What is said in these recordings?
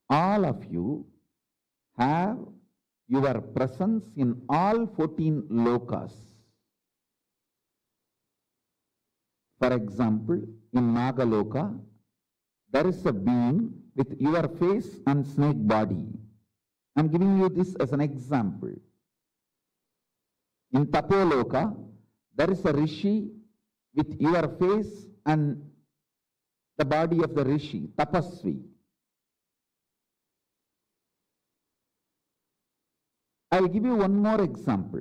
all of you have your presence in all 14 lokas. For example, in Nagaloka, there is a being with your face and snake body. I am giving you this as an example. In Tapo Loka, there is a rishi with your face and the body of the rishi, tapasvi. I will give you one more example.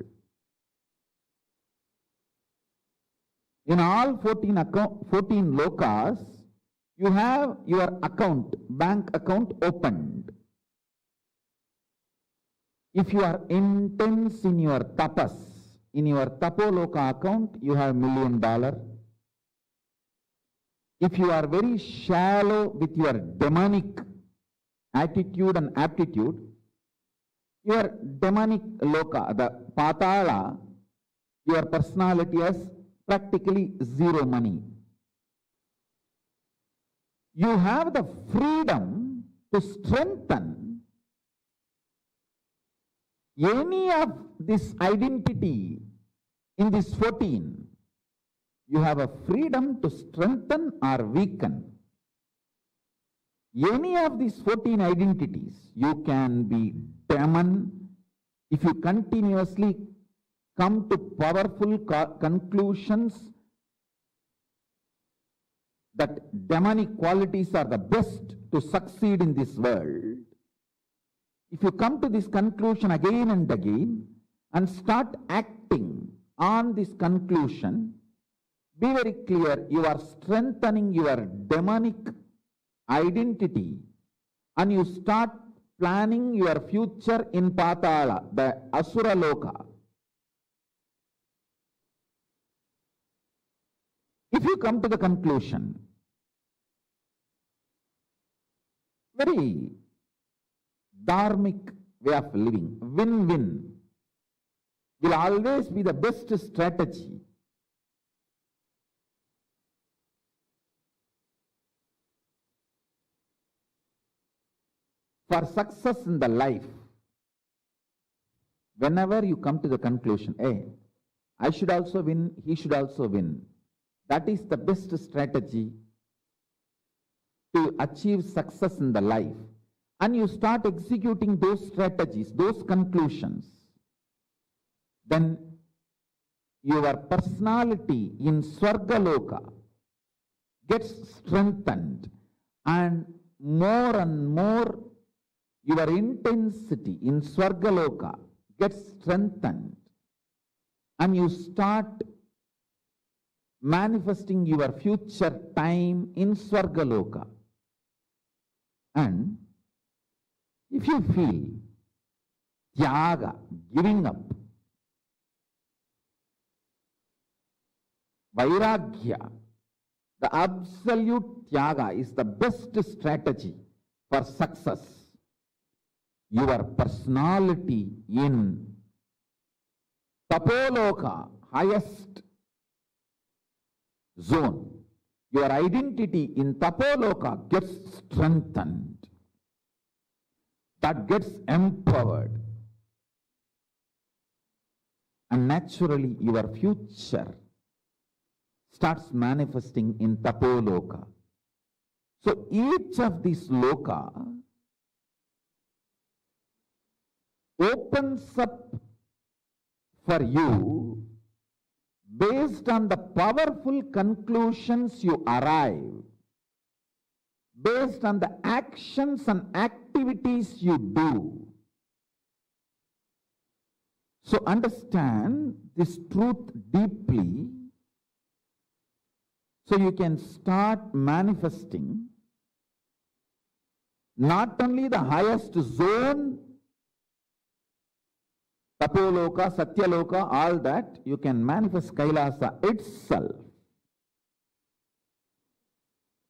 In all 14 lokas, you have your account, bank account opened. If you are intense in your tapas, in your Tapo Loka account, you have $1 million. If you are very shallow with your demonic attitude and aptitude, your demonic loka, the patala, your personality has practically zero money. You have the freedom to strengthen any of this identity in this 14. You have a freedom to strengthen or weaken. Any of these 14 identities, you can be demon. If you continuously come to powerful conclusions that demonic qualities are the best to succeed in this world, if you come to this conclusion again and again and start acting on this conclusion, be very clear, you are strengthening your demonic identity and you start planning your future in Patala, the Asura Loka. If you come to the conclusion, very dharmic way of living, win-win, will always be the best strategy. For success in the life, whenever you come to the conclusion, hey, I should also win, he should also win, that is the best strategy to achieve success in the life. And you start executing those strategies, those conclusions, then your personality in Swargaloka gets strengthened, and more your intensity in Swargaloka gets strengthened, and you start manifesting your future time in Swargaloka. And if you feel tyaga, giving up, vairagya, the absolute tyaga is the best strategy for success. Your personality in Tapo Loka, highest zone, your identity in Tapo Loka gets strengthened. That gets empowered. And naturally your future starts manifesting in Tapo Loka. So each of these loka opens up for you based on the powerful conclusions you arrive, based on the actions and activities you do. So understand this truth deeply so you can start manifesting not only the highest zone, Tapo Loka, Satya Loka, all that, you can manifest Kailasa itself.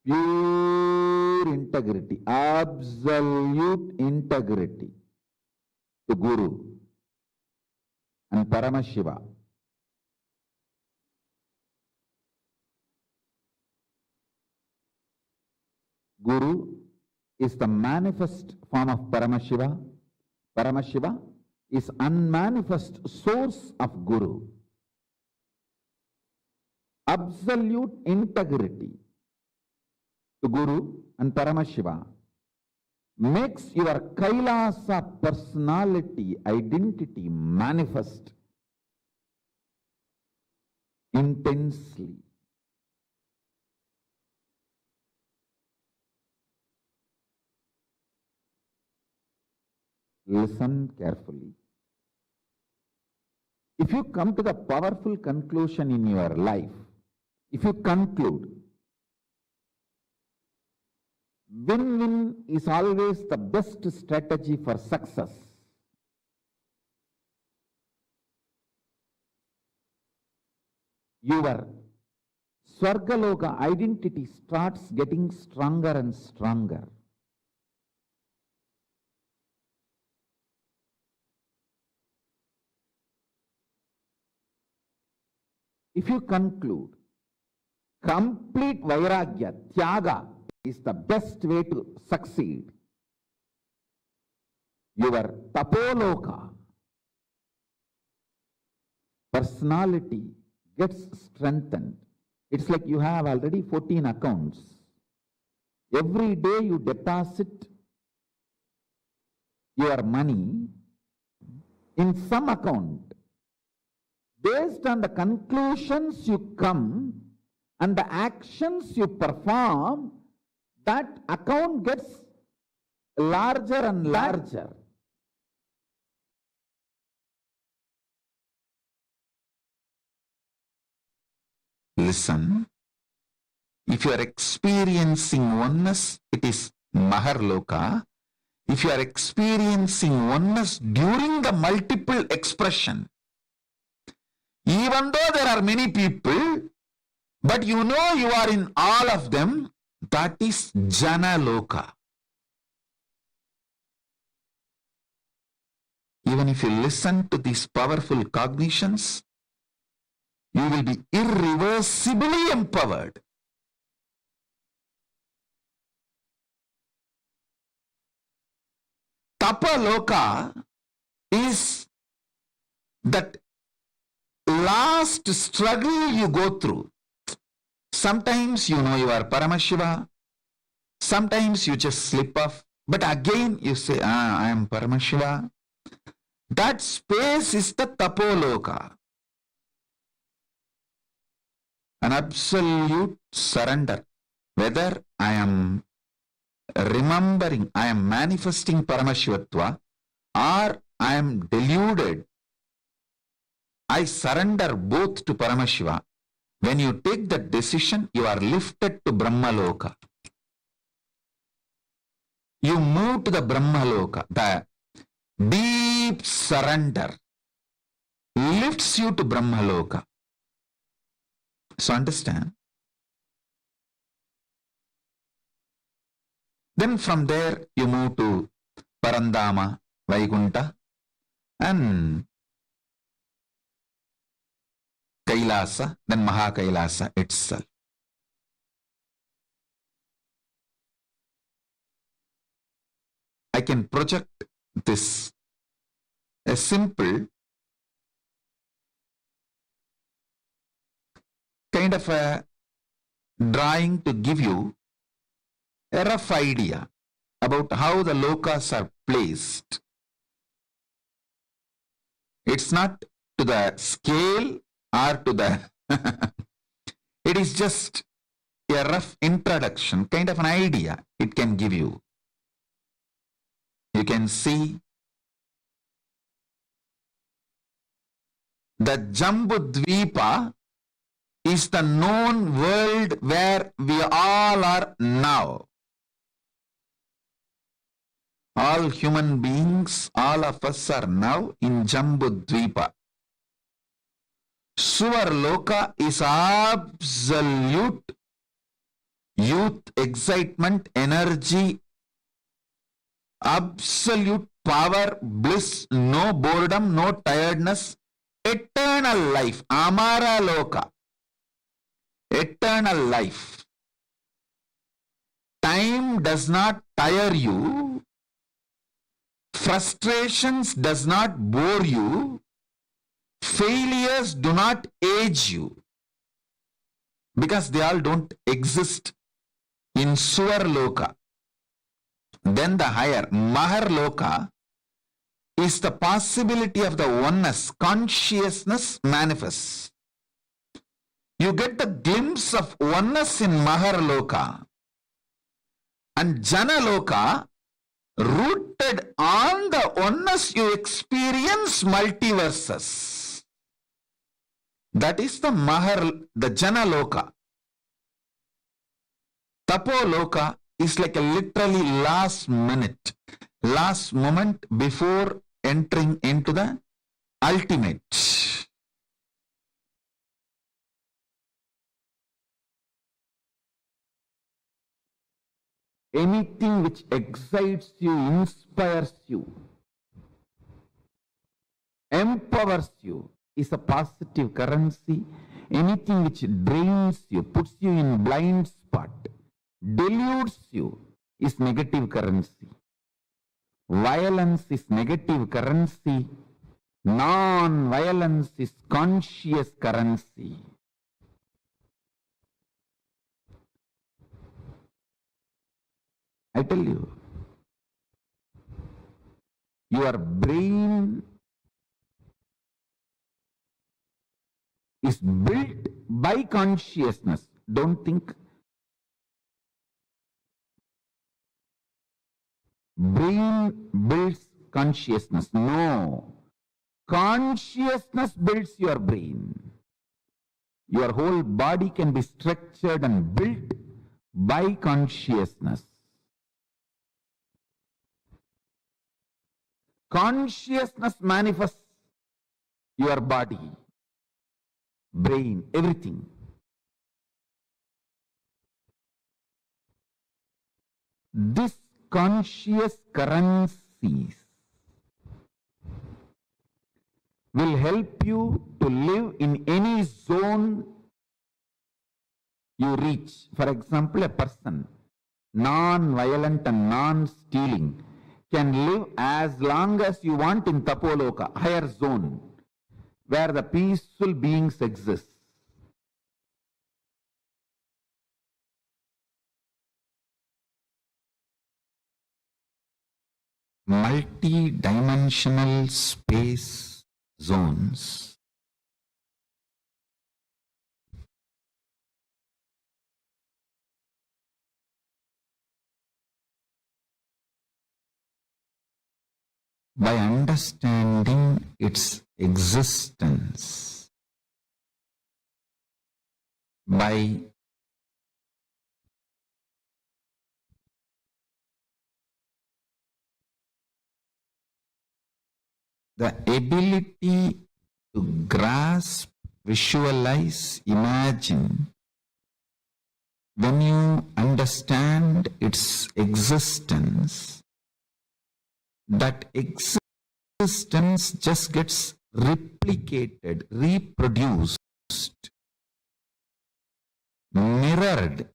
Pure integrity, absolute integrity to Guru and Paramashiva. Guru is the manifest form of Paramashiva. Paramashiva is unmanifest source of Guru. Absolute integrity to Guru and Paramashiva makes your Kailasa personality, identity manifest intensely. Listen carefully. If you come to the powerful conclusion in your life, if you conclude, win-win is always the best strategy for success. Your Swargaloka identity starts getting stronger and stronger. If you conclude, complete Vairagya, Tyaga is the best way to succeed, your Tapo Loka personality gets strengthened. It's like you have already 14 accounts. Every day you deposit your money in some account. Based on the conclusions you come and the actions you perform, that account gets larger and larger. Listen, if you are experiencing oneness, it is Maharloka. If you are experiencing oneness during the multiple expression, even though there are many people, but you know you are in all of them, that is Jana Loka. Even if you listen to these powerful cognitions, you will be irreversibly empowered. Tapo Loka is that last struggle you go through. Sometimes you know you are Paramashiva, sometimes you just slip off, but again you say, I am Paramashiva. That space is the Tapo Loka. An absolute surrender. Whether I am remembering, I am manifesting Paramashivatva, or I am deluded, I surrender both to Paramashiva. When you take that decision, you are lifted to Brahmaloka. You move to the Brahmaloka. The deep surrender lifts you to Brahmaloka. So understand. Then from there you move to Parandama, Vaikunta, and Kailasa, then Mahakailasa itself. I can project this, a simple kind of a drawing to give you a rough idea about how the lokas are placed. It's not to the scale or to the it is just a rough introduction, kind of an idea it can give you. You can see the Jambudvipa is the known world where we all are now. All human beings, all of us are now in Jambudvipa. Suvarloka is absolute youth, excitement, energy, absolute power, bliss, no boredom, no tiredness, eternal life, Amara Loka, eternal life. time does not tire you, frustrations does not bore you, failures do not age you, because they all don't exist in Suvar Loka. Then the higher Mahar Loka is the possibility of the oneness, consciousness manifests. You get the glimpse of oneness in Mahar Loka, and Jana Loka, rooted on the oneness, you experience multiverses. That is the Mahar, the Jana Loka. Tapo Loka is like a literally last minute, last moment before entering into the ultimate. Anything which excites you, inspires you, empowers you is a positive currency. Anything which drains you, puts you in blind spot, deludes you is negative currency. Violence is negative currency. Non-violence is conscious currency. I tell you, your brain is built by consciousness. Don't think brain builds consciousness. No. Consciousness builds your brain. Your whole body can be structured and built by consciousness. Consciousness manifests your body, brain, everything. This conscious currencies will help you to live in any zone you reach. For example, a person non-violent and non-stealing can live as long as you want in Tapo Loka, higher zone, where the peaceful beings exist. Multi-dimensional space zones by understanding its existence, by the ability to grasp, visualize, imagine. When you understand its existence, that existence just gets replicated, reproduced, mirrored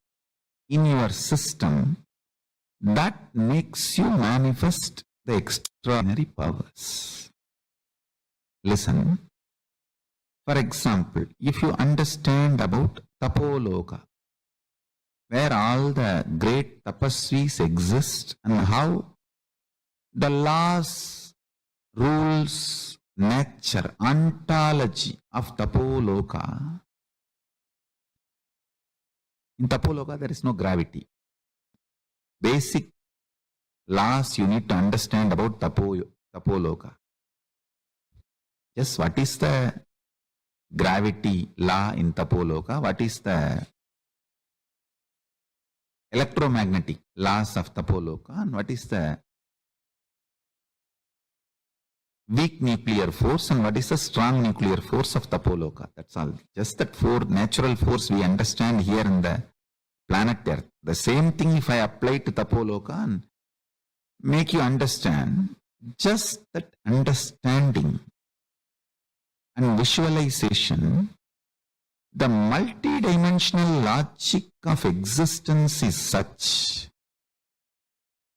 in your system. That makes you manifest the extraordinary powers. Listen. For example, if you understand about Tapo Loka, where all the great tapasvis exist and how the laws, rules, nature, ontology of Tapo Loka. In Tapo Loka, there is no gravity. Basic laws you need to understand about Tapo Loka. Just what is the gravity law in Tapo Loka? What is the electromagnetic laws of Tapo Loka? And what is the weak nuclear force and what is the strong nuclear force of Tapo Loka? That's all. Just that four natural force we understand here in the planet Earth. The same thing if I apply to Tapo Loka and make you understand, just that understanding and visualization, the multidimensional logic of existence is such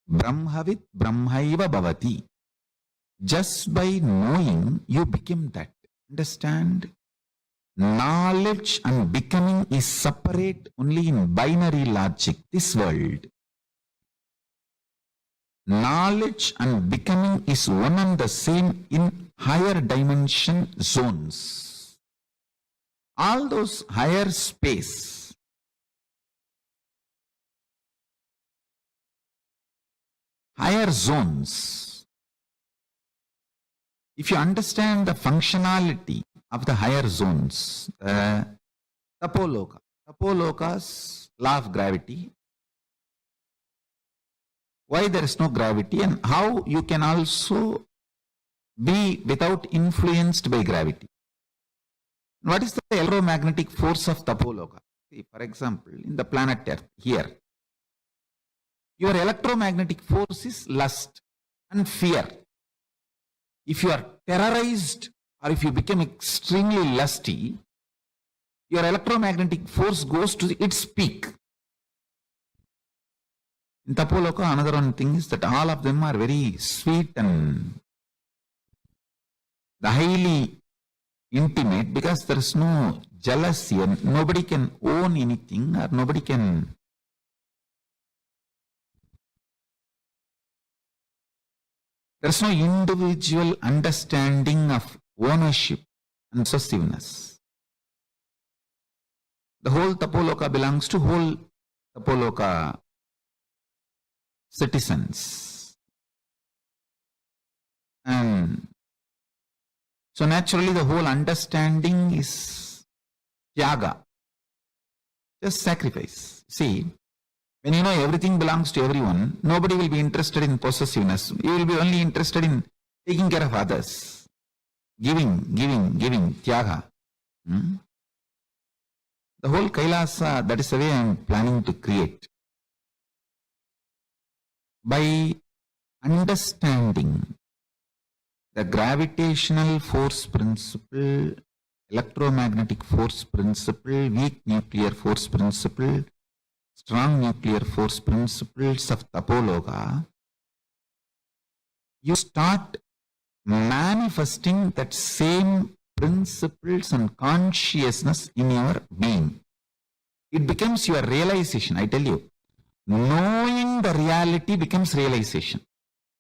Brahmavit Brahmaiva Bhavati. Just by knowing, you become that. Understand? Knowledge and becoming is separate only in binary logic, this world. Knowledge and becoming is one and the same in higher dimension zones. All those higher space, higher zones, if you understand the functionality of the higher zones, Tapo Loka, Tapo Loka's law of gravity, why there is no gravity and how you can also be without influenced by gravity. What is the electromagnetic force of Tapo Loka? See, for example, in the planet Earth, here, your electromagnetic force is lust and fear. If you are terrorized or if you become extremely lusty, your electromagnetic force goes to its peak. In Tapo Loka, another one thing is that all of them are very sweet and highly intimate because there is no jealousy and nobody can own anything or nobody can there is no individual understanding of ownership and possessiveness. The whole Tapo Loka belongs to whole Tapo Loka citizens. And so naturally the whole understanding is tyaga, just sacrifice. See, when you know everything belongs to everyone, nobody will be interested in possessiveness. You will be only interested in taking care of others. Giving, tyaga. The whole Kailasa, that is the way I am planning to create. By understanding the gravitational force principle, electromagnetic force principle, weak nuclear force principle, strong nuclear force principles of Tapo Loka, you start manifesting that same principles and consciousness in your being. It becomes your realization, I tell you. Knowing the reality becomes realization.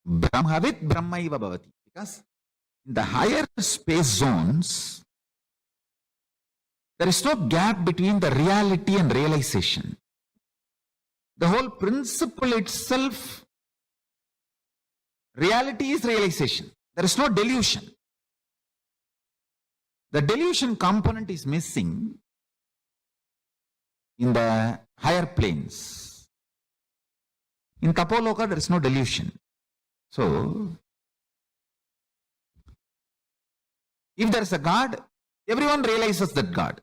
Brahmavit Brahmaiva Bhavati. Because in the higher space zones, there is no gap between the reality and realization. The whole principle itself, reality is realization. There is no delusion. The delusion component is missing in the higher planes. In Tapo Loka, there is no delusion. So, if there is a God, everyone realizes that God.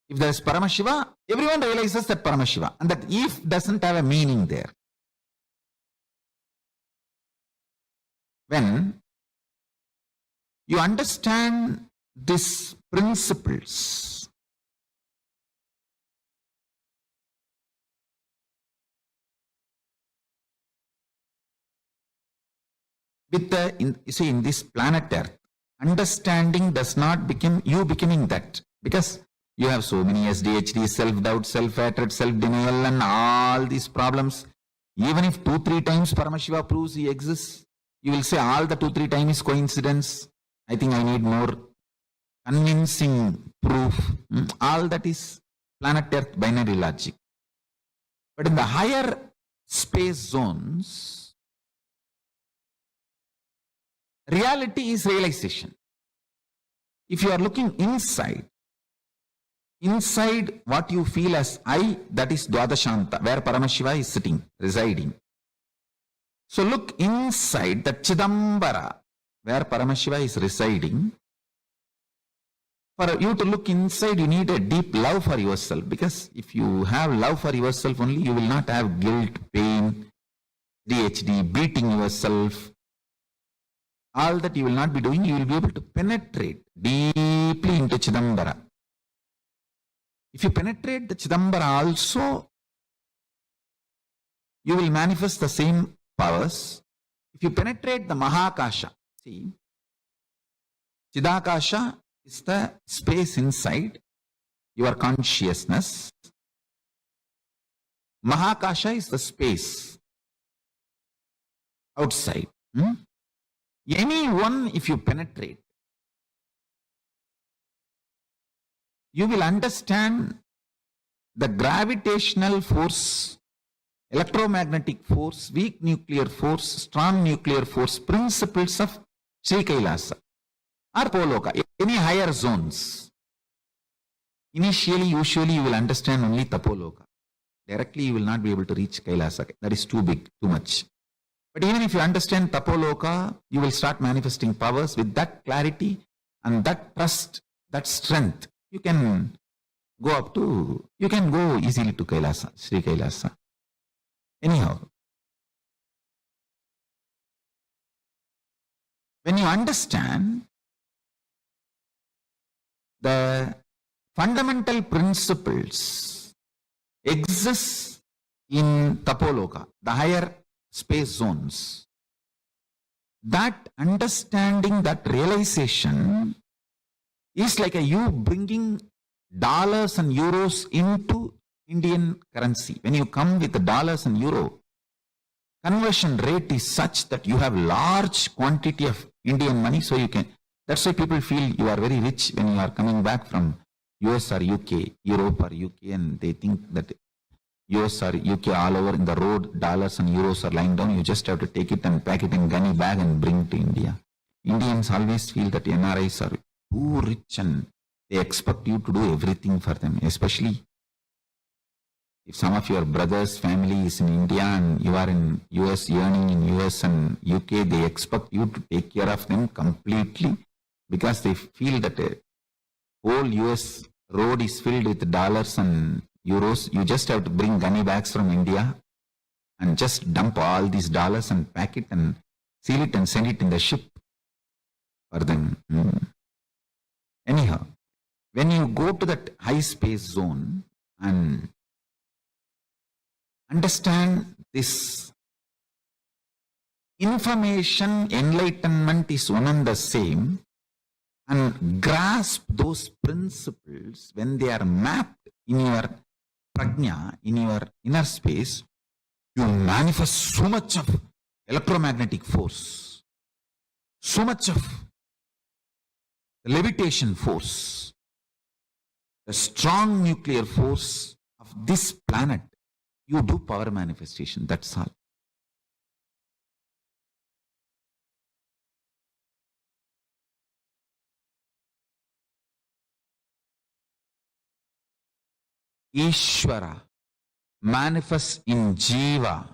If there is Paramashiva, everyone realizes that Paramashiva. And that if doesn't have a meaning there. When you understand these principles, with in this planet Earth, understanding does not become you becoming that. Because you have so many SDHD, self-doubt, self-hatred, self-denial and all these problems. Even if 2-3 times Paramashiva proves he exists, you will say all the 2-3 times is coincidence. I think I need more convincing proof. All that is planet Earth binary logic. But in the higher space zones, reality is realization. If you are looking inside what you feel as I, that is Dwadashanta, where Paramashiva is sitting, residing. So look inside the Chidambara, where Paramashiva is residing. For you to look inside, you need a deep love for yourself. Because if you have love for yourself only, you will not have guilt, pain, DHD, beating yourself. All that you will not be doing, you will be able to penetrate deeply into Chidambara. If you penetrate the Chidambara also, you will manifest the same powers. If you penetrate the Mahakasha, see, Chidakasha is the space inside your consciousness. Mahakasha is the space outside. Any one, if you penetrate, you will understand the gravitational force, electromagnetic force, weak nuclear force, strong nuclear force, principles of Sri Kailasa or Tapo Loka, any higher zones. Initially, usually you will understand only Tapo Loka. Directly you will not be able to reach Kailasa. That is too big, too much. But even if you understand Tapo Loka, you will start manifesting powers with that clarity and that trust, that strength. You can go easily to Kailasa, Sri Kailasa. Anyhow, when you understand the fundamental principles exist in Tapo Loka, the higher space zones, that understanding, that realization is like you bringing dollars and euros into Indian currency. When you come with the dollars and euro, conversion rate is such that you have large quantity of Indian money, so you can, that's why people feel you are very rich when you are coming back from US or UK, Europe or UK, and they think that US or UK all over in the road, dollars and euros are lying down. You just have to take it and pack it in gunny bag and bring it to India. Indians always feel that NRIs are too rich and they expect you to do everything for them, especially if some of your brother's family is in India and you are in US, earning in US and UK, they expect you to take care of them completely because they feel that the whole US road is filled with dollars and euros. You just have to bring gunny bags from India and just dump all these dollars and pack it and seal it and send it in the ship for them. Anyhow, when you go to that high space zone and understand this information, enlightenment is one and the same, and grasp those principles when they are mapped in your prajna, in your inner space, you manifest so much of electromagnetic force, so much of levitation force, the strong nuclear force of this planet. You do power manifestation, that's all. Ishvara manifests in Jiva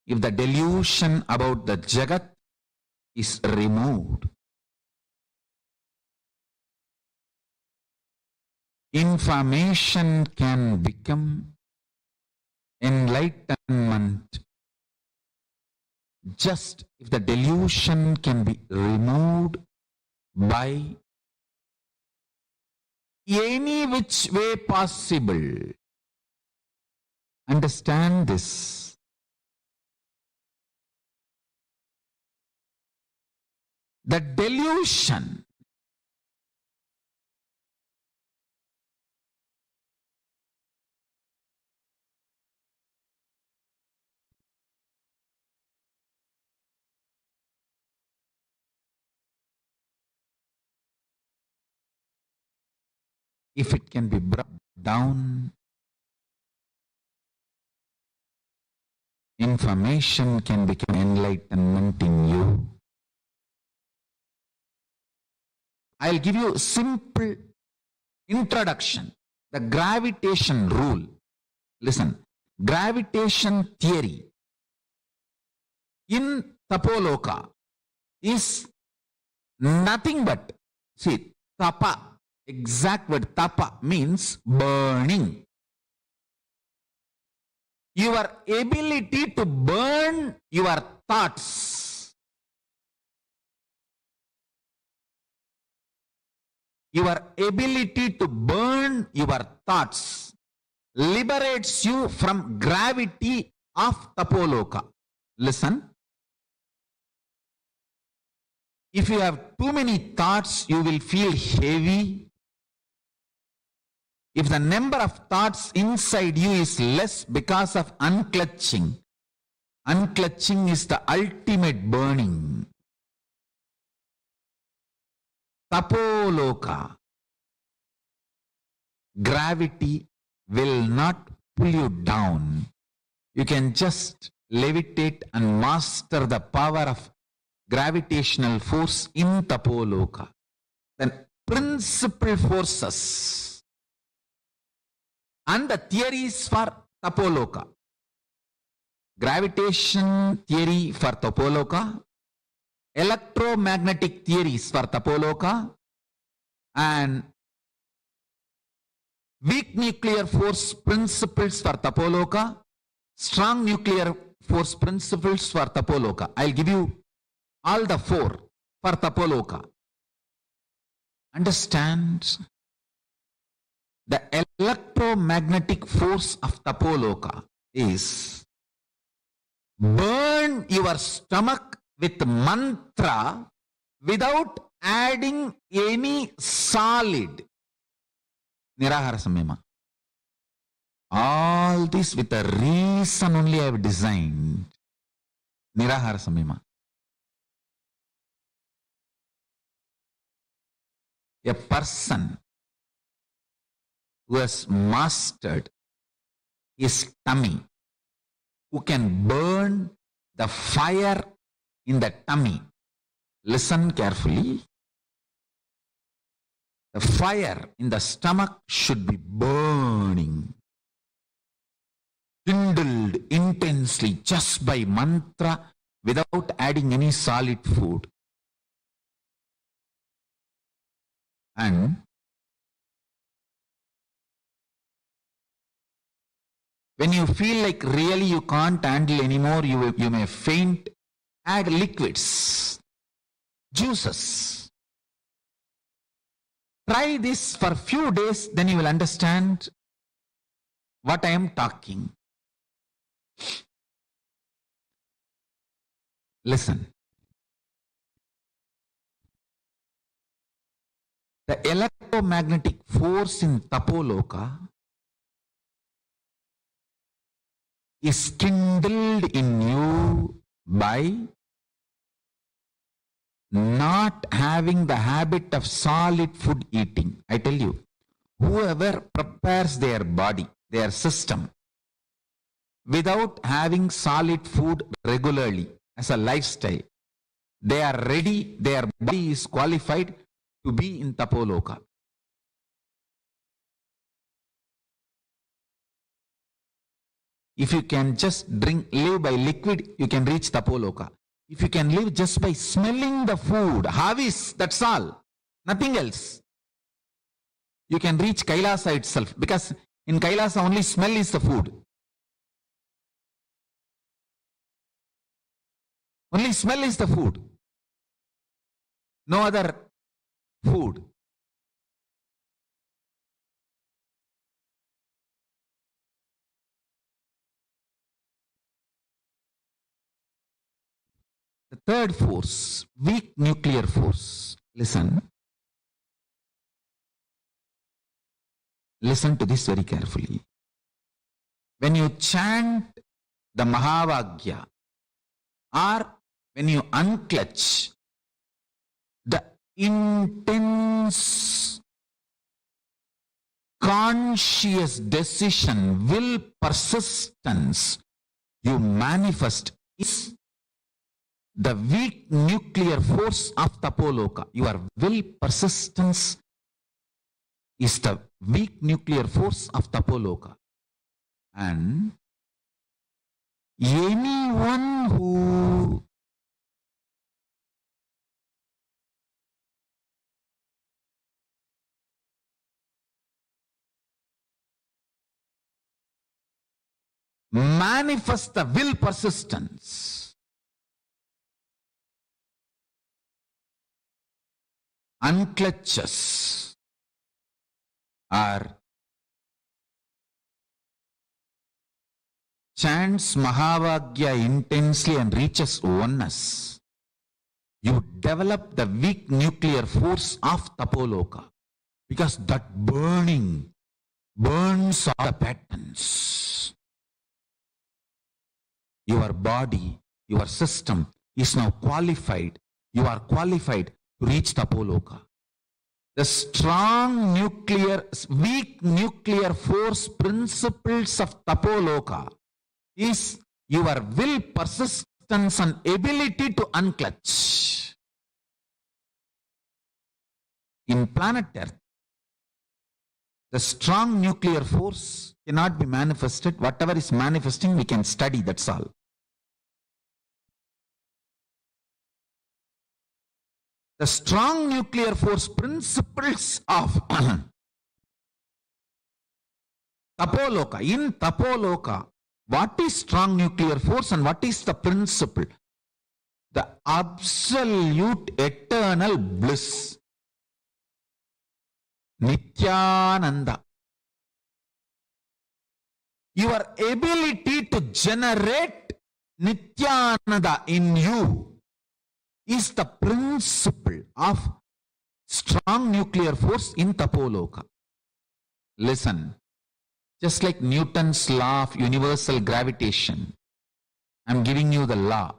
if the delusion about the Jagat is removed. Information can become enlightenment just if the delusion can be removed by any which way possible. Understand this. The delusion if it can be brought down, information can become enlightenment in you. I'll give you a simple introduction. The gravitation rule. Listen, gravitation theory in Tapo Loka is nothing but, see, tapa. Exact word tapa means burning. Your ability to burn your thoughts. Your ability to burn your thoughts liberates you from gravity of Tapo Loka. Listen. If you have too many thoughts, you will feel heavy. If the number of thoughts inside you is less because of unclutching, unclutching is the ultimate burning. Tapo Loka. Gravity will not pull you down. You can just levitate and master the power of gravitational force in Tapo Loka. Then principal forces and the theories for Tapo Loka. Gravitation theory for Tapo Loka, electromagnetic theories for Tapo Loka, and weak nuclear force principles for Tapo Loka, strong nuclear force principles for Tapo Loka. I'll give you all the four for Tapo Loka. Understand? The electromagnetic force of Tapo Loka is burn your stomach with mantra without adding any solid. Nirahara Samyama. All this with a reason only I have designed. Nirahara Samyama. A person who has mastered his tummy, who can burn the fire in the tummy. Listen carefully. The fire in the stomach should be burning, kindled intensely just by mantra without adding any solid food. And when you feel like really you can't handle anymore, you may faint, add liquids, juices. Try this for a few days, then you will understand what I am talking. Listen. The electromagnetic force in Tapo Loka is kindled in you by not having the habit of solid food eating. I tell you, whoever prepares their body, their system, without having solid food regularly as a lifestyle, they are ready, their body is qualified to be in Tapo Loka. If you can just live by liquid, you can reach Tapo Loka. If you can live just by smelling the food, havis, that's all, nothing else, you can reach Kailasa itself, because in Kailasa only smell is the food. Only smell is the food. No other food. The third force, weak nuclear force. Listen. Listen to this very carefully. When you chant the Mahavagya, or when you unclutch, the intense conscious decision, will, persistence you manifest is the weak nuclear force of Tapo Loka. Your will, persistence is the weak nuclear force of Tapo Loka. And anyone who manifests the will, persistence, unclutches, or chants Mahavagya intensely and reaches oneness, you develop the weak nuclear force of Tapo Loka, because that burning burns all the patterns. Your body, your system is now qualified. You are qualified to reach Tapo Loka. The strong weak nuclear force principles of Tapo Loka is your will, persistence and ability to unclutch. In planet Earth, the strong nuclear force cannot be manifested. Whatever is manifesting, we can study, that's all. The strong nuclear force principles of Tapo Loka. In Tapo Loka, what is strong nuclear force and what is the principle? The absolute eternal bliss. Nithyananda. Your ability to generate Nithyananda in you is the principle of strong nuclear force in Tapo Loka. Listen, just like Newton's law of universal gravitation, I'm giving you the law.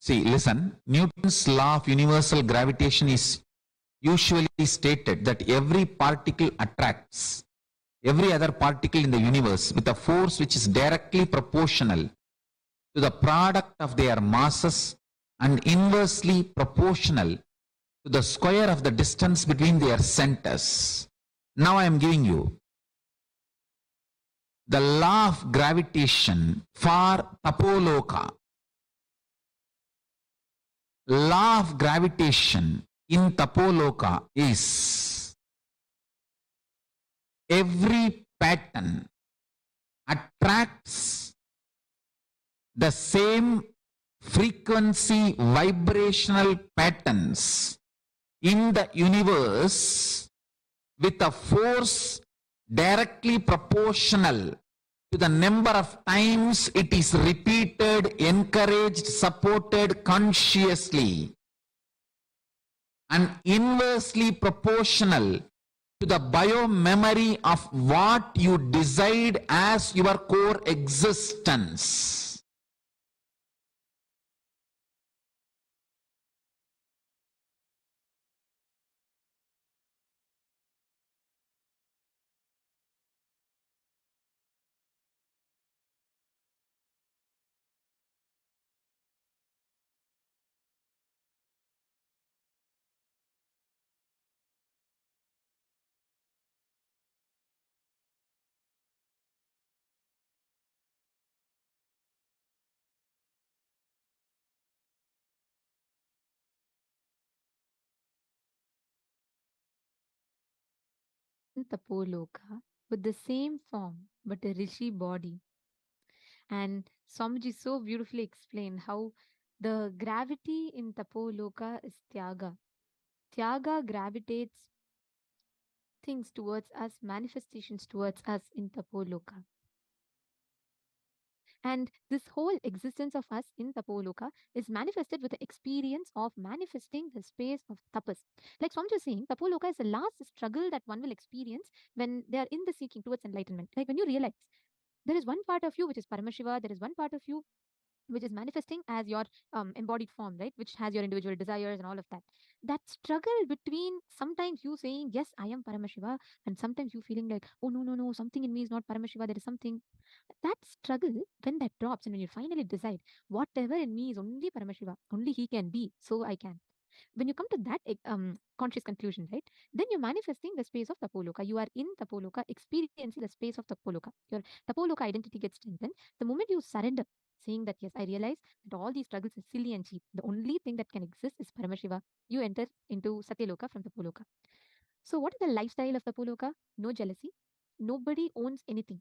See, listen, Newton's law of universal gravitation is usually stated that every particle attracts every other particle in the universe with a force which is directly proportional to the product of their masses and inversely proportional to the square of the distance between their centers. Now I am giving you the law of gravitation for Tapo Loka. Law of gravitation in Tapo Loka is every pattern attracts the same frequency vibrational patterns in the universe with a force directly proportional to the number of times it is repeated, encouraged, supported consciously, and inversely proportional to the bio-memory of what you decide as your core existence. In Tapo Loka with the same form but a rishi body. And Swamiji so beautifully explained how the gravity in Tapo Loka is Tyaga. Tyaga gravitates things towards us, manifestations towards us in Tapo Loka. And this whole existence of us in Tapoloka is manifested with the experience of manifesting the space of tapas. Like Swami was saying, Tapoloka is the last struggle that one will experience when they are in the seeking towards enlightenment. Like when you realize there is one part of you which is Paramashiva, there is one part of you which is manifesting as your embodied form, right? Which has your individual desires and all of that. That struggle between sometimes you saying, yes, I am Paramashiva, and sometimes you feeling like, oh, no, no, no, something in me is not Paramashiva, there is something. That struggle, when that drops and when you finally decide, whatever in me is only Paramashiva, only he can be, so I can. When you come to that conscious conclusion, right, then you're manifesting the space of Tapoloka. You are in Tapoloka, experiencing the space of Tapoloka. Your Tapoloka identity gets strengthened the moment you surrender, saying that, yes, I realize that all these struggles are silly and cheap. The only thing that can exist is Paramashiva. You enter into Satyaloka from Tapoloka. So, what is the lifestyle of Tapoloka? No jealousy. Nobody owns anything.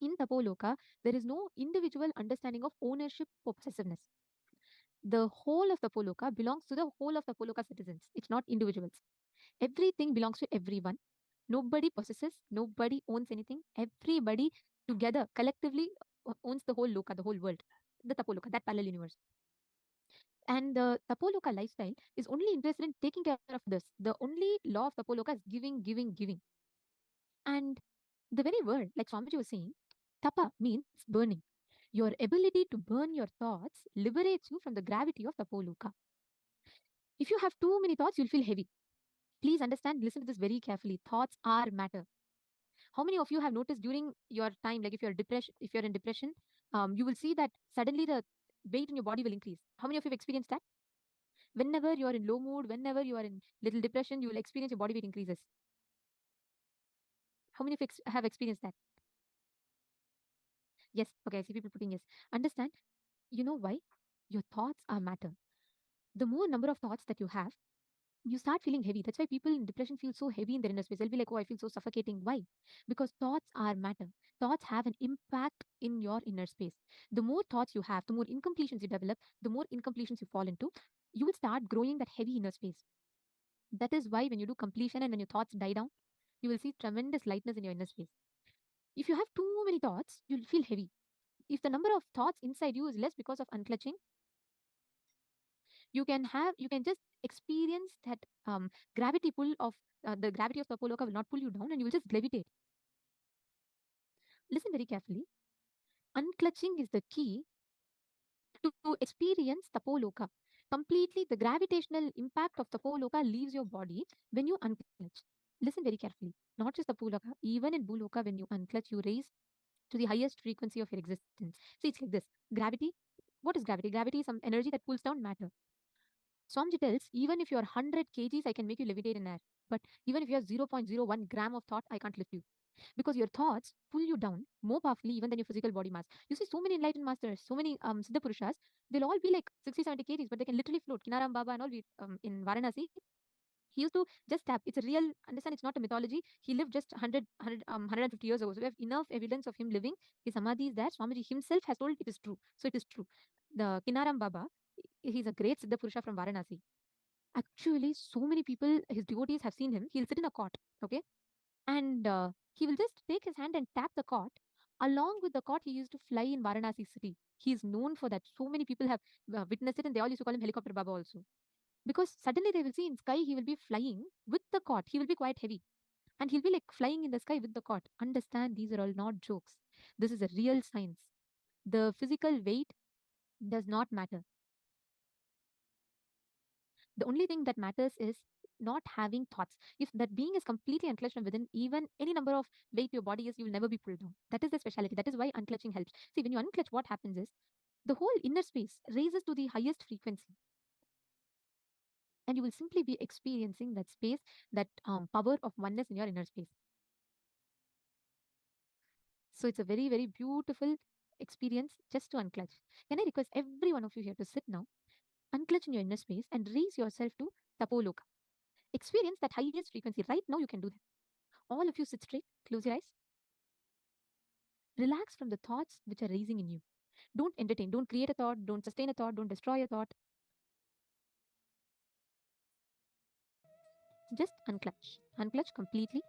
In Tapoloka, there is no individual understanding of ownership or possessiveness. The whole of Tapoloka belongs to the whole of Tapoloka citizens. It's not individuals. Everything belongs to everyone. Nobody possesses, nobody owns anything. Everybody together, collectively owns the whole Loka, the whole world, the Tapo Loka, that parallel universe. And the Tapoloka lifestyle is only interested in taking care of others. The only law of Tapoloka is giving, giving, giving. And the very word, like Swamiji was saying, Tapa means burning. Your ability to burn your thoughts liberates you from the gravity of Tapoloka. If you have too many thoughts, you'll feel heavy. Please understand, listen to this very carefully. Thoughts are matter. How many of you have noticed during your time, like if you're in depression, you will see that suddenly the weight in your body will increase. How many of you have experienced that? Whenever you are in low mood, whenever you are in little depression, you will experience your body weight increases. How many of you have experienced that? Yes. Okay, I see people putting yes. Understand, you know why? Your thoughts are matter. The more number of thoughts that you have, you start feeling heavy. That's why people in depression feel so heavy in their inner space. They'll be like, oh, I feel so suffocating. Why? Because thoughts are matter. Thoughts have an impact in your inner space. The more thoughts you have, the more incompletions you develop, the more incompletions you fall into, you will start growing that heavy inner space. That is why when you do completion and when your thoughts die down, you will see tremendous lightness in your inner space. If you have too many thoughts, you'll feel heavy. If the number of thoughts inside you is less because of unclutching, you can just experience that gravity pull of the gravity of Tapoloka will not pull you down and you will just levitate. Listen very carefully. Unclutching is the key to experience Tapoloka. Completely, the gravitational impact of Tapoloka leaves your body when you unclutch. Listen very carefully. Not just Tapoloka, even in Bhuloka, when you unclutch, you raise to the highest frequency of your existence. See, it's like this. Gravity. What is gravity? Gravity is some energy that pulls down matter. Swamji tells, even if you're 100 kgs, I can make you levitate in air. But even if you have 0.01 gram of thought, I can't lift you. Because your thoughts pull you down more powerfully even than your physical body mass. You see so many enlightened masters, so many Siddha Purushas, they'll all be like 60, 70 kgs, but they can literally float. Kinaram Baba and all, in Varanasi, he used to just tap. It's a real, understand, it's not a mythology. He lived just 150 years ago. So we have enough evidence of him living. His samadhi is there. Swamiji himself has told it is true. So it is true. The Kinaram Baba, he's a great Siddha Purusha from Varanasi. Actually, so many people, his devotees have seen him. He'll sit in a cot, okay? And he will just take his hand and tap the cot. Along with the cot, he used to fly in Varanasi city. He is known for that. So many people have witnessed it, and they all used to call him Helicopter Baba also. Because suddenly they will see in sky, he will be flying with the cot. He will be quite heavy. And he'll be like flying in the sky with the cot. Understand, these are all not jokes. This is a real science. The physical weight does not matter. The only thing that matters is not having thoughts. If that being is completely unclutched from within, even any number of weight your body is, you will never be pulled down. That is the speciality. That is why unclutching helps. See, when you unclutch, what happens is the whole inner space raises to the highest frequency. And you will simply be experiencing that space, that power of oneness in your inner space. So it's a very, very beautiful experience just to unclutch. Can I request every one of you here to sit now, unclutch in your inner space, and raise yourself to Tapo Loka? Experience that highest frequency. Right now, you can do that. All of you sit straight, close your eyes. Relax from the thoughts which are raising in you. Don't entertain, don't create a thought, don't sustain a thought, don't destroy a thought. Just unclutch. Unclutch completely.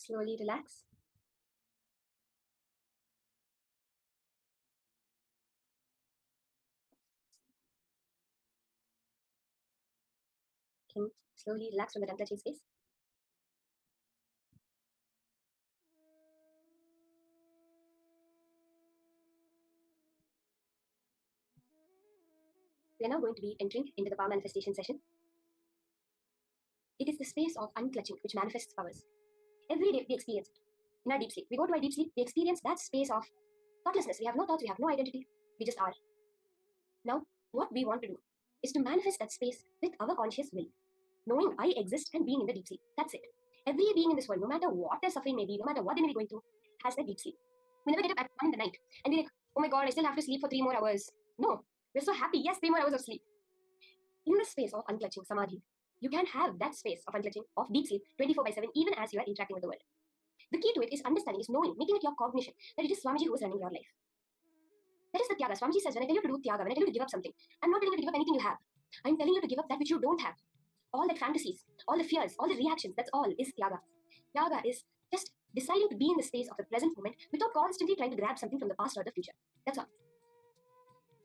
Slowly relax. Can slowly relax from the unclenching space. We are now going to be entering into the power manifestation session. It is the space of unclutching which manifests powers. Every day we experience it. In our deep sleep, we go to our deep sleep, we experience that space of thoughtlessness. We have no thoughts, we have no identity, we just are. Now, what we want to do is to manifest that space with our conscious will, knowing I exist and being in the deep sleep. That's it. Every being in this world, no matter what their suffering may be, no matter what they may be going through, has that deep sleep. We never get up at 1 in the night and be like, oh my god, I still have to sleep for 3 more hours. No, we're so happy. Yes, 3 more hours of sleep. In the space of unclutching, samadhi, you can have that space of unclutching, of deep sleep, 24/7, even as you are interacting with the world. The key to it is understanding, is knowing, making it your cognition that it is Swamiji who is running your life. That is the tyaga. Swamiji says, when I tell you to do tyaga, when I tell you to give up something, I'm not telling you to give up anything you have. I'm telling you to give up that which you don't have. All that fantasies, all the fears, all the reactions, that's all is tyaga. Tyaga is just deciding to be in the space of the present moment without constantly trying to grab something from the past or the future. That's all.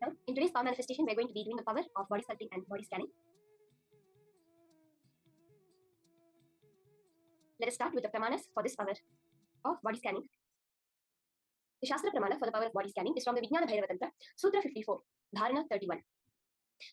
Now, in today's power manifestation, we're going to be doing the power of body sculpting and body scanning. Let us start with the pramanas for this power of body scanning. The Shastra Pramana for the power of body scanning is from the Vijnana Bhairava Tantra, Sutra 54, Dharana 31.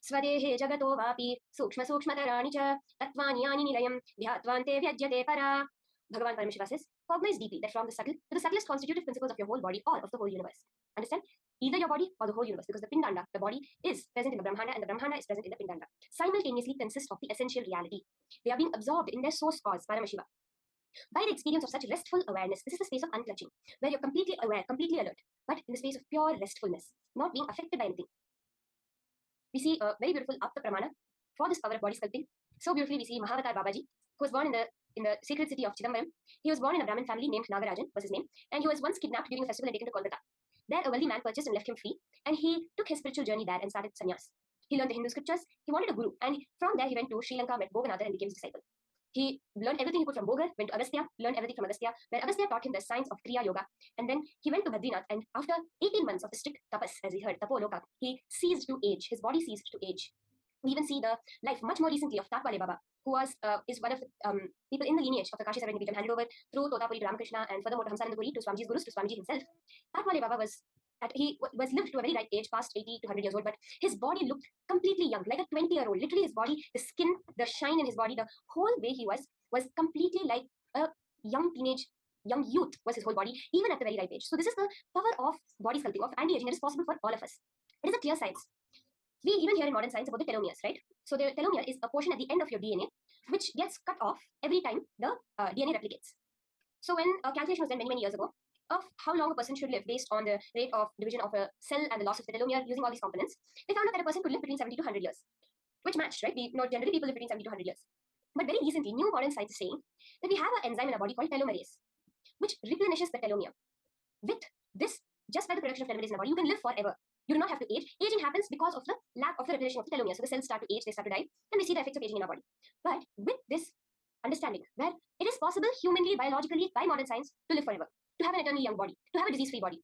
Swadehe jagato vapi sukshma sukshmatarani cha tattvani yani nilayam dhyatvante vyajyate para. Bhagavan Paramashiva says, cognize deeply that from the subtle to the subtlest constitutive principles of your whole body or of the whole universe. Understand? Either your body or the whole universe, because the Pindanda, the body, is present in the Brahmanda and the Brahmanda is present in the Pindanda. Simultaneously consist of the essential reality. They are being absorbed in their source cause, Paramashiva. By the experience of such restful awareness, this is the space of unclutching, where you're completely aware, completely alert, but in the space of pure restfulness, not being affected by anything. We see a very beautiful Apta Pramana for this power of body sculpting. So beautifully, we see Mahavatar Babaji, who was born in the sacred city of Chidambaram. He was born in a Brahmin family named Nagarajan, was his name, and he was once kidnapped during a festival and taken to Kolkata. There, a wealthy man purchased and left him free, and he took his spiritual journey there and started sannyas. He learned the Hindu scriptures, he wanted a guru, and from there he went to Sri Lanka, met Bhoganatha, and became his disciple. He learned everything he could from Bogar, went to Agastya, learned everything from Agastya, where Agastya taught him the science of Kriya Yoga. And then he went to Badrinath, and after 18 months of the strict tapas, as we heard, Tapo Loka, he ceased to age. His body ceased to age. We even see the life much more recently of Tatwale Baba, who is one of the people in the lineage of the Kashi Sarvani Pijam, handed over through Totapuri to Ramakrishna and furthermore to Hamsananda Puri to Swamiji's Gurus, to Swamiji himself. Tatwale Baba he was lived to a very ripe age, past 80 to 100 years old, but his body looked completely young, like a 20-year-old. Literally, his body, the skin, the shine in his body, the whole way he was completely like a young youth was his whole body, even at the very ripe age. So this is the power of body sculpting, of anti-aging that is possible for all of us. It is a clear science. We even hear in modern science about the telomeres, right? So the telomere is a portion at the end of your DNA, which gets cut off every time the DNA replicates. So when a calculation was done many, many years ago of how long a person should live based on the rate of division of a cell and the loss of the telomere using all these components, they found out that a person could live between 70 to 100 years, which matched, right? Generally people live between 70 to 100 years. But very recently, new modern science is saying that we have an enzyme in our body called telomerase, which replenishes the telomere. With this, just by the production of telomerase in our body, you can live forever. You do not have to age. Aging happens because of the lack of the replenishing of the telomere. So the cells start to age, they start to die, and we see the effects of aging in our body. But with this understanding, where it is possible humanly, biologically, by modern science, to live forever, to have an eternally young body, to have a disease-free body,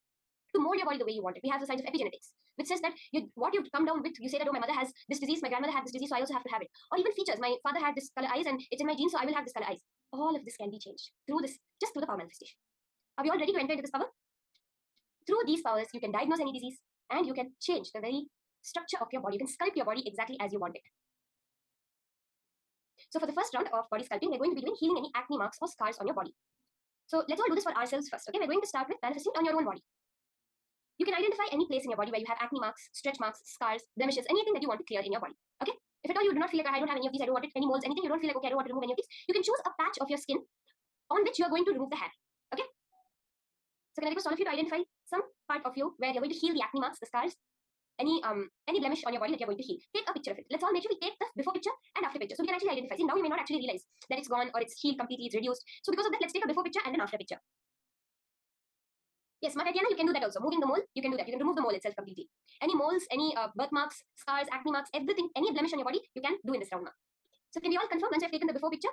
to mold your body the way you want it. We have the science of epigenetics, which says that what you come down with, you say that, oh, my mother has this disease, my grandmother had this disease, so I also have to have it. Or even features, my father had this color eyes and it's in my genes, so I will have this color eyes. All of this can be changed through this, just through the power manifestation. Are we all ready to enter into this power? Through these powers, you can diagnose any disease and you can change the very structure of your body. You can sculpt your body exactly as you want it. So for the first round of body sculpting, we're going to be doing healing any acne marks or scars on your body. So let's all do this for ourselves first, okay? We're going to start with manifesting on your own body. You can identify any place in your body where you have acne marks, stretch marks, scars, blemishes, anything that you want to clear in your body, okay? If at all you do not feel like, I don't have any of these, I don't want it, any moles, anything you don't feel like, okay, I don't want to remove any of these, you can choose a patch of your skin on which you are going to remove the hair, okay? So can I request all of you to identify some part of you where you're going to heal the acne marks, the scars, any blemish on your body that you're going to heal. Take a picture of it. Let's all make sure we take the before picture and after picture, so we can actually identify. See, now you may not actually realize that it's gone or it's healed completely, it's reduced. So because of that, let's take a before picture and an after picture. Yes, Tatiana, you can do that also. Moving the mole, you can do that. You can remove the mole itself completely. Any moles, any birthmarks, scars, acne marks, everything, any blemish on your body, you can do in this round now. So can we all confirm once I've taken the before picture?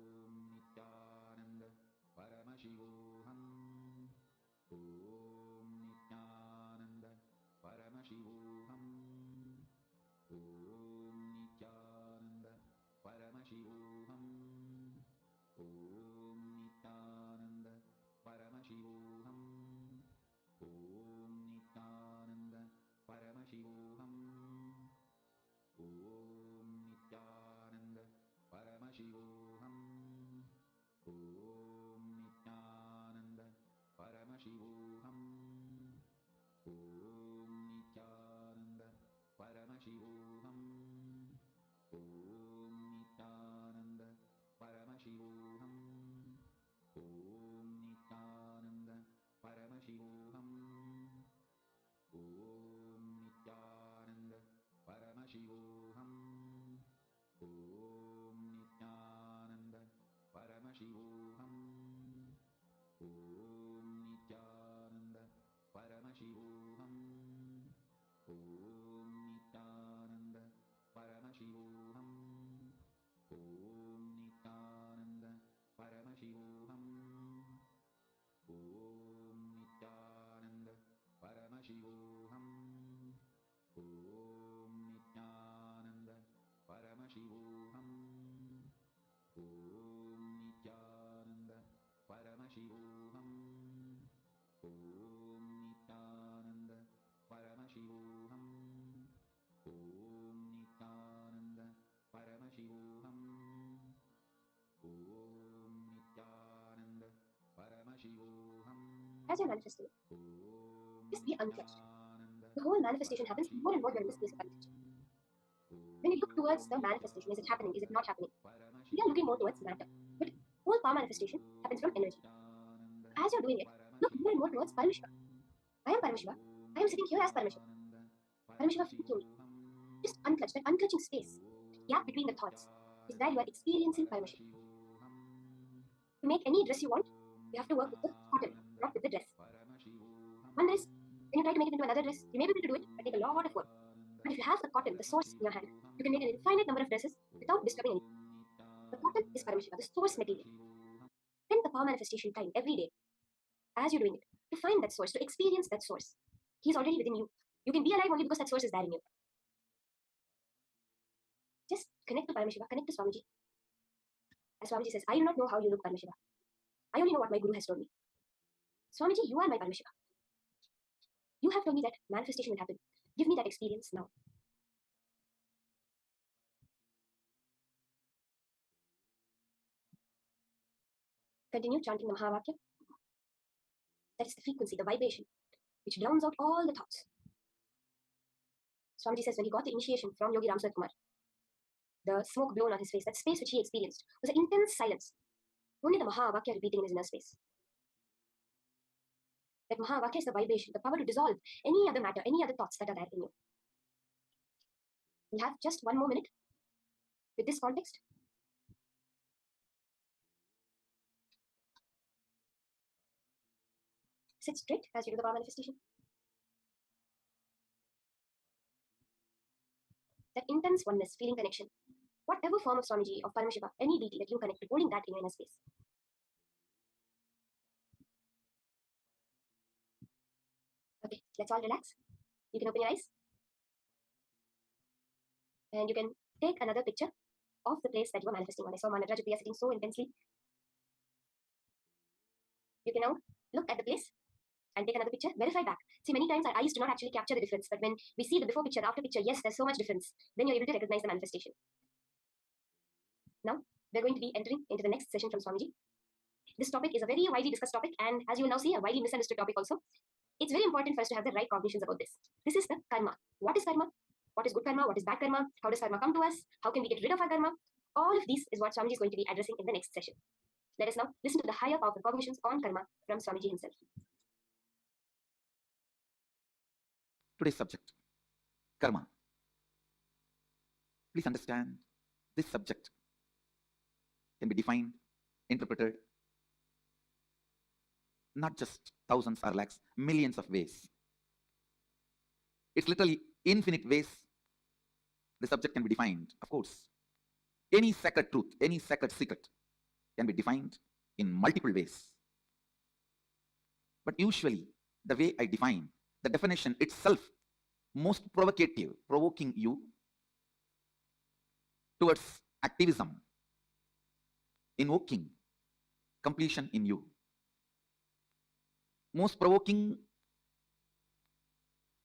Paramashivoham. Om Nithyananda Paramashivoham. Om Nithyananda Paramashivoham. Om Nithyananda Paramashivoham. Om Nithyananda Paramashivoham. Om Nithyananda Paramashivoham. Om Nithyananda Paramashivoham. Om Nithyananda Paramashivoham. Om Nithyananda Paramashivoham. Om Nithyananda Paramashivoham. Om Nithyananda Paramashivoham. Om Nithyananda Paramashivoham. Om Nithyananda Paramashivoham. Om Nithyananda Paramashivoham. Om Nithyananda Paramashivoham. Om Nithyananda Paramashivoham. Om Nithyananda Paramashivoham. Om Nithyananda Paramashivoham. Om Nithyananda Paramashivoham. Om Nithyananda Paramashivoham. As you're manifesting, Om just be uncatched. Nithyananda The whole manifestation happens more and more you're in this place of uncatching. When you look towards the manifestation, is it happening? Is it not happening? We are looking more towards matter. But whole power manifestation happens from energy. As you're doing it, look more and more towards Paramashiva. I am Paramashiva. I am sitting here as Paramashiva. Paramashiva fitting me. Just unclutch, that unclutching space, gap between the thoughts, is where you are experiencing Paramashiva. To make any dress you want, you have to work with the cotton, not with the dress. One dress, when you try to make it into another dress, you may be able to do it, but take a lot of work. But if you have the cotton, the source in your hand, you can make an infinite number of dresses without disturbing anything. The cotton is Paramashiva, the source material. Spend the power manifestation time every day, as you're doing it, to find that source, to experience that source. He's already within you. You can be alive only because that source is there in you. Just connect to Paramashiva, connect to Swamiji. As Swamiji says, I do not know how you look, Paramashiva. I only know what my Guru has told me. Swamiji, you are my Paramashiva. You have told me that manifestation will happen. Give me that experience now. Continue chanting the Mahavakya. That is the frequency, the vibration, which drowns out all the thoughts. Swamiji says when he got the initiation from Yogi Ramsar Kumar, the smoke blown on his face, that space which he experienced was an intense silence. Only the Mahavakya repeating in his inner space. That Mahavakya is the vibration, the power to dissolve any other matter, any other thoughts that are there in you. We'll have just one more minute with this context. Sit straight as you do the power manifestation. That intense oneness, feeling connection. Whatever form of Swamiji, of Paramashiva, any deity that you connect to, holding that in your inner space. Okay, let's all relax. You can open your eyes. And you can take another picture of the place that you are manifesting on. I saw Manadraja Priya sitting so intensely. You can now look at the place and take another picture, verify back. See, many times our eyes do not actually capture the difference, but when we see the before picture, the after picture, yes, there's so much difference. Then you're able to recognize the manifestation. Now, we're going to be entering into the next session from Swamiji. This topic is a very widely discussed topic, and as you will now see, a widely misunderstood topic also. It's very important for us to have the right cognitions about this. This is the karma. What is karma? What is good karma? What is bad karma? How does karma come to us? How can we get rid of our karma? All of these is what Swamiji is going to be addressing in the next session. Let us now listen to the higher powerful cognitions on karma from Swamiji himself. Today's subject, karma. Please understand, this subject can be defined, interpreted, not just thousands or lakhs, millions of ways. It's literally infinite ways the subject can be defined. Of course, any sacred truth, any sacred secret can be defined in multiple ways. But usually, the way I define, the definition itself most provoking you towards activism, invoking completion in you. Most provoking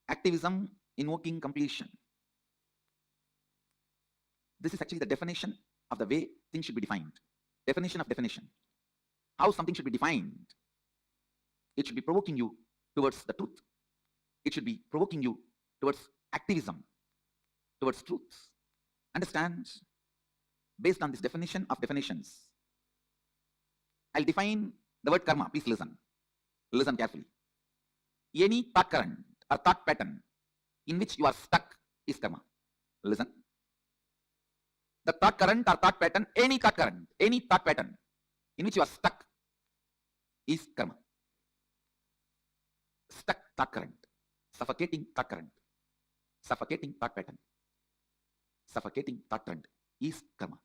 activism, invoking completion. This is actually the definition of the way things should be defined. Definition of definition. How something should be defined. It should be provoking you towards the truth. It should be provoking you towards activism, towards truth. Understand? Based on this definition of definitions, I'll define the word karma. Please listen. Listen carefully. Any thought current or thought pattern in which you are stuck is karma. Listen. The thought current or thought pattern, any thought current, any thought pattern in which you are stuck is karma. Stuck thought current, suffocating thought current, suffocating thought pattern, suffocating thought current is karma.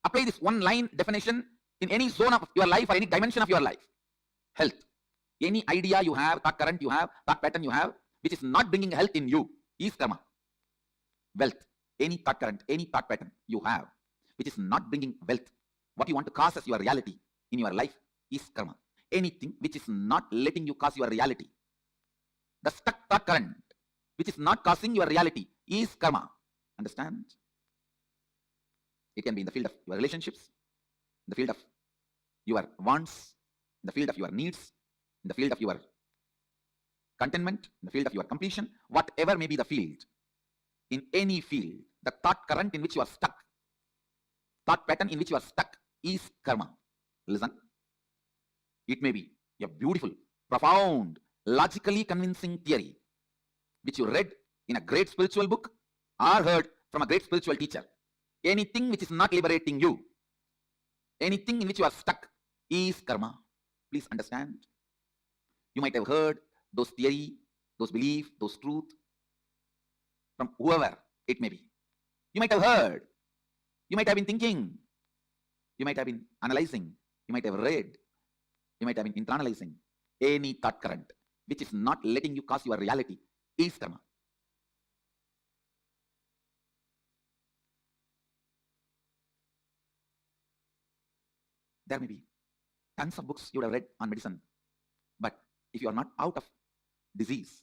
Apply this one line definition in any zone of your life or any dimension of your life. Health. Any idea you have, thought current you have, thought pattern you have, which is not bringing health in you, is karma. Wealth. Any thought current, any thought pattern you have, which is not bringing wealth, what you want to cause as your reality in your life is karma. Anything which is not letting you cause your reality, the stuck thought current, which is not causing your reality, is karma. Understand? It can be in the field of your relationships, in the field of your wants, in the field of your needs, in the field of your contentment, in the field of your completion, whatever may be the field. In any field, the thought current in which you are stuck, thought pattern in which you are stuck is karma. Listen. It may be a beautiful, profound, logically convincing theory which you read in a great spiritual book or heard from a great spiritual teacher. Anything which is not liberating you, anything in which you are stuck is karma. Please understand. You might have heard those theory, those belief, those truth from whoever it may be. You might have heard, you might have been thinking, you might have been analyzing, you might have read, you might have been internalizing. Any thought current which is not letting you cause your reality is karma. There may be tons of books you would have read on medicine, but if you are not out of disease,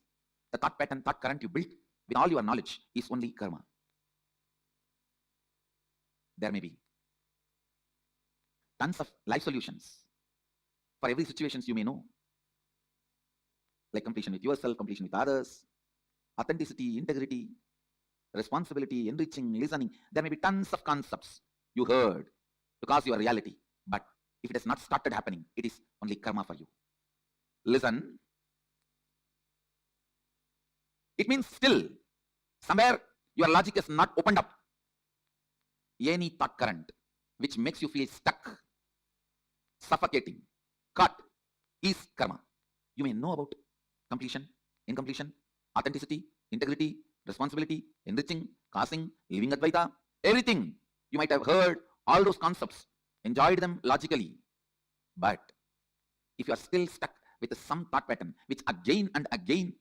the thought pattern, thought current you built with all your knowledge is only karma. There may be tons of life solutions for every situation you may know, like completion with yourself, completion with others, authenticity, integrity, responsibility, enriching, listening. There may be tons of concepts you heard to cause your reality, but if it has not started happening, it is only karma for you. Listen. It means still, somewhere your logic is not opened up. Any thought current which makes you feel stuck, suffocating, caught, is karma. You may know about completion, incompletion, authenticity, integrity, responsibility, enriching, causing, living Advaita, everything. You might have heard all those concepts, enjoyed them logically. But if you are still stuck with some thought pattern which again and again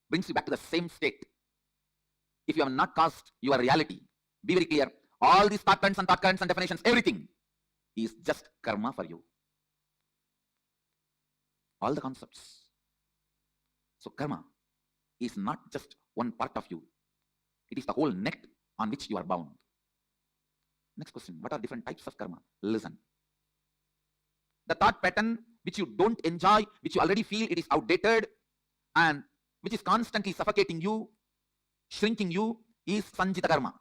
brings you back to the same state, if you have not caused your reality, be very clear, all these thought currents and definitions, everything is just karma for you. All the concepts. So karma is not just one part of you. It is the whole net on which you are bound. Next question. What are different types of karma? Listen. The thought pattern which you don't enjoy, which you already feel it is outdated and which is constantly suffocating you, shrinking you, is Sanchita Karma.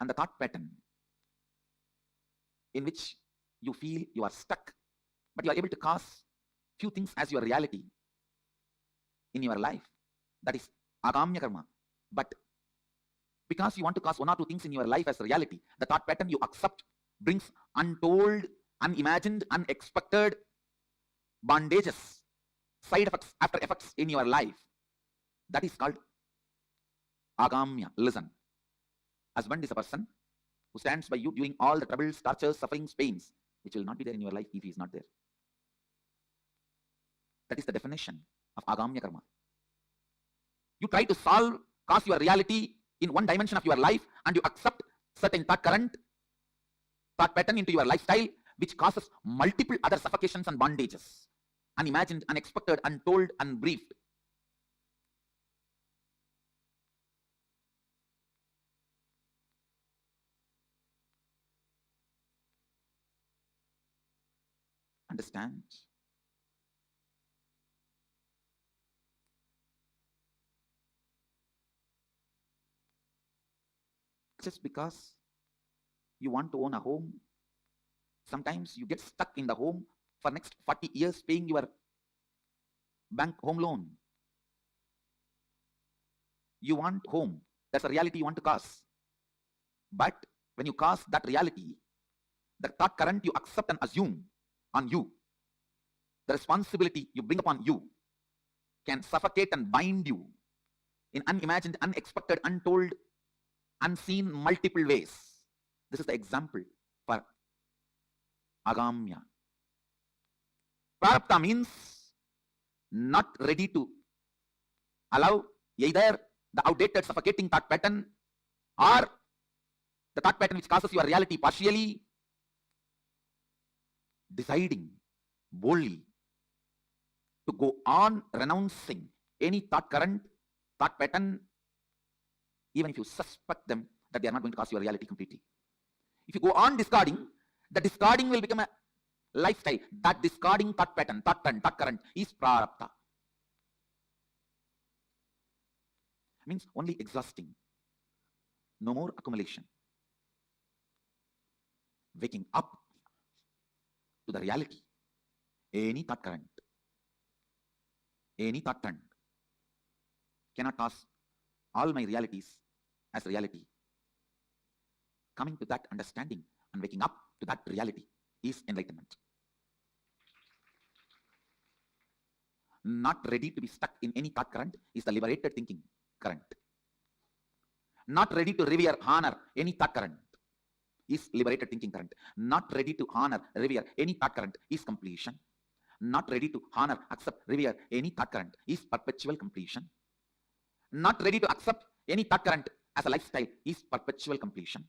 And the thought pattern in which you feel you are stuck, but you are able to cause few things as your reality in your life, that is Agamya Karma. But because you want to cause one or two things in your life as reality, the thought pattern you accept brings untold, unimagined, unexpected bondages, side effects, after effects in your life. That is called Agamya. Listen. Husband is a person who stands by you during all the troubles, tortures, sufferings, pains, which will not be there in your life if he is not there. That is the definition of Agamya Karma. You try to cause your reality in one dimension of your life, and you accept certain thought current, thought pattern into your lifestyle, which causes multiple other suffocations and bondages, unimagined, unexpected, untold, unbriefed. Understand? Just because you want to own a home, sometimes you get stuck in the home for next 40 years paying your bank home loan. You want home. That's a reality you want to cause. But when you cause that reality, the thought current you accept and assume on you, the responsibility you bring upon you, can suffocate and bind you in unimagined, unexpected, untold, unseen, multiple ways. This is the example for agamya. Prarabdha means not ready to allow either the outdated, suffocating thought pattern or the thought pattern which causes your reality partially, deciding boldly to go on renouncing any thought current, thought pattern, even if you suspect them that they are not going to cause your reality completely. If you go on discarding, the discarding will become a lifestyle. That discarding thought pattern, thought current is prarabdha. Means only exhausting. No more accumulation. Waking up to the reality. Any thought current, any thought current cannot cause all my realities as reality. Coming to that understanding and waking up to that reality is enlightenment. Not ready to be stuck in any thought current is the liberated thinking current. Not ready to revere, honor any thought current is liberated thinking current. Not ready to honor, revere any thought current is completion. Not ready to honor, accept, revere any thought current is perpetual completion. Not ready to accept any thought current as a lifestyle is perpetual completion.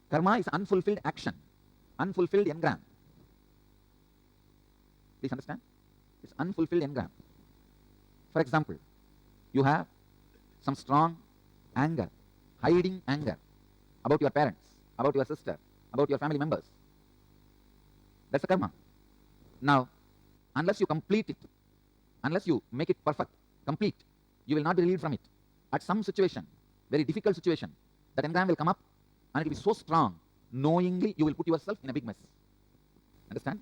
Karma is unfulfilled action, unfulfilled engram. Please understand? It's unfulfilled engram. For example, you have some strong anger, hiding anger about your parents, about your sister, about your family members. That's the karma. Now, unless you complete it, unless you make it perfect, complete, you will not be relieved from it. At some situation, very difficult situation, that engram will come up and it will be so strong, knowingly you will put yourself in a big mess. Understand?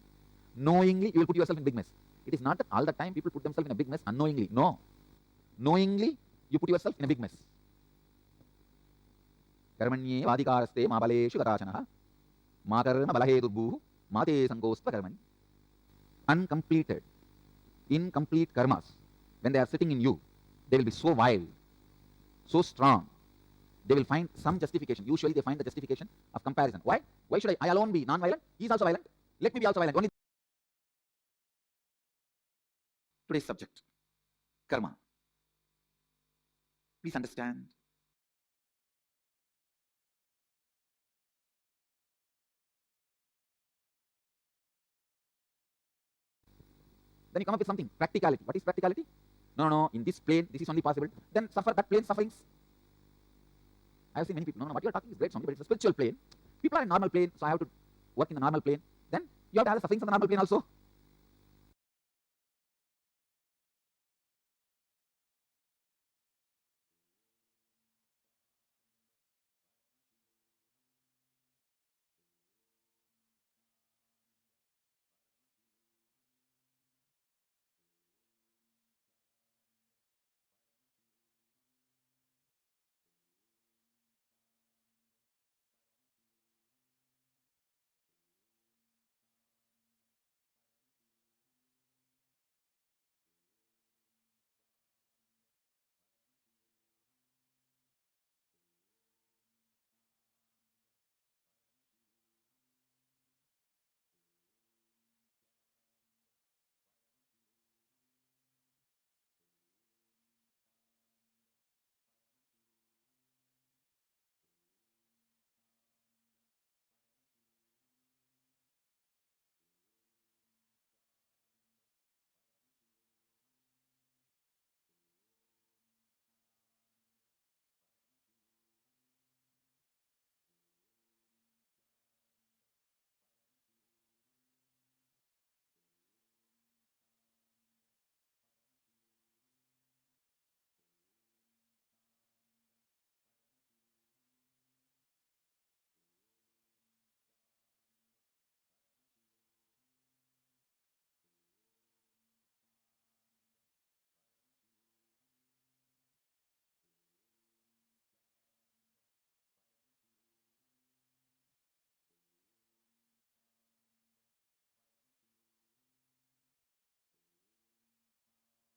Knowingly you will put yourself in a big mess. It is not that all the time people put themselves in a big mess unknowingly. No. Knowingly you put yourself in a big mess. Karmanye vadikaraste ma baleshu karachanaha ma karma balahe durbuhu ma te sangostva karmani. Uncompleted, incomplete karmas, when they are sitting in you, they will be so wild, so strong. They will find some justification. Usually they find the justification of comparison. Why? Why should I alone be non-violent? He is also violent. Let me be also violent. Only today's subject, karma. Please understand. Then you come up with something, practicality. What is practicality? No, in this plane, this is only possible. Then suffer that plane sufferings. I have seen many people, no, what you are talking is great, but it's a spiritual plane. People are in normal plane, so I have to work in the normal plane. Then you have to have the sufferings on the normal plane also.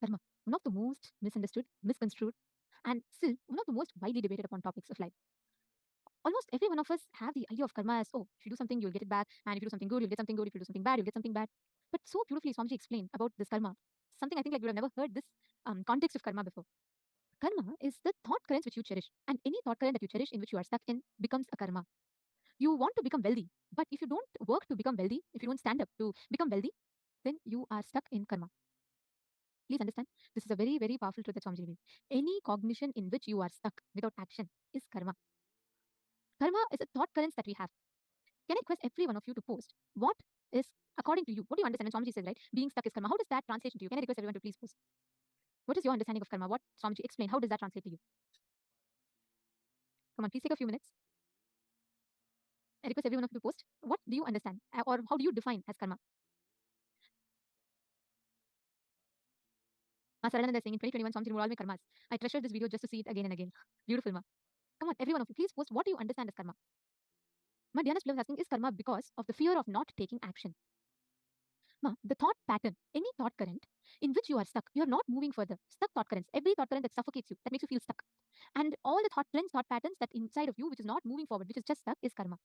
Karma, one of the most misunderstood, misconstrued, and still one of the most widely debated upon topics of life. Almost every one of us have the idea of karma as, oh, if you do something, you'll get it back, and if you do something good, you'll get something good, if you do something bad, you'll get something bad. But so beautifully, Swamiji explained about this karma, something I think like you would have never heard this context of karma before. Karma is the thought currents which you cherish, and any thought current that you cherish in which you are stuck in becomes a karma. You want to become wealthy, but if you don't work to become wealthy, if you don't stand up to become wealthy, then you are stuck in karma. Please understand, this is a very, very powerful truth that Swamiji revealed. Any cognition in which you are stuck without action is karma. Karma is a thought currents that we have. Can I request every one of you to post what is, according to you, what do you understand when Swamiji says, right, being stuck is karma? How does that translate into you? Can I request everyone to please post? What is your understanding of karma? What Swamiji explained, how does that translate to you? Come on, please take a few minutes. I request every one of you to post. What do you understand or how do you define as karma? Saralananda is saying in 2021, Swamiji removed all my karmas. I treasure this video just to see it again and again. Beautiful, ma. Come on, every one of you, please post what do you understand as karma. Ma, Diana's Plum is asking, is karma because of the fear of not taking action? Ma, the thought pattern, any thought current in which you are stuck, you are not moving further. Stuck thought currents, every thought current that suffocates you, that makes you feel stuck. And all the thought trends, thought patterns that inside of you, which is not moving forward, which is just stuck, is karma.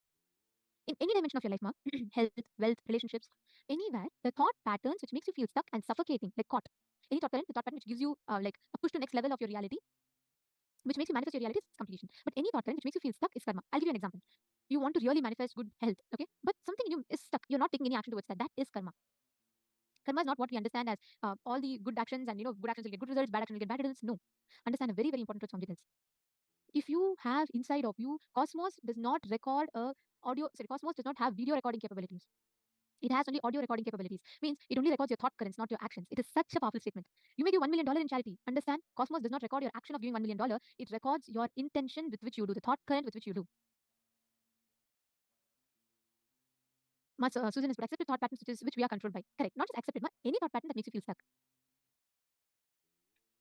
In any dimension of your life, ma, health, wealth, relationships, anywhere, the thought patterns which makes you feel stuck and suffocating, like caught. Any thought current, the thought pattern which gives you like a push to next level of your reality, which makes you manifest your reality is completion. But any thought current which makes you feel stuck is karma. I'll give you an example. You want to really manifest good health, okay? But something in you is stuck. You're not taking any action towards that. That is karma. Karma is not what we understand as all the good actions and good actions will get good results, bad actions will get bad results. No. Understand a very, very important truth, Samjit. If you have inside of you, Cosmos does not record Cosmos does not have video recording capabilities. It has only audio recording capabilities. Means it only records your thought currents, not your actions. It is such a powerful statement. You may give $1 million in charity. Understand? Cosmos does not record your action of giving $1 million. It records your intention with which you do, the thought current with which you do. Susan is accepted thought patterns which we are controlled by. Correct. Not just accepted, but any thought pattern that makes you feel stuck.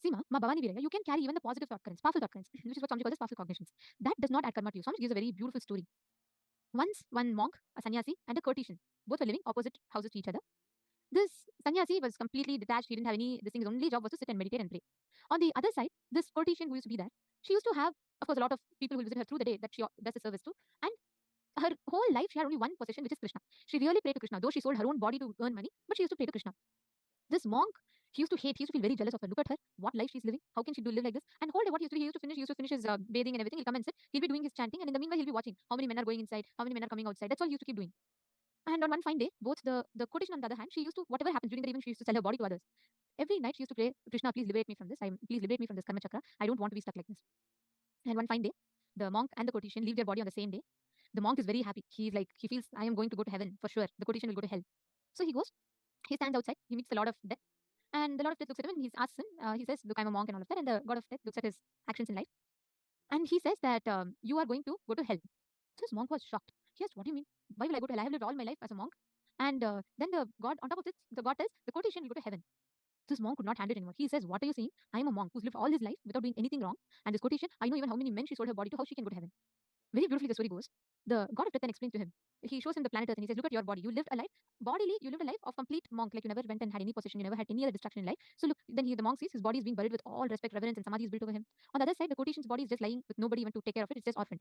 See, ma Bhavani Viraya, you can carry even the positive thought currents, powerful thought currents, which is what Swamiji calls powerful cognitions. That does not add karma to you. Swamiji gives a very beautiful story. Once, one monk, a sannyasi, and a courtesan, both were living opposite houses to each other. This sannyasi was completely detached. He didn't have any, this thing, his only job was to sit and meditate and pray. On the other side, this courtesan who used to be there, she used to have, of course, a lot of people who visit her through the day that she does a service to. And her whole life, she had only one possession, which is Krishna. She really prayed to Krishna, though she sold her own body to earn money, but she used to pray to Krishna. This monk, he used to hate, he used to feel very jealous of her. Look at her, what life she's living. How can she live like this? And whole day, what he used to finish his bathing and everything. He'll come and sit. He'll be doing his chanting, and in the meanwhile, he'll be watching how many men are going inside, how many men are coming outside. That's all he used to keep doing. And on one fine day, both the quotation on the other hand, she used to, whatever happens during the evening, she used to sell her body to others. Every night she used to pray, Krishna, please liberate me from this. Please liberate me from this karma chakra. I don't want to be stuck like this. And one fine day, the monk and the quotation leave their body on the same day. The monk is very happy. He's like, he feels, I am going to go to heaven for sure. The quotation will go to hell. So he goes, he stands outside, he meets the Lord of Death. And the Lord of Death looks at him and he asks him, he says, look, I'm a monk and all of that. And the God of Death looks at his actions in life. And he says that you are going to go to hell. So this monk was shocked. He asked, what do you mean? Why will I go to hell? I have lived all my life as a monk. And then the God, on top of this, the God tells, the quotation will go to heaven. This monk could not handle it anymore. He says, what are you saying? I am a monk who's lived all his life without doing anything wrong. And this quotation, I know even how many men she sold her body to, how she can go to heaven. Very beautifully the story goes. The God of Death then explains to him. He shows him the planet Earth and he says, look at your body. You lived a life, bodily, you lived a life of complete monk. Like you never went and had any possession, you never had any other distraction in life. So look, then the monk sees his body is being buried with all respect, reverence, and samadhi is built over him. On the other side, the quotation's body is just lying with nobody even to take care of it. It's just orphaned.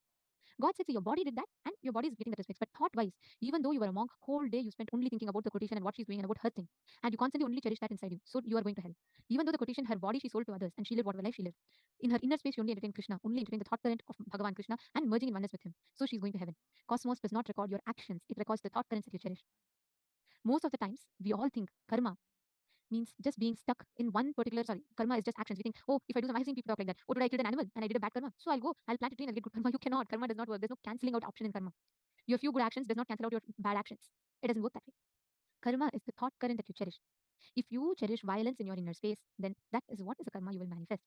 God said, so your body did that and your body is getting that respect. But thought-wise, even though you were a monk, whole day you spent only thinking about the quotation and what she's doing and about her thing. And you constantly only cherish that inside you. So you are going to hell. Even though the quotation, her body she sold to others and she lived whatever life she lived. In her inner space, she only entertained Krishna, only entertained the thought current of Bhagavan Krishna and merging in oneness with him. So she's going to heaven. Cosmos does not record your actions, it records the thought currents that you cherish. Most of the times, we all think karma means just being stuck in one particular, karma is just actions. We think, oh, if I do some, I've seen people talk like that. Oh, today I killed an animal and I did a bad karma. So I'll plant a tree and I'll get good karma. You cannot. Karma does not work. There's no cancelling out option in karma. Your few good actions does not cancel out your bad actions. It doesn't work that way. Karma is the thought current that you cherish. If you cherish violence in your inner space, then that is what is the karma you will manifest.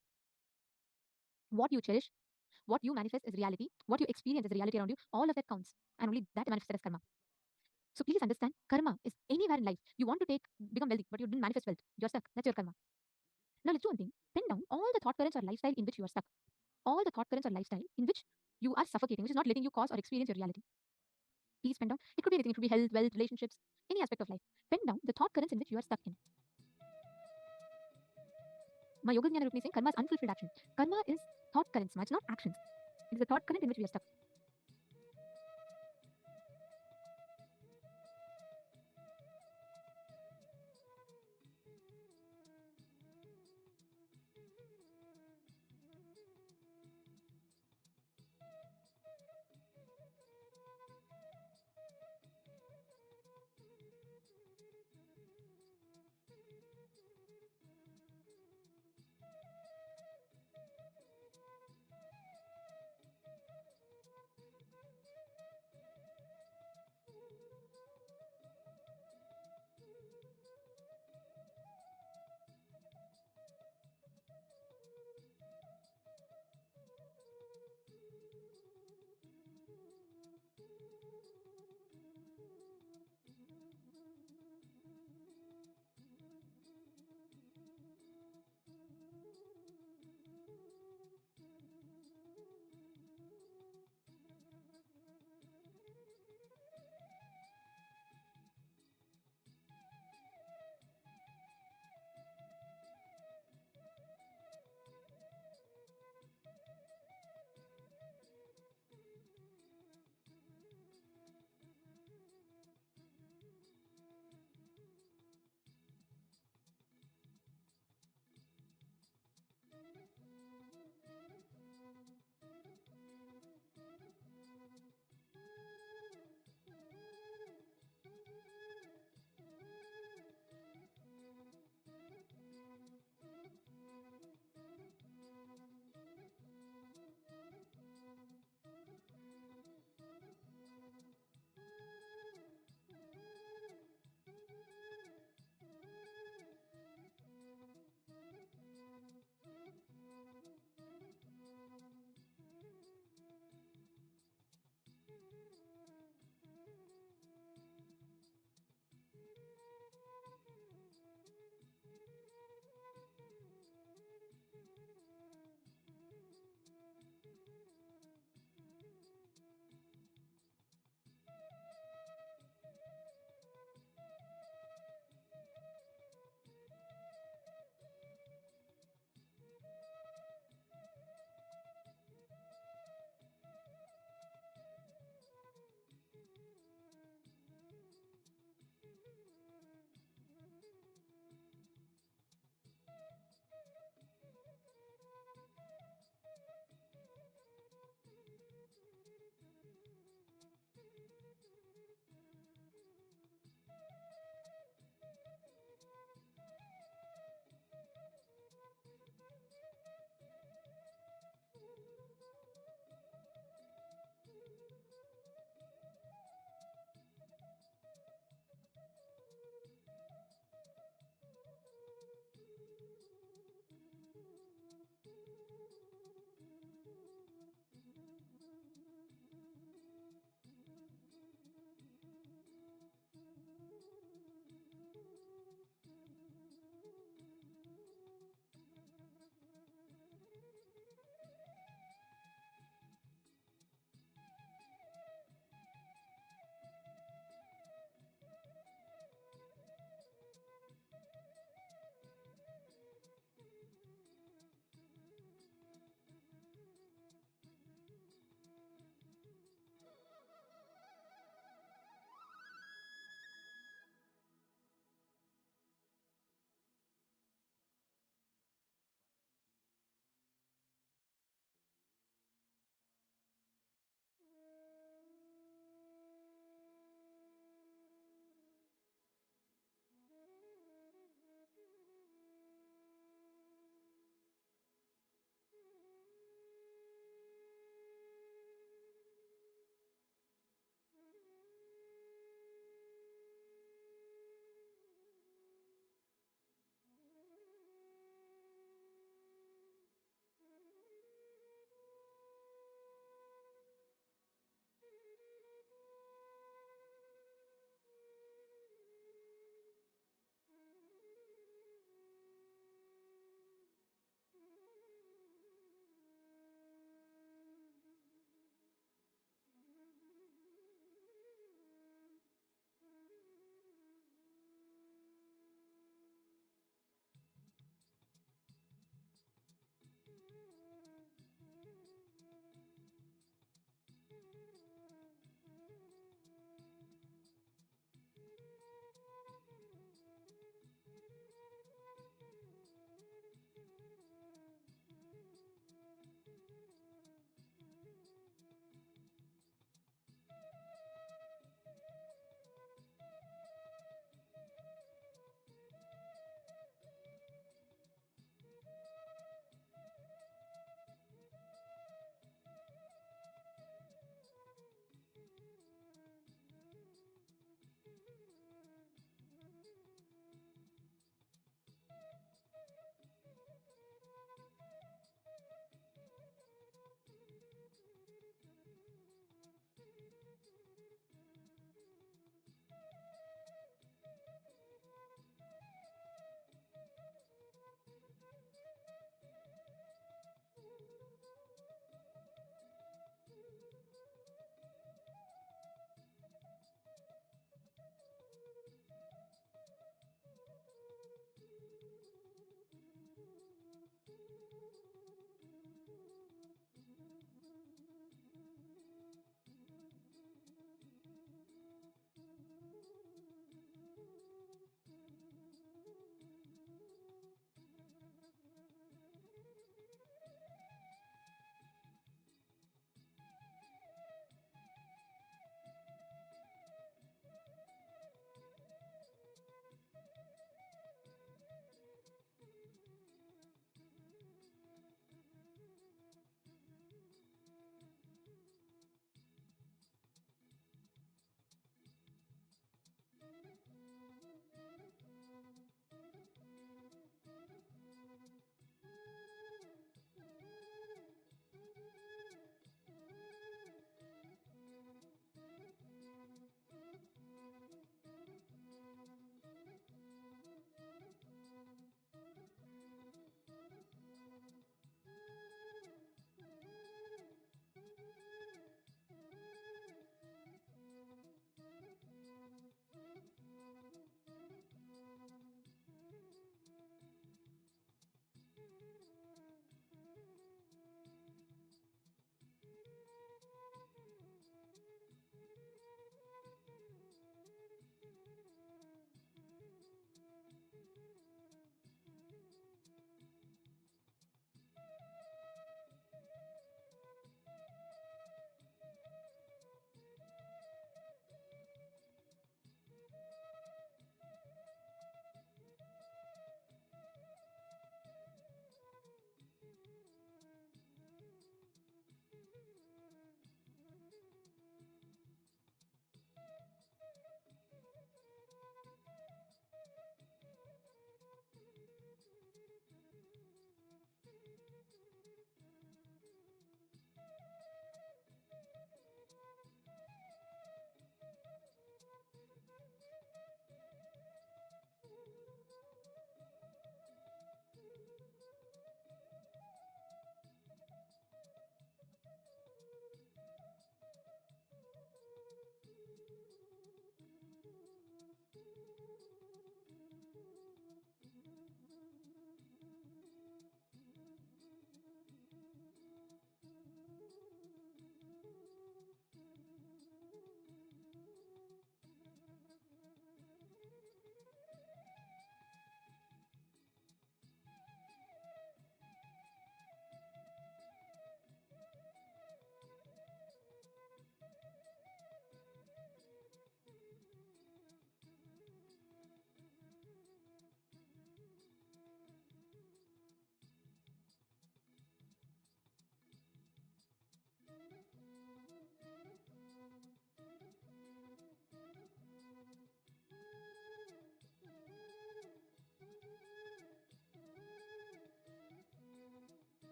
What you cherish, what you manifest is reality. What you experience is reality around you. All of that counts. And only that manifested as karma. So please understand, karma is anywhere in life. You want to become wealthy, but you didn't manifest wealth. You're stuck. That's your karma. Now let's do one thing. Pin down all the thought currents or lifestyle in which you are stuck. All the thought currents or lifestyle in which you are suffocating, which is not letting you cause or experience your reality. Please pen down. It could be anything. It could be health, wealth, relationships, any aspect of life. Pen down the thought currents in which you are stuck in. My yoga jnana Rukmini saying karma is unfulfilled action. Karma is thought currents, it's not actions. It is the thought current in which we are stuck.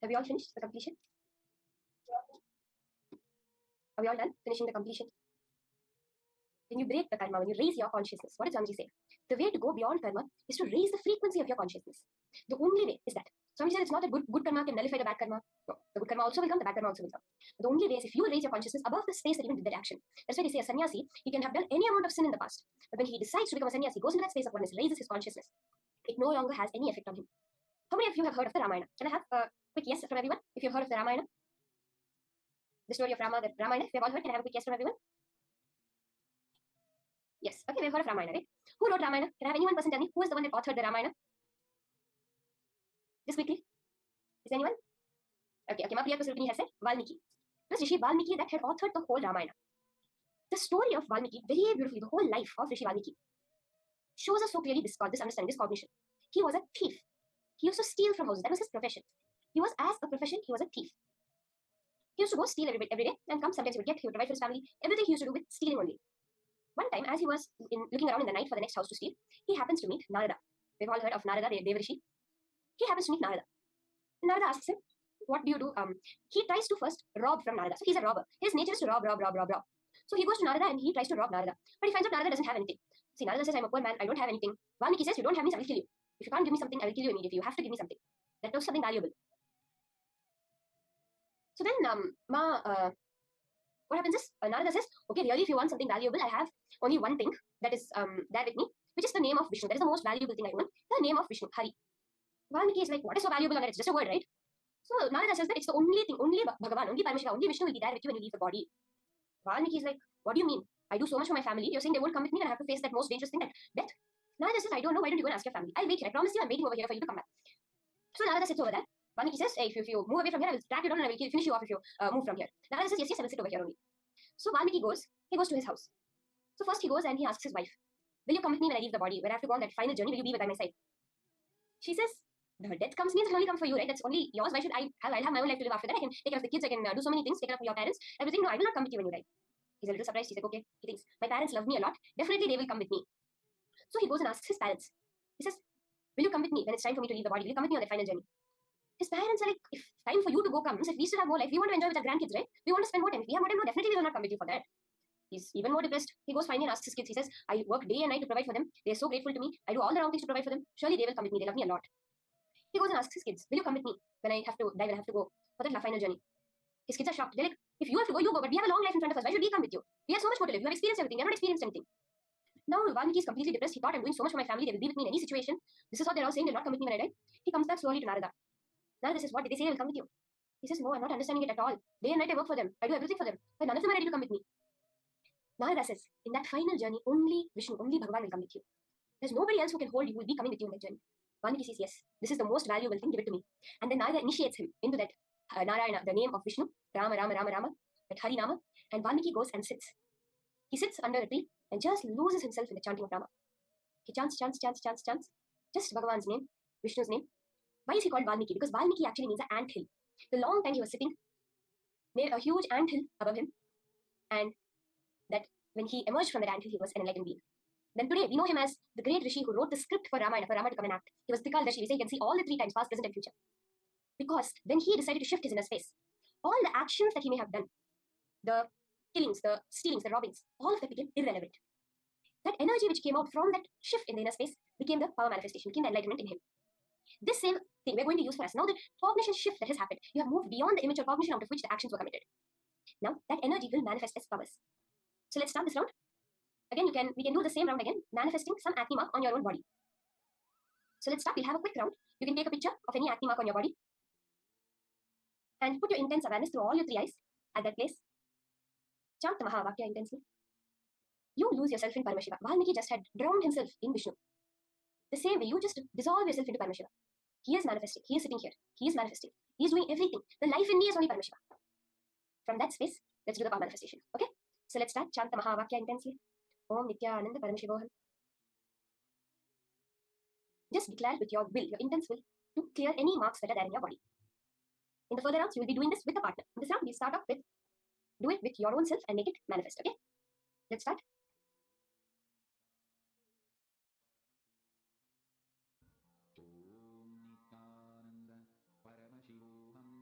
Have we all finished the completion? Are we all done finishing the completion? When you break the karma, when you raise your consciousness, what does Swamiji say? The way to go beyond karma is to raise the frequency of your consciousness. The only way is that. Swamiji said it's not that good karma can nullify the bad karma. No, the good karma also will come, the bad karma also will come. The only way is if you raise your consciousness above the space that even did that action. That's why they say a sannyasi, he can have done any amount of sin in the past. But when he decides to become a sannyasi, he goes into that space of oneness, raises his consciousness. It no longer has any effect on him. How many of you have heard of the Ramayana? Can I have a quick yes from everyone? If you've heard of the Ramayana? The story of Rama, the Ramayana, if you have all heard, can I have a quick yes from everyone? Yes. Okay, we've heard of Ramayana, right? Who wrote Ramayana? Can I have anyone person tell me who is the one that authored the Ramayana? Just quickly. Is anyone? Okay, Mapriya Kusurpini has said Valmiki. It was Rishi Valmiki that had authored the whole Ramayana. The story of Valmiki, very beautifully, the whole life of Rishi Valmiki, shows us so clearly this understanding, this cognition. He was a thief. He used to steal from houses. That was his profession. He was, as a profession, he was a thief. He used to go steal every day and come. Sometimes he would provide for his family. Everything he used to do with stealing only. One time, as he was looking around in the night for the next house to steal, he happens to meet Narada. We've all heard of Narada, Devarishi. He happens to meet Narada. Narada asks him, what do you do? He tries to first rob from Narada. So he's a robber. His nature is to rob. So he goes to Narada and he tries to rob Narada. But he finds out Narada doesn't have anything. See, Narada says, I'm a poor man, I don't have anything. Valmiki says, you don't have me, so I will kill you. If you can't give me something, I will kill you immediately. You have to give me something. That was something valuable. So then, what happens is, Narada says, okay, really, if you want something valuable, I have only one thing that is there with me, which is the name of Vishnu. That is the most valuable thing I own, the name of Vishnu, Hari. Valmiki is like, what is so valuable on it? It's just a word, right? So Narada says that it's the only thing, only Bhagavan, only Paramashivam, only Vishnu will be there with you when you leave the body. Valmiki is like, what do you mean? I do so much for my family. You're saying they won't come with me and I have to face that most dangerous thing, that death? Narada says, I don't know. Why don't you go and ask your family? I'll wait here. I promise you, I'm waiting over here for you to come back. So Narada sits over there. Valmiki says, hey, if you move away from here, I will track you down and I will finish you off if you move from here. Narada says, yes, I will sit over here only. So Valmiki goes to his house. So first he goes and he asks his wife, will you come with me when I leave the body? When I have to go on that final journey, will you be by my side? She says, the death comes means it can only come for you, right? That's only yours. Why should I'll have my own life to live after that. I can take care of the kids, I can do so many things, take care of your parents, everything. No, I will not come with you when you die. He's a little surprised. He's like, okay. He thinks, my parents love me a lot. Definitely they will come with me. So he goes and asks his parents. He says, will you come with me when it's time for me to leave the body? Will you come with me on that final journey? His parents are like, if time for you to go comes, if we still have more life, we want to enjoy with our grandkids, right? We want to spend more time. If we have more time, no, definitely we will not come with you for that. He's even more depressed. He goes finally and asks his kids. He says, I work day and night to provide for them. They're so grateful to me. I do all the wrong things to provide for them. Surely they will come with me. They love me a lot. He goes and asks his kids, will you come with me when I have to die, when I have to go for that final journey? His kids are shocked. They're like, if you have to go, you go. But we have a long life in front of us. Why should we come with you? We have so much more to live. You have experienced everything. We have not experienced anything. Now Valmiki is completely depressed. He thought, I'm doing so much for my family. They will be with me in any situation. This is what they're all saying. They'll not come with me when I die. He comes back slowly to Narada. Narada says, what? Did they say they will come with you? He says, no, I'm not understanding it at all. Day and night I work for them. I do everything for them. But none of them are ready to come with me. Narada says, in that final journey, only Vishnu, only Bhagavan will come with you. There's nobody else who can hold you, who will be coming with you in that journey. Valmiki says, yes, this is the most valuable thing, give it to me. And then Narada initiates him into that Narayana, the name of Vishnu, Rama, that Hari Nama, and Valmiki goes and sits. He sits under a tree and just loses himself in the chanting of Rama. He chants, just Bhagavan's name, Vishnu's name. Why is he called Valmiki? Because Valmiki actually means an ant hill. The long time he was sitting, made a huge ant hill above him, and that when he emerged from that ant hill, he was an enlightened being. Then today, we know him as the great Rishi who wrote the script for Ramayana, for Rama to come and act. He was Trikaldashi. We say he can see all the three times, past, present, and future. Because when he decided to shift his inner space, all the actions that he may have done, the killings, the stealings, the robbings, all of that became irrelevant. That energy which came out from that shift in the inner space became the power manifestation, became the enlightenment in him. This same thing we're going to use for us. Now the cognition shift that has happened, you have moved beyond the immature cognition out of which the actions were committed. Now that energy will manifest as powers. So let's start this round. Again, we can do the same round again, manifesting some acne mark on your own body. So let's start. We'll have a quick round. You can take a picture of any acne mark on your body and put your intense awareness through all your three eyes at that place. Chant the Mahavakya intensely. You lose yourself in Paramashiva. Valmiki just had drowned himself in Vishnu. The same way, you just dissolve yourself into Paramashiva. He is manifesting. He is sitting here. He is manifesting. He is doing everything. The life in me is only Paramashiva. From that space, let's do the power manifestation. Okay? So let's start. Chant the Mahavakya intensely. Om Nithyananda Paramashivoham. Just declare with your will, your intense will, to clear any marks that are there in your body. In the further rounds, you will be doing this with a partner. In this round, we start off with, do it with your own self and make it manifest. Okay? Let's start. Om Nithyananda Paramashivoham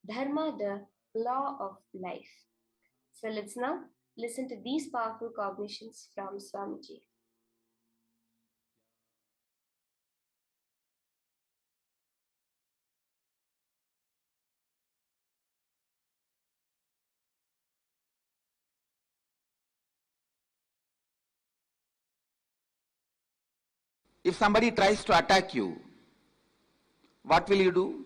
Dharma, the law of life. So let's now listen to these powerful cognitions from Swamiji. If somebody tries to attack you, what will you do?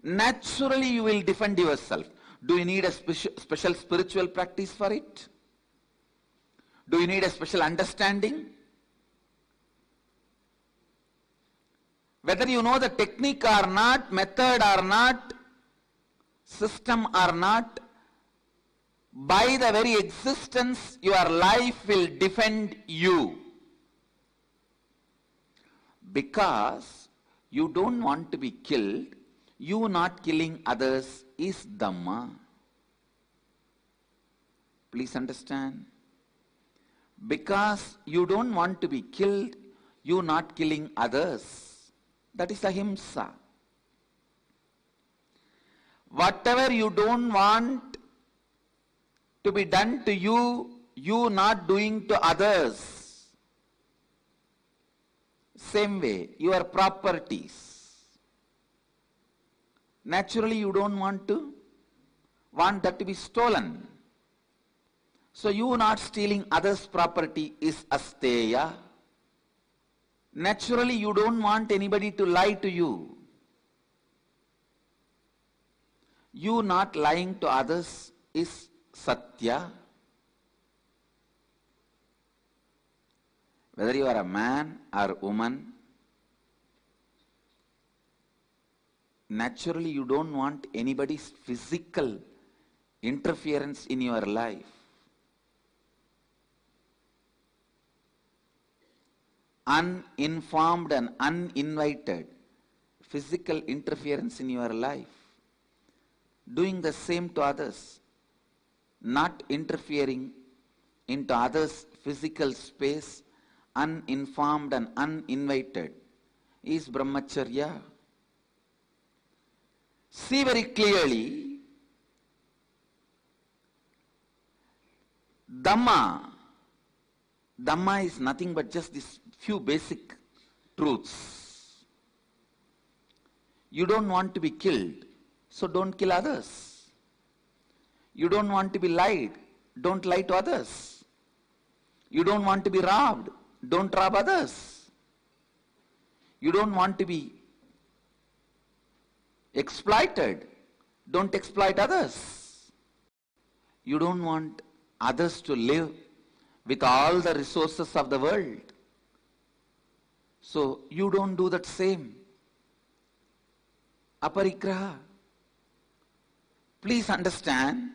Naturally, you will defend yourself. Do you need a special spiritual practice for it? Do you need a special understanding? Whether you know the technique or not, method or not, system or not, by the very existence, your life will defend you. Because you don't want to be killed, you not killing others is Dhamma. Please understand. Because you don't want to be killed, you not killing others. That is ahimsa. Whatever you don't want to be done to you, you not doing to others. Same way, your properties. Naturally, you don't want that to be stolen. So you not stealing others' property is asteya. Naturally, you don't want anybody to lie to you. You not lying to others is satya. Whether you are a man or woman, naturally you don't want anybody's physical interference in your life. Uninformed and uninvited physical interference in your life. Doing the same to others, not interfering into others' physical space, uninformed and uninvited, is brahmacharya. See very clearly, Dhamma is nothing but just these few basic truths. You don't want to be killed, so don't kill others. You don't want to be lied, don't lie to others. You don't want to be robbed, don't rob others. You don't want to be exploited, don't exploit others. You don't want others to live with all the resources of the world. So you don't do that same. Aparigraha. Please understand,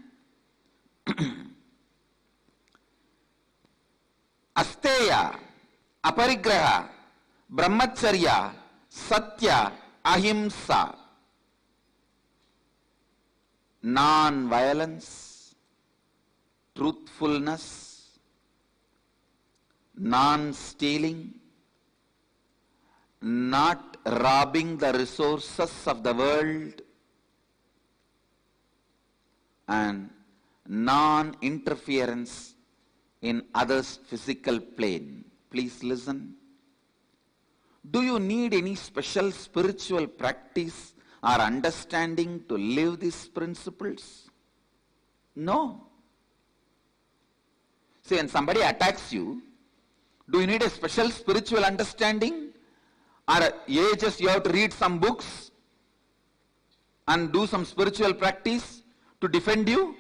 asteya, aparigraha, brahmacharya, satya, ahimsa, non-violence, truthfulness, non-stealing, not robbing the resources of the world, and non-interference in others' physical plane. Please listen. Do you need any special spiritual practice or understanding to live these principles? No. See, when somebody attacks you, do you need a special spiritual understanding? Or just you have to read some books and do some spiritual practice to defend you?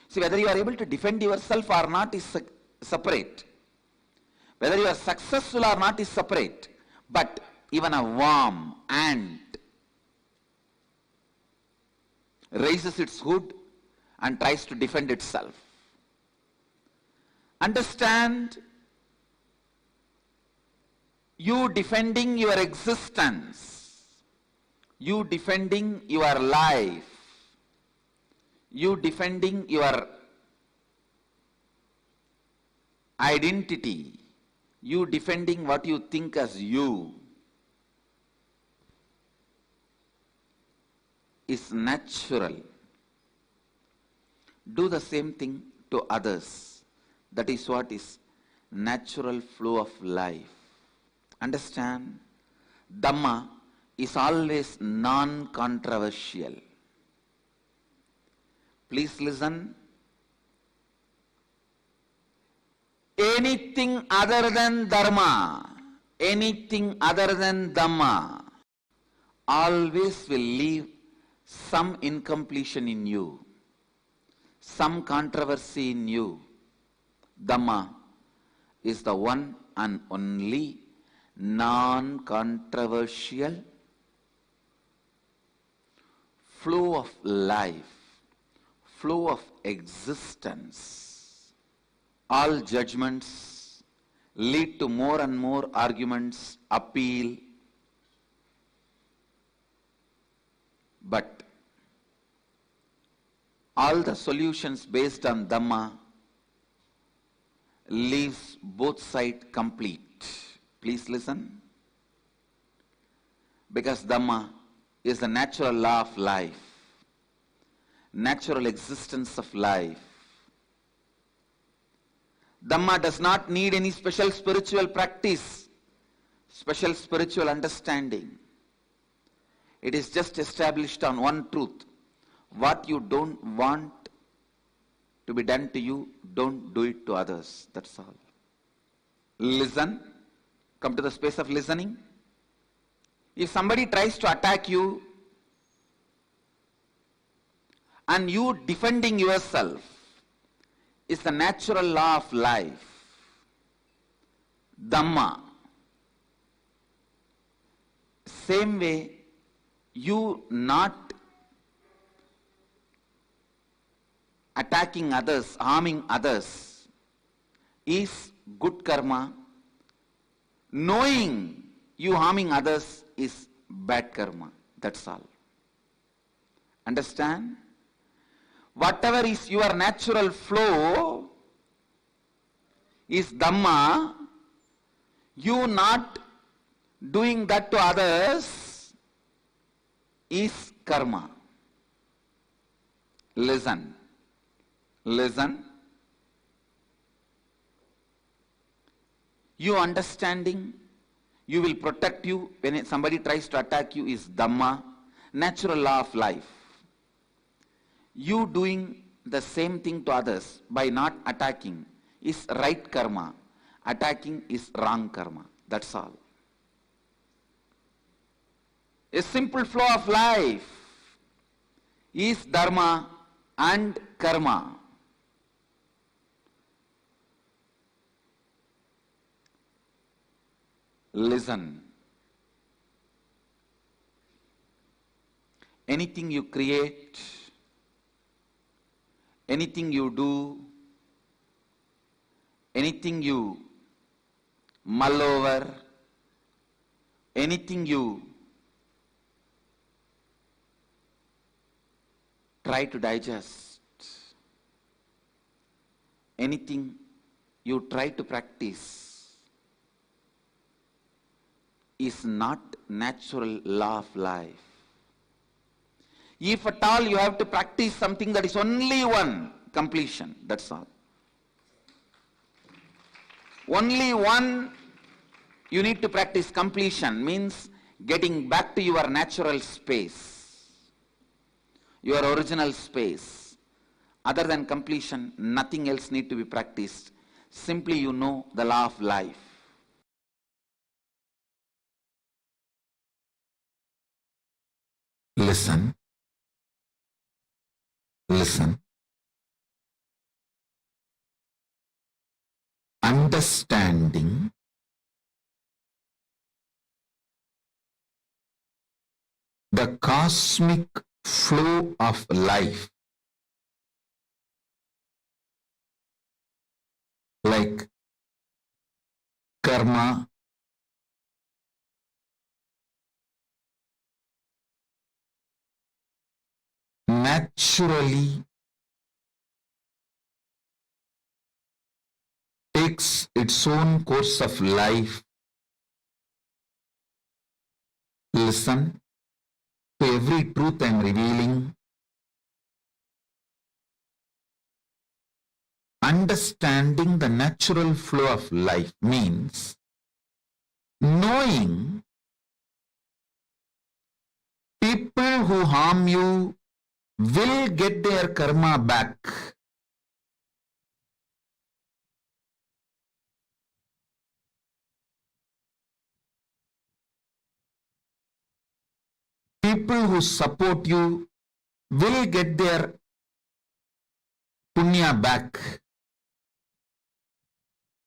See, whether you are able to defend yourself or not is separate. Whether you are successful or not is separate. But even a worm, ant, raises its hood and tries to defend itself. Understand, you defending your existence, you defending your life, you defending your identity, you defending what you think as you, is natural. Do the same thing to others. That is what is natural flow of life. Understand? Dhamma is always non-controversial. Please listen. Anything other than Dharma, anything other than Dhamma, always will leave some incompletion in you, some controversy in you. Dhamma is the one and only non-controversial flow of life, flow of existence. All judgments lead to more and more arguments, appeal. But all the solutions based on Dhamma leaves both sides complete. Please listen. Because Dhamma is the natural law of life, natural existence of life. Dhamma does not need any special spiritual practice, special spiritual understanding. It is just established on one truth. What you don't want to be done to you, don't do it to others. That's all. Listen. Come to the space of listening. If somebody tries to attack you and you defending yourself is the natural law of life, Dhamma. Same way, you not attacking others, harming others is good karma. Knowing you harming others is bad karma. That's all. Understand? Whatever is your natural flow is Dhamma. You not doing that to others is karma. Listen. Listen. You understanding, you will protect you when somebody tries to attack you is Dhamma, natural law of life. You doing the same thing to others by not attacking is right karma. Attacking is wrong karma. That's all. A simple flow of life is Dharma and Karma. Listen. Anything you create, anything you do, anything you mull over, anything you try to digest, anything you try to practice is not natural law of life. If at all you have to practice something that is only one, completion, that's all. Only one you need to practice, completion, means getting back to your natural space, your original space. Other than completion, nothing else need to be practiced. Simply you know the law of life. Listen. Listen. Understanding the cosmic flow of life, like karma, naturally takes its own course of life. Listen. to every truth I am revealing. Understanding the natural flow of life means knowing people who harm you will get their karma back. People who support you will get their punya back.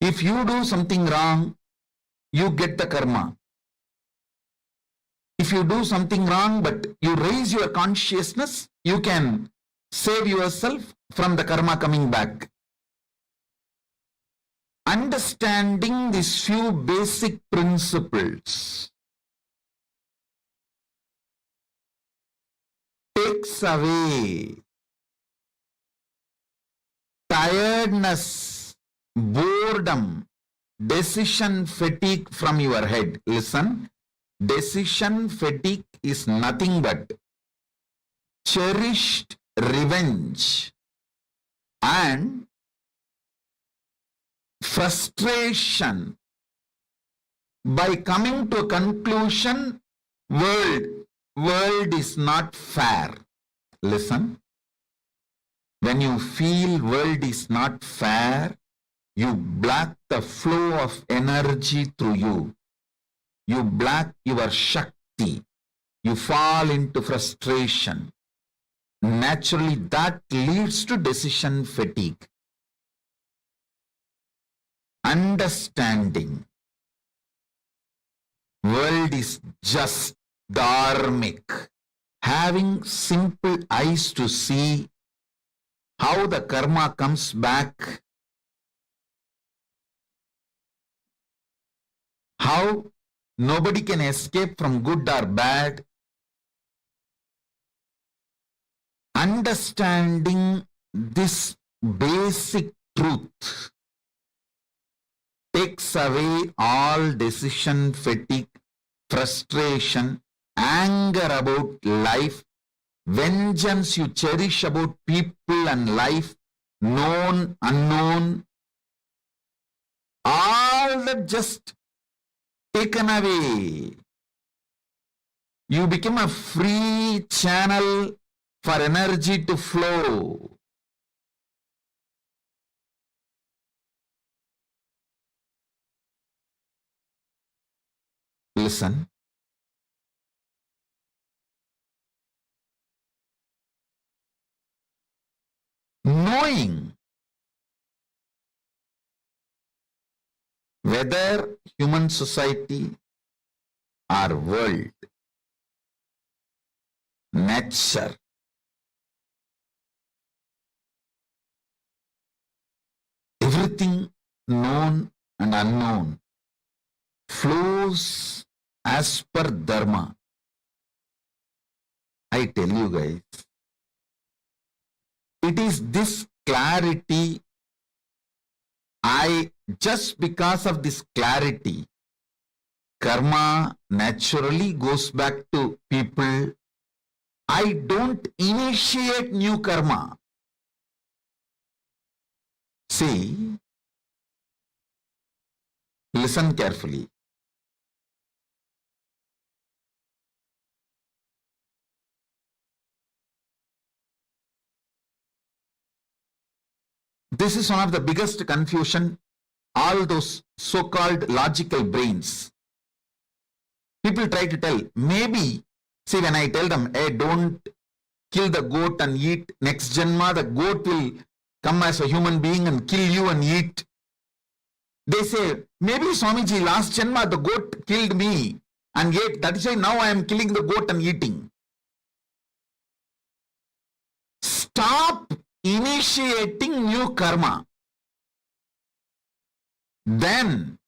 If you do something wrong, you get the karma. If you do something wrong but you raise your consciousness, you can save yourself from the karma coming back. Understanding these few basic principles takes away tiredness, boredom, decision fatigue from your head. Listen, decision fatigue is nothing but cherished revenge and frustration by coming to a conclusion, world is not fair. Listen, when you feel world is not fair, you block the flow of energy through you. You block your Shakti. You fall into frustration. Naturally, that leads to decision fatigue. Understanding world is just dharmic. Having simple eyes to see how the karma comes back, how nobody can escape from good or bad. Understanding this basic truth takes away all decision fatigue, frustration, anger about life, vengeance you cherish about people and life, known, unknown, all that just taken away. You become a free channel for energy to flow. Listen. Knowing whether human society or world, nature, everything known and unknown flows as per dharma. I tell you guys, it is this clarity, just because of this clarity, karma naturally goes back to people. I don't initiate new karma. See, listen carefully. This is one of the biggest confusion, all those so-called logical brains. People try to tell, maybe, see, when I tell them, hey, don't kill the goat and eat, next janma, the goat will come as a human being and kill you and eat. They say, maybe Swamiji, last janma, the goat killed me and ate. That is why now I am killing the goat and eating. Stop initiating new karma. Then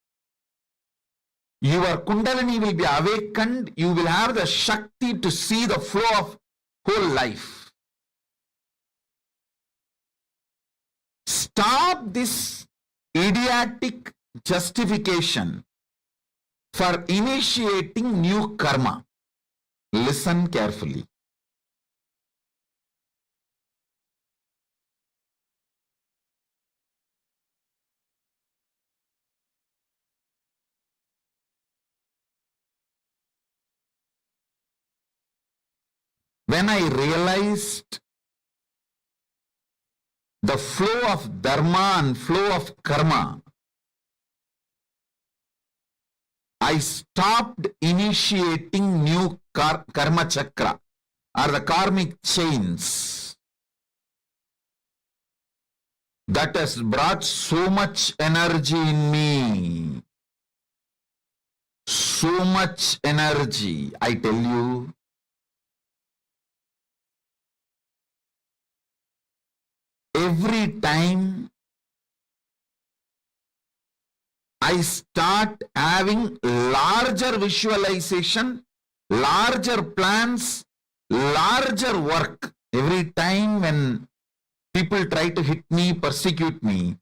your Kundalini will be awakened. You will have the Shakti to see the flow of whole life. Stop this idiotic justification for initiating new karma. Listen carefully. When I realized the flow of dharma and flow of karma, I stopped initiating new karma chakra or the karmic chains that has brought so much energy in me. So much energy, I tell you. Every time I start having larger visualization, larger plans, larger work. Every time when people try to hit me, persecute me,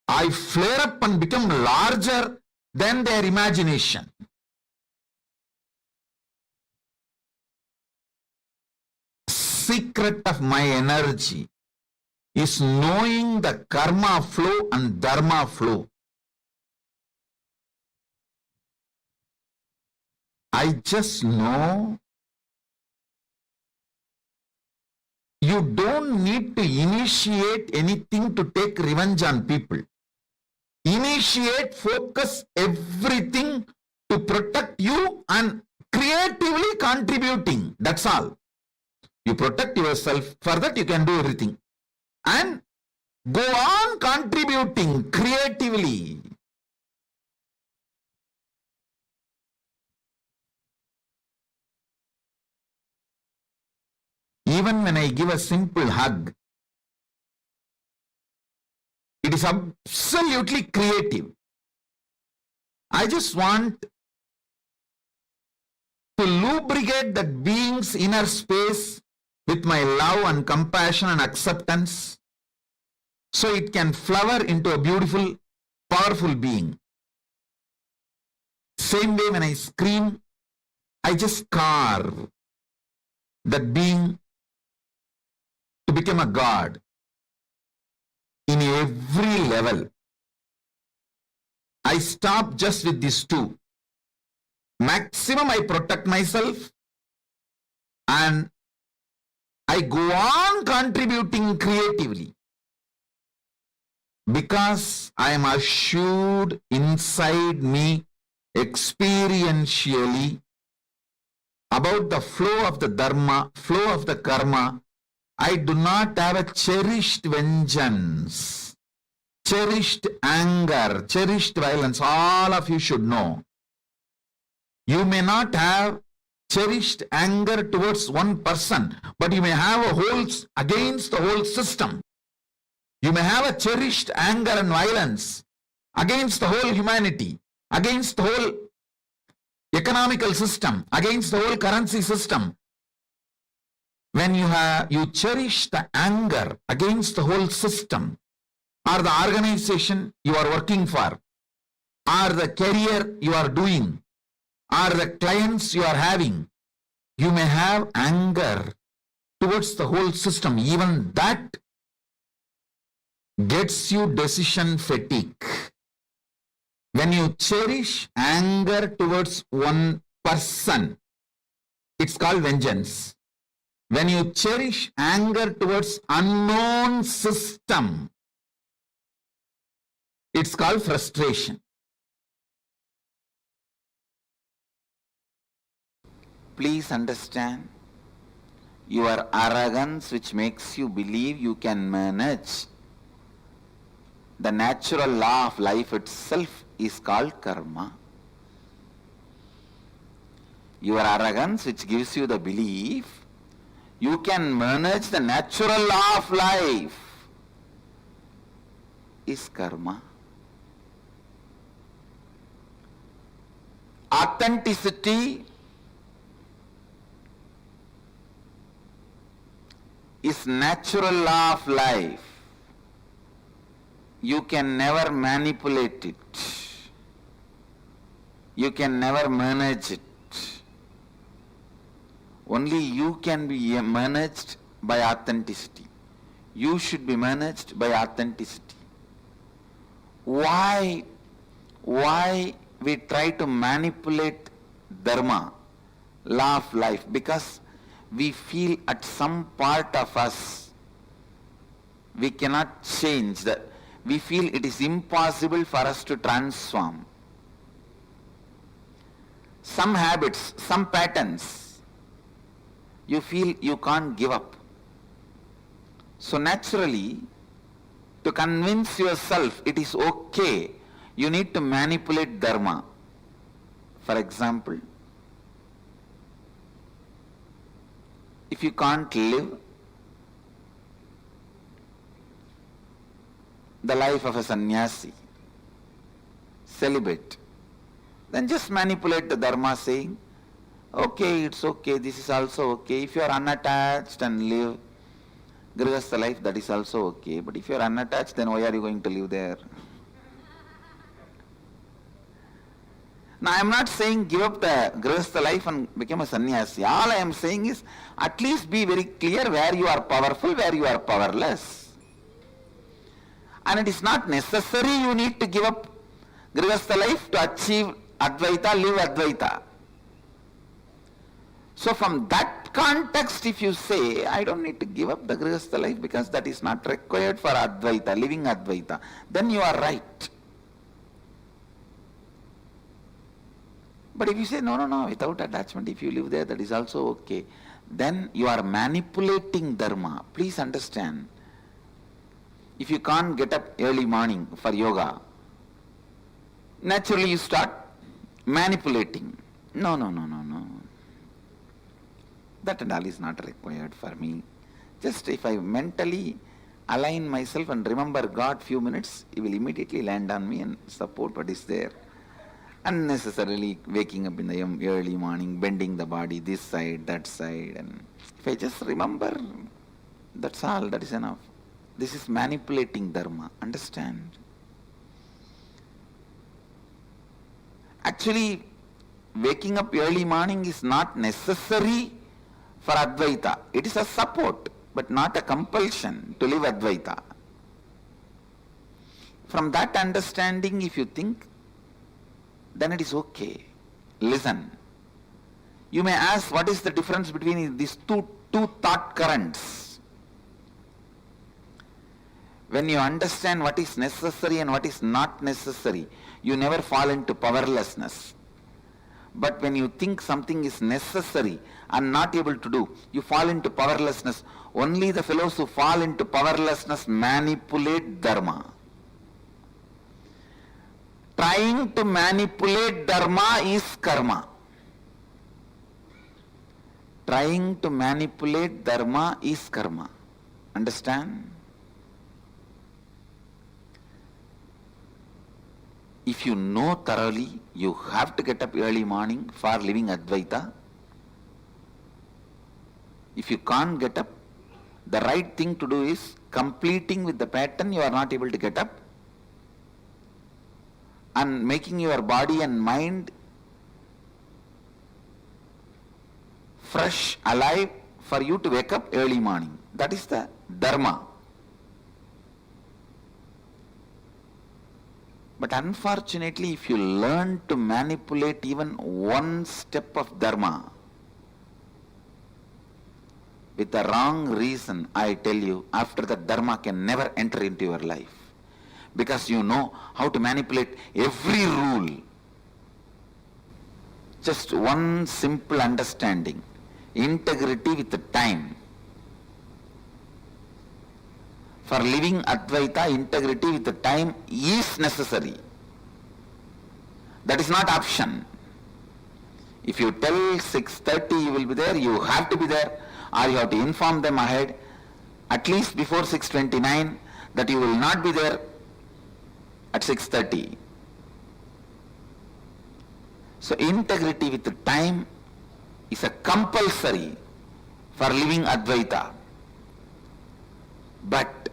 I flare up and become larger than their imagination. Secret of my energy is knowing the karma flow and dharma flow. I just know you don't need to initiate anything to take revenge on people. Initiate, focus everything to protect you and creatively contributing. That's all. You protect yourself, for that you can do everything. And go on contributing creatively. Even when I give a simple hug, it is absolutely creative. I just want to lubricate that being's inner space with my love and compassion and acceptance, so it can flower into a beautiful, powerful being. Same way when I scream, I just carve that being to become a god in every level. I stop just with these two. Maximum I protect myself and I go on contributing creatively, because I am assured inside me experientially about the flow of the dharma, flow of the karma. I do not have a cherished vengeance, cherished anger, cherished violence. All of you should know. You may not have cherished anger towards one person, but you may have a whole against the whole system. You may have a cherished anger and violence against the whole humanity, against the whole economical system, against the whole currency system. When you cherish the anger against the whole system, or the organization you are working for, or the career you are doing, or the clients you are having, you may have anger towards the whole system. Even that gets you decision fatigue. When you cherish anger towards one person, it's called vengeance. When you cherish anger towards unknown system, it's called frustration. Please understand, your arrogance which makes you believe you can manage the natural law of life itself is called karma. Your arrogance which gives you the belief you can manage the natural law of life is karma. Authenticity is natural law of life. You can never manipulate it. You can never manage it. Only you can be managed by authenticity. You should be managed by authenticity. Why we try to manipulate dharma, law of life? Because we feel at some part of us we cannot change that. We feel it is impossible for us to transform. Some habits, some patterns, you feel you can't give up. So naturally, to convince yourself it is okay, you need to manipulate dharma. For example, if you can't live the life of a sannyasi, celibate, then just manipulate the dharma saying, okay, it's okay, this is also okay. If you are unattached and live grihastha life, that is also okay. But if you are unattached, then why are you going to live there? Now I am not saying give up the grihastha life and become a sannyasi. All I am saying is at least be very clear where you are powerful, where you are powerless. And it is not necessary you need to give up grihastha life to achieve Advaita, live Advaita. So from that context, if you say, I don't need to give up the grihastha life because that is not required for Advaita, living Advaita, then you are right. But if you say, no, without attachment, if you live there, that is also okay, then you are manipulating dharma. Please understand. If you can't get up early morning for yoga, naturally you start manipulating. No. That and all is not required for me. Just if I mentally align myself and remember God few minutes, He will immediately land on me and support what is there. Unnecessarily waking up in the early morning, bending the body this side, that side. And if I just remember, that's all, that is enough. This is manipulating dharma, understand? Actually, waking up early morning is not necessary for Advaita. It is a support, but not a compulsion to live Advaita. From that understanding, if you think, then it is okay. Listen. You may ask, what is the difference between these two thought currents? When you understand what is necessary and what is not necessary, you never fall into powerlessness. But when you think something is necessary and not able to do, you fall into powerlessness. Only the fellows who fall into powerlessness manipulate dharma. Trying to manipulate dharma is karma. Trying to manipulate dharma is karma. Understand? If you know thoroughly, you have to get up early morning for living Advaita. If you can't get up, the right thing to do is completing with the pattern you are not able to get up and making your body and mind fresh, alive for you to wake up early morning. That is the dharma. But unfortunately, if you learn to manipulate even one step of dharma with the wrong reason, I tell you, after that dharma can never enter into your life. Because you know how to manipulate every rule. Just one simple understanding. Integrity with the time. For living Advaita, integrity with the time is necessary. That is not option. If you tell 6:30 you will be there, you have to be there, or you have to inform them ahead, at least before 6:29, that you will not be there at 6:30. So integrity with the time is a compulsory for living Advaita. But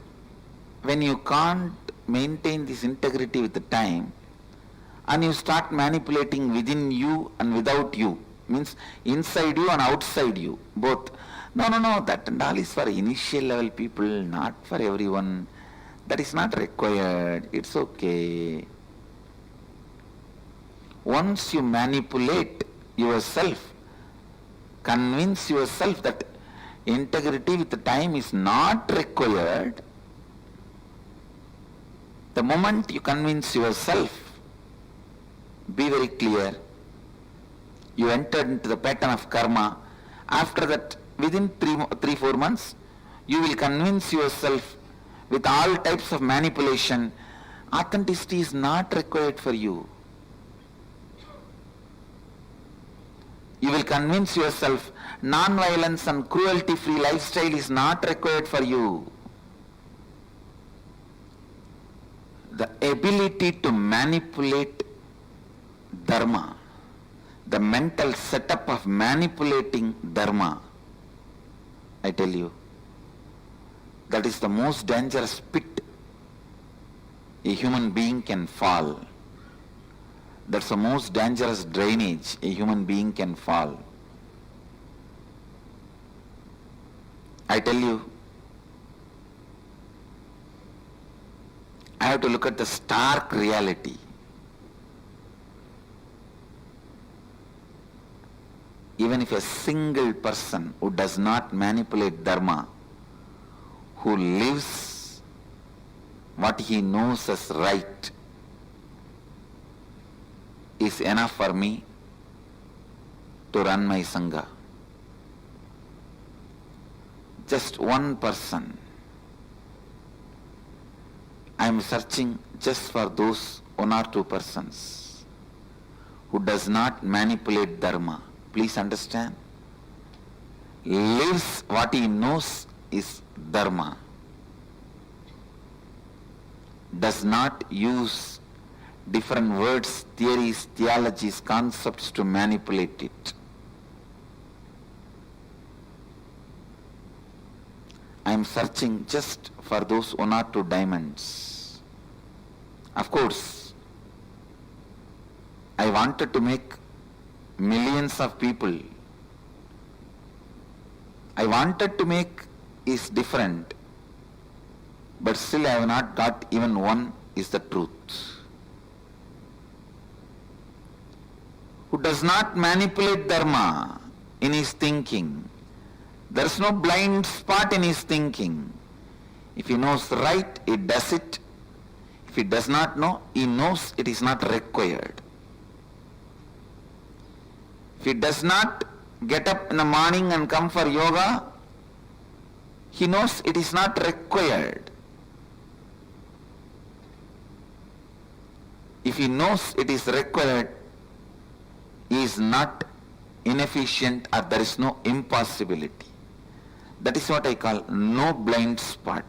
when you can't maintain this integrity with the time and you start manipulating within you and without you, Means inside you and outside you, both. No, that and all is for initial level people, not for everyone. That is not required. It's okay. Once you manipulate yourself, convince yourself that integrity with the time is not required, the moment you convince yourself, be very clear, you entered into the pattern of karma. After that, within 3-4 months, you will convince yourself with all types of manipulation, authenticity is not required for you. You will convince yourself non-violence and cruelty-free lifestyle is not required for you. The ability to manipulate dharma, the mental setup of manipulating dharma, I tell you, that is the most dangerous pit a human being can fall. That's the most dangerous drainage a human being can fall. I tell you, I have to look at the stark reality. Even if a single person who does not manipulate dharma, who lives what he knows as right, is enough for me to run my Sangha. Just one person. I am searching just for those 1 or 2 persons who does not manipulate dharma. Please understand. Lives what he knows is dharma. Does not use different words, theories, theologies, concepts to manipulate it. I am searching just for those 1 or 2 diamonds. Of course, I wanted to make millions of people. I wanted to make is different, but still I have not got even one is the truth. Who does not manipulate dharma in his thinking. There is no blind spot in his thinking. If he knows right, he does it. If he does not know, he knows it is not required. If he does not get up in the morning and come for yoga, he knows it is not required. If he knows it is required, he is not inefficient or there is no impossibility. That is what I call no blind spot,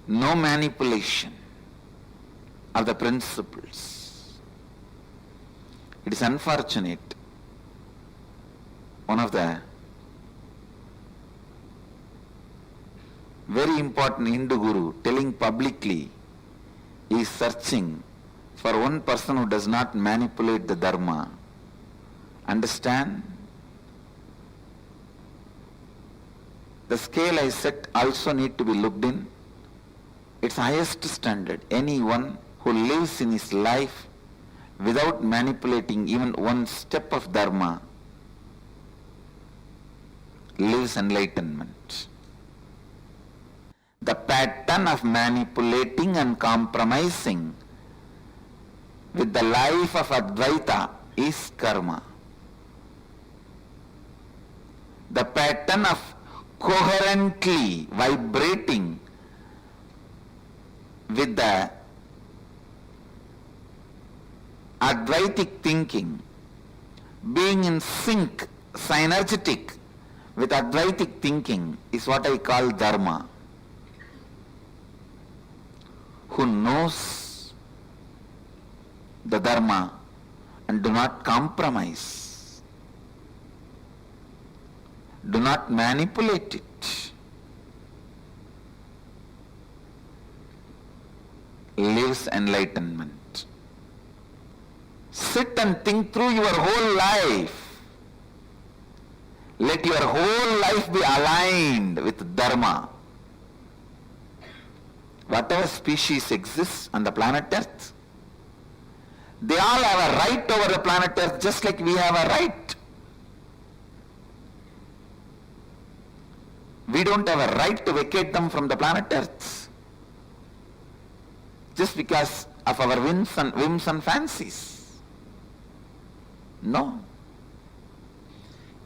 no manipulation of the principles. It is unfortunate. One of the very important Hindu guru telling publicly he is searching for one person who does not manipulate the dharma. Understand? The scale I set also need to be looked in. Its highest standard. Anyone who lives in his life without manipulating even one step of dharma lives enlightenment. The pattern of manipulating and compromising with the life of Advaita is karma. The pattern of coherently vibrating with the Advaitic thinking, being in sync, synergetic with Advaitic thinking is what I call dharma. Who knows the dharma and do not compromise, do not manipulate it, lives enlightenment. sit and think through your whole life. Let your whole life be aligned with Dharma. Whatever species exists on the planet Earth, they all have a right over the planet Earth just like we have a right. We don't have a right to vacate them from the planet Earth just because of our whims and fancies. No.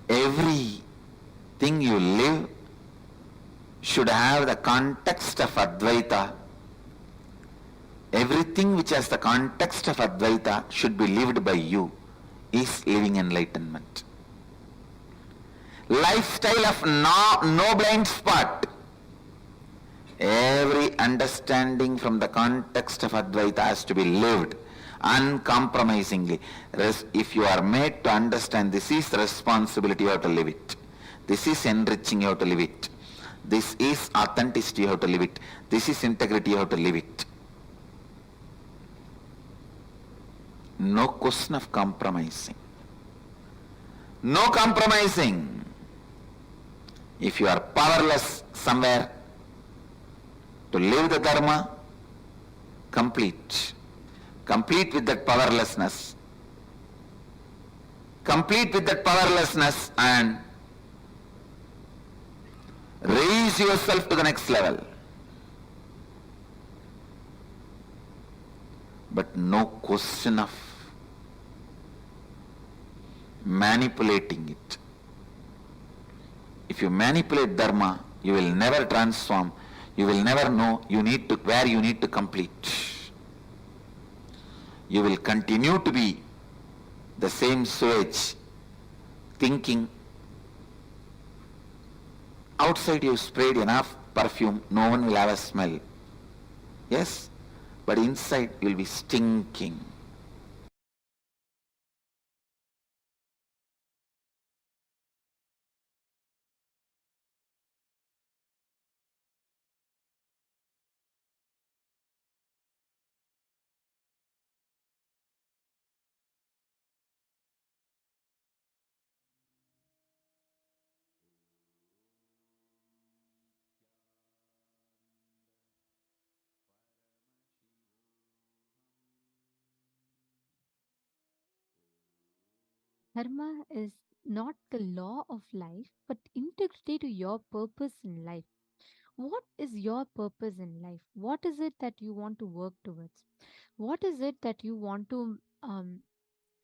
Everything you live should have the context of Advaita. Everything which has the context of Advaita should be lived by you is living enlightenment. Lifestyle of no blind spot. Every understanding from the context of Advaita has to be lived uncompromisingly. If you are made to understand this is responsibility, you have to live it. This is enriching, you have to live it. This is authenticity, you have to live it. This is integrity, you have to live it. No question of compromising. No compromising. If you are powerless somewhere to live the Dharma, complete. Complete with that powerlessness. Complete with that powerlessness and raise yourself to the next level. But no question of manipulating it. If you manipulate Dharma, you will never transform. You will never know where you need to complete. You will continue to be the same sewage, thinking outside you sprayed enough perfume, no one will have a smell. Yes, but inside you will be stinking. Dharma is not the law of life, but integrity to your purpose in life. What is your purpose in life? What is it that you want to work towards? What is it that you want to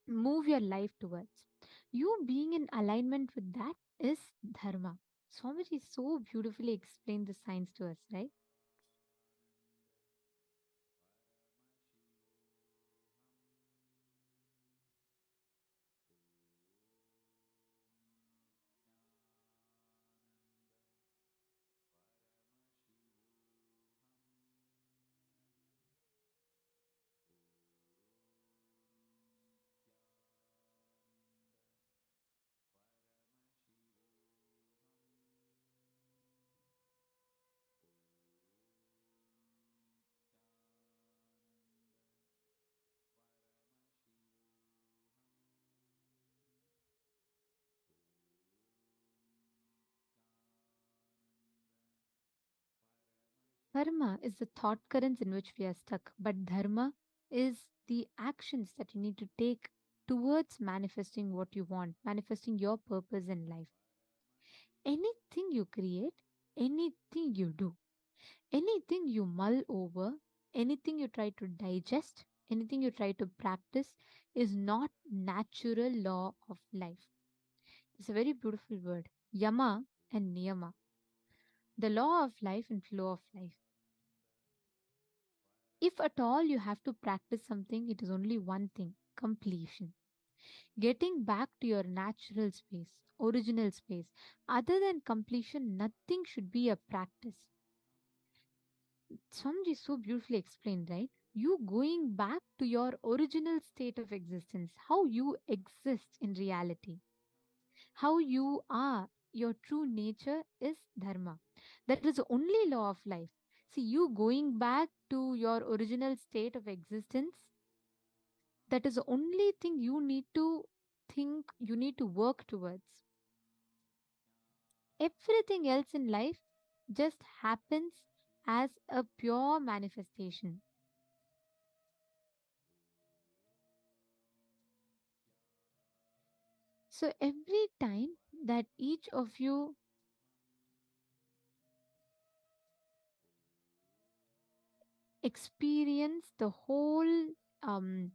move your life towards? You being in alignment with that is Dharma. Swamiji so beautifully explained the science to us, right? Karma is the thought currents in which we are stuck, but Dharma is the actions that you need to take towards manifesting what you want, manifesting your purpose in life. Anything you create, anything you do, anything you mull over, anything you try to digest, anything you try to practice is not natural law of life. It's a very beautiful word. Yama and niyama. The law of life and flow of life. If at all you have to practice something, it is only one thing: completion. Getting back to your natural space, original space. Other than completion, nothing should be a practice. Swamiji so beautifully explained, right? You going back to your original state of existence, how you exist in reality, how you are, your true nature is Dharma. That is the only law of life. See, you going back to your original state of existence, That is the only thing you need to think, you need to work towards. Everything else in life just happens as a pure manifestation. So every time that each of you experience the whole um,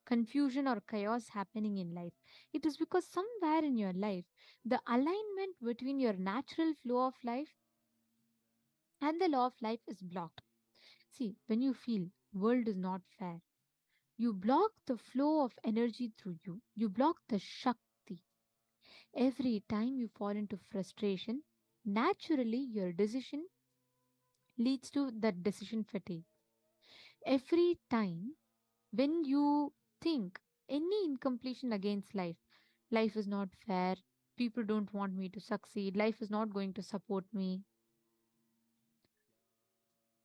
confusion or chaos happening in life, it is because somewhere in your life, the alignment between your natural flow of life and the law of life is blocked. See, when you feel world is not fair, you block the flow of energy through you. You block the Shakti. Every time you fall into frustration, naturally your decision leads to that decision fatigue. Every time when you think any incompletion against life, life is not fair, people don't want me to succeed, life is not going to support me.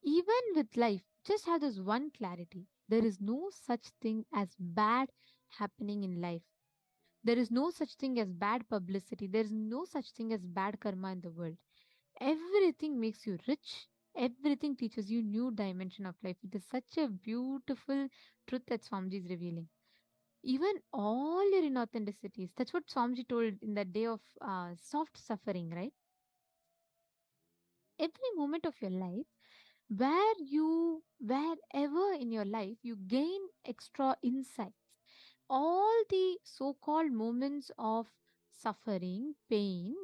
Even with life, just have this one clarity: there is no such thing as bad happening in life. There is no such thing as bad publicity. There is no such thing as bad karma in the world. Everything makes you rich. Everything teaches you new dimension of life. It is such a beautiful truth that Swamiji is revealing. Even all your inauthenticities. That's what Swamiji told in that day of soft suffering, right? Every moment of your life, wherever in your life you gain extra insights, all the so-called moments of suffering, pain,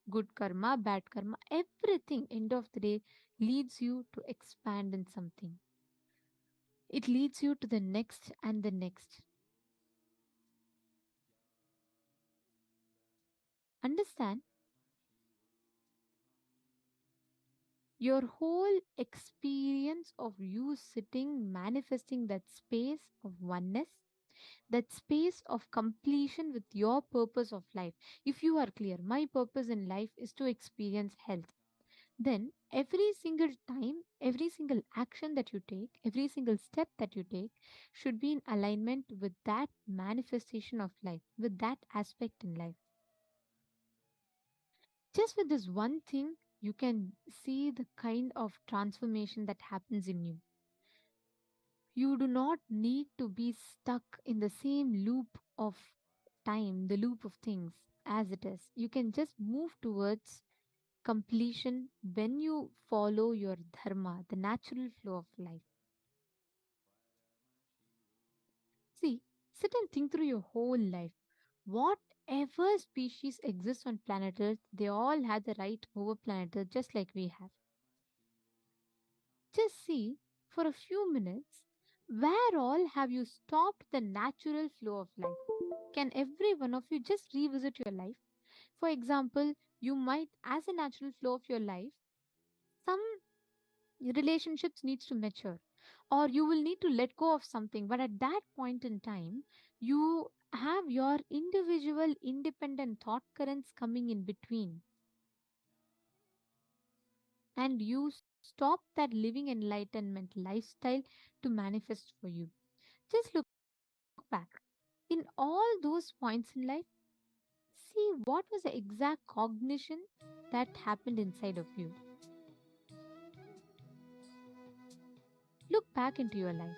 good karma, bad karma, everything end of the day leads you to expand in something. It leads you to the next and the next. Understand, your whole experience of you sitting, manifesting that space of oneness, that space of completion with your purpose of life. If you are clear, my purpose in life is to experience health, then every single time, every single action that you take, every single step that you take should be in alignment with that manifestation of life, with that aspect in life. Just with this one thing, you can see the kind of transformation that happens in you. You do not need to be stuck in the same loop of time, the loop of things as it is. You can just move towards completion when you follow your dharma, the natural flow of life. See, sit and think through your whole life. Whatever species exists on planet Earth, they all have the right over planet Earth just like we have. Just see for a few minutes where all have you stopped the natural flow of life. Can every one of you just revisit your life? For example, you might, as a natural flow of your life, some relationships needs to mature, or you will need to let go of something, but at that point in time you have your individual independent thought currents coming in between, and you stop that living enlightenment lifestyle to manifest for you. Just look back in all those points in life, see what was the exact cognition that happened inside of you. Look back into your life.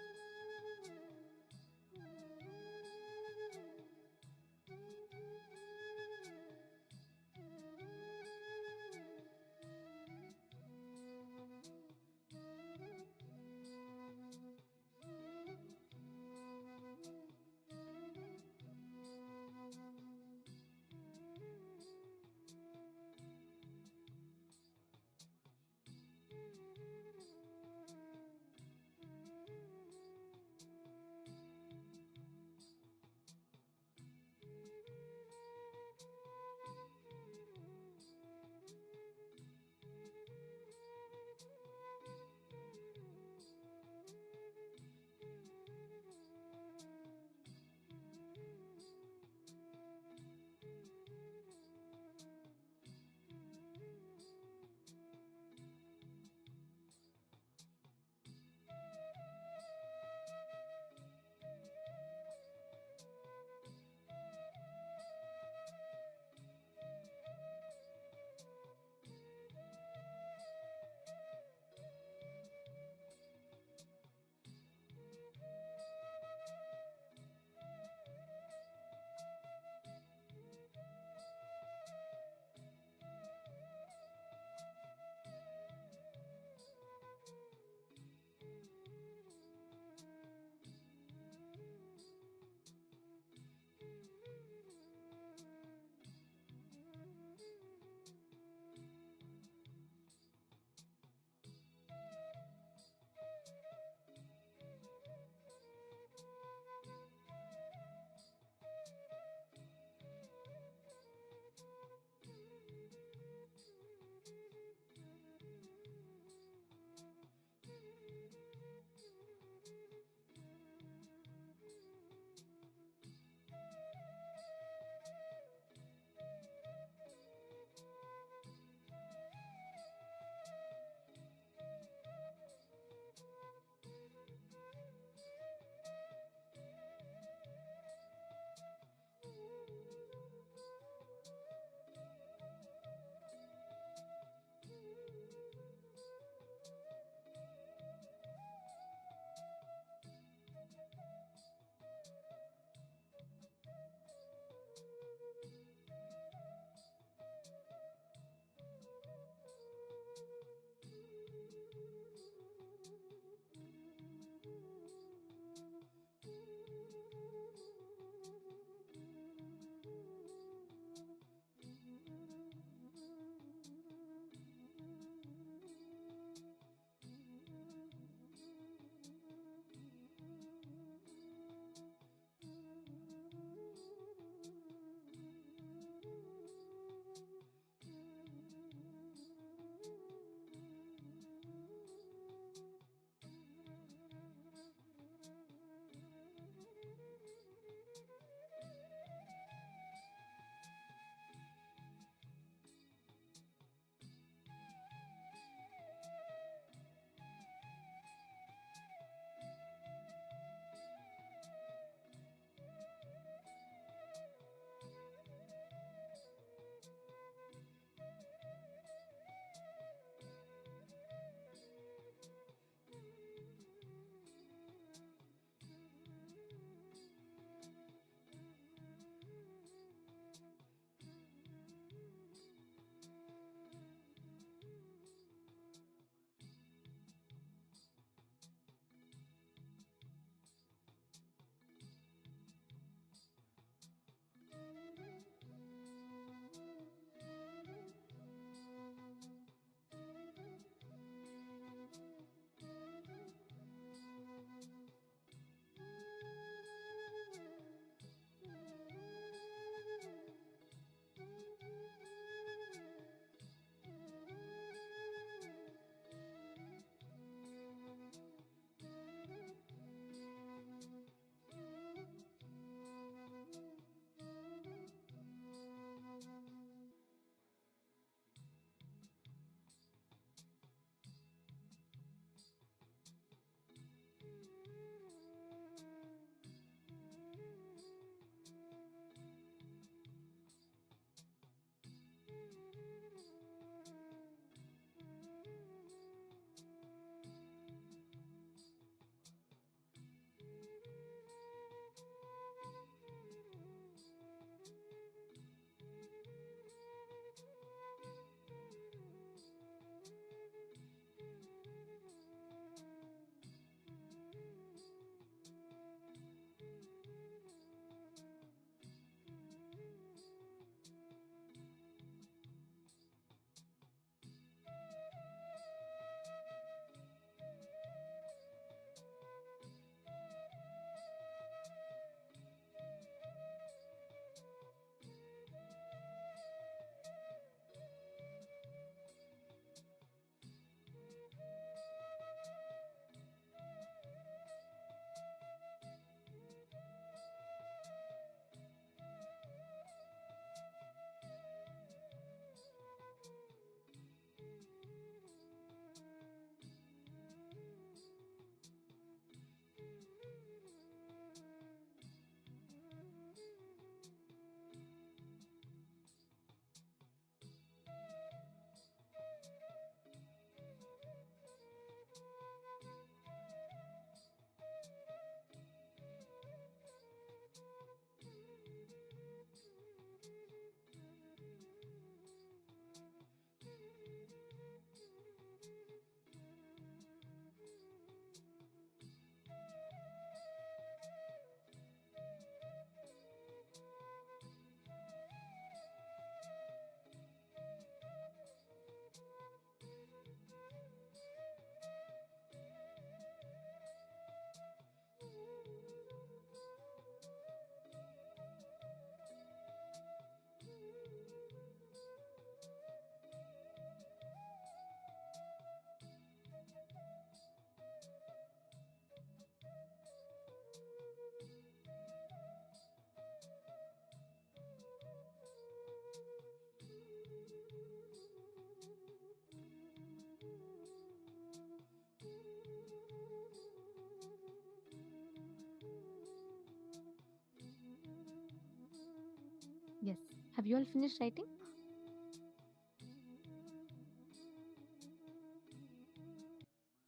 Yes. Have you all finished writing?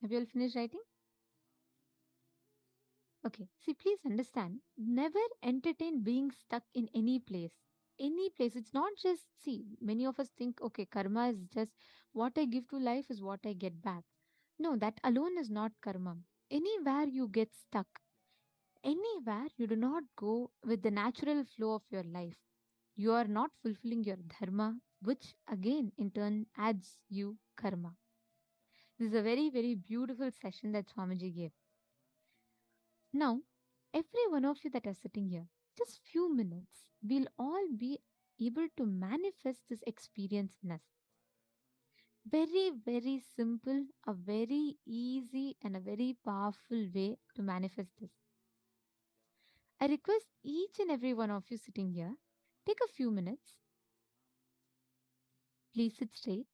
Have you all finished writing? Okay. See, please understand, never entertain being stuck in any place. Any place. It's not just, see, many of us think, okay, karma is just what I give to life is what I get back. No, that alone is not karma. Anywhere you get stuck, anywhere you do not go with the natural flow of your life, you are not fulfilling your dharma, which again in turn adds you karma. This is a very, very beautiful session that Swamiji gave. Now, every one of you that are sitting here, just few minutes, we'll all be able to manifest this experience in us. Very, very simple, a very easy and a very powerful way to manifest this. I request each and every one of you sitting here, take a few minutes, please sit straight.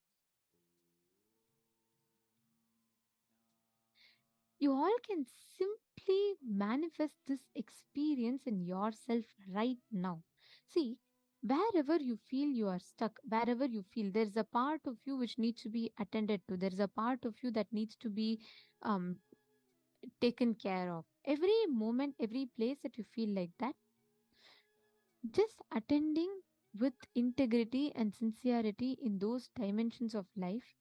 You all can simply manifest this experience in yourself right now. See, wherever you feel you are stuck, wherever you feel there's a part of you which needs to be attended to, there's a part of you that needs to be um, taken care of. Every moment, every place that you feel like that, just attending with integrity and sincerity in those dimensions of life,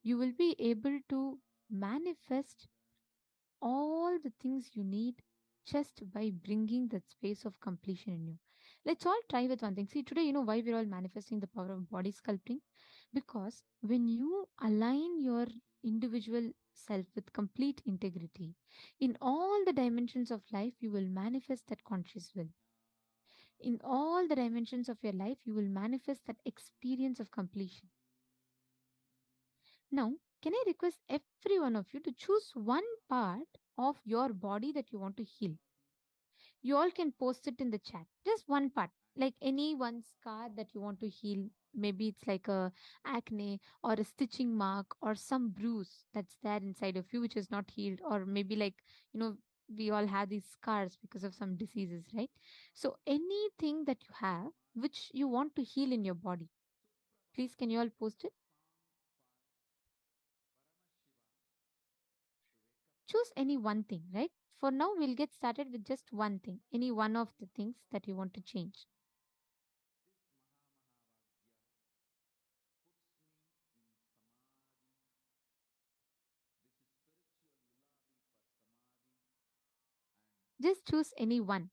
you will be able to manifest all the things you need just by bringing that space of completion in you. Let's all try with one thing. See, today, you know why we're all manifesting the power of body sculpting? Because when you align your individual self with complete integrity in all the dimensions of life, you will manifest that conscious will. In all the dimensions of your life, you will manifest that experience of completion. Now, can I request every one of you to choose one part of your body that you want to heal? You all can post it in the chat. Just one part, like any one scar that you want to heal. Maybe it's like a acne or a stitching mark or some bruise that's there inside of you which is not healed, or maybe like, you know, we all have these scars because of some diseases, right? So anything that you have which you want to heal in your body, please can you all post it? Choose any one thing, right? For now, we'll get started with just one thing, any one of the things that you want to change. Just choose any one.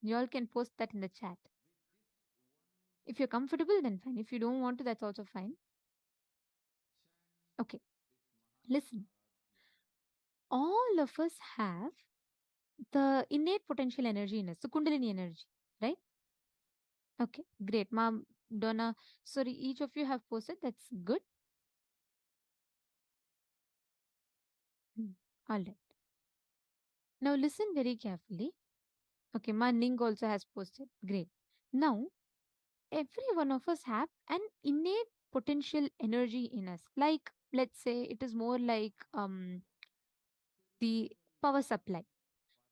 You all can post that in the chat. If you're comfortable, then fine. If you don't want to, that's also fine. Okay, listen. All of us have the innate potential energy in us, the Kundalini energy, right? Okay, great. Mom, Donna, sorry, each of you have posted. That's good. Hmm, all right. Now listen very carefully. Okay, Ma Ning also has posted. Great. Now, every one of us have an innate potential energy in us. Like, let's say it is more like the power supply.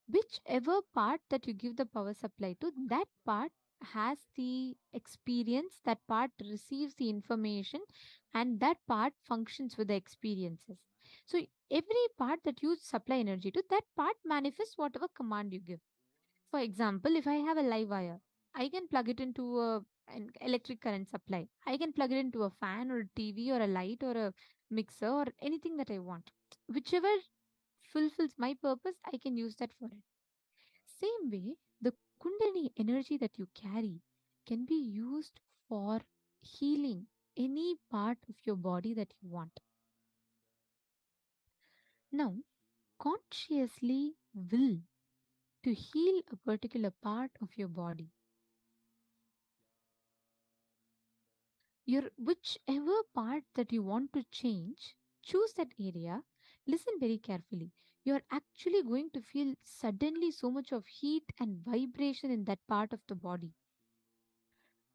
Whichever part that you give the power supply to, that part has the experience, that part receives the information, and that part functions with the experiences. So every part that you supply energy to, that part manifests whatever command you give. For example, if I have a live wire, I can plug it into an electric current supply. I can plug it into a fan or a TV or a light or a mixer or anything that I want. Whichever fulfills my purpose, I can use that for it. Same way, the Kundalini energy that you carry can be used for healing any part of your body that you want. Now, consciously will to heal a particular part of your body. Your whichever part that you want to change, choose that area. Listen very carefully. You're actually going to feel suddenly so much of heat and vibration in that part of the body.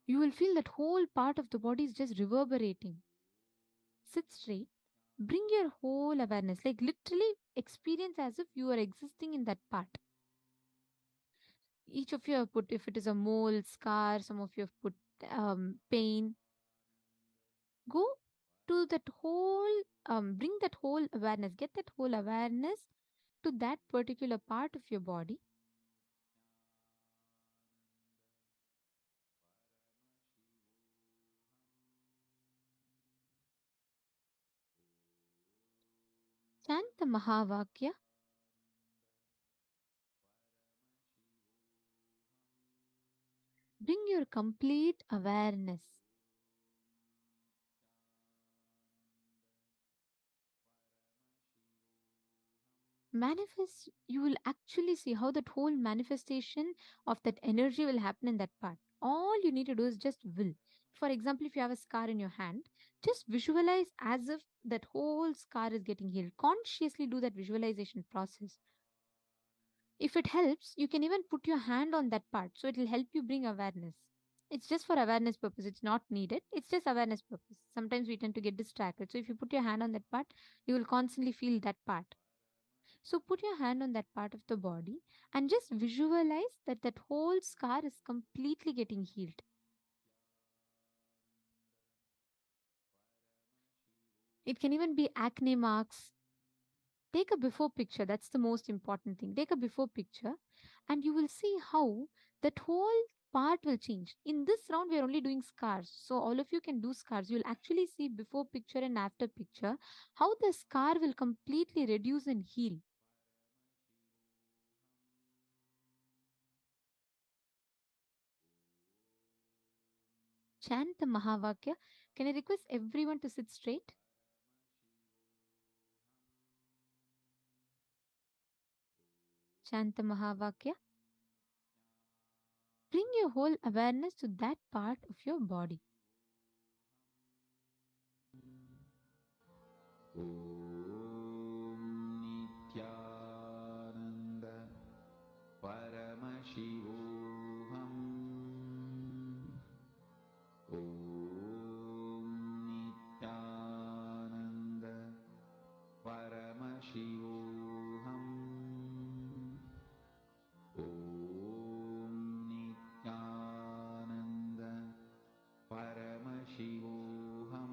You will feel that whole part of the body is just reverberating. Sit straight. Bring your whole awareness, like literally experience as if you are existing in that part. Each of you have put, if it is a mole, scar, some of you have put pain. Go to that whole, bring that whole awareness, get that whole awareness to that particular part of your body. Chant the Mahavakya. Bring your complete awareness. Manifest, you will actually see how that whole manifestation of that energy will happen in that part. All you need to do is just will. For example, if you have a scar in your hand, just visualize as if that whole scar is getting healed. Consciously do that visualization process. If it helps, you can even put your hand on that part, so it will help you bring awareness. It's just for awareness purpose, it's not needed, it's just awareness purpose. Sometimes we tend to get distracted, so if you put your hand on that part, you will constantly feel that part. So put your hand on that part of the body and just visualize that that whole scar is completely getting healed. It can even be acne marks. Take a before picture. That's the most important thing. Take a before picture and you will see how that whole part will change. In this round, we are only doing scars. So all of you can do scars. You'll actually see before picture and after picture how the scar will completely reduce and heal. Chant the Mahavakya. Can I request everyone to sit straight? Chant the Mahavakya. Bring your whole awareness to that part of your body. Om Nithyananda Paramashivoham. Om Nithyananda Paramashivoham. Om Nithyananda Paramashivoham.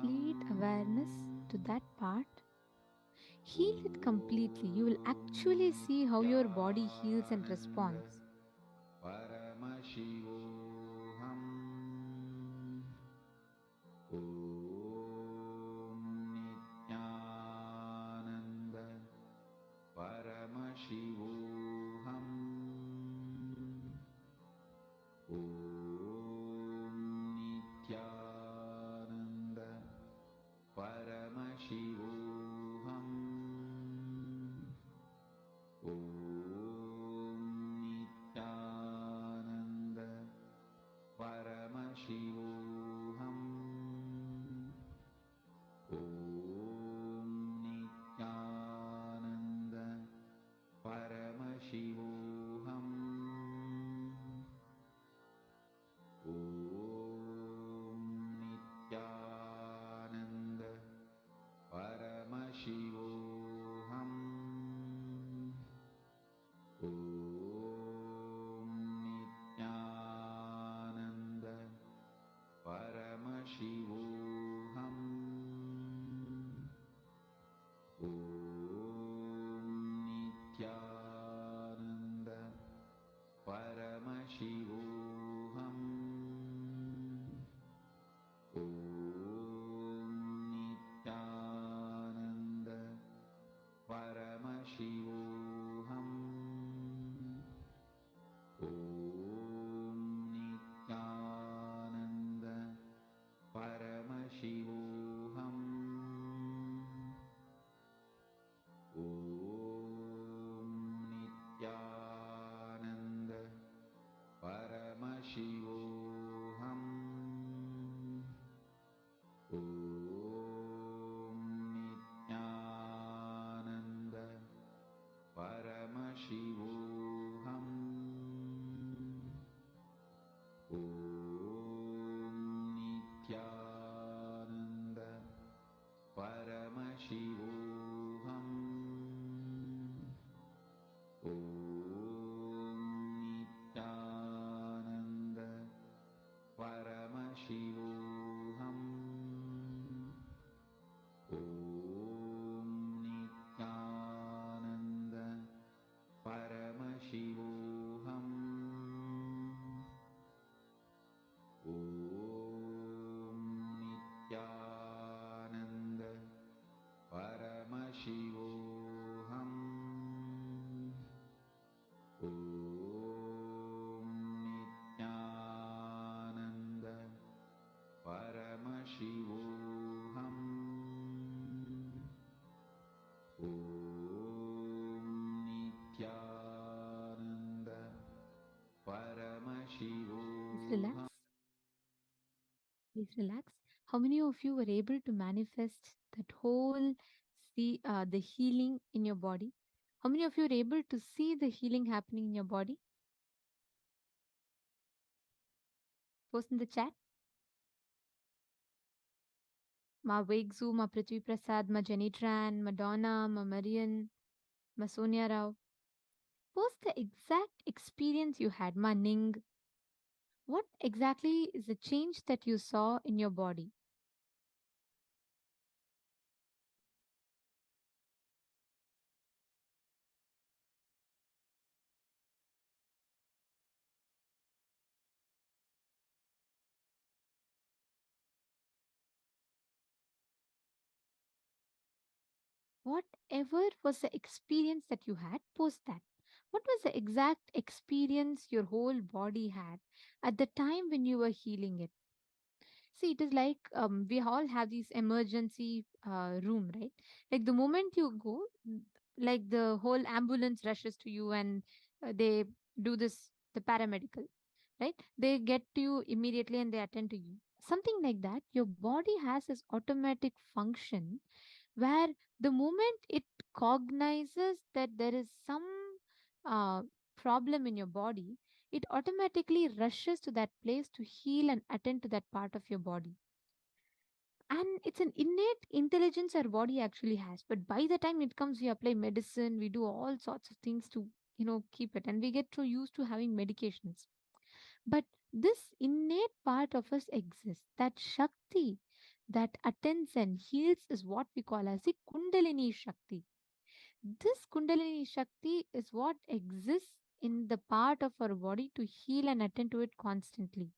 Complete awareness to that part. Heal it completely. You will actually see how your body heals and responds. Please relax. Please relax. How many of you were able to manifest that whole the healing in your body? How many of you are able to see the healing happening in your body? Post in the chat. Ma Wegzu, Ma Prithvi Prasad, Ma Jenny Tran, Madonna, Ma Marian, Ma Sonia Rao. Post the exact experience you had, Ma Ning. What exactly is the change that you saw in your body? Whatever was the experience that you had post that? What was the exact experience your whole body had at the time when you were healing it? See, it is like we all have these emergency room, right? Like the moment you go, like the whole ambulance rushes to you and they do this, the paramedical, right? They get to you immediately and they attend to you. Something like that. Your body has this automatic function where the moment it cognizes that there is some uh, problem in your body, it automatically rushes to that place to heal and attend to that part of your body. And it's an innate intelligence our body actually has. But by the time it comes, we apply medicine, we do all sorts of things to, keep it. And we get too used to having medications. But this innate part of us exists. That Shakti that attends and heals is what we call as the Kundalini Shakti. This Kundalini Shakti is what exists in the part of our body to heal and attend to it constantly.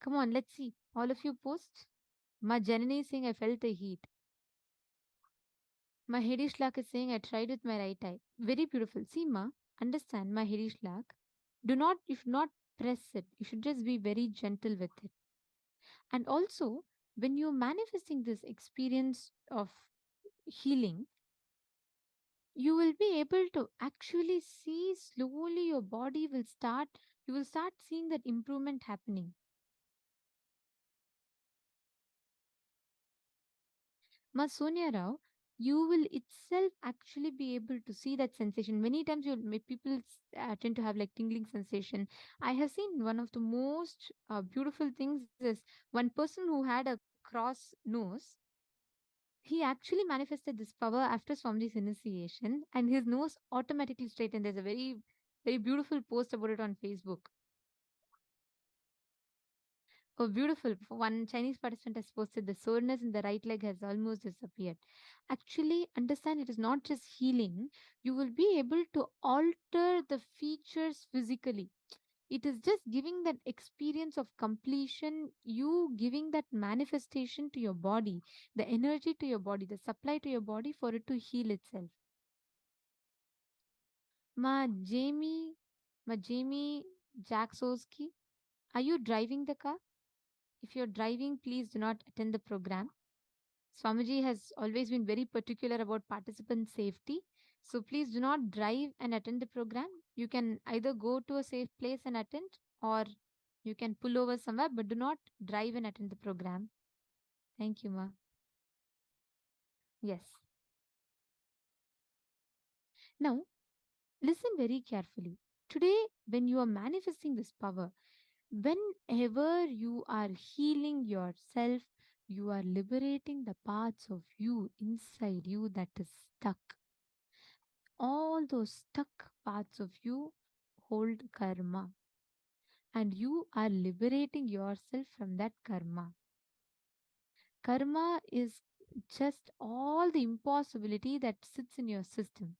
Come on, let's see. All of you post. Ma Janani is saying, I felt the heat. My Hedishlak is saying, I tried with my right eye. Very beautiful. See, Ma, understand, my Hedishlak. You should not press it. You should just be very gentle with it. And also, when you're manifesting this experience of healing, you will be able to actually see slowly your body will start, you will start seeing that improvement happening. Ma Sonia Rao, you will itself actually be able to see that sensation. Many times people tend to have like tingling sensation. I have seen one of the most beautiful things is one person who had a cross nose. He actually manifested this power after Swamiji's initiation, and his nose automatically straightened. There's a very, very beautiful post about it on Facebook. Oh, beautiful. One Chinese participant has posted the soreness in the right leg has almost disappeared. Actually, understand it is not just healing. You will be able to alter the features physically. It is just giving that experience of completion, you giving that manifestation to your body, the energy to your body, the supply to your body for it to heal itself. Ma Jamie, Ma Jamie Jacksowski, are you driving the car? If you're driving, please do not attend the program. Swamiji has always been very particular about participant safety. So please do not drive and attend the program. You can either go to a safe place and attend, or you can pull over somewhere, but do not drive and attend the program. Thank you, Ma. Yes. Now, listen very carefully. Today, when you are manifesting this power, whenever you are healing yourself, you are liberating the parts of you inside you that is stuck. All those stuck parts of you hold karma, and you are liberating yourself from that karma. Karma is just all the impossibility that sits in your system.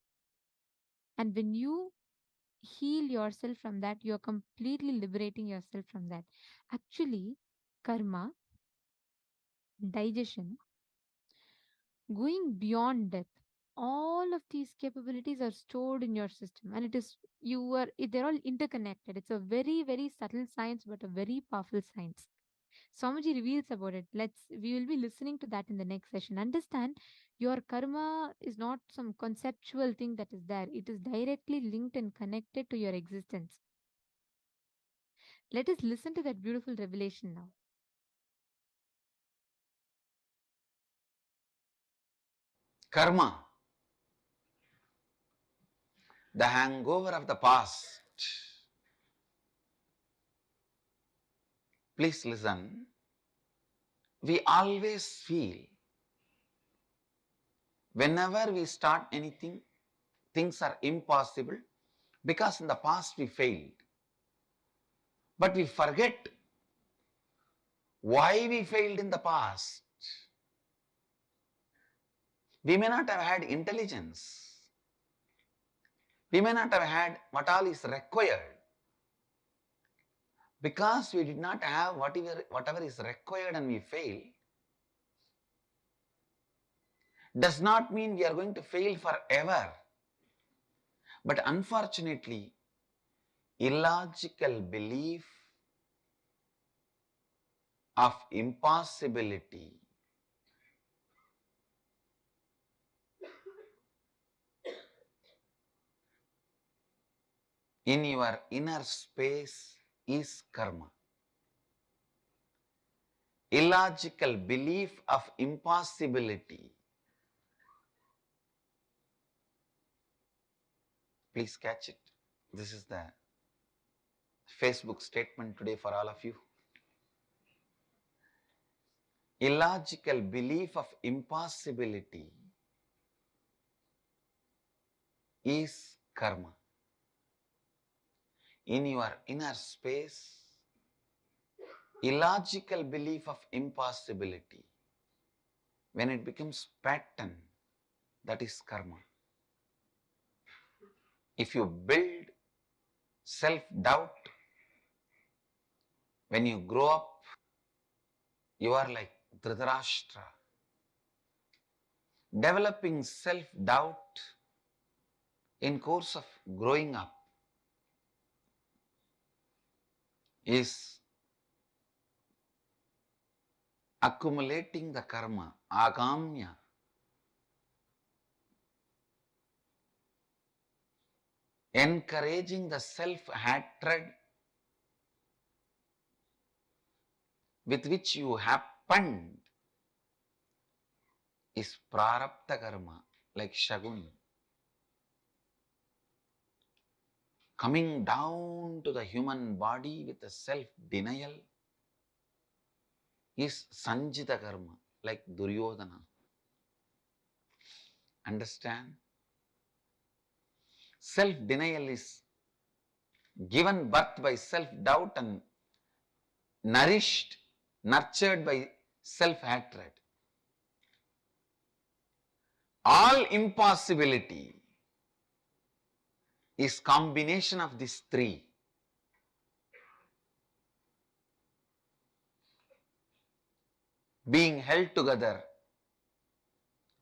And when you heal yourself from that, you are completely liberating yourself from that. Actually, karma, digestion, going beyond death, all of these capabilities are stored in your system, and they're all interconnected. It's a very, very subtle science, but a very powerful science. Swamiji reveals about it. We will be listening to that in the next session. Understand, your karma is not some conceptual thing that is there. It is directly linked and connected to your existence. Let us listen to that beautiful revelation now. Karma, the hangover of the past. Please listen. We always feel whenever we start anything, things are impossible because in the past we failed. But we forget why we failed in the past. We may not have had intelligence. We may not have had what all is required. Because we did not have whatever is required and we fail, does not mean we are going to fail forever. But unfortunately, illogical belief of impossibility in your inner space is karma. Illogical belief of impossibility. Please catch it. This is the Facebook statement today for all of you. Illogical belief of impossibility is karma. In your inner space, illogical belief of impossibility, when it becomes pattern, that is karma. If you build self-doubt, when you grow up, you are like Dhritarashtra. Developing self-doubt in course of growing up is accumulating the karma, agamya. Encouraging the self-hatred with which you happened is prarabdha karma, like Shaguni. Coming down to the human body with a self-denial is Sanchita Karma, like Duryodhana. Understand? Self-denial is given birth by self-doubt and nourished, nurtured by self-hatred. All impossibility is combination of these three. Being held together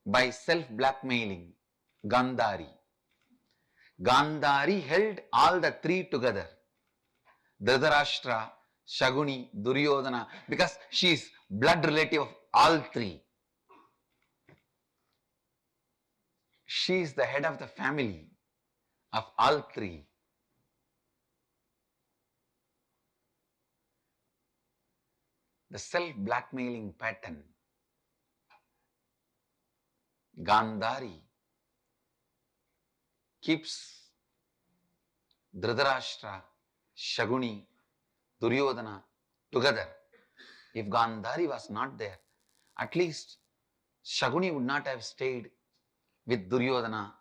by self-blackmailing, Gandhari. Gandhari held all the three together. Dhritarashtra, Shaguni, Duryodhana, because she is blood relative of all three. She is the head of the family of all three. The self-blackmailing pattern, Gandhari keeps Dhritarashtra, Shaguni, Duryodhana together. If Gandhari was not there, at least Shaguni would not have stayed with Duryodhana.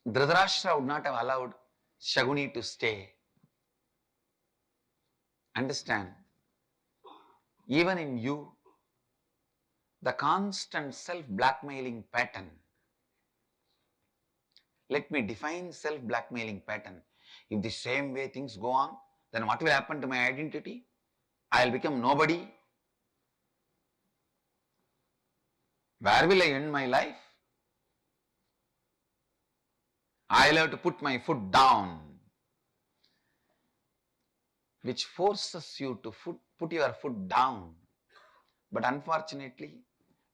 Dhritarashtra would not have allowed Shaguni to stay. Understand? Even in you, the constant self-blackmailing pattern. Let me define self-blackmailing pattern. If the same way things go on, then what will happen to my identity? I will become nobody. Where will I end my life? I will have to put my foot down, which forces you to put your foot down. But unfortunately,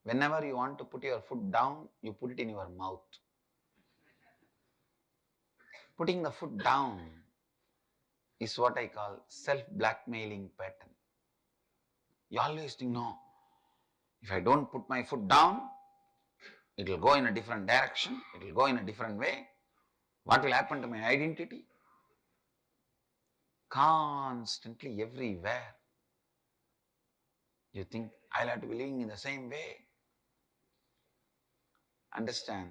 whenever you want to put your foot down, you put it in your mouth. Putting the foot down is what I call self-blackmailing pattern. You always think, no, if I don't put my foot down, it will go in a different direction, it will go in a different way. What will happen to my identity? Constantly, everywhere, you think, I'll have to be living in the same way. Understand?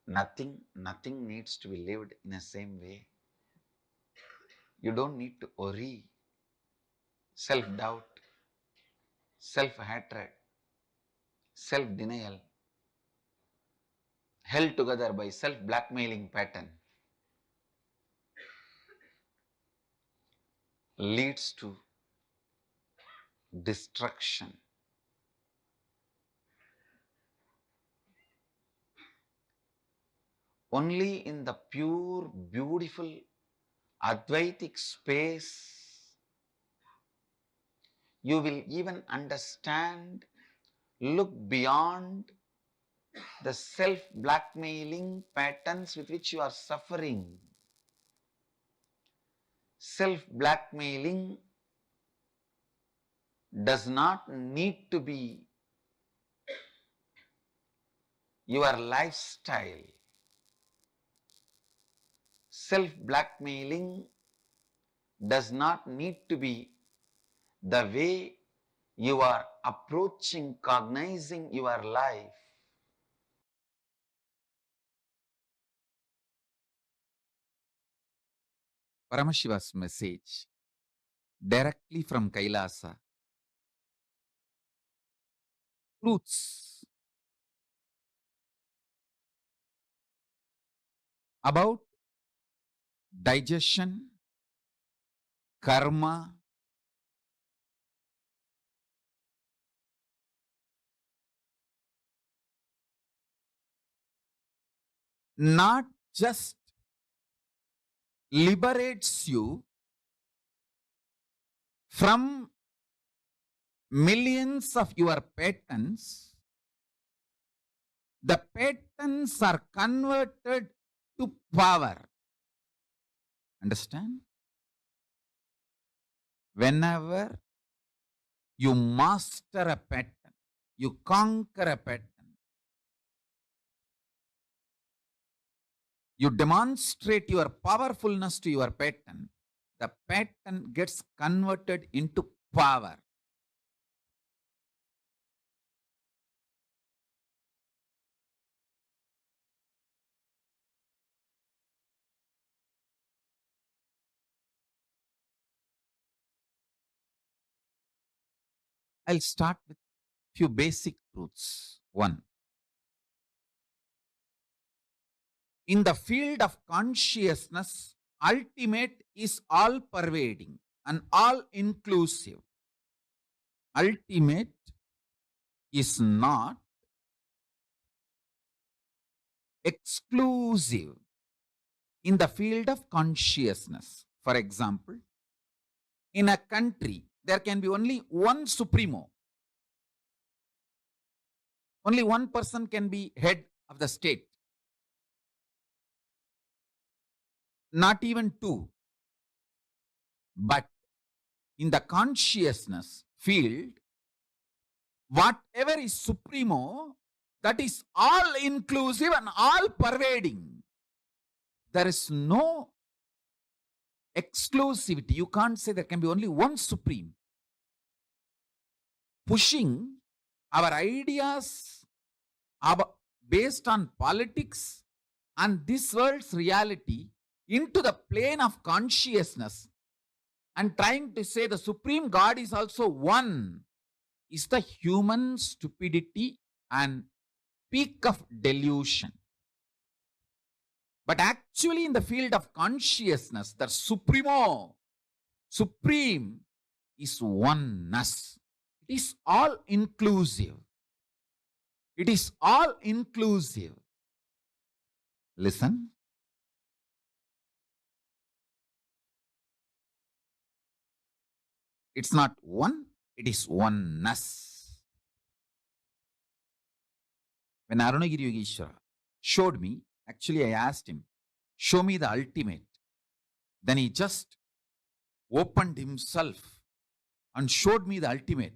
Nothing needs to be lived in the same way. You don't need to worry. Self-doubt, self-hatred, self-denial, held together by self-blackmailing pattern, leads to destruction. Only in the pure, beautiful, Advaitic space, you will even understand, look beyond the self-blackmailing patterns with which you are suffering. Self-blackmailing does not need to be your lifestyle. Self-blackmailing does not need to be the way you are approaching, cognizing your life. Paramashiva's message directly from Kailasa. Truths about digestion, karma, not just liberates you from millions of your patterns, the patterns are converted to power. Understand? Whenever you master a pattern, you conquer a pattern, you demonstrate your powerfulness to your pattern, the pattern gets converted into power. I'll start with few basic truths. One, in the field of consciousness, ultimate is all pervading and all inclusive. Ultimate is not exclusive in the field of consciousness. For example, in a country, there can be only one supremo. Only one person can be head of the state. Not even two. But in the consciousness field, whatever is supremo, that is all inclusive and all pervading. There is no exclusivity. You can't say there can be only one supreme. Pushing our ideas based on politics and this world's reality into the plane of consciousness and trying to say the Supreme God is also one is the human stupidity and peak of delusion. But actually in the field of consciousness, the supreme is oneness. It is all inclusive. It is all inclusive. Listen. It's not one, it is oneness. When Arunagiri Yogeshwara showed me, actually I asked him, show me the ultimate. Then he just opened himself and showed me the ultimate.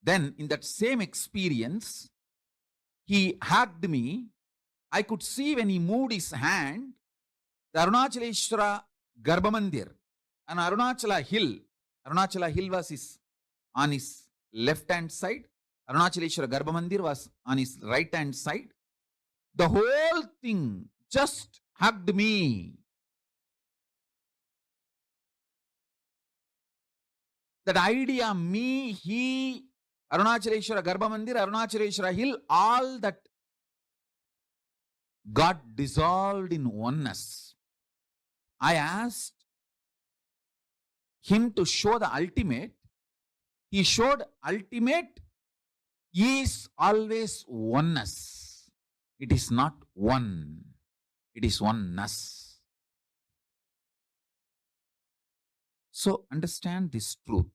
Then in that same experience, he hugged me. I could see when he moved his hand, the Arunachaleshwara Garbhamandir and Arunachala Hill. Arunachala Hill was on his left hand side. Arunachaleshwara Garbhamandir was on his right hand side. The whole thing just hugged me. That idea, me, he, Arunachaleshwara Garbhamandir, Arunachaleshwara Hill, all that got dissolved in oneness. I asked him to show the ultimate. He showed ultimate is always oneness. It is not one. It is oneness. So understand this truth.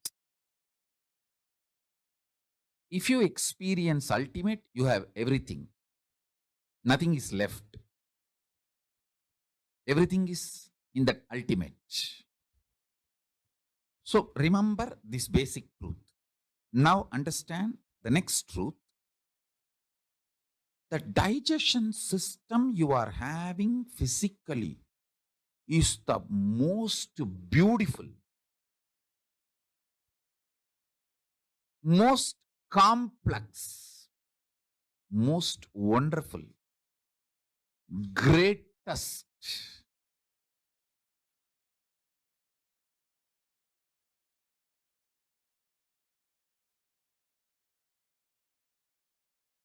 If you experience ultimate, you have everything. Nothing is left. Everything is in that ultimate. So remember this basic truth. Now understand the next truth. The digestion system you are having physically is the most beautiful, most complex, most wonderful, greatest,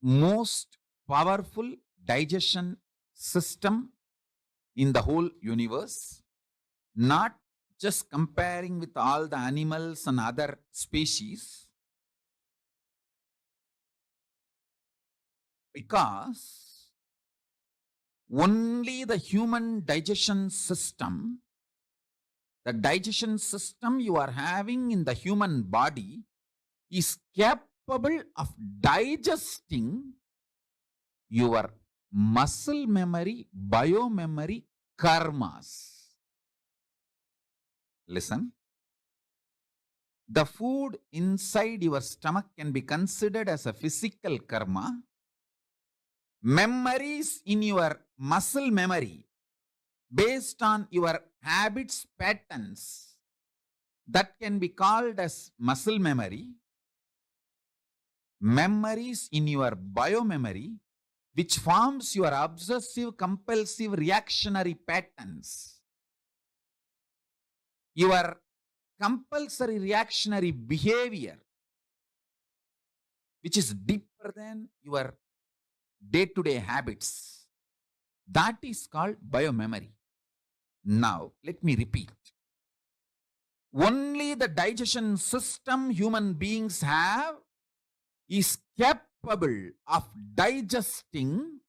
most powerful digestion system in the whole universe, not just comparing with all the animals and other species, because only the human digestion system, the digestion system you are having in the human body is capable of digesting your muscle memory, biomemory, karmas. Listen. The food inside your stomach can be considered as a physical karma. Memories in your muscle memory based on your habits, patterns, that can be called as muscle memory. Memories in your biomemory, which forms your obsessive, compulsive, reactionary patterns. Your compulsory reactionary behavior, which is deeper than your day-to-day habits, that is called biomemory. Now, let me repeat. Only the digestion system human beings have is capable of digesting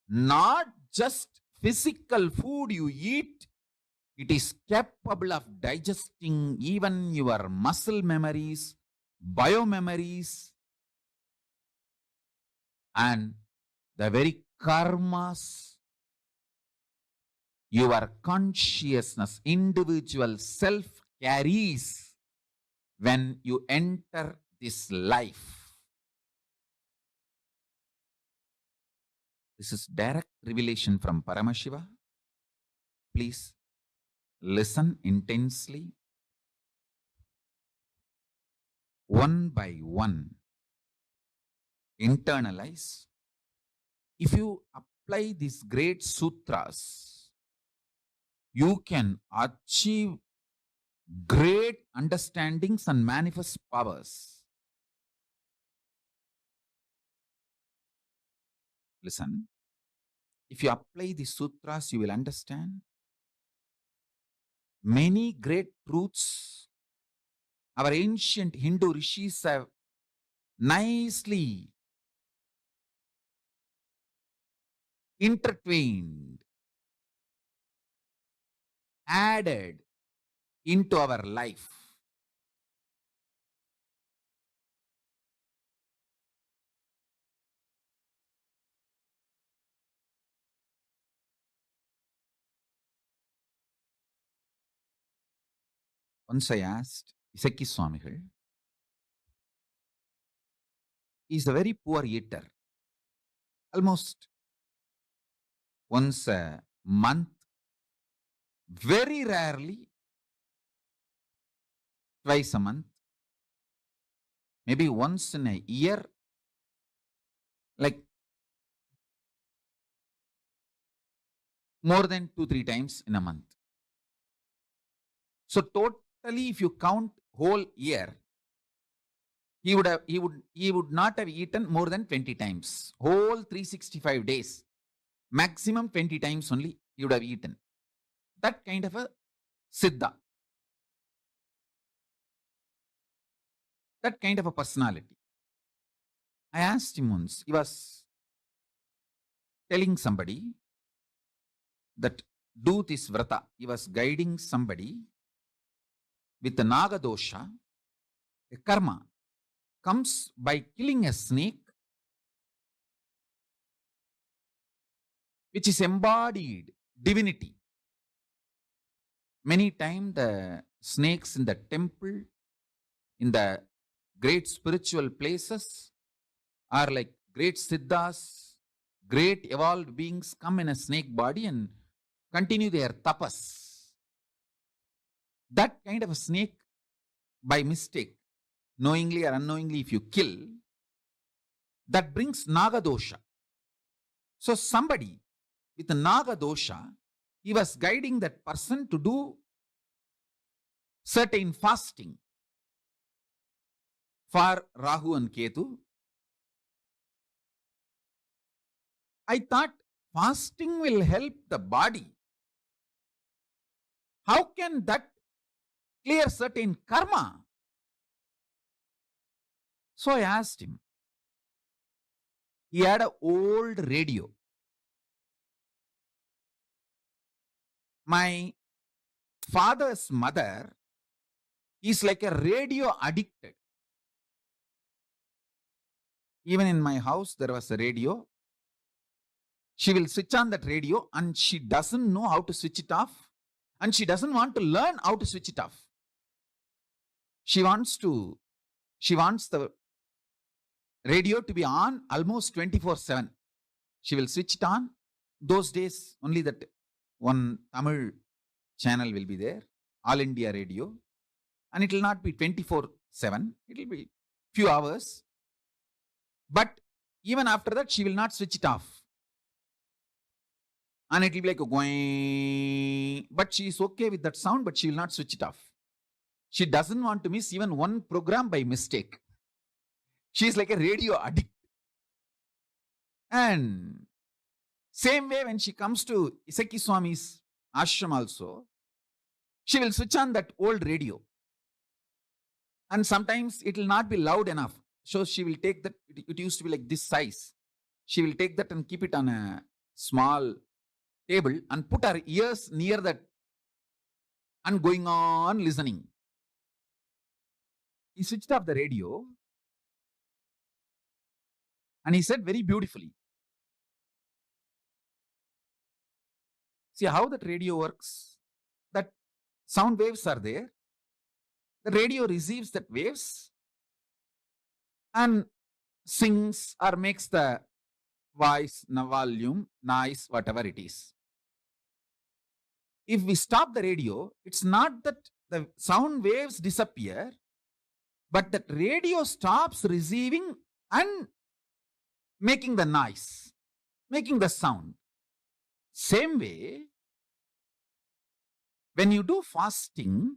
not just physical food you eat, it is capable of digesting even your muscle memories, biomemories, and the very karmas your consciousness, individual self carries when you enter this life. This is direct revelation from Paramashiva. Please listen intensely. One by one, internalize. If you apply these great sutras, you can achieve great understandings and manifest powers. Listen, if you apply these sutras, you will understand many great truths our ancient Hindu rishis have nicely intertwined, added into our life. Once I asked Isaki Swamigal, he is a very poor eater. Almost once a month, very rarely twice a month, maybe once in a year, like more than 2-3 times in a month. So totally, if you count whole year, he would not have eaten more than 20 times. Whole 365 days, maximum 20 times only he would have eaten. That kind of a siddha. That kind of a personality. I asked him once, he was telling somebody, that do this vrata. He was guiding somebody with the naga dosha. A karma comes by killing a snake, which is embodied divinity. Many times the snakes in the temple, in the great spiritual places, are like great siddhas, great evolved beings come in a snake body and continue their tapas. That kind of a snake, by mistake, knowingly or unknowingly, if you kill, that brings naga dosha. So somebody with a naga dosha, he was guiding that person to do certain fasting for Rahu and Ketu. I thought fasting will help the body. How can that clear certain karma? So I asked him. He had an old radio. My father's mother is like a radio addicted. Even in my house, there was a radio. She will switch on that radio and she doesn't know how to switch it off. And she doesn't want to learn how to switch it off. She wants the radio to be on almost 24/7. She will switch it on. Those days, only that one Tamil channel will be there, All India Radio. And it will not be 24/7. It will be few hours. But even after that, she will not switch it off. And it will be like a going. But she is okay with that sound, but she will not switch it off. She doesn't want to miss even one program by mistake. She is like a radio addict. And same way when she comes to Isaki Swami's ashram also, she will switch on that old radio. And sometimes it will not be loud enough. So she will take that, it used to be like this size. She will take that and keep it on a small table and put her ears near that and going on listening. He switched off the radio and he said very beautifully, see how that radio works? That sound waves are there. The radio receives that waves and sings or makes the voice, volume, noise, whatever it is. If we stop the radio, it's not that the sound waves disappear, but that radio stops receiving and making the noise, making the sound. Same way, when you do fasting,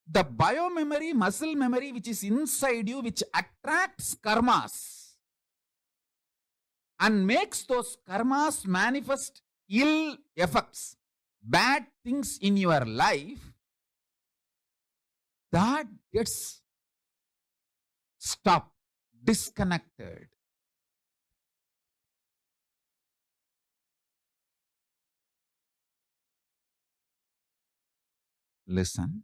the biomemory, muscle memory which is inside you, which attracts karmas and makes those karmas manifest ill effects, bad things in your life, that gets stopped, disconnected. Listen.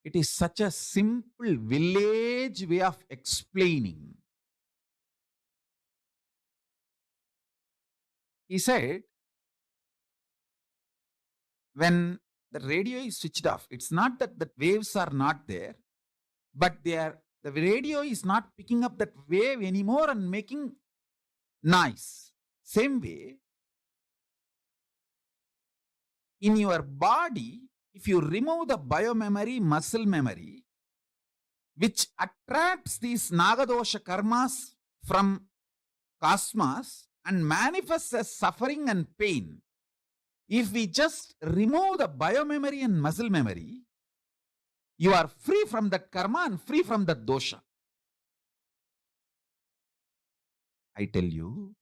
It is such a simple village way of explaining. He said, when the radio is switched off, it's not that the waves are not there, but the radio is not picking up that wave anymore and making noise. Same way, in your body, if you remove the biomemory, muscle memory, which attracts these Nagadosha karmas from cosmos and manifests as suffering and pain, if we just remove the biomemory and muscle memory, you are free from that karma and free from that dosha. I tell you,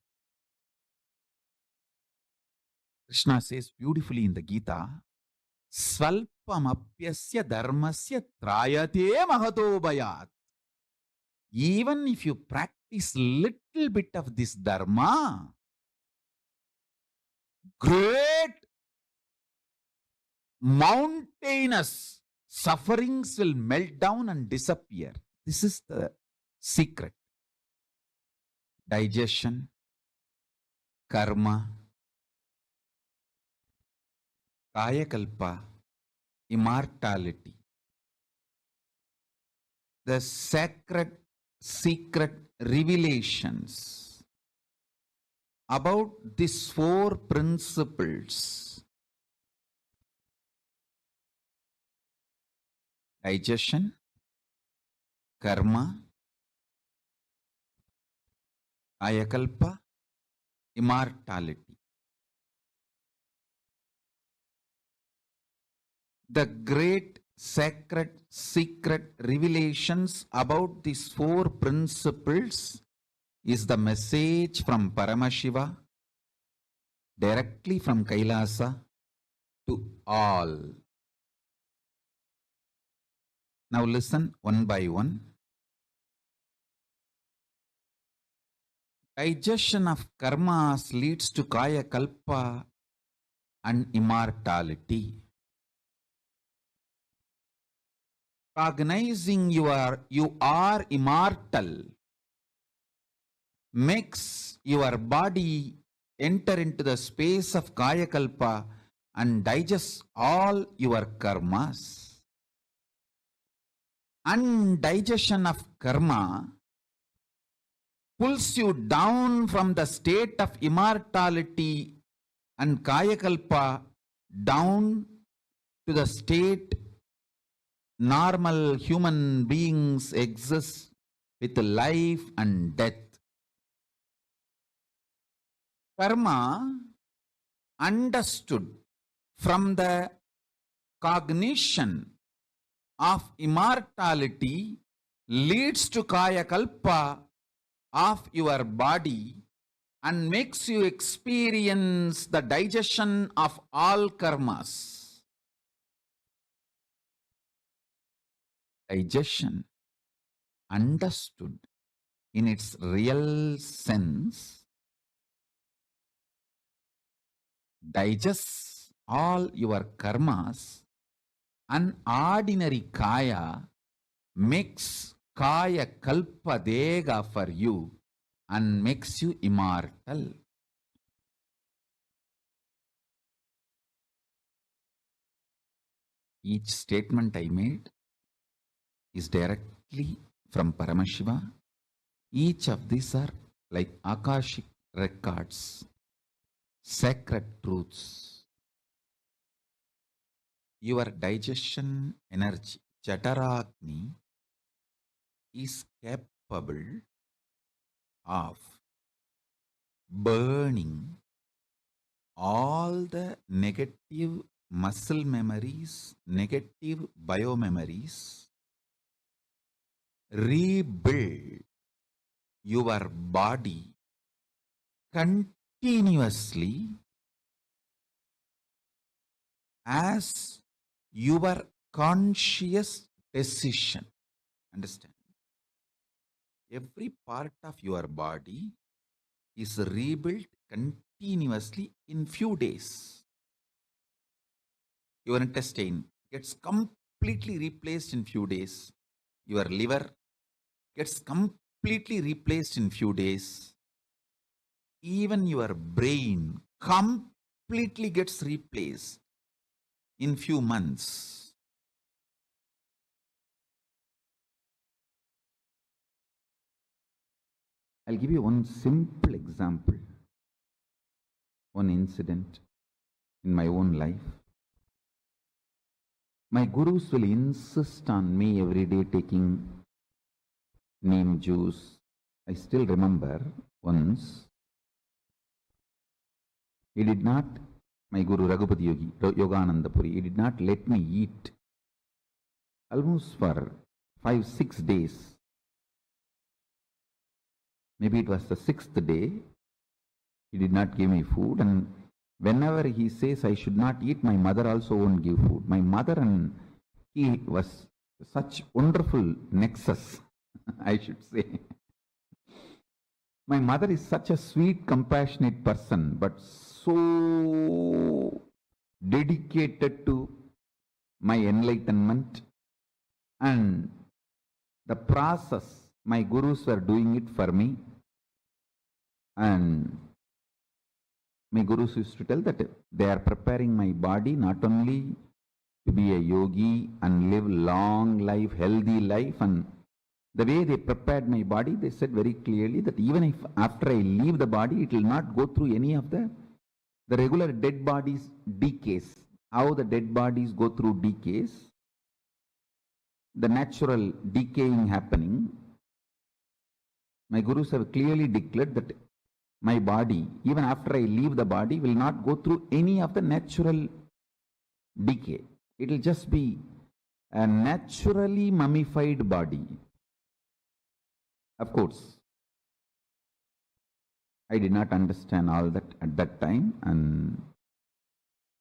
Krishna says beautifully in the Gita, Svalpamapyasya dharmasya trayate mahato bhayat. Even if you practice practice little bit of this dharma, great mountainous sufferings will melt down and disappear. This is the secret. Digestion, karma, Kayakalpa, immortality. The sacred secret revelations about these four principles: digestion, karma, Kayakalpa, immortality. The great sacred secret revelations about these four principles is the message from Paramashiva directly from Kailasa to all. Now listen one by one. Digestion of karmas leads to Kayakalpa and immortality. Cognizing you are immortal makes your body enter into the space of Kayakalpa and digest all your karmas. Undigestion of karma pulls you down from the state of immortality and Kayakalpa down to the state normal human beings exist with life and death. Karma, understood from the cognition of immortality, leads to Kayakalpa of your body and makes you experience the digestion of all karmas. Digestion, understood in its real sense, digests all your karmas, and ordinary kaya makes kaya kalpa dega for you and makes you immortal. Each statement I made is directly from Paramashiva. Each of these are like Akashic records, sacred truths. Your digestion energy, Jataragni, is capable of burning all the negative muscle memories, negative biomemories, rebuild your body continuously as your conscious decision. Understand? Every part of your body is rebuilt continuously in few days. Your intestine gets completely replaced in few days. Your liver gets completely replaced in few days. Even your brain completely gets replaced in few months. I'll give you one simple example, one incident in my own life. My gurus will insist on me every day taking neem juice. I still remember once, he did not, my Guru Raghupati Yogi, Yogananda Puri, he did not let me eat almost for 5-6 days. Maybe it was the 6th day, he did not give me food, and whenever he says I should not eat, my mother also won't give food. My mother and he was such wonderful nexus, I should say. My mother is such a sweet, compassionate person, but so dedicated to my enlightenment and the process. My gurus were doing it for me, and my gurus used to tell that they are preparing my body not only to be a yogi and live long life, healthy life, and the way they prepared my body, they said very clearly that even if after I leave the body, it will not go through any of the regular dead bodies decays. How the dead bodies go through decays, the natural decaying happening. My gurus have clearly declared that my body, even after I leave the body, will not go through any of the natural decay. It will just be a naturally mummified body. Of course, I did not understand all that at that time, and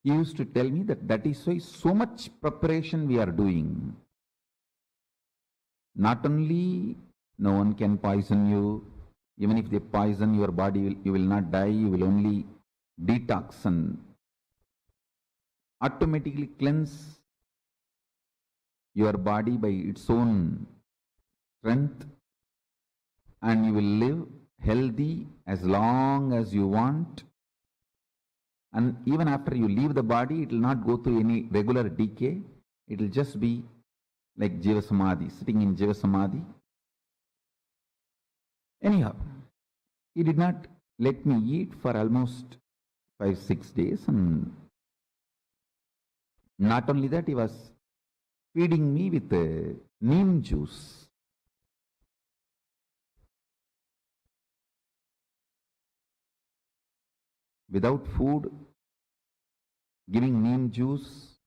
he used to tell me that that is why so much preparation we are doing. Not only no one can poison you, even if they poison your body, you will not die, you will only detox and automatically cleanse your body by its own strength, and you will live healthy as long as you want. And even after you leave the body, it will not go through any regular decay. It will just be like Jiva Samadhi, sitting in Jiva Samadhi. Anyhow, he did not let me eat for almost 5-6 days, and not only that, he was feeding me with neem juice. Without food, giving neem juice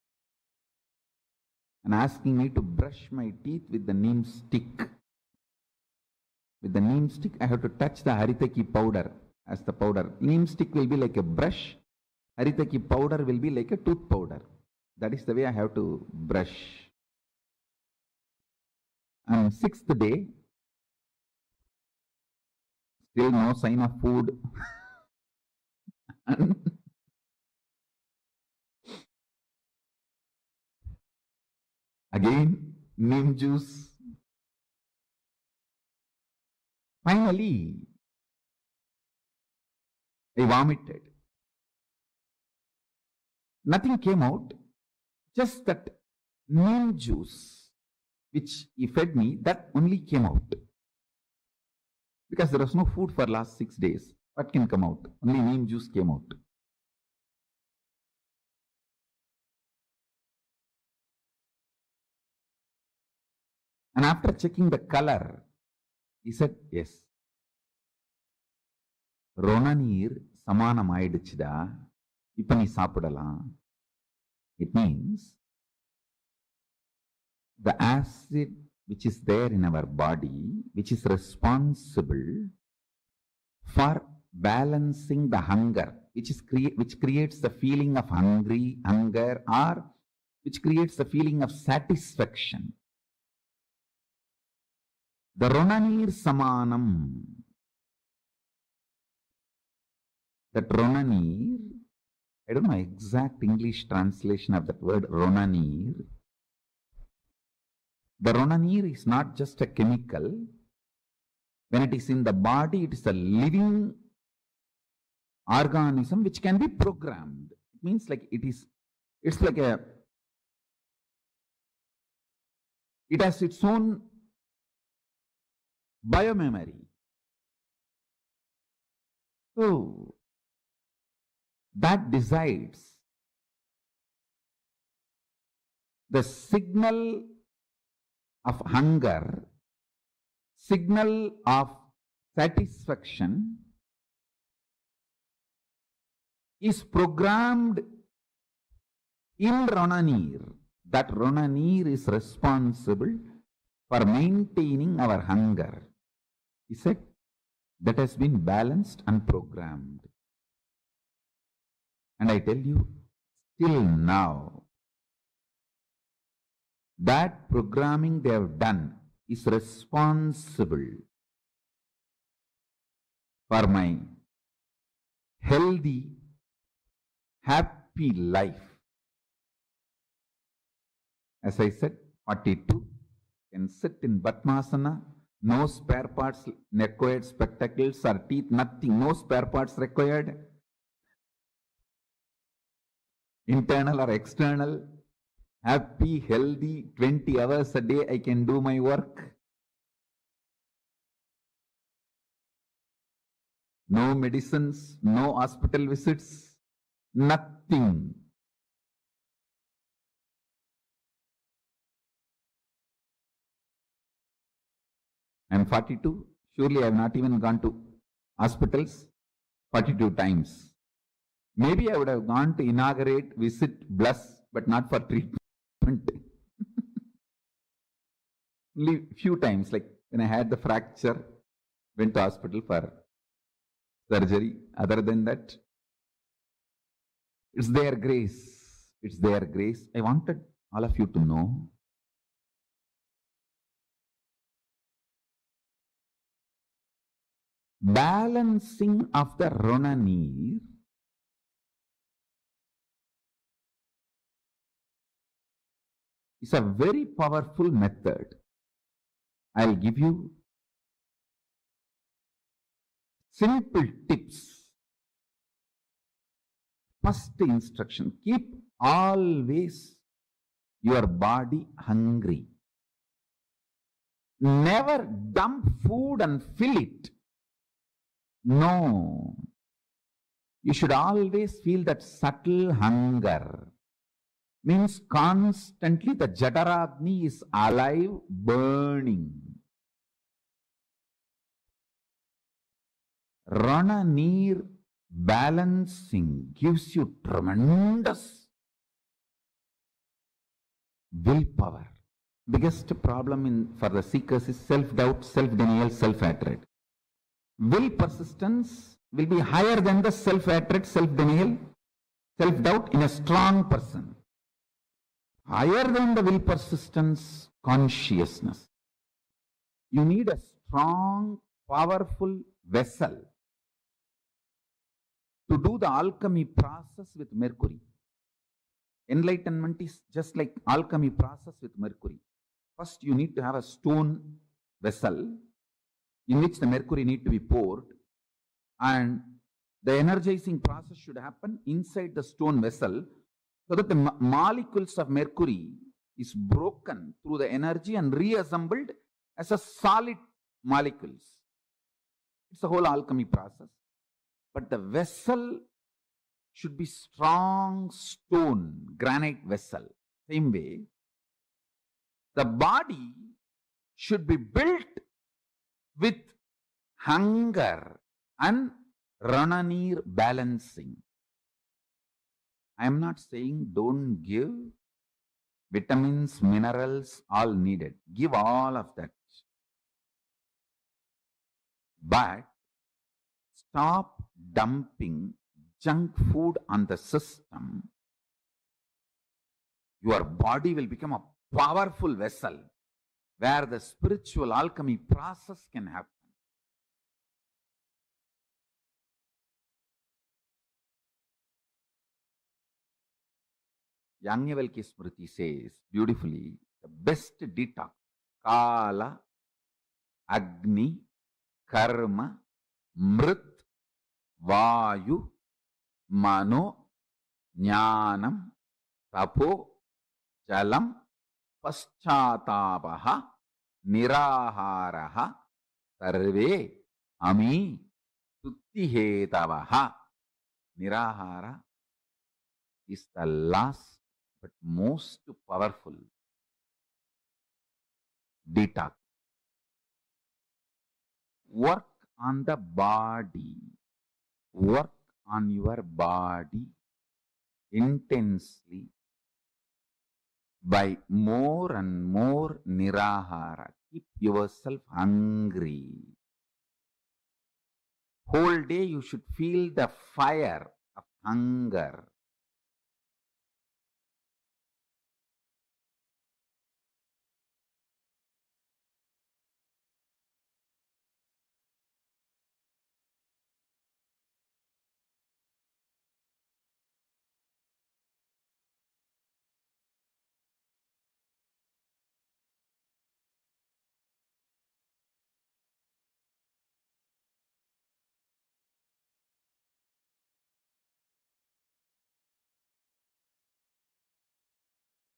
and asking me to brush my teeth with the neem stick. With the neem stick, I have to touch the haritaki powder as the powder. Neem stick will be like a brush. Haritaki powder will be like a tooth powder. That is the way I have to brush. And 6th day, still no sign of food. Again, neem juice. Finally, I vomited. Nothing came out, just that neem juice which he fed me, that only came out. Because there was no food for last 6 days. What can come out? Only neem juice came out. And after checking the color, he said, yes. Ronanir samanam aiduchida, ipa nee saapidala. It means the acid which is there in our body, which is responsible for balancing the hunger, which creates the feeling of hunger, or which creates the feeling of satisfaction. The Ronanir Samanam. That Ronanir, I don't know exact English translation of that word Ronanir. The Ronanir is not just a chemical. When it is in the body, it is a living organism which can be programmed. It means like it's like it has its own biomemory. So that decides the signal of hunger, signal of satisfaction is programmed in Ronanir. That Ronanir is responsible for maintaining our hunger. He said that has been balanced and programmed. And I tell you, till now, that programming they have done is responsible for my healthy, happy life. As I said, 42, can sit in Padmasana, no spare parts required, spectacles or teeth, nothing, no spare parts required, internal or external, happy, healthy, 20 hours a day I can do my work. No medicines, no hospital visits, nothing. I am 42. Surely I have not even gone to hospitals 42 times. Maybe I would have gone to inaugurate, visit, bless, but not for treatment. Only few times, like when I had the fracture, went to hospital for surgery. Other than that, it's their grace. It's their grace. I wanted all of you to know balancing of the Ronanir is a very powerful method. I'll give you simple tips. First instruction, keep always your body hungry. Never dump food and fill it. No. You should always feel that subtle hunger. Means constantly the Jataragni is alive, burning. Rana-neer balancing gives you tremendous willpower. Biggest problem for the seekers is self-doubt, self-denial, self-hatred. Will persistence will be higher than the self-hatred, self-denial, self-doubt in a strong person. Higher than the will persistence, consciousness. You need a strong, powerful vessel to do the alchemy process with mercury. Enlightenment is just like alchemy process with mercury. First, you need to have a stone vessel in which the mercury need to be poured, and the energizing process should happen inside the stone vessel so that the molecules of mercury is broken through the energy and reassembled as a solid molecules. It's a whole alchemy process. But the vessel should be strong stone, granite vessel. Same way, the body should be built with hunger and Rana-neer balancing. I am not saying don't give vitamins, minerals, all needed. Give all of that. But stop dumping junk food on the system. Your body will become a powerful vessel where the spiritual alchemy process can happen. Yajnavalkya Smriti says beautifully, the best detox, Kala, Agni, Karma, Mrit, Vayu, Mano, Jnanam, Tapo, Jalam, Paschatapaha, Niraharaha, Sarve, Ami, Tuttihetabaha. Nirahara is the last but most powerful detox. Work on the body. Work on your body intensely by more and more nirahara. Keep yourself hungry. Whole day you should feel the fire of hunger.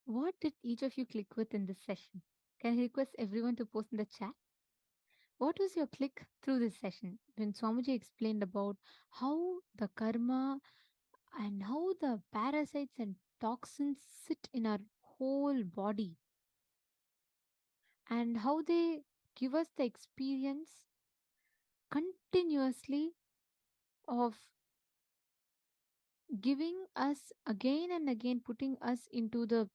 What did each of you click with in this session? Can I request everyone to post in the chat? What was your click through this session when Swamiji explained about how the karma and how the parasites and toxins sit in our whole body and how they give us the experience continuously of giving us again and again, putting us into the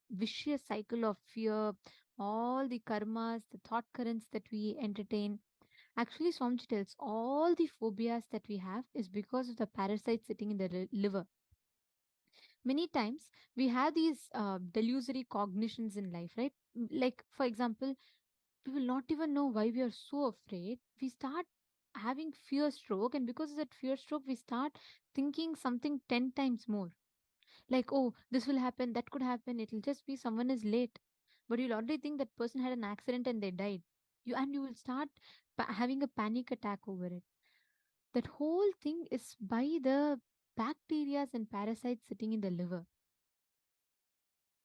vicious cycle of fear, all the karmas, the thought currents that we entertain. Actually, Swamiji tells all the phobias that we have is because of the parasites sitting in the liver. Many times we have these delusory cognitions in life, right? Like, for example, we will not even know why we are so afraid. We start having fear stroke, and because of that fear stroke, we start thinking something 10 times more. Like, oh, this will happen, that could happen, it'll just be someone is late. But you'll already think that person had an accident and they died. You will start having a panic attack over it. That whole thing is by the bacteria and parasites sitting in the liver.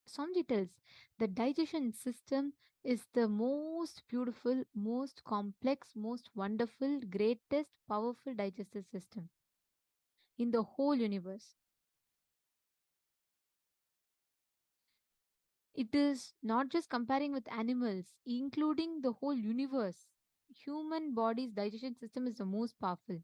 Somji tells the digestion system is the most beautiful, most complex, most wonderful, greatest, powerful digestive system in the whole universe. It is not just comparing with animals, including the whole universe. Human body's digestion system is the most powerful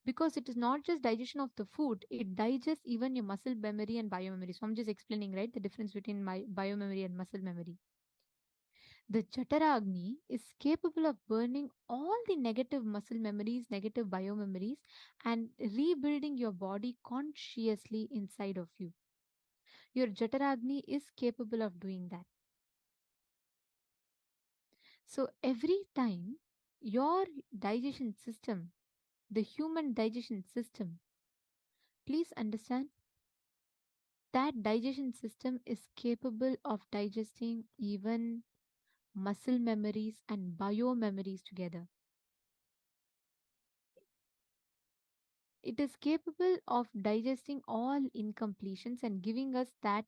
because it is not just digestion of the food, it digests even your muscle memory and biomemory. So I'm just explaining, right, the difference between my biomemory and muscle memory. The Chaturagni is capable of burning all the negative muscle memories, negative biomemories, and rebuilding your body consciously inside of you. Your Jataragni is capable of doing that. So every time your digestion system, the human digestion system, please understand that digestion system is capable of digesting even muscle memories and bio memories together. It is capable of digesting all incompletions and giving us that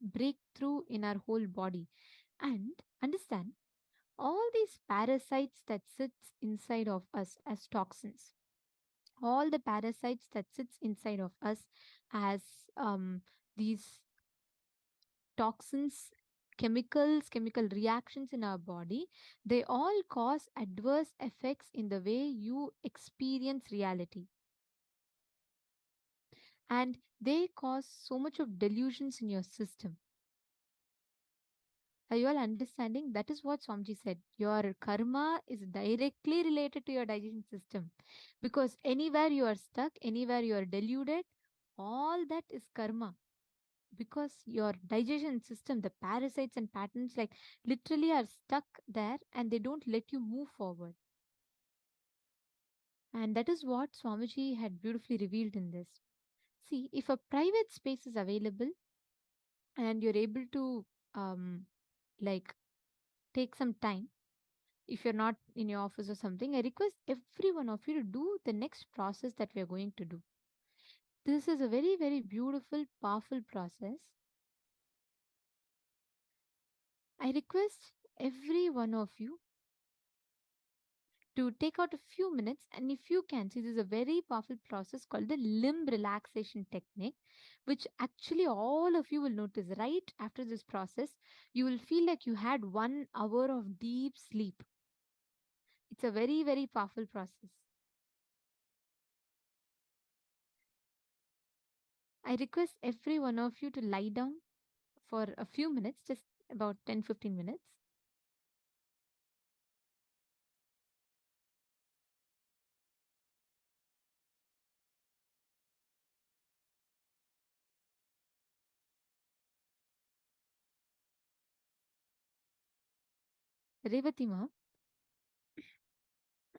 breakthrough in our whole body. And understand all these parasites that sits inside of us as toxins, all the parasites that sits inside of us as these toxins, chemical reactions in our body, they all cause adverse effects in the way you experience reality, and they cause so much of delusions in your system. Are you all understanding? That is what Swamiji said. Your karma is directly related to your digestion system. Because anywhere you are stuck, anywhere you are deluded, all that is karma. Because your digestion system, the parasites and patterns, like literally are stuck there and they don't let you move forward. And that is what Swamiji had beautifully revealed in this. See, if a private space is available and you're able to like take some time, if you're not in your office or something, I request every one of you to do the next process that we are going to do. This is a very, very beautiful, powerful process. I request every one of you to take out a few minutes, and if you can see, this is a very powerful process called the limb relaxation technique, which actually all of you will notice right after this process, you will feel like you had 1 hour of deep sleep. It's a very, very powerful process. I request every one of you to lie down for a few minutes, just about 10-15 minutes. Revati ma,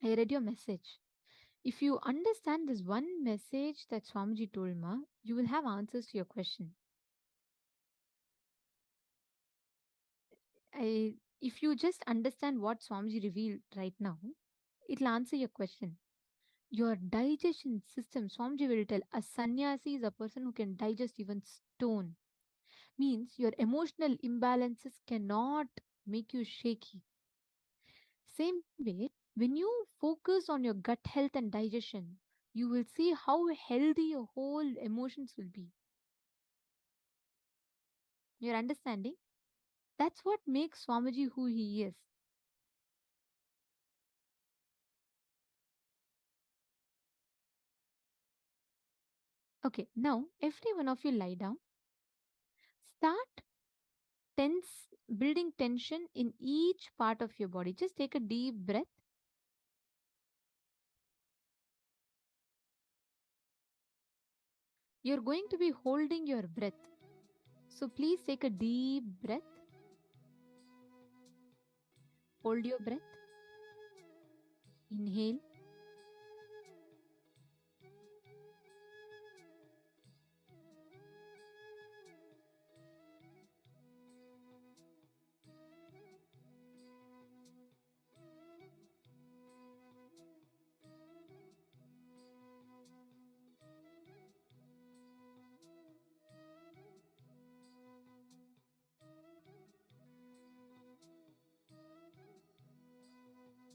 I read your message. If you understand this one message that Swamiji told ma, you will have answers to your question. If you just understand what Swamiji revealed right now, it'll answer your question. Your digestion system, Swamiji will tell, a sannyasi is a person who can digest even stone. means your emotional imbalances cannot make you shaky. Same way, when you focus on your gut health and digestion, you will see how healthy your whole emotions will be. Your understanding? That's what makes Swamiji who he is. Okay, now every one of you lie down. Start building tension in each part of your body. Just take a deep breath. You're going to be holding your breath. So please take a deep breath. Hold your breath. Inhale.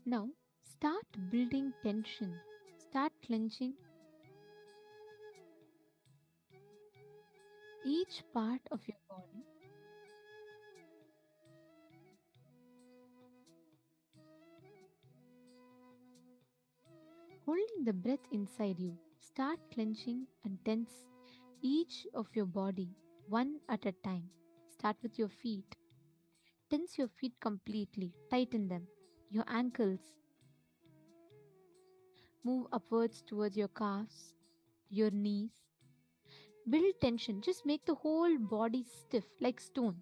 Now start building tension. Start clenching each part of your body. Holding the breath inside you, start clenching and tense each of your body one at a time. Start with your feet. Tense your feet completely, tighten them. Your ankles. Move upwards towards your calves, your knees. Build tension. Just make the whole body stiff like stone.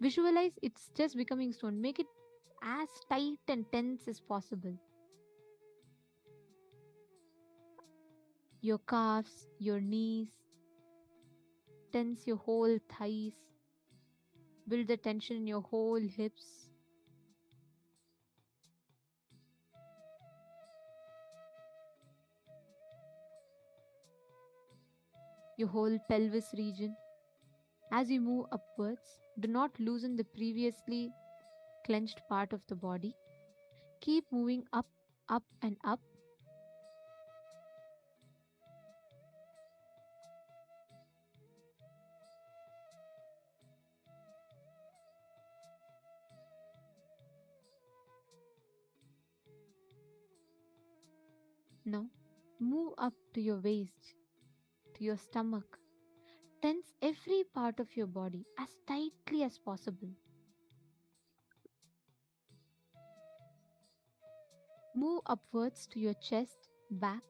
Visualize it's just becoming stone. Make it as tight and tense as possible. Your calves, your knees. Tense your whole thighs. Build the tension in your whole hips. Your whole pelvis region. As you move upwards, do not loosen the previously clenched part of the body. Keep moving up, up, and up. Now, move up to your waist, to your stomach. Tense every part of your body as tightly as possible. Move upwards to your chest, back.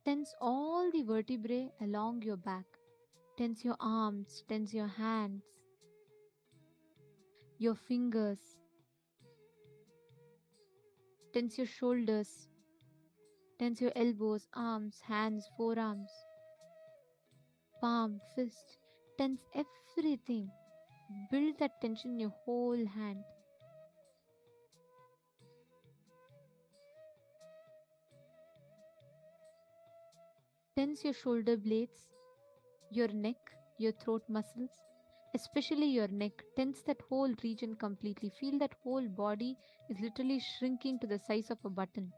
Tense all the vertebrae along your back. Tense your arms, tense your hands, your fingers. Tense your shoulders. Tense your elbows, arms, hands, forearms, palm, fist. Tense everything. Build that tension in your whole hand. Tense your shoulder blades, your neck, your throat muscles, especially your neck. Tense that whole region completely. Feel that whole body is literally shrinking to the size of a button.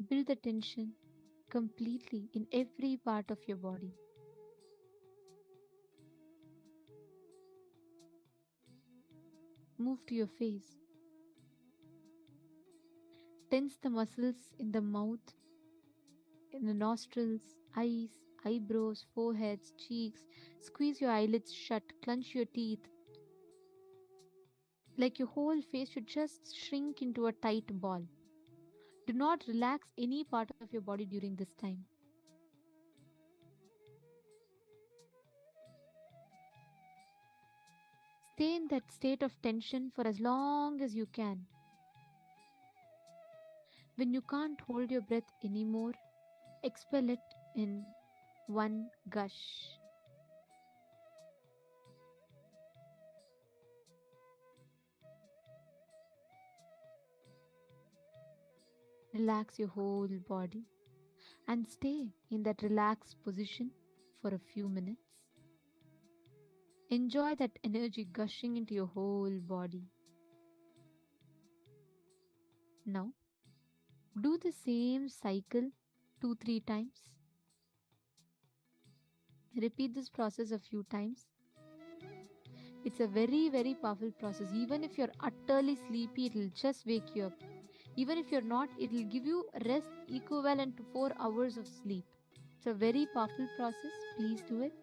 Build the tension completely in every part of your body. Move to your face. Tense the muscles in the mouth, in the nostrils, eyes, eyebrows, foreheads, cheeks. Squeeze your eyelids shut, clench your teeth. Like your whole face should just shrink into a tight ball. Do not relax any part of your body during this time. Stay in that state of tension for as long as you can. When you can't hold your breath anymore, expel it in one gush. Relax your whole body and stay in that relaxed position for a few minutes. Enjoy that energy gushing into your whole body. Now, do the same cycle 2-3 times. Repeat this process a few times. It's a very, very powerful process. Even if you're utterly sleepy, it'll just wake you up. Even if you're not, it'll give you rest equivalent to 4 hours of sleep. It's a very powerful process. Please do it.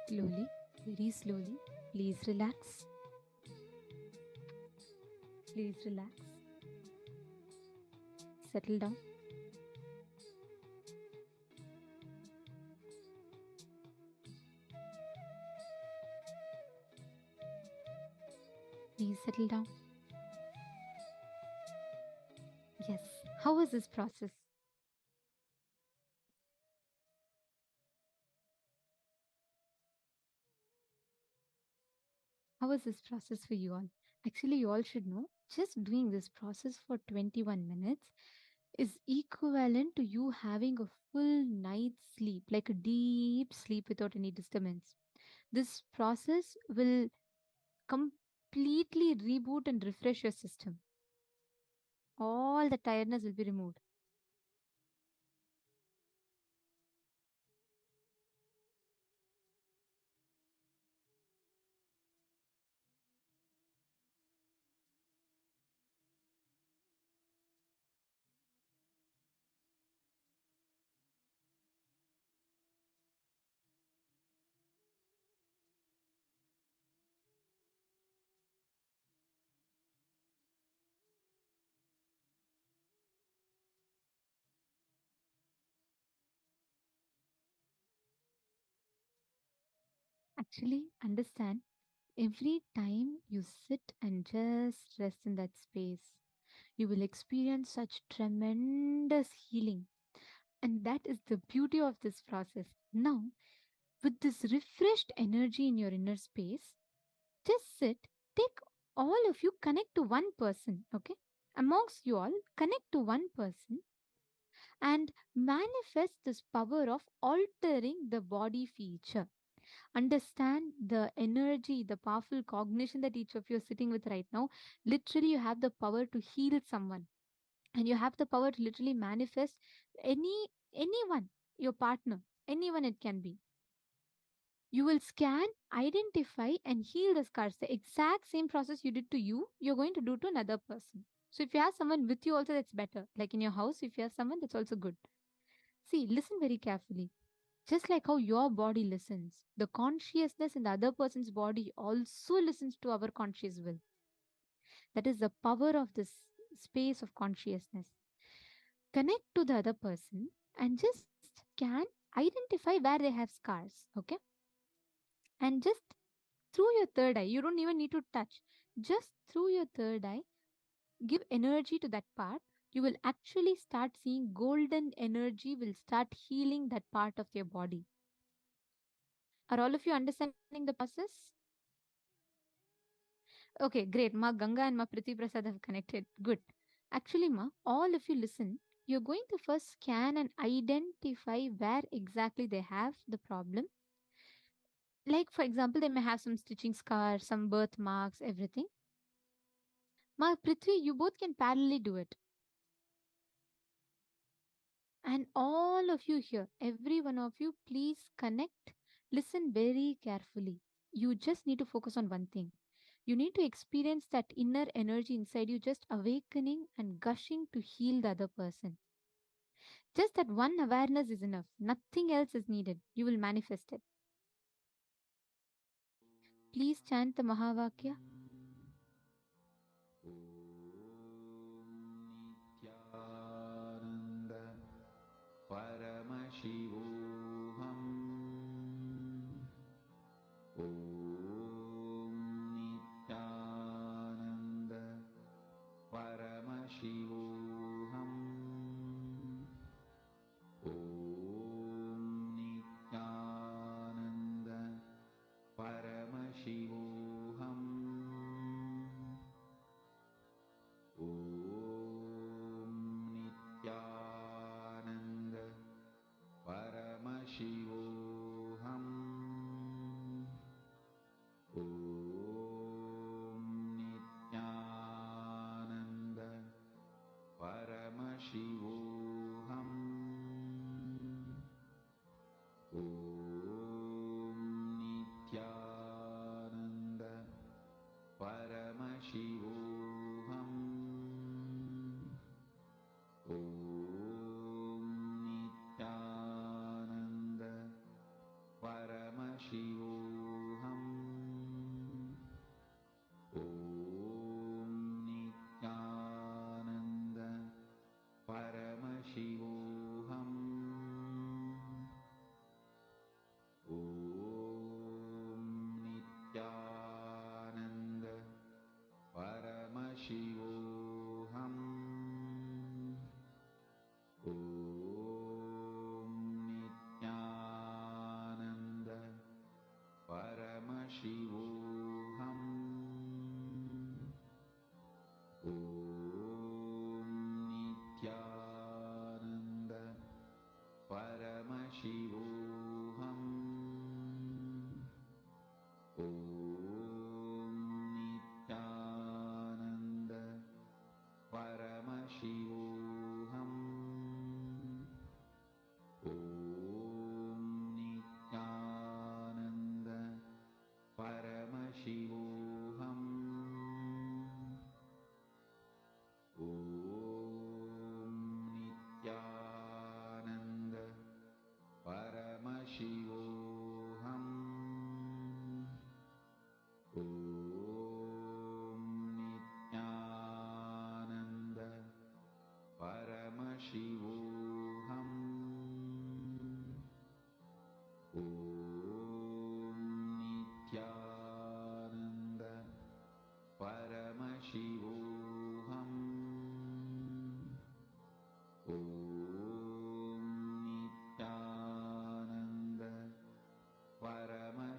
Slowly, very slowly, please relax. Please relax. Settle down. Please settle down. Yes. How was this process? How was this process for you all? Actually, you all should know just doing this process for 21 minutes is equivalent to you having a full night's sleep, like a deep sleep without any disturbance. This process will completely reboot and refresh your system. All the tiredness will be removed. Actually, understand every time you sit and just rest in that space, you will experience such tremendous healing. And that is the beauty of this process. Now, with this refreshed energy in your inner space, just sit, take all of you, connect to one person, okay? Amongst you all, connect to one person and manifest this power of altering the body feature. Understand the energy, the powerful cognition that each of you are sitting with right now. Literally, you have the power to heal someone, and you have the power to literally manifest anyone, your partner, anyone it can be. You will scan, identify, and heal the scars. The exact same process you did to you, you're going to do to another person. So if you have someone with you also, that's better. Like in your house, if you have someone, that's also good. See, listen very carefully. Just like how your body listens, the consciousness in the other person's body also listens to our conscious will. That is the power of this space of consciousness. Connect to the other person and just can identify where they have scars, okay? And just through your third eye, you don't even need to touch. Just through your third eye, give energy to that part. You will actually start seeing golden energy will start healing that part of your body. Are all of you understanding the process? Okay, great. Ma Ganga and Ma Prithvi Prasad have connected. Good. Actually, Ma, all of you listen. You're going to first scan and identify where exactly they have the problem. Like, for example, they may have some stitching scars, some birthmarks, everything. Ma Prithvi, you both can parallelly do it. And all of you here, every one of you, please connect. Listen very carefully. You just need to focus on one thing. You need to experience that inner energy inside you just awakening and gushing to heal the other person. Just that one awareness is enough. Nothing else is needed. You will manifest it. Please chant the Mahavakya. Nithyananda Paramashivoham. Om Nithyananda Paramashivoham. Om Nithyananda Paramashivoham. Om Nithyananda Paramashivoham.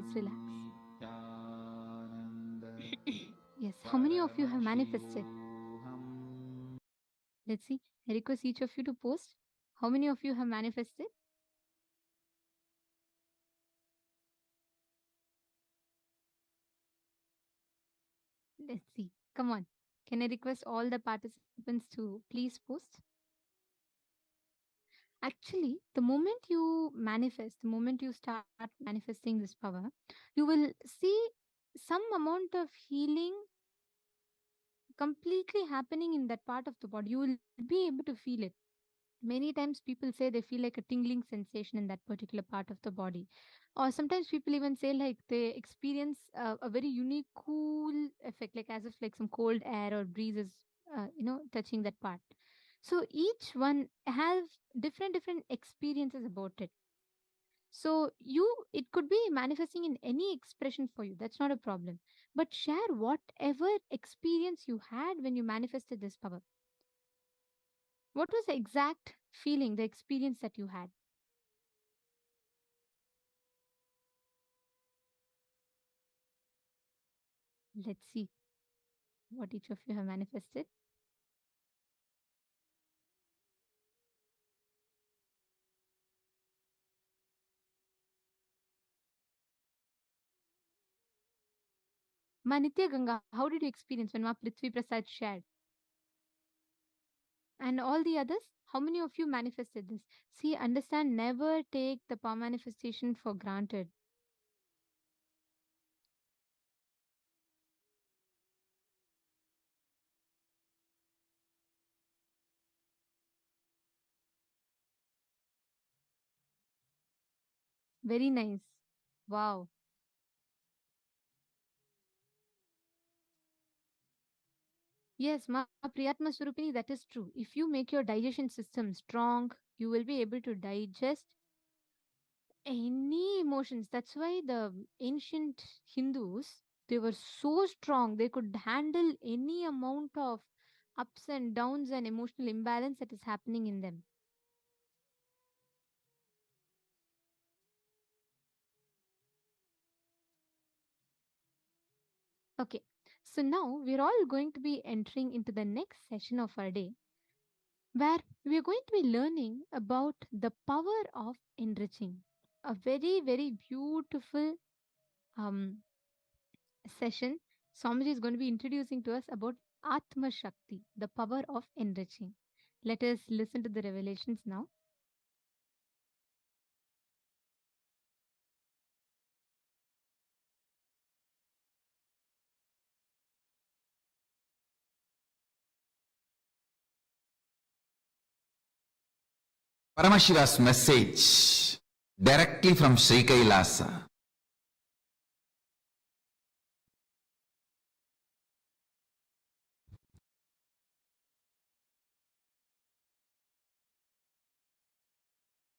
please relax. Yes, how many of you have manifested? Let's see. I request each of you to post. How many of you have manifested? Let's see. Come on. Can I request all the participants to please post? Actually, the moment you manifest, the moment you start manifesting this power, you will see some amount of healing completely happening in that part of the body. You will be able to feel it. Many times people say they feel like a tingling sensation in that particular part of the body, or sometimes people even say like they experience a very unique cool effect, like as if like some cold air or breeze is touching that part. So each one has different experiences about it. So it could be manifesting in any expression for you, that's not a problem, but share whatever experience you had when you manifested this power. What was the exact feeling, the experience that you had? Let's see what each of you have manifested. Manitya Ganga, how did you experience when Ma Prithvi Prasad shared? And all the others, how many of you manifested this? See, understand, never take the power manifestation for granted. Very nice. Wow. Yes, Ma Priyatma Surupini, that is true. If you make your digestion system strong, you will be able to digest any emotions. That's why the ancient Hindus, they were so strong. They could handle any amount of ups and downs and emotional imbalance that is happening in them. Okay. So now we're all going to be entering into the next session of our day, where we're going to be learning about the power of enriching. A very beautiful um, session. Swamiji is going to be introducing to us about Atma Shakti, the power of enriching. Let us listen to the revelations now. Paramashiva's message directly from Sri Kailasa.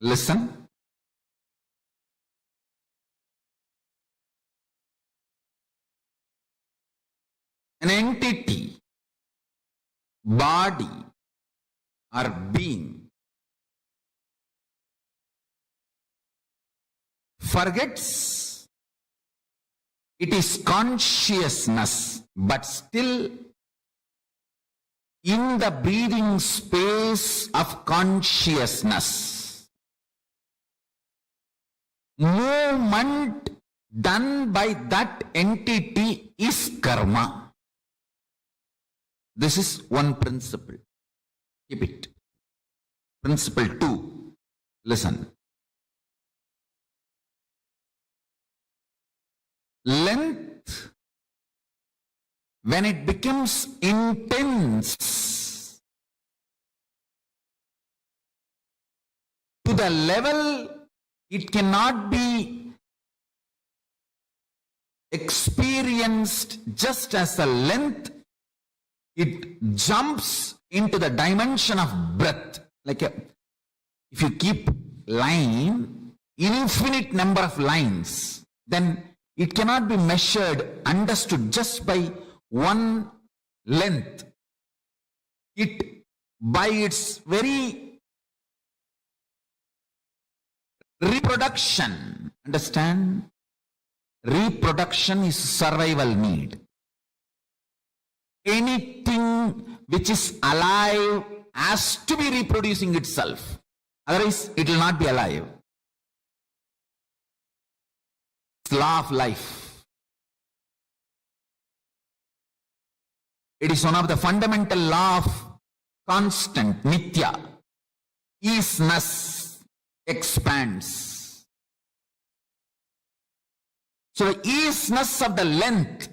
Listen. An entity, body, or being forgets it is consciousness, but still in the breathing space of consciousness. Movement done by that entity is karma. This is one principle. Keep it. Principle 2. Listen. Length, when it becomes intense to the level it cannot be experienced just as a length, it jumps into the dimension of breadth. Like if you keep line, infinite number of lines, then it cannot be measured, understood just by one length. It, by its very reproduction, understand? Reproduction is survival need. Anything which is alive has to be reproducing itself. Otherwise, it will not be alive. It's law of life. It is one of the fundamental law of constant, nitya. Isness expands. So the isness of the length,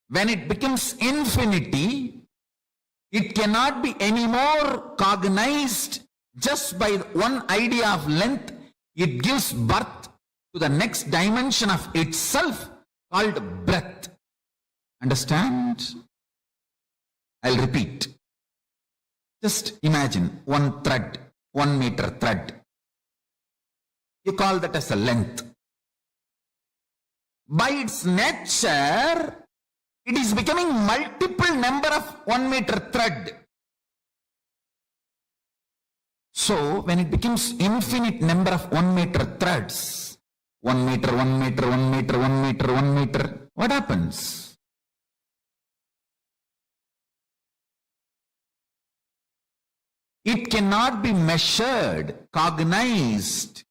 when it becomes infinity, it cannot be any more cognized just by one idea of length. It gives birth to the next dimension of itself called breadth. Understand? I'll repeat. Just imagine one thread, 1 meter thread. You call that as a length. By its nature, it is becoming multiple number of 1 meter thread. So, when it becomes infinite number of 1 meter threads, 1 meter, 1 meter, 1 meter, 1 meter, 1 meter, what happens? It cannot be measured, cognized,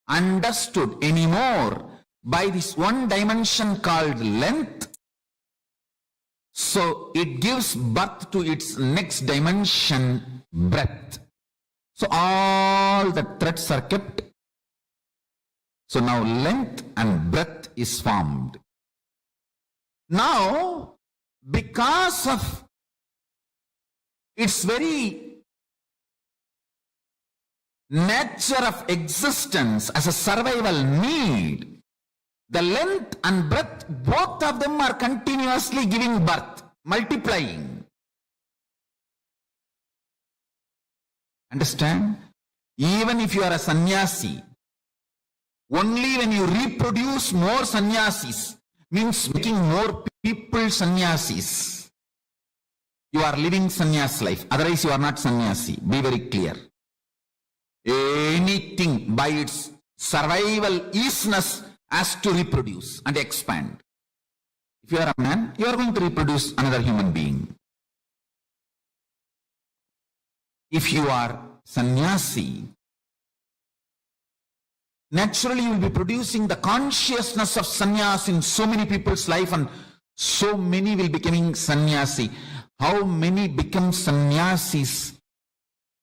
understood anymore by this one dimension called length. So it gives birth to its next dimension, breadth. So all the threads are kept. So now length and breadth is formed. Now, because of its very nature of existence as a survival need, the length and breadth, both of them are continuously giving birth, multiplying. Understand? Even if you are a sannyasi, only when you reproduce more sannyasis, means making more people sannyasis, you are living sannyas life. Otherwise you are not sannyasi. Be very clear. Anything by its survival isness has to reproduce and expand. If you are a man, you are going to reproduce another human being. If you are sannyasi, naturally you will be producing the consciousness of sannyas in so many people's life, and so many will becoming sannyasi. How many become sannyasis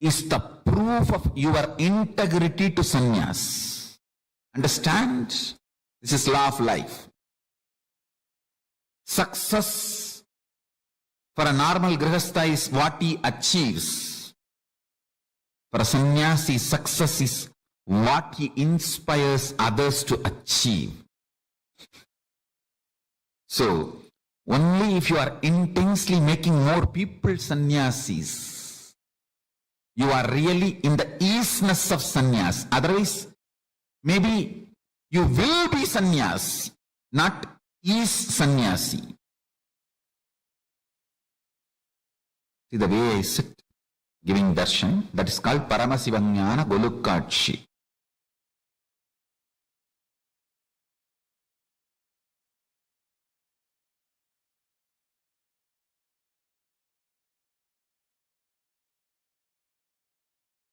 is the proof of your integrity to sannyas. Understand? This is law of life. Success for a normal grihastha is what he achieves. For a sannyasi, success is what he inspires others to achieve. So, only if you are intensely making more people sannyasis, you are really in the easiness of sannyas. Otherwise, maybe you will be sannyas, not is sannyasi. See the way I sit giving darshan, that is called Paramashivam Golukkachi.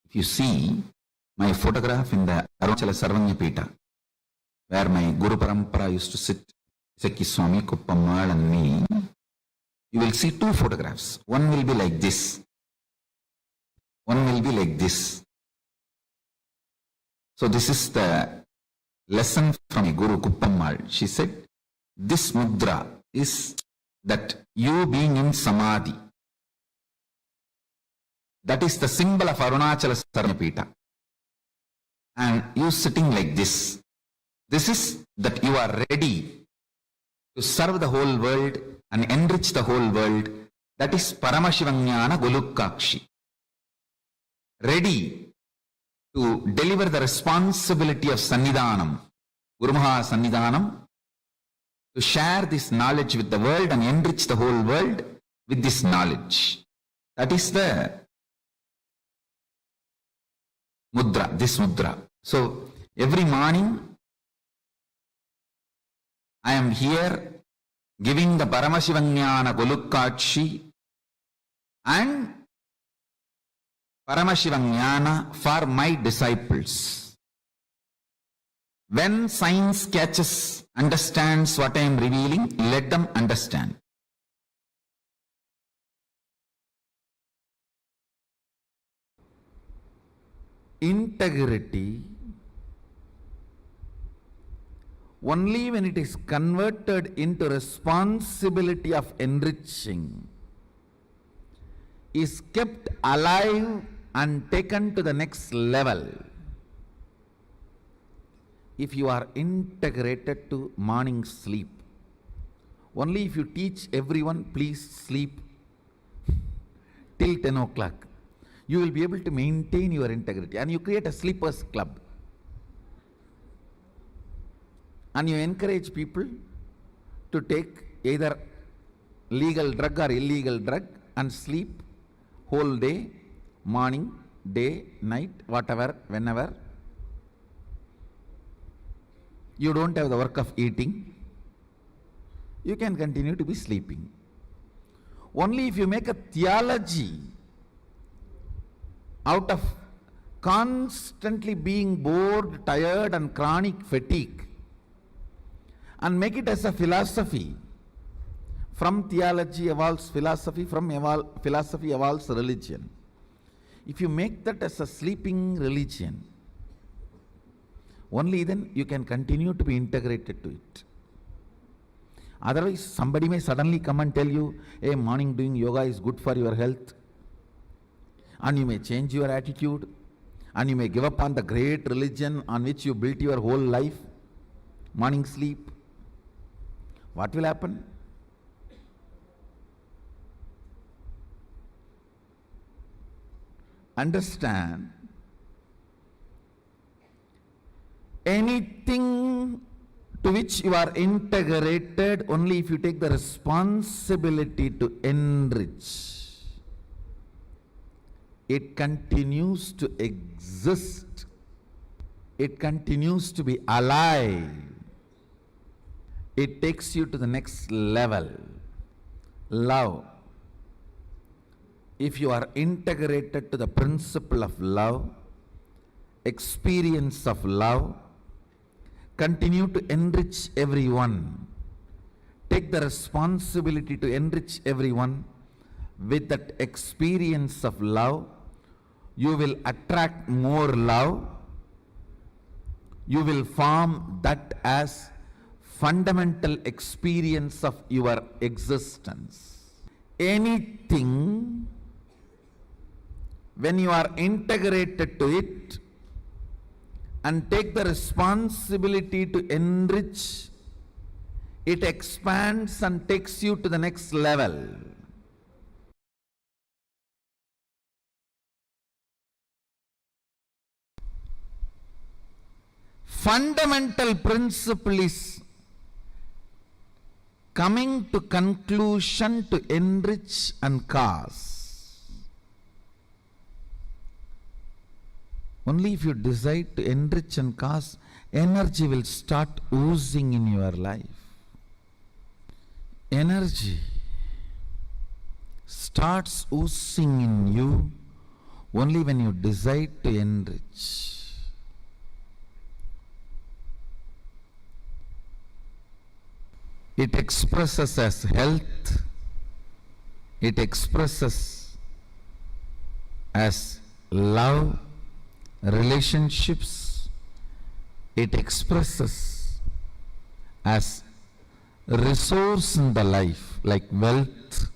If you see my photograph in the Arunachala Sarvanyapita, where my Guru Parampara used to sit, Sekki Swami, Kuppammal and me, you will see two photographs. One will be like this. One will be like this. So this is the lesson from my Guru Kuppammal. She said, this mudra is that you being in samadhi. That is the symbol of Arunachala Sarvanyapita. And you sitting like this. This is that you are ready to serve the whole world and enrich the whole world. That is Paramashivam Golukkachi. Ready to deliver the responsibility of Sannidhanam, Gurumaha Sannidhanam, to share this knowledge with the world and enrich the whole world with this knowledge. That is the mudra, this mudra. So every morning I am here giving the Paramashivam Golukkachi and Paramashivam for my disciples. When science catches, understands what I am revealing, let them understand. Integrity, only when it is converted into responsibility of enriching, is kept alive and taken to the next level. If you are integrated to morning sleep, only if you teach everyone, please sleep till 10 o'clock, you will be able to maintain your integrity, and you create a sleepers club. And you encourage people to take either legal drug or illegal drug and sleep whole day, morning, day, night, whatever, whenever. You don't have the work of eating, you can continue to be sleeping. Only if you make a theology out of constantly being bored, tired and chronic fatigue, and make it as a philosophy. From theology evolves philosophy, from philosophy evolves religion. If you make that as a sleeping religion, only then you can continue to be integrated to it. Otherwise, somebody may suddenly come and tell you, hey, morning doing yoga is good for your health, and you may change your attitude, and you may give up on the great religion on which you built your whole life, morning sleep. What will happen? Understand, anything to which you are integrated, only if you take the responsibility to enrich, it continues to exist, it continues to be alive, it takes you to the next level. Love. If you are integrated to the principle of love, experience of love, continue to enrich everyone. Take the responsibility to enrich everyone with that experience of love. You will attract more love. You will form that as fundamental experience of your existence. Anything, when you are integrated to it and take the responsibility to enrich, it expands and takes you to the next level. Fundamental principle is coming to conclusion to enrich and cause. Only if you decide to enrich and cause, energy will start oozing in your life. Energy starts oozing in you only when you decide to enrich. It expresses as health, it expresses as love, relationships, it expresses as resource in the life, like wealth.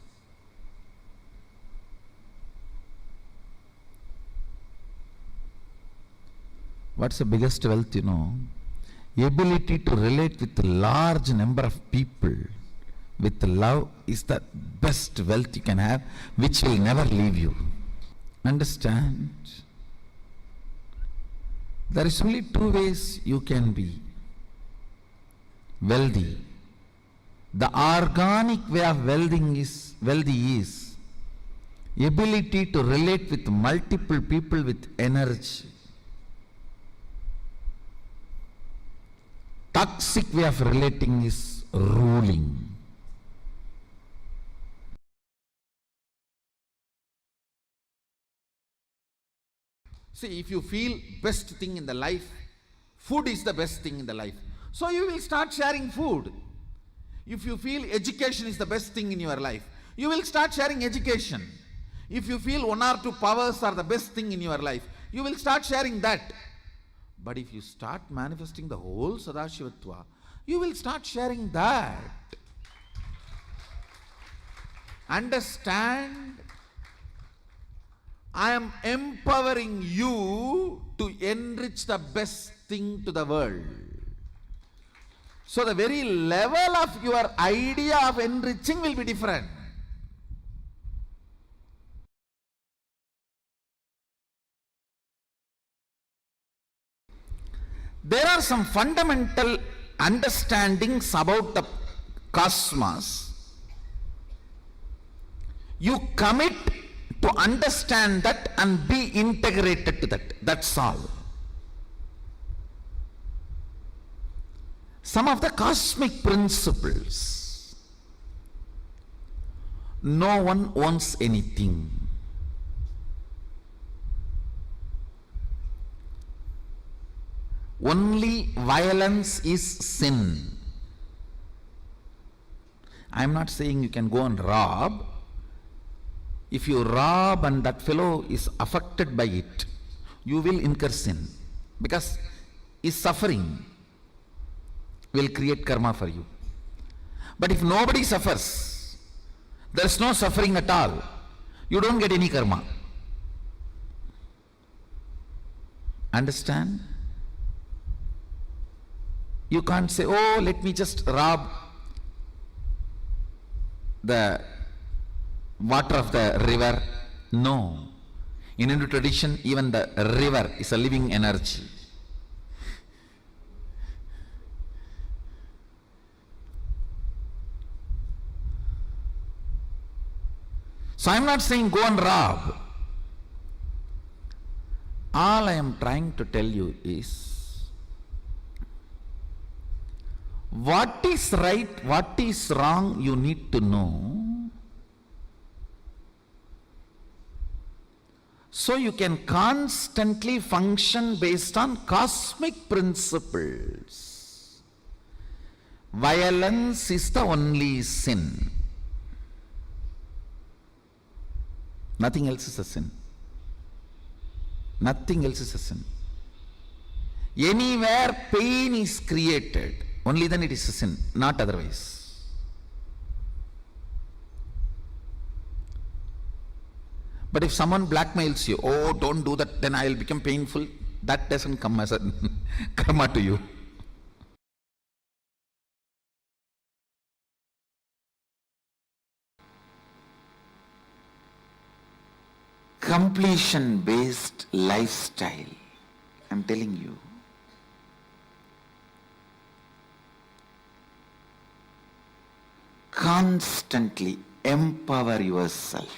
What's the biggest wealth, you know? Ability to relate with a large number of people with love is the best wealth you can have, which will never leave you. Understand? There is only two ways you can be wealthy. The organic way of wealthy is ability to relate with multiple people with energy. toxic way of relating is ruling. See, if you feel best thing in the life, food is the best thing in the life, so you will start sharing food. If you feel education is the best thing in your life, you will start sharing education. If you feel one or two powers are the best thing in your life, you will start sharing that. But if you start manifesting the whole Sadashivatva, you will start sharing that. Understand? I am empowering you to enrich the best thing to the world. So the very level of your idea of enriching will be different. There are some fundamental understandings about the cosmos. You commit to understand that and be integrated to that. That's all. Some of the cosmic principles. No one owns anything. Only violence is sin. I am not saying you can go and rob. If you rob and that fellow is affected by it, you will incur sin, because his suffering will create karma for you. But if nobody suffers, there is no suffering at all, you don't get any karma. Understand? You can't say, oh, let me just rob the water of the river. No. In Hindu tradition, even the river is a living energy. So I am not saying go and rob. All I am trying to tell you is, what is right, what is wrong, you need to know, so you can constantly function based on cosmic principles. Violence is the only sin. Nothing else is a sin. Nothing else is a sin. Anywhere pain is created, only then it is a sin, not otherwise. But if someone blackmails you, oh, don't do that, then I will become painful, that doesn't come as a karma to you. Completion-based lifestyle, I'm telling you. Constantly empower yourself.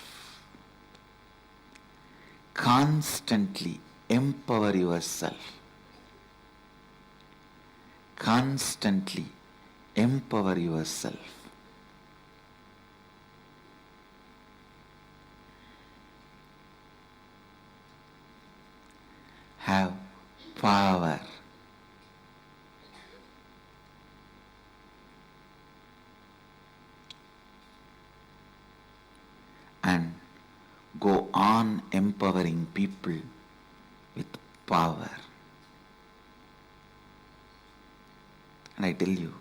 Constantly empower yourself. Constantly empower yourself. Have power. And go on empowering people with power. And I tell you,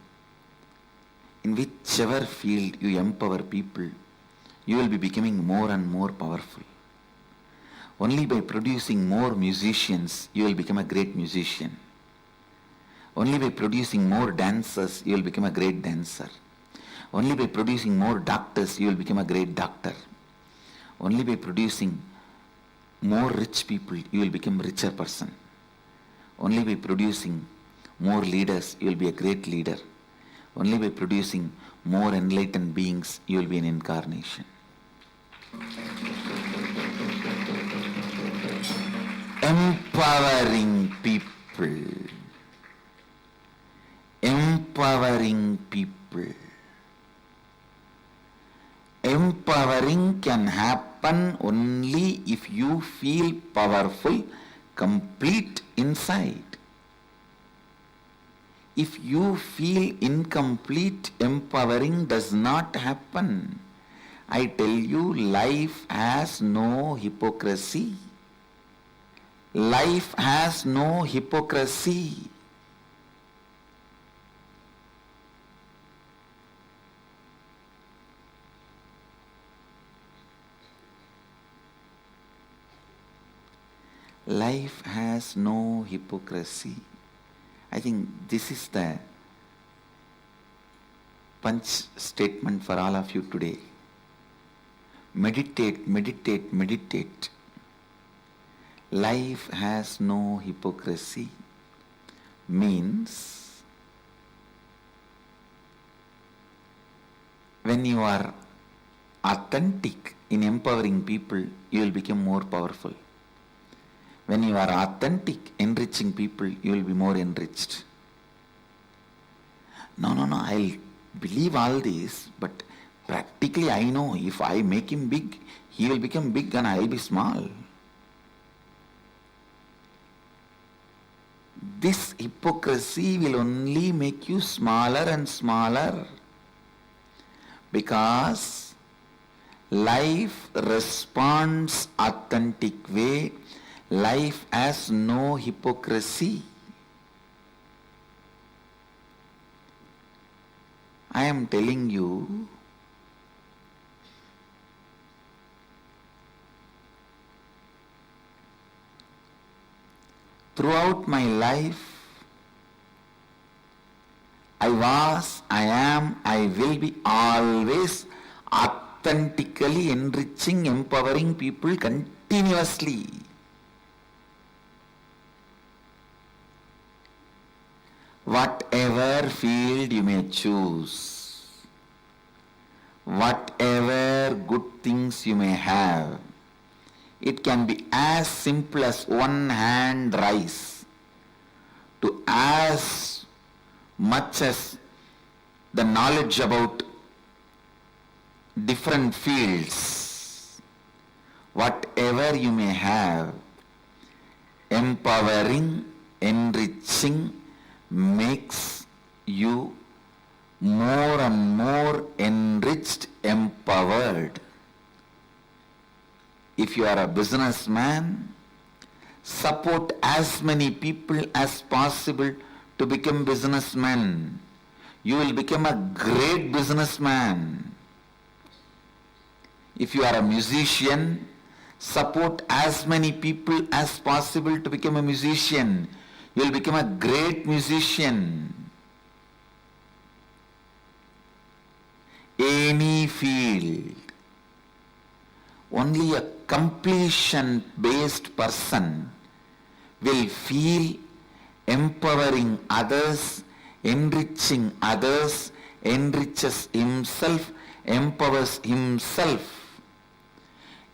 in whichever field you empower people, you will be becoming more and more powerful. Only by producing more musicians, you will become a great musician. Only by producing more dancers, you will become a great dancer. Only by producing more doctors, you will become a great doctor. Only by producing more rich people, you will become a richer person. Only by producing more leaders, you will be a great leader. Only by producing more enlightened beings, you will be an incarnation. Empowering people. empowering people. Empowering can happen only if you feel powerful, complete inside. If you feel incomplete, empowering does not happen. I tell you, life has no hypocrisy. Life has no hypocrisy. Life has no hypocrisy. I think this is the punch statement for all of you today. Meditate, meditate, meditate. Life has no hypocrisy means when you are authentic in empowering people, you will become more powerful. When you are authentic, enriching people, you will be more enriched. No, I'll believe all this, but practically I know if I make him big, he will become big and I will be small. This hypocrisy will only make you smaller and smaller, because life responds authentic way. Life has no hypocrisy. I am telling you, throughout my life, I was, I am, I will be always authentically enriching, empowering people continuously. Whatever field you may choose, whatever good things you may have, it can be as simple as one hand rice to as much as the knowledge about different fields. Whatever you may have, empowering, enriching makes you more and more enriched, empowered. If you are a businessman, support as many people as possible to become businessmen. You will become a great businessman. If you are a musician, support as many people as possible to become a musician. You will become a great musician. Any field. Only a completion-based person will feel empowering others, enriching others, enriches himself, empowers himself.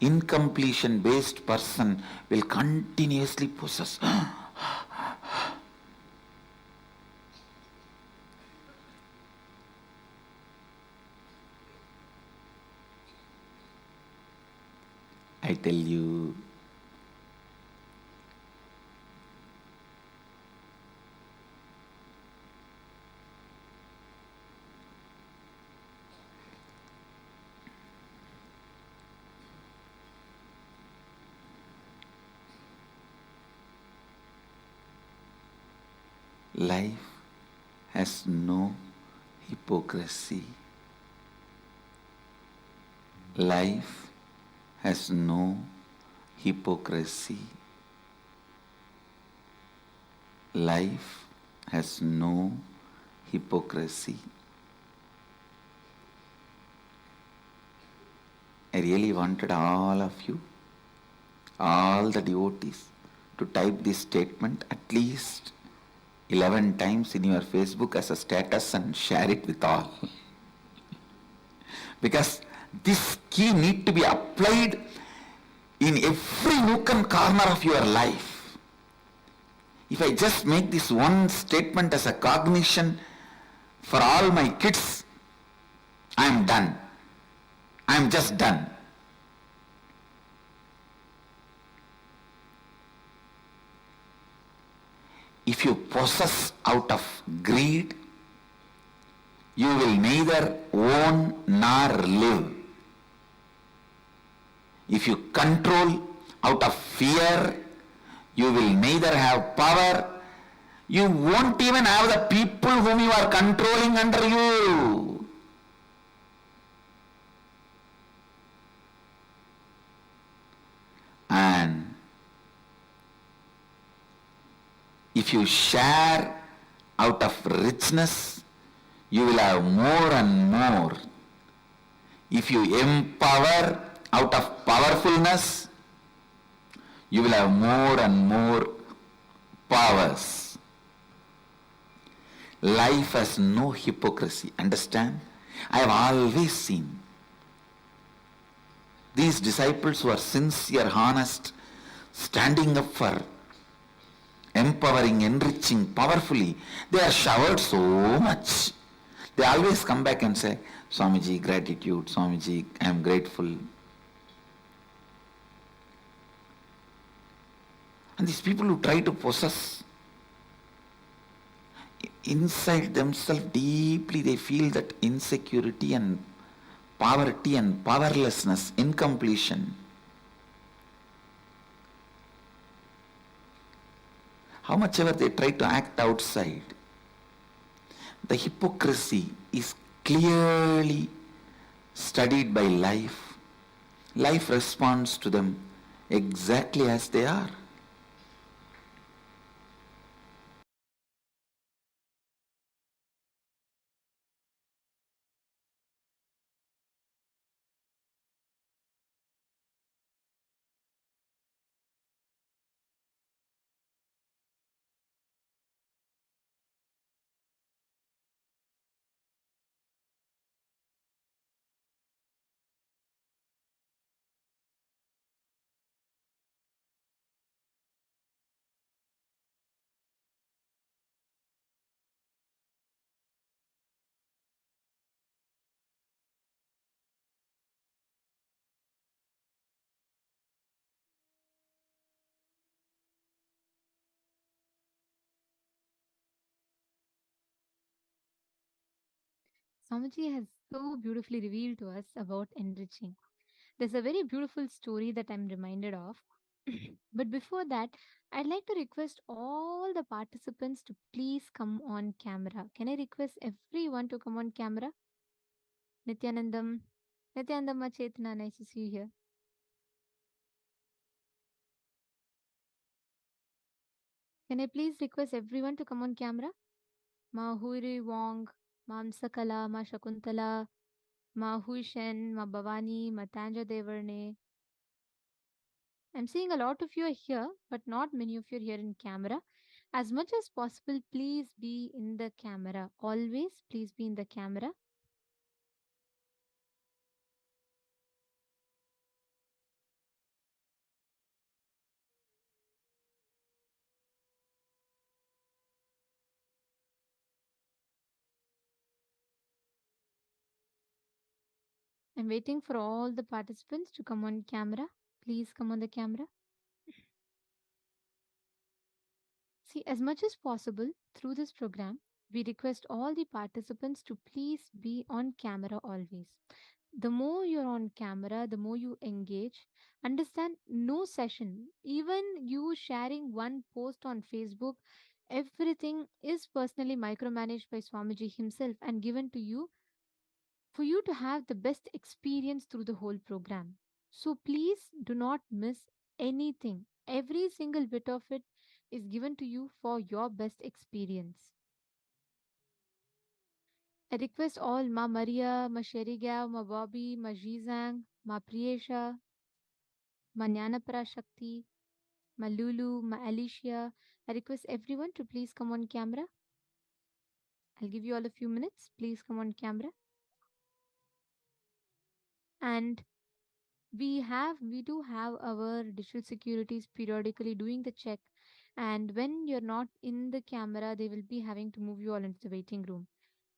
Incompletion-based person will continuously possess. I tell you, life has no hypocrisy. Life has no hypocrisy. Life has no hypocrisy. I really wanted all of you, all the devotees, to type this statement at least 11 times in your Facebook as a status and share it with all. Because this key need to be applied in every nook and corner of your life. If I just make this one statement as a cognition, For all my kids, I am done. I am just done. If you possess out of greed, you will neither own nor live. If you control out of fear, you will neither have power, you won't even have the people whom you are controlling under you. And if you share out of richness, you will have more and more. If you empower out of powerfulness, you will have more and more powers. Life has no hypocrisy, understand? I have always seen these disciples who are sincere, honest, standing up for empowering, enriching powerfully, they are showered so much. They always come back and say, Swamiji, gratitude, Swamiji, I am grateful. And these people who try to possess, inside themselves deeply they feel that insecurity and poverty and powerlessness, incompletion. How much ever they try to act outside, the hypocrisy is clearly studied by life. Life responds to them exactly as they are. Swamiji has so beautifully revealed to us about enriching. There's a very beautiful story that I'm reminded of. But before that, I'd like to request all the participants to please come on camera. Can I request everyone to come on camera? Nithyanandam, Nithyanandam Chetna, nice to see you here. Can I please request everyone to come on camera? Ma Huiri Wong, Ma Sakala, Ma Shakuntala, Ma Huishen, Ma Bhavani, Ma Tanja Devarne. I'm seeing a lot of you are here, but not many of you are here in camera. As much as possible, please be in the camera. Always, please be in the camera. I'm waiting for all the participants to come on camera. Please come on the camera. See, as much as possible through this program, we request all the participants to please be on camera always. The more you're on camera, the more you engage. Understand, no session, even you sharing one post on Facebook, everything is personally micromanaged by Swamiji himself and given to you for you to have the best experience through the whole program. So please do not miss anything. Every single bit of it is given to you for your best experience. I request all Ma Maria, Ma Sherigav, Ma Bobby, Ma Jizang, Ma Priyesha, Ma Jnanapara Shakti, Ma Lulu, Ma Alicia. I request everyone to please come on camera. I'll give you all a few minutes. Please come on camera. And we do have our digital securities periodically doing the check. And when you're not in the camera, they will be having to move you all into the waiting room.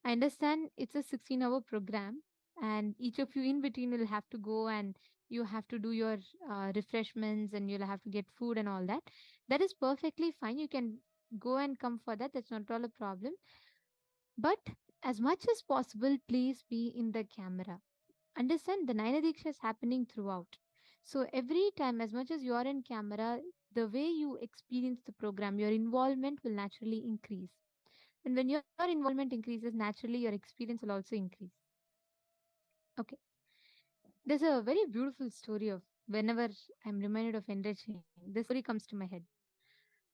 I understand it's a 16-hour program, and each of you in between will have to go and you have to do your refreshments and you'll have to get food and all that. That is perfectly fine. You can go and come for that. That's not at all a problem. But as much as possible, please be in the camera. Understand the Naina Diksha is happening throughout. So every time, as much as you are in camera, the way you experience the program, your involvement will naturally increase. And when your involvement increases, naturally your experience will also increase. Okay. There's a very beautiful story of whenever I'm reminded of enriching, this story comes to my head.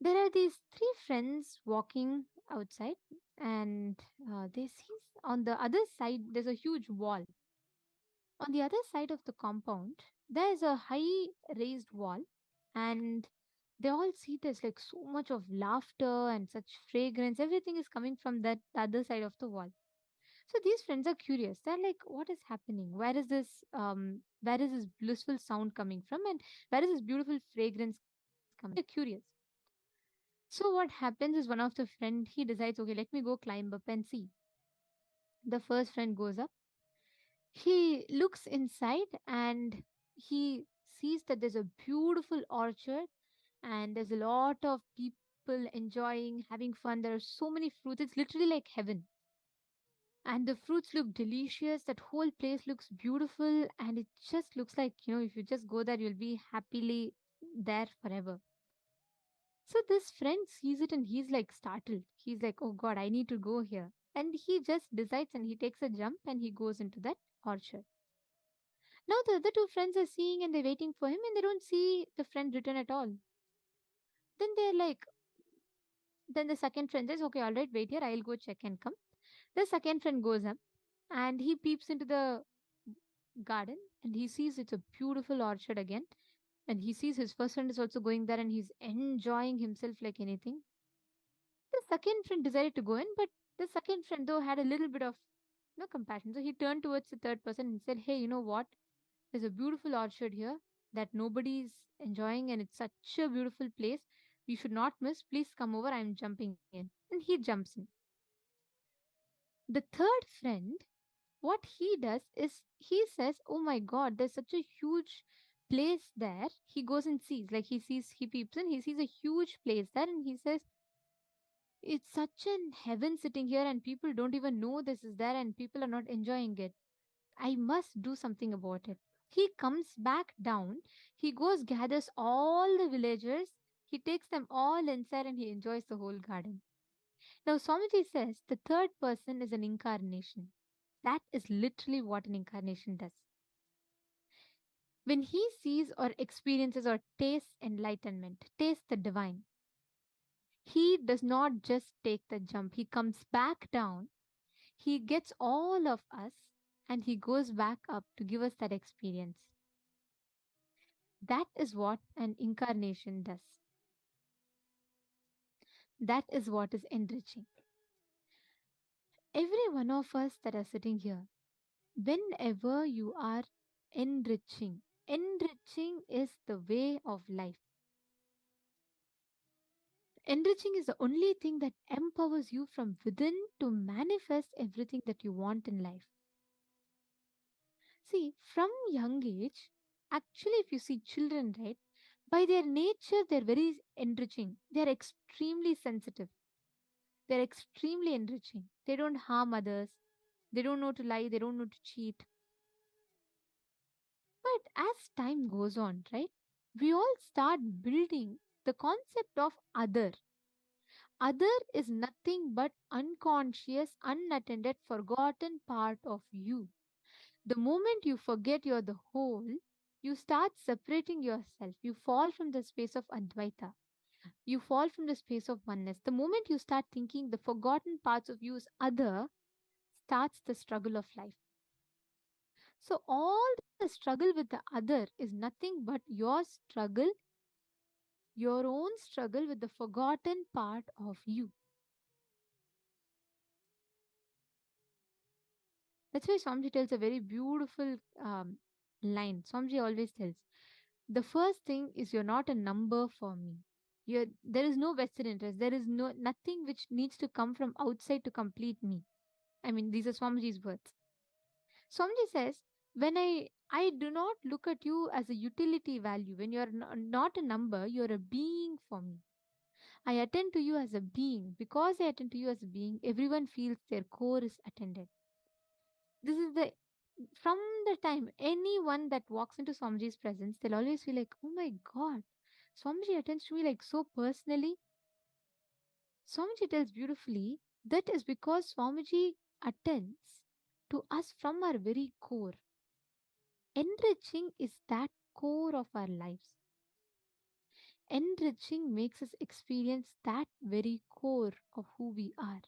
There are these three friends walking outside, and they see on the other side there's a huge wall. On the other side of the compound, there's a high raised wall, and they all see there's like so much of laughter and such fragrance. Everything is coming from that other side of the wall. So these friends are curious. They're like, what is happening? Where is this blissful sound coming from? And where is this beautiful fragrance coming from? They're curious. So what happens is one of the friend, he decides, okay, let me go climb up and see. The first friend goes up. He looks inside and he sees that there's a beautiful orchard and there's a lot of people enjoying, having fun. There are so many fruits. It's literally like heaven. And the fruits look delicious. That whole place looks beautiful. And it just looks like, if you just go there, you'll be happily there forever. So this friend sees it and he's like startled. He's like, oh God, I need to go here. And he just decides and he takes a jump and he goes into that orchard. Now the other two friends are seeing and they're waiting for him and they don't see the friend return at all. Then they're like, then the second friend says, okay, all right, wait here. I'll go check and come. The second friend goes up and he peeps into the garden and he sees it's a beautiful orchard again. And he sees his first friend is also going there and he's enjoying himself like anything. The second friend decided to go in, but the second friend though had a little bit of no compassion. So he turned towards the third person and said, hey, you know what? There's a beautiful orchard here that nobody's enjoying and it's such a beautiful place. We should not miss. Please come over. I'm jumping in. And he jumps in. The third friend, what he does is he says, oh my God, there's such a huge place there. He goes and sees, like he peeps in, he sees a huge place there and he says, it's such an heaven sitting here and people don't even know this is there and people are not enjoying it. I must do something about it. He comes back down. He goes, gathers all the villagers. He takes them all inside and he enjoys the whole garden. Now, Swamiji says the third person is an incarnation. That is literally what an incarnation does. When he sees or experiences or tastes enlightenment, tastes the divine, he does not just take the jump. He comes back down. He gets all of us and he goes back up to give us that experience. That is what an incarnation does. That is what is enriching. Every one of us that are sitting here, whenever you are enriching, enriching is the way of life. Enriching is the only thing that empowers you from within to manifest everything that you want in life. See, from young age, actually, if you see children, right, by their nature, they're very enriching. They're extremely sensitive. They're extremely enriching. They don't harm others. They don't know to lie. They don't know to cheat. But as time goes on, right, we all start building the concept of other. Other is nothing but unconscious, unattended, forgotten part of you. The moment you forget you're the whole, you start separating yourself. You fall from the space of Advaita. You fall from the space of oneness. The moment you start thinking the forgotten parts of you is other, starts the struggle of life. So, all the struggle with the other is nothing but your struggle, your own struggle with the forgotten part of you. That's why Swamiji tells a very beautiful line. Swamiji always tells the first thing is you're not a number for me. There is no vested interest. There is nothing which needs to come from outside to complete me. I mean, these are Swamiji's words. Swamiji says, when I do not look at you as a utility value, when you're not a number, you're a being for me. I attend to you as a being. Because I attend to you as a being, everyone feels their core is attended. This is the from the time anyone that walks into Swamiji's presence, they'll always feel like, oh my God, Swamiji attends to me like so personally. Swamiji tells beautifully that is because Swamiji attends to us from our very core. Enriching is that core of our lives. Enriching makes us experience that very core of who we are.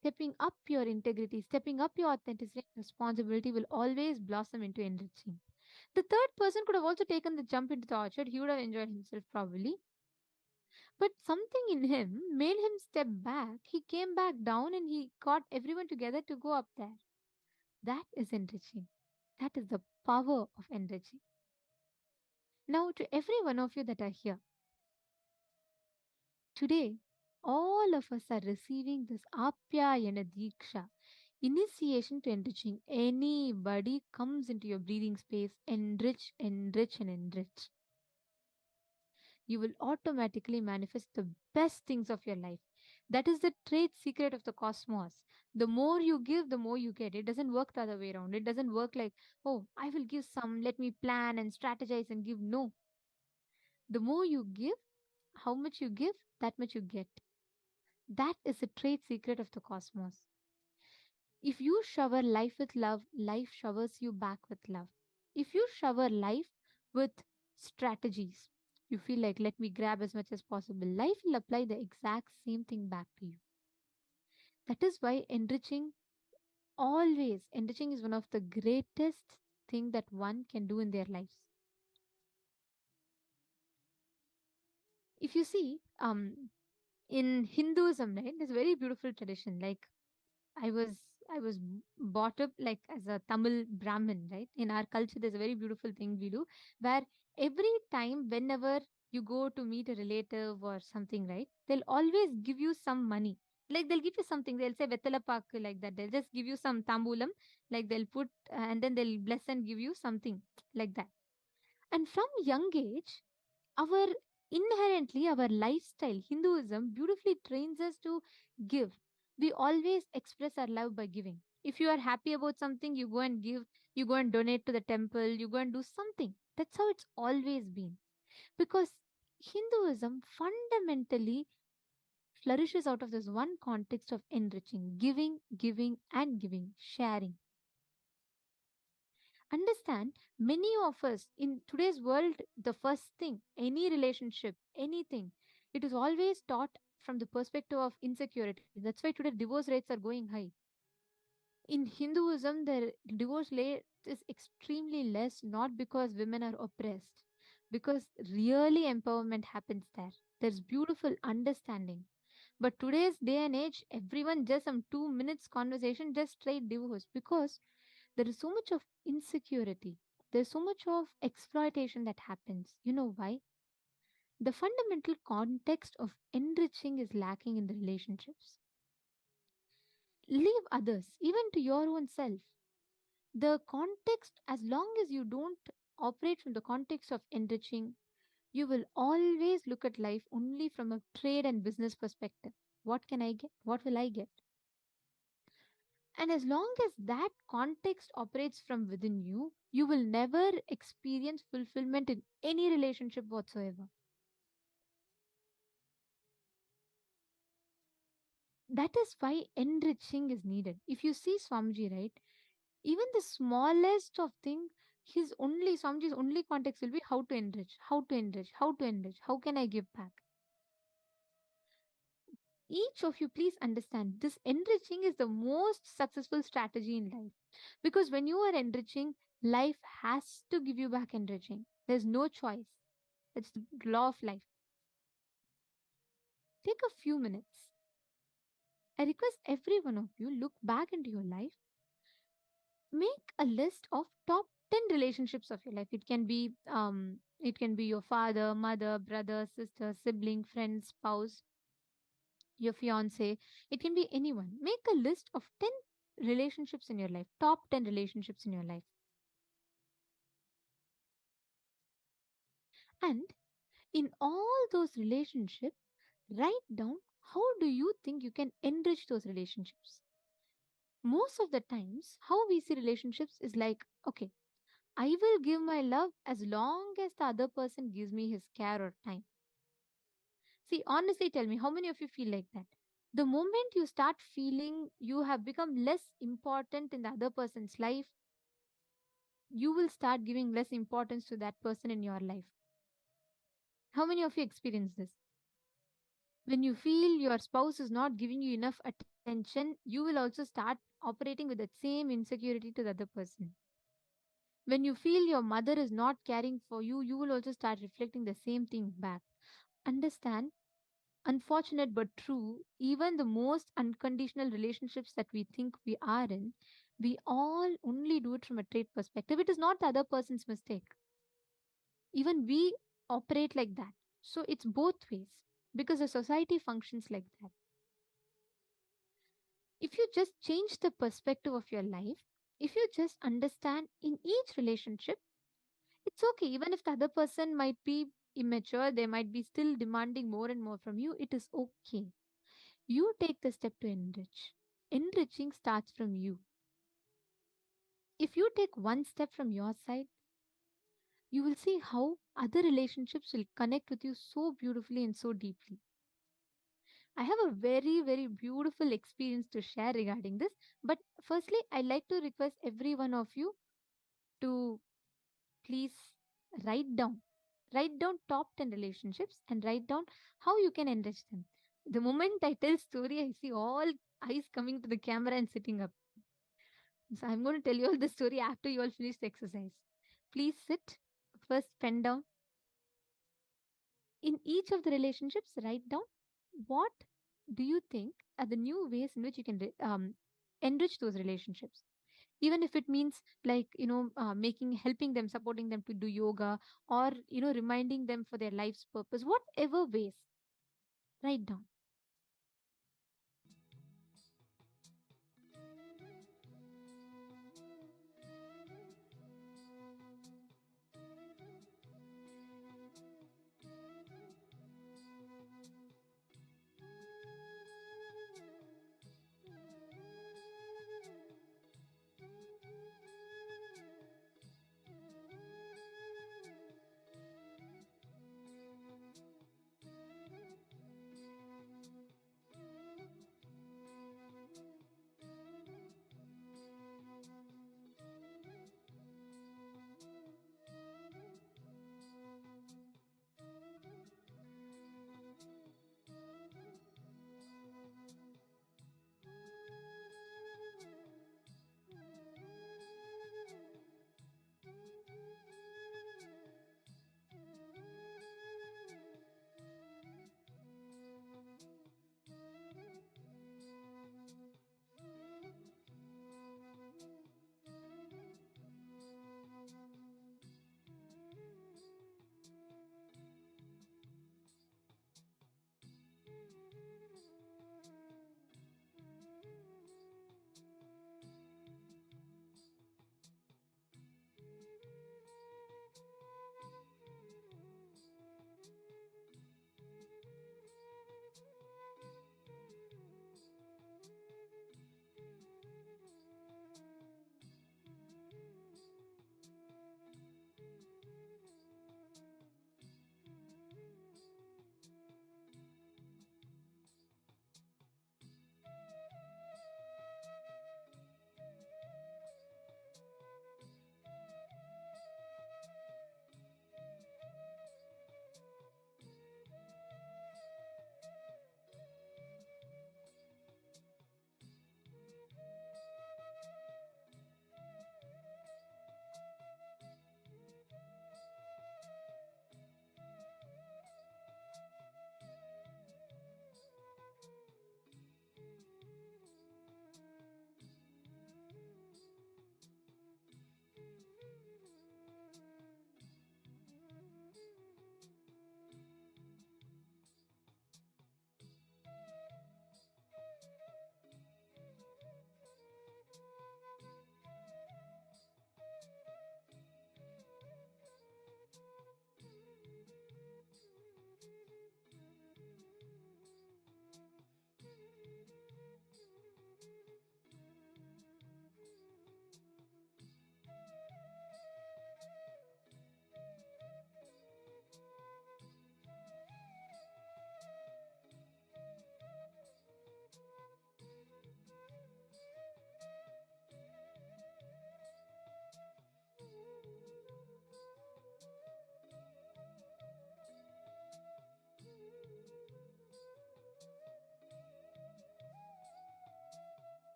Stepping up your integrity, stepping up your authenticity and responsibility will always blossom into enriching. The third person could have also taken the jump into the orchard. He would have enjoyed himself probably. But something in him made him step back. He came back down and he got everyone together to go up there. That is enriching. That is the power of enriching. Now, to every one of you that are here, today, all of us are receiving this Apyayana Diksha, initiation to enriching. Anybody comes into your breathing space, enrich, enrich, and enrich. You will automatically manifest the best things of your life. That is the trade secret of the cosmos. The more you give, the more you get. It doesn't work the other way around. It doesn't work like, oh, I will give some, let me plan and strategize and give. No. The more you give, how much you give, that much you get. That is the trade secret of the cosmos. If you shower life with love, life showers you back with love. If you shower life with strategies, you feel like, let me grab as much as possible, life will apply the exact same thing back to you. That is why enriching is one of the greatest thing that one can do in their lives. If you see, in Hinduism, right, there's a very beautiful tradition. Like I was I was brought up like as a Tamil Brahmin, right? In our culture, there's a very beautiful thing we do where every time, whenever you go to meet a relative or something, right, they'll always give you some money. Like they'll give you something. They'll say Vettala Pakku like that. They'll just give you some tambulam, like they'll put and then they'll bless and give you something like that. And from young age, our inherently our lifestyle Hinduism beautifully trains us to give. We always express our love by giving. If you are happy about something, you go and give, you go and donate to the temple, you go and do something. That's how it's always been. Because Hinduism fundamentally flourishes out of this one context of enriching, giving, giving, and giving, sharing. Understand, many of us in today's world, the first thing, any relationship, anything, it is always taught from the perspective of insecurity. That's why today divorce rates are going high. In Hinduism, the divorce rate is extremely less, not because women are oppressed, because really empowerment happens there. There's beautiful understanding. But today's day and age, everyone just some 2 minutes conversation, just straight divorce because there is so much of insecurity. There's so much of exploitation that happens. You know why? The fundamental context of enriching is lacking in the relationships. Leave others, even to your own self. The context, as long as you don't operate from the context of enriching, you will always look at life only from a trade and business perspective. What can I get? What will I get? And as long as that context operates from within you, you will never experience fulfillment in any relationship whatsoever. That is why enriching is needed. If you see Swamiji, right, even the smallest of thing, Swamiji's only context will be how to enrich, how to enrich, how to enrich, how can I give back? Each of you, please understand this enriching is the most successful strategy in life. Because when you are enriching, life has to give you back enriching. There's no choice. It's the law of life. Take a few minutes. I request every one of you look back into your life. Make a list of top 10 relationships of your life. It can be your father, mother, brother, sister, sibling, friend, spouse. your fiance, it can be anyone. Make a list of 10 relationships in your life, top 10 relationships in your life. And in all those relationships, write down how do you think you can enrich those relationships. Most of the times, how we see relationships is like, okay, I will give my love as long as the other person gives me his care or time. See, honestly, tell me, how many of you feel like that? The moment you start feeling you have become less important in the other person's life, you will start giving less importance to that person in your life. How many of you experience this? When you feel your spouse is not giving you enough attention, you will also start operating with that same insecurity to the other person. When you feel your mother is not caring for you, you will also start reflecting the same thing back. Understand, unfortunate but true, even the most unconditional relationships that we think we are in, we all only do it from a trait perspective. It is not the other person's mistake. Even we operate like that. So it's both ways because the society functions like that. If you just change the perspective of your life, if you just understand in each relationship, it's okay. Even if the other person might be immature, they might be still demanding more and more from you, it is okay. You take the step to enrich. Enriching starts from you. If you take one step from your side, you will see how other relationships will connect with you so beautifully and so deeply. I have a very, very beautiful experience to share regarding this. But firstly, I'd like to request every one of you to please write down. Write down top 10 relationships and write down how you can enrich them. The moment I tell story, I see all eyes coming to the camera and sitting up. So I'm going to tell you all the story after you all finish the exercise. Please sit, first pen down. In each of the relationships, write down what do you think are the new ways in which you can enrich those relationships. Even if it means like making helping them, supporting them to do yoga, or reminding them for their life's purpose, whatever ways, write down.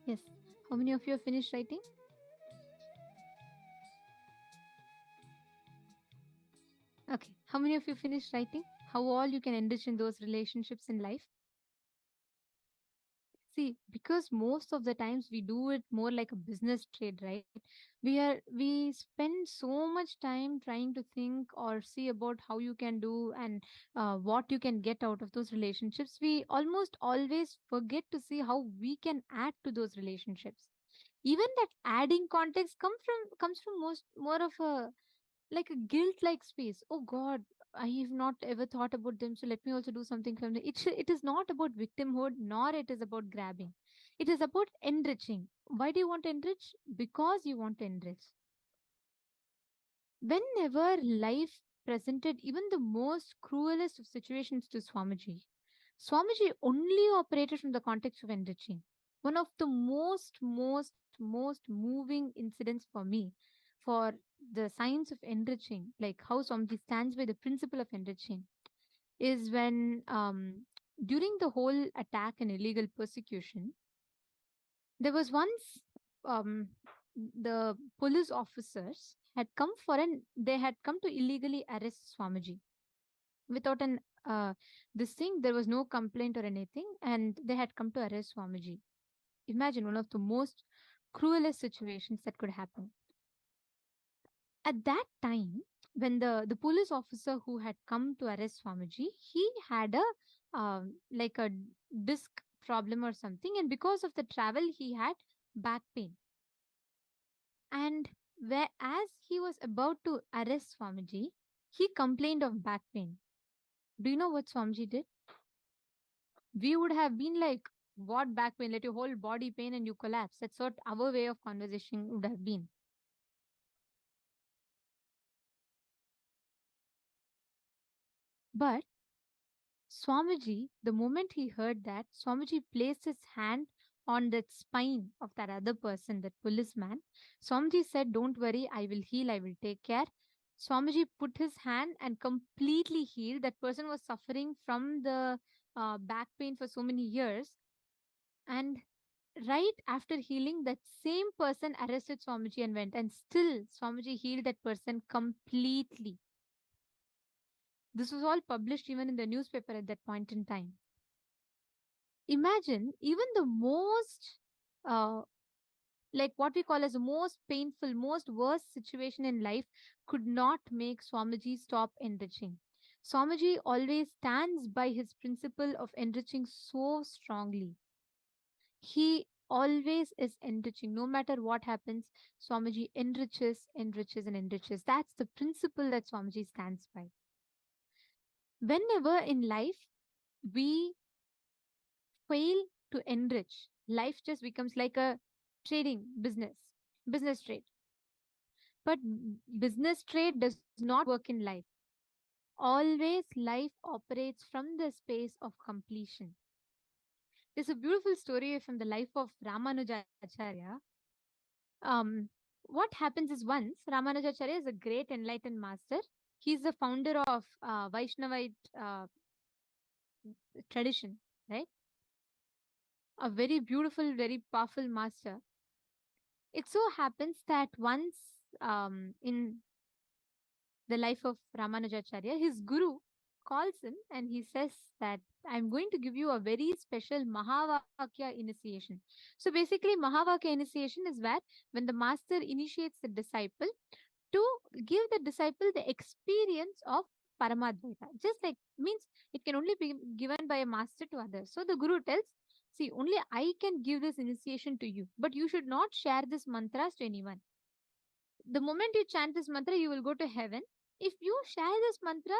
Yes. How many of you have finished writing? Okay. How many of you finished writing? How all you can enrich in those relationships in life? See, because most of the times we do it more like a business trade, right? We spend so much time trying to think or see about how you can do and what you can get out of those relationships. We almost always forget to see how we can add to those relationships. Even that adding context comes from most more of a like a guilt like space. Oh God, I have not ever thought about them, so let me also do something from them. It is not about victimhood, nor it is about grabbing. It is about enriching. Why do you want to enrich? Because you want to enrich. Whenever life presented even the most cruelest of situations to Swamiji only operated from the context of enriching. One of the most moving incidents for me, for the science of enriching, like how Swamiji stands by the principle of enriching, is when during the whole attack and illegal persecution, there was once um, the police officers had come for an they had come to illegally arrest Swamiji without an this thing. There was no complaint or anything, and they had come to arrest Swamiji. Imagine one of the most cruelest situations that could happen. At that time, when the police officer who had come to arrest Swamiji, he had a like a disc problem or something, and because of the travel, he had back pain. And as he was about to arrest Swamiji, he complained of back pain. Do you know what Swamiji did? We would have been like, what back pain? Let your whole body pain and you collapse. That's what our way of conversation would have been. But Swamiji, the moment he heard that, Swamiji placed his hand on that spine of that other person, that policeman. Swamiji said, don't worry, I will heal, I will take care. Swamiji put his hand and completely healed. That person was suffering from the back pain for so many years. And right after healing, that same person arrested Swamiji and went, and still Swamiji healed that person completely. This was all published even in the newspaper at that point in time. Imagine even the most, uh, like what we call as the most painful, most worst situation in life could not make Swamiji stop enriching. Swamiji always stands by his principle of enriching so strongly. He always is enriching. No matter what happens, Swamiji enriches, enriches, and enriches. That's the principle that Swamiji stands by. Whenever in life we fail to enrich, life just becomes like a trading business trade. But business trade does not work in life. Always life operates from the space of completion. There's a beautiful story from the life of Ramanujacharya. Um, what happens is once Ramanujacharya is a great enlightened master. He's the founder of Vaishnavite tradition, right? A very beautiful, very powerful master. It so happens that once in the life of Ramanujacharya, his guru calls him and he says that I'm going to give you a very special Mahavakya initiation. So basically, Mahavakya initiation is where when the master initiates the disciple to give the disciple the experience of Paramadvaita. Just like means it can only be given by a master to others. So the guru tells, see, only I can give this initiation to you, but you should not share this mantras to anyone. The moment you chant this mantra, you will go to heaven. If you share this mantra,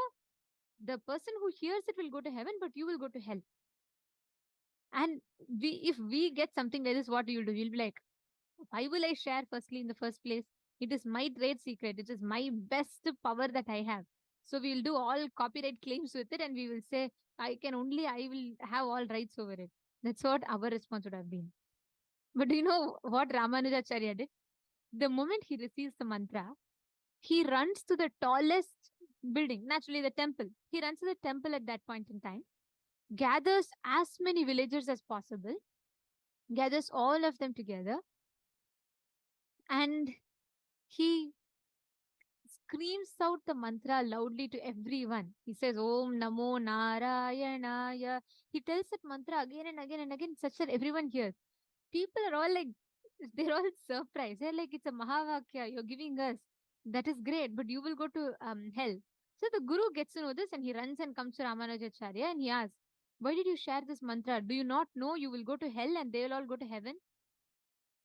the person who hears it will go to heaven, but you will go to hell. And if we get something like this, what you'll do? You'll be like, why will I share firstly in the first place? It is my trade secret. It is my best power that I have. So we'll do all copyright claims with it and we will say, I will have all rights over it. That's what our response would have been. But do you know what Ramanujacharya did? The moment he receives the mantra, he runs to the tallest building, naturally the temple. He runs to the temple at that point in time, gathers as many villagers as possible, gathers all of them together, and he screams out the mantra loudly to everyone. He says, Om Namo Narayanaya. He tells that mantra again and again and again, such that everyone hears. People are all like, they're all surprised. They're like, it's a Mahavakya you're giving us. That is great, but you will go to hell. So the Guru gets to know this and he runs and comes to Ramanujacharya and he asks, why did you share this mantra? Do you not know you will go to hell and they will all go to heaven?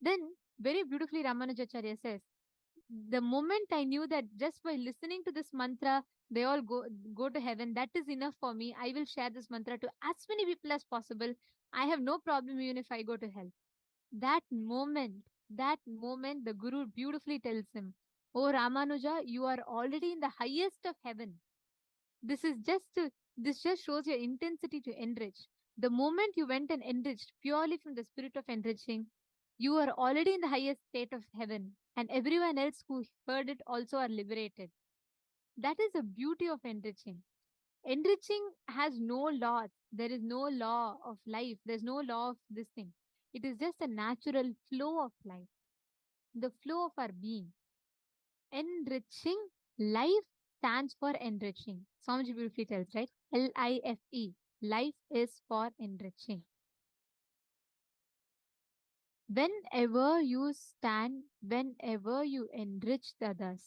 Then, very beautifully, Ramanujacharya says, the moment I knew that just by listening to this mantra, they all go to heaven, that is enough for me. I will share this mantra to as many people as possible. I have no problem even if I go to hell. That moment, the Guru beautifully tells him, Oh Ramanuja, you are already in the highest of heaven. This is this just shows your intensity to enrich. The moment you went and enriched purely from the spirit of enriching, you are already in the highest state of heaven, and everyone else who heard it also are liberated. That is the beauty of enriching. Enriching has no laws. There is no law of life. There's no law of this thing. It is just a natural flow of life, the flow of our being. Enriching life stands for enriching. Swamiji beautifully tells, right? Life. Life is for enriching. Whenever you stand, whenever you enrich the others,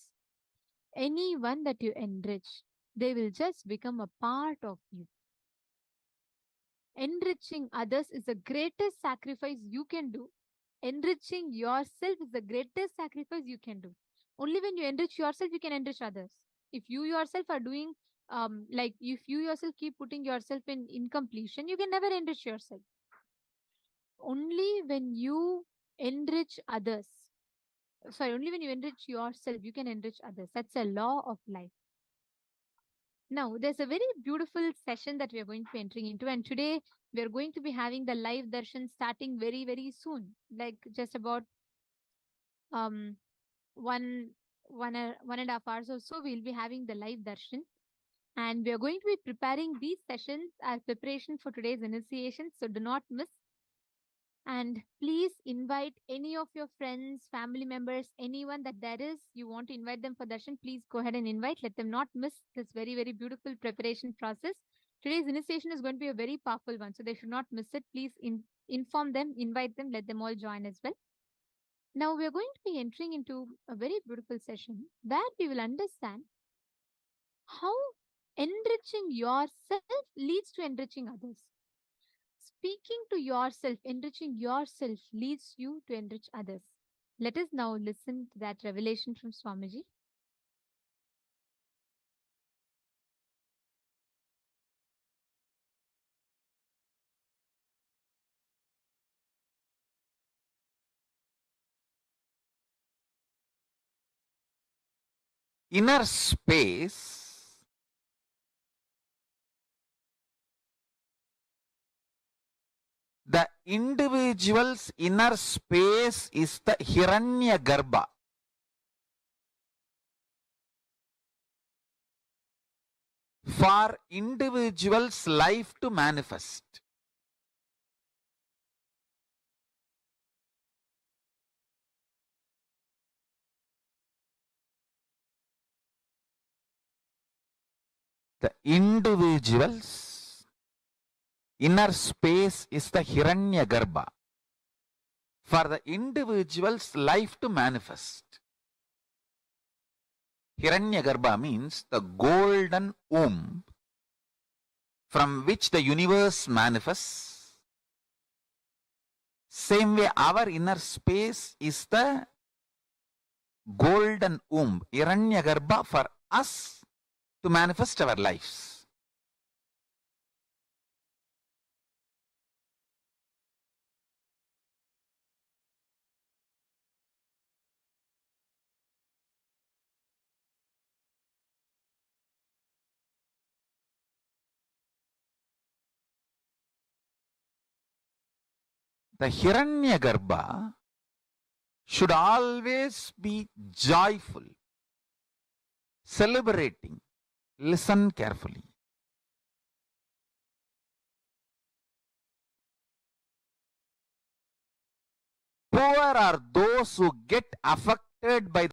anyone that you enrich, they will just become a part of you. Enriching others is the greatest sacrifice you can do. Enriching yourself is the greatest sacrifice you can do. Only when you enrich yourself, you can enrich others. If you yourself are doing, like if you yourself keep putting yourself in incompletion, you can never enrich yourself. Only when you enrich others, only when you enrich yourself, you can enrich others. That's a law of life. Now, there's a very beautiful session that we are going to be entering into, and today we are going to be having the live darshan starting very, very soon, like just about um one one and a half hours or so. We'll be having the live darshan, and we are going to be preparing these sessions as preparation for today's initiation. So do not miss. And please invite any of your friends, family members, anyone that there is, you want to invite them for darshan, please go ahead and invite. Let them not miss this very, very beautiful preparation process. Today's initiation is going to be a very powerful one, so they should not miss it. Please inform them, invite them, let them all join as well. Now we are going to be entering into a very beautiful session where we will understand how enriching yourself leads to enriching others. Speaking to yourself, enriching yourself leads you to enrich others. Let us now listen to that revelation from Swamiji. Inner space the individual's inner space is the Hiranyagarbha. For individual's life to manifest. The individual's inner space is the Hiranyagarbha. For the individual's life to manifest. Hiranyagarbha means the golden womb from which the universe manifests. Same way our inner space is the golden womb, Hiranyagarbha, for us to manifest our lives. The Hiranyagarbha should always be joyful, celebrating. Listen carefully. Poor are those who get affected by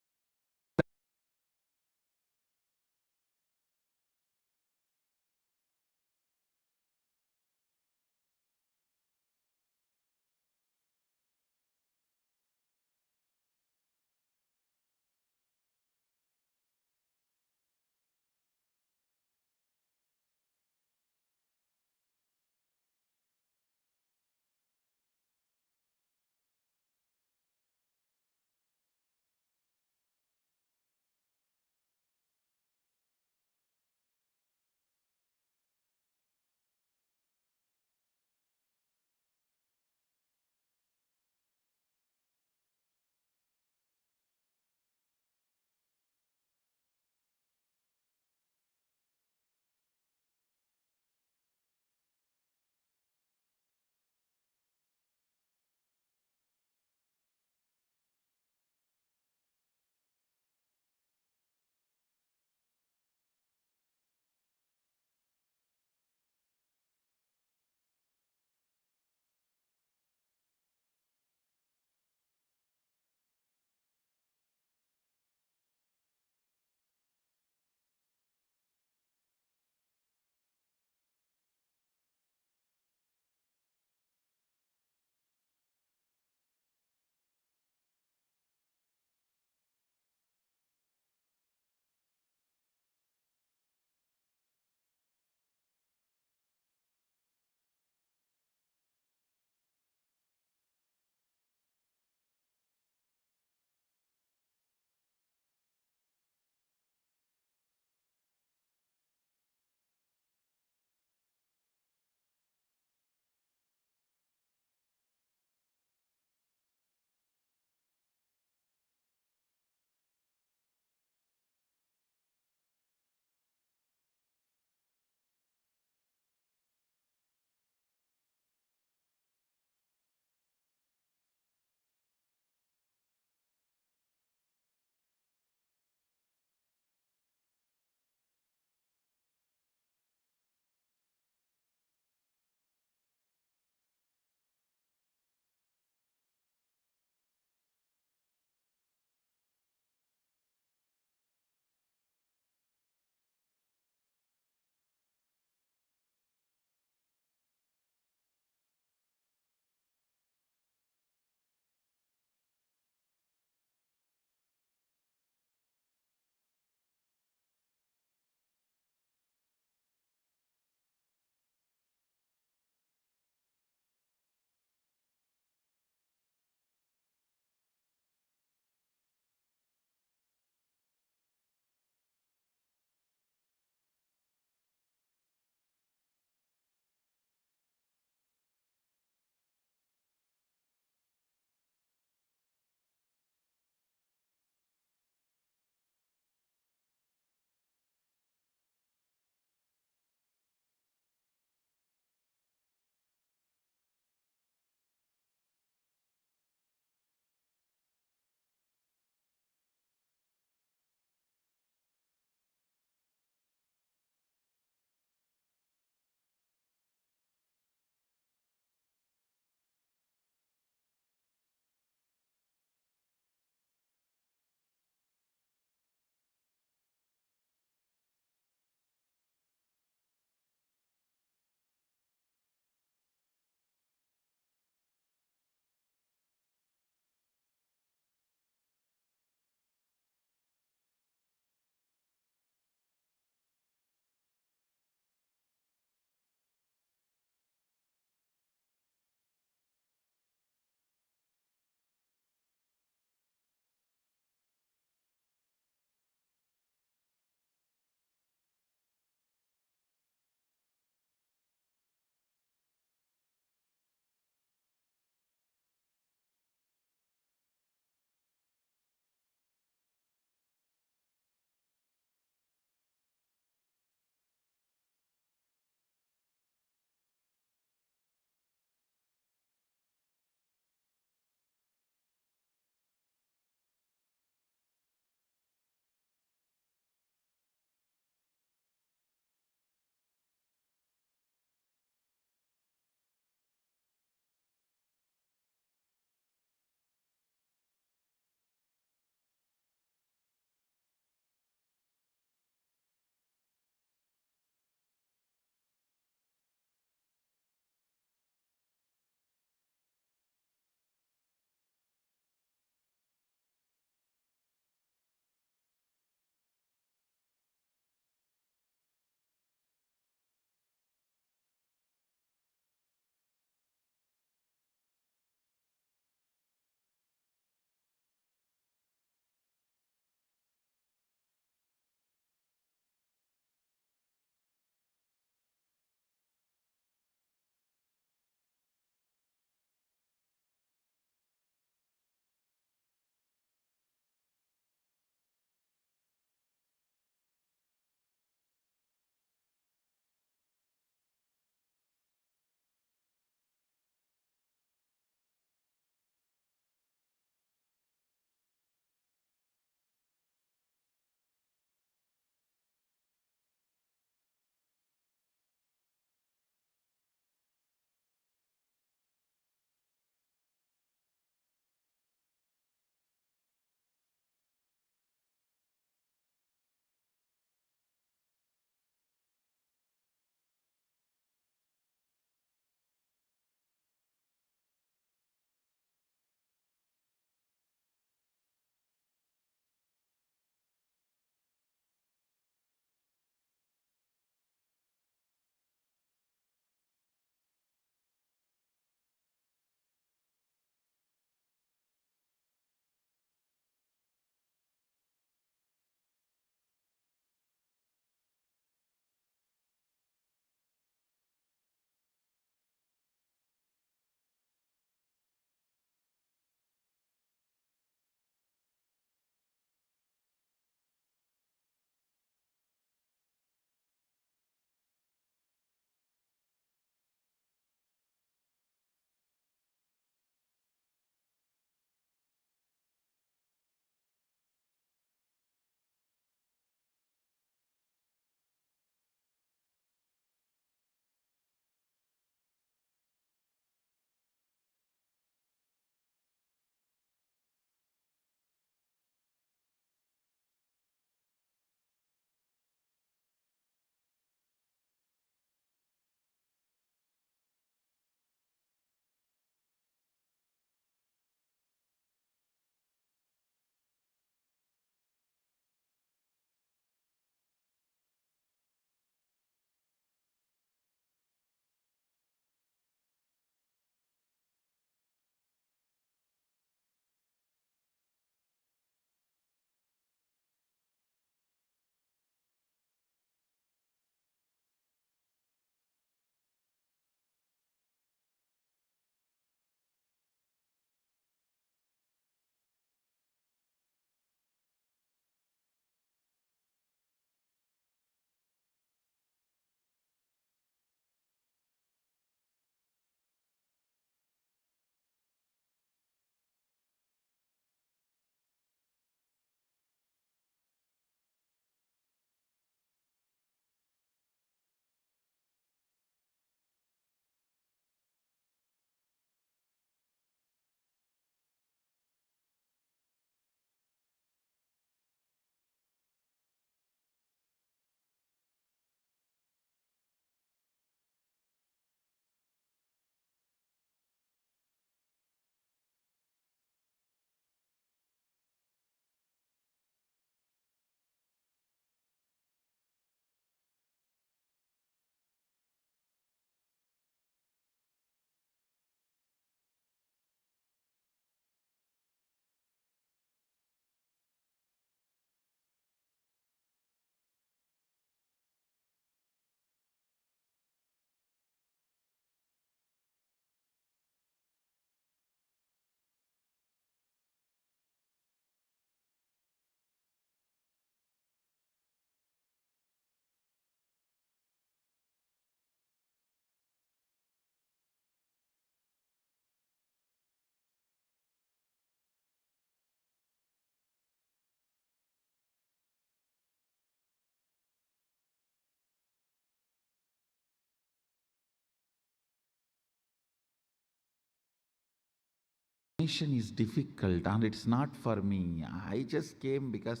transformation is difficult and it's not for me. I just came because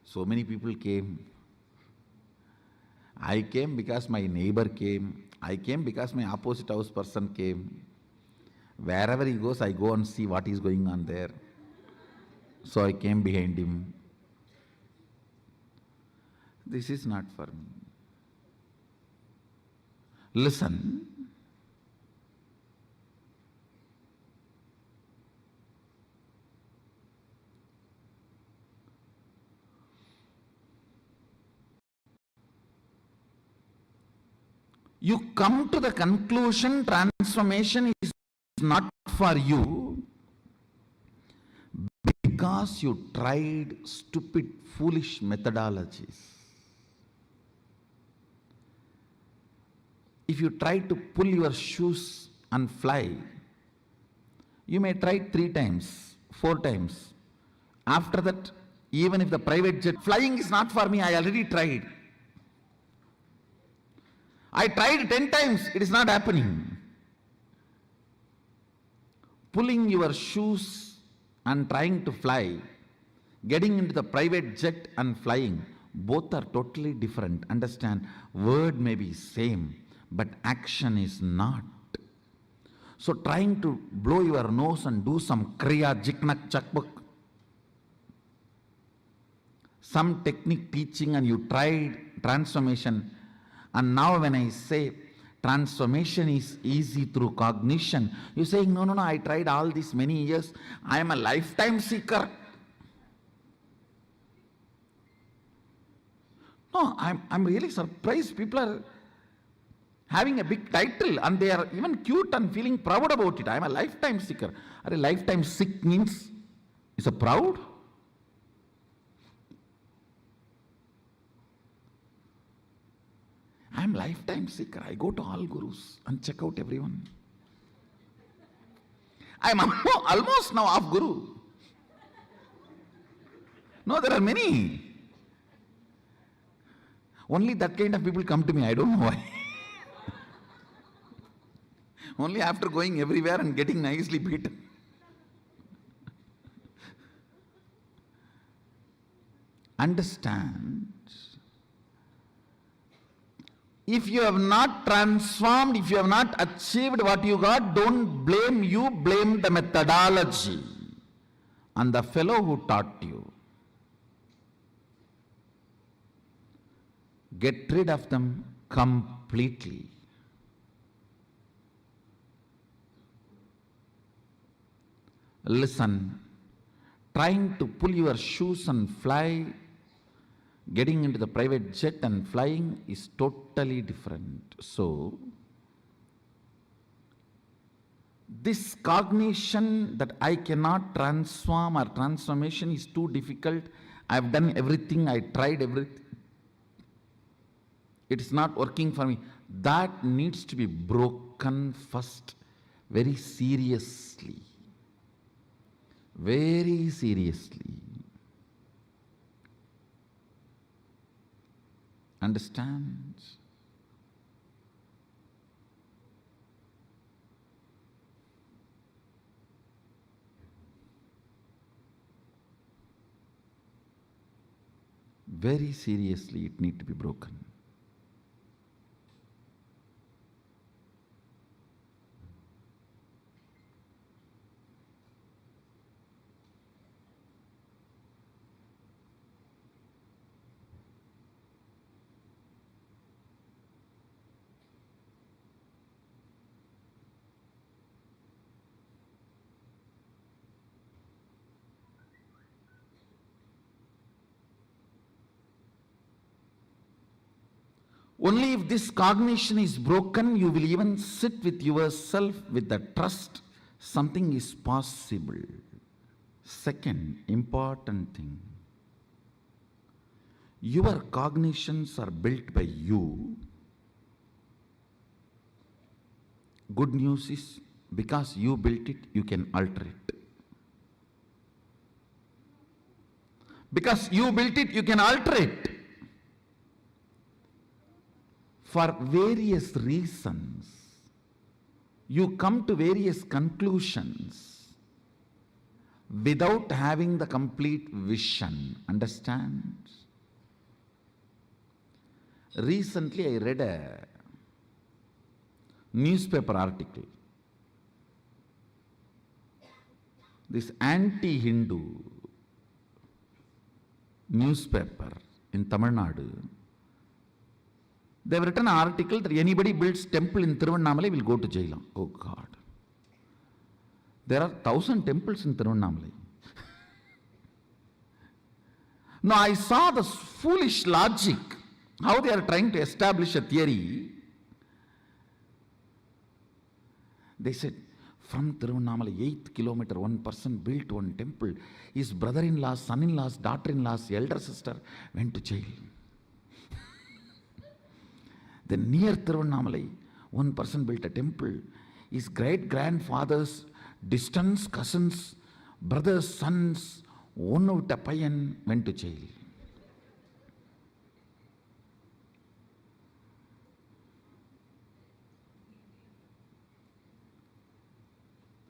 so many people came. I came because my neighbor came. I came because my opposite house person came. Wherever he goes, I go and see what is going on there. So I came behind him. This is not for me. Listen. You come to the conclusion transformation is not for you because you tried stupid, foolish methodologies. If you try to pull your shoes and fly, you may try 3 times, 4 times. After that, even if the private jet, flying is not for me, I already tried. I tried 10 times, it is not happening. Pulling your shoes and trying to fly, getting into the private jet and flying, both are totally different. Understand, word may be same, but action is not. So trying to blow your nose and do some kriya, jiknak, chakbuk, some technique teaching, and you tried transformation. And now when I say transformation is easy through cognition, you're saying, no, I tried all these many years. I am a lifetime seeker. No, I'm really surprised. People are having a big title and they are even cute and feeling proud about it. I am a lifetime seeker. Are a lifetime sick means is a proud? I am lifetime seeker. I go to all gurus and check out everyone. I am almost now off guru. No, there are many. Only that kind of people come to me. I don't know why. Only after going everywhere and getting nicely beaten. Understand. If you have not transformed, if you have not achieved what you got, don't blame you, blame the methodology and the fellow who taught you. Get rid of them completely. Listen, trying to pull your shoes and fly, getting into the private jet and flying is totally different. So, this cognition that I cannot transform or transformation is too difficult, I've done everything, I tried everything, it is not working for me, that needs to be broken first, very seriously. Very seriously. Understand? Very seriously, it needs to be broken. Only if this cognition is broken, you will even sit with yourself with the trust something is possible. Second important thing, your cognitions are built by you. Good news is, because you built it, you can alter it. Because you built it, you can alter it. For various reasons, you come to various conclusions. without having the complete vision. Understand? Recently I read a newspaper article. This anti-Hindu newspaper in Tamil Nadu, they have written an article that anybody builds temple in Tiruvannamalai will go to jail. Oh God. There are 1,000 temples in Tiruvannamalai. Now I saw the foolish logic, how they are trying to establish a theory. They said, from Tiruvannamalai, 8th kilometer, one person built one temple. His brother-in-law, son-in-laws, daughter-in-laws, elder sister went to jail. Then near Tiruvannamalai, one person built a temple. His great-grandfather's distant cousins, brothers, sons, one out a payan went to jail.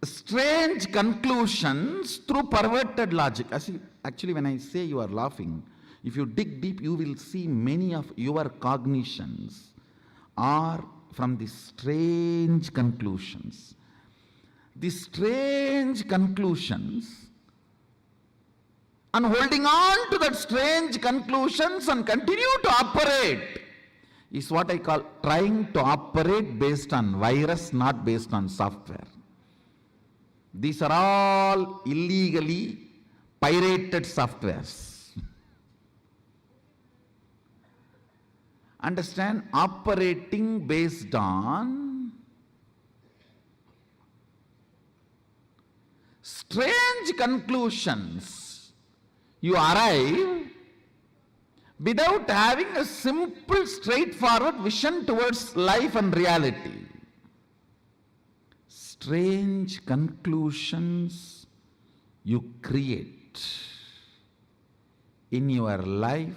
Strange conclusions through perverted logic. Actually, when I say you are laughing, if you dig deep, you will see many of your cognitions are from these strange conclusions. These strange conclusions, and holding on to that strange conclusions and continue to operate is what I call trying to operate based on virus, not based on software. These are all illegally pirated softwares. Understand? Operating based on strange conclusions. You arrive without having a simple, straightforward vision towards life and reality. Strange conclusions you create in your life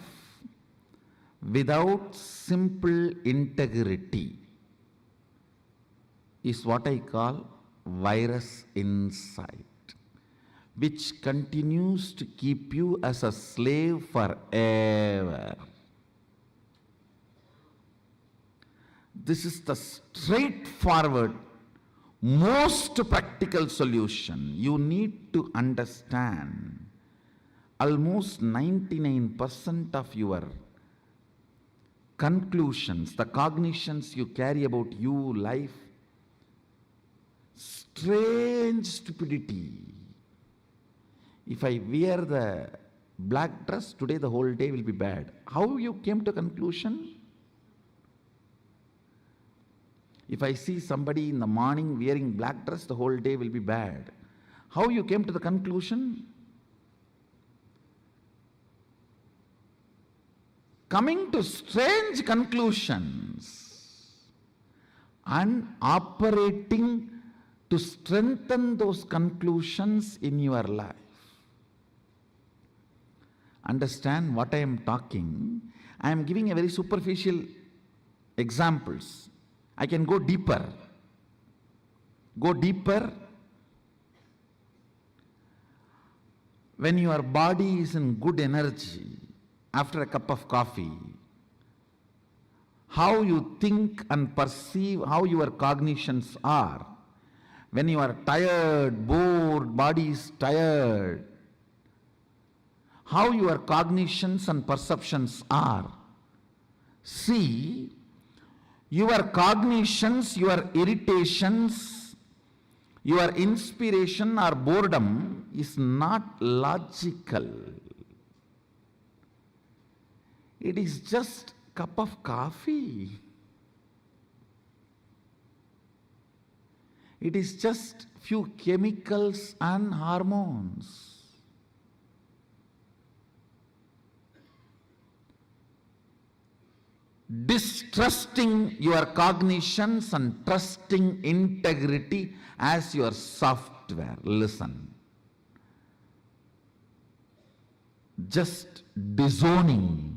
without simple integrity is what I call virus inside, which continues to keep you as a slave forever. This is the straightforward, most practical solution. You need to understand almost 99% of your conclusions, the cognitions you carry about you, life, strange stupidity. If I wear the black dress, today the whole day will be bad. How you came to conclusion? If I see somebody in the morning wearing black dress, the whole day will be bad. How you came to the conclusion? Coming to strange conclusions and operating to strengthen those conclusions in your life. Understand what I am talking? I am giving a very superficial examples. I can go deeper. Go deeper. When your body is in good energy, after a cup of coffee, how you think and perceive, how your cognitions are. When you are tired, bored, body is tired, how your cognitions and perceptions are. See, your cognitions, your irritations, your inspiration or boredom is not logical. It is just a cup of coffee. It is just few chemicals and hormones. Distrusting your cognitions and trusting integrity as your software. Listen. Just disowning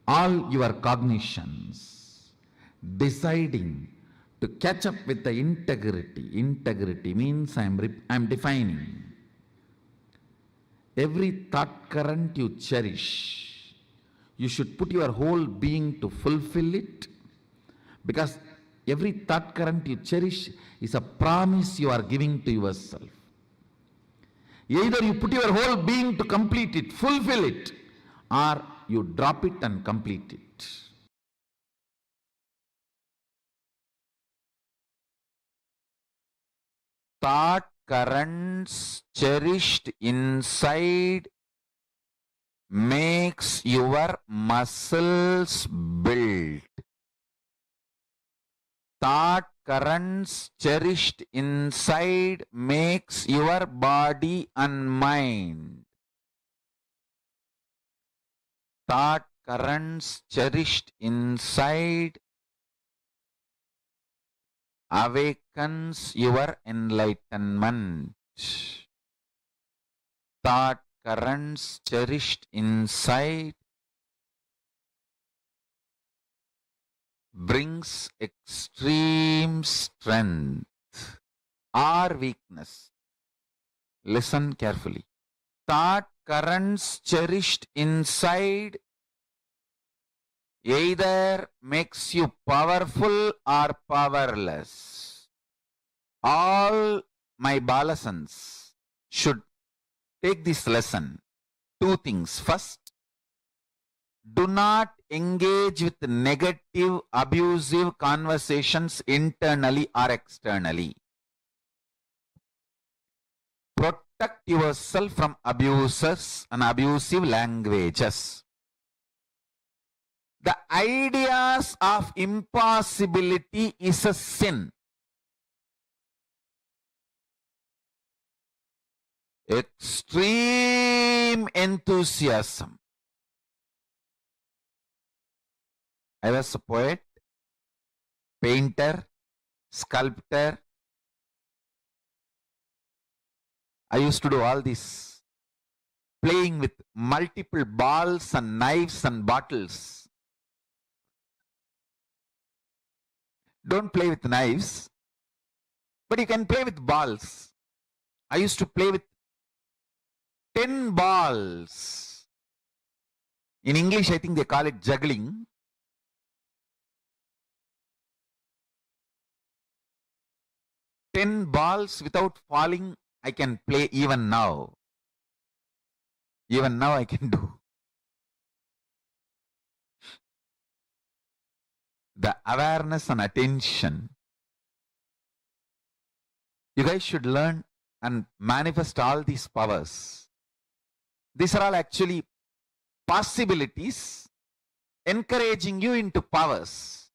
all your cognitions, deciding to catch up with the integrity. Integrity means I am defining. every thought current you cherish, you should put your whole being to fulfill it, because every thought current you cherish is a promise you are giving to yourself. Either you put your whole being to complete it, fulfill it, or you drop it and complete it. Thought currents cherished inside makes your muscles build. Thought currents cherished inside makes your body and mind. Thought currents cherished inside awakens your enlightenment. Thought currents cherished inside brings extreme strength or weakness. Listen carefully. Thought currents cherished inside either makes you powerful or powerless. All my balasans should take this lesson. Two things. First, do not engage with negative, abusive conversations internally or externally. Protect yourself from abusers and abusive languages. The ideas of impossibility is a sin. Extreme enthusiasm. I was a poet, painter, sculptor. I used to do all this, playing with multiple balls and knives and bottles. Don't play with knives, but you can play with balls. I used to play with 10 balls. In English, I think they call it juggling. 10 balls without falling, I can play even now. Even now I can do. The awareness and attention. You guys should learn and manifest all these powers. These are all actually possibilities encouraging you into powers.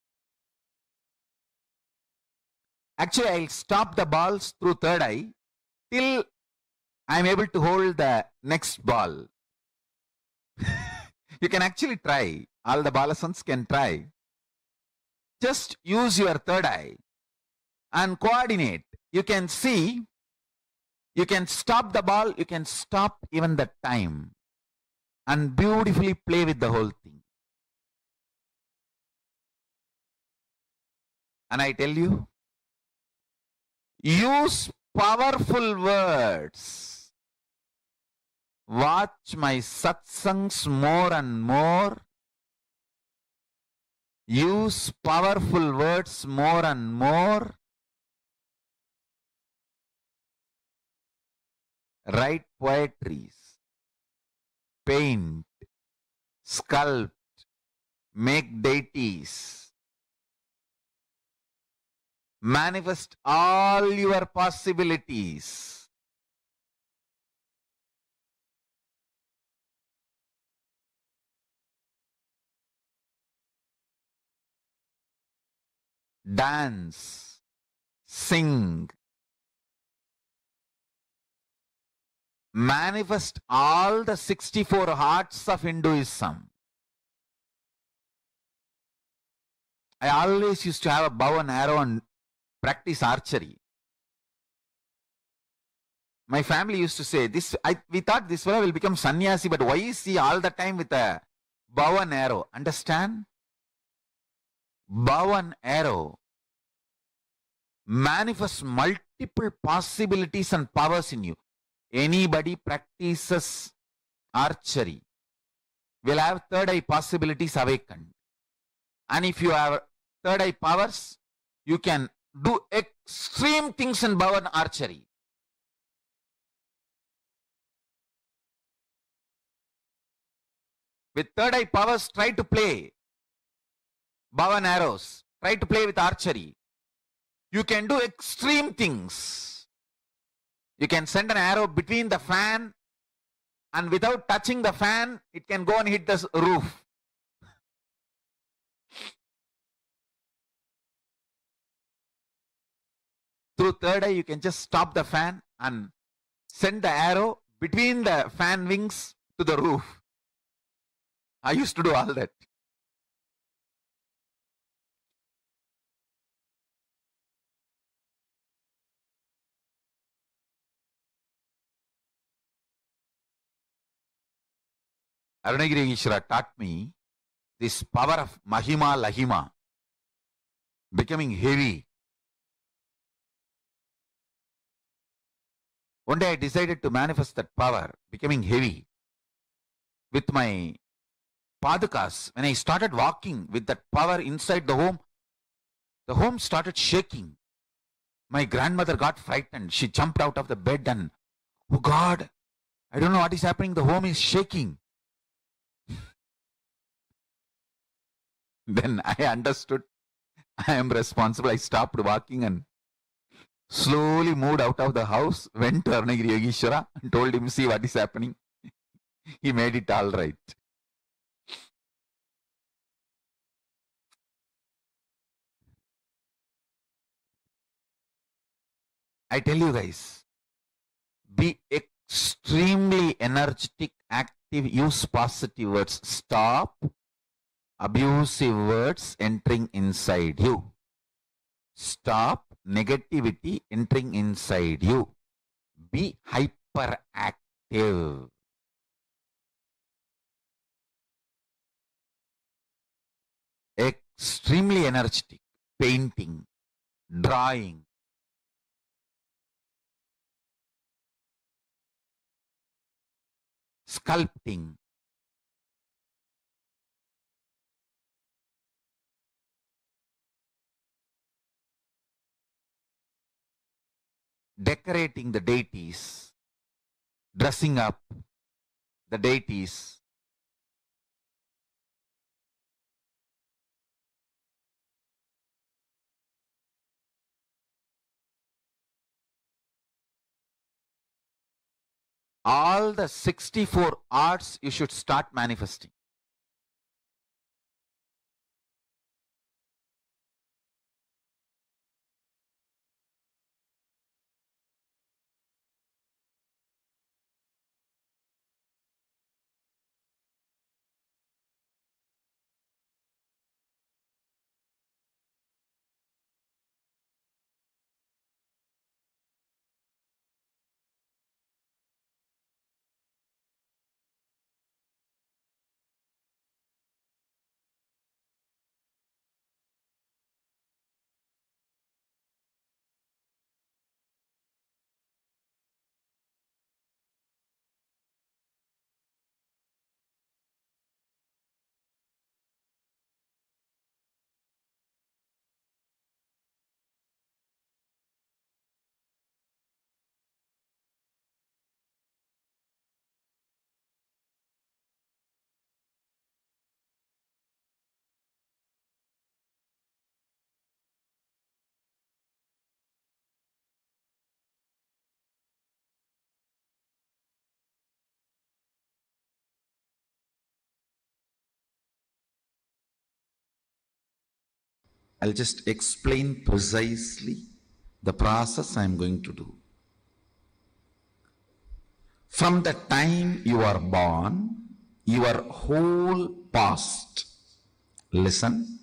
Actually, I'll stop the balls through third eye till I'm able to hold the next ball. You can actually try. All the balasans can try. Just use your third eye and coordinate. You can see, you can stop the ball, you can stop even the time and beautifully play with the whole thing. And I tell you, use powerful words. Watch my satsangs more and more. Use powerful words more and more. Write poetries. Paint. Sculpt. Make deities. Manifest all your possibilities. Dance, sing, manifest all the 64 hearts of Hinduism. I always used to have a bow and arrow and practice archery. My family used to say, we thought this fellow will become sannyasi, but why is he all the time with a bow and arrow? Understand? Bow and arrow manifest multiple possibilities and powers in you. anybody practices archery will have third eye possibilities awakened. And if you have third eye powers, you can do extreme things in bow and archery. With third eye powers, try to play bow and arrows. Try to play with archery. You can do extreme things. You can send an arrow between the fan, and without touching the fan, it can go and hit the roof. Through third eye, you can just stop the fan and send the arrow between the fan wings to the roof. I used to do all that. Arunagiri Ishvara taught me this power of Mahima Lahima, becoming heavy. One day I decided to manifest that power, becoming heavy. With my padukas, when I started walking with that power inside the home started shaking. My grandmother got frightened. She jumped out of the bed and, oh God, I don't know what is happening. The home is shaking. Then I understood I am responsible. I stopped walking and slowly moved out of the house, went to Arunagiri Yogeshwara and told him, see what is happening. He made it all right. I tell you guys, be extremely energetic, active, use positive words. Stop abusive words entering inside you. Stop negativity entering inside you. Be hyperactive. Extremely energetic. Painting, drawing, sculpting, decorating the deities, dressing up the deities, all the 64 arts you should start manifesting. I'll just explain precisely the process I'm going to do. From the time you are born, your whole past, listen,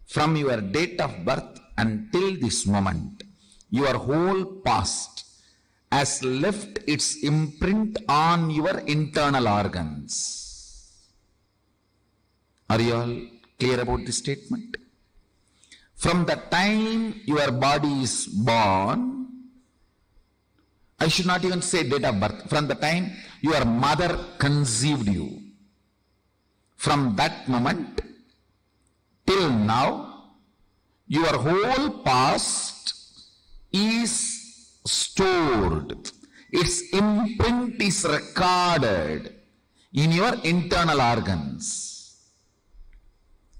from your date of birth until this moment, your whole past has left its imprint on your internal organs. Are you all clear about this statement? From the time your body is born, I should not even say date of birth. From the time your mother conceived you, from that moment till now, your whole past is stored. Its imprint is recorded in your internal organs.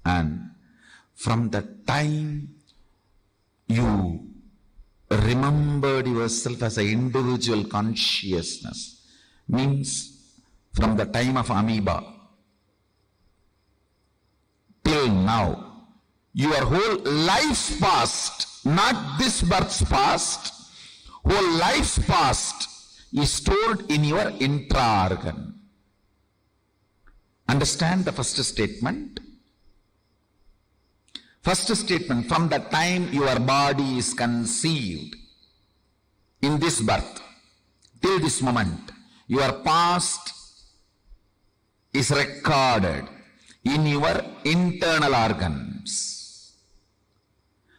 And from the time you remembered yourself as an individual consciousness, means from the time of amoeba till now, your whole life past, not this birth's past, whole life's past is stored in your intra-organ. Understand the first statement? First statement, from the time your body is conceived in this birth till this moment, your past is recorded in your internal organs.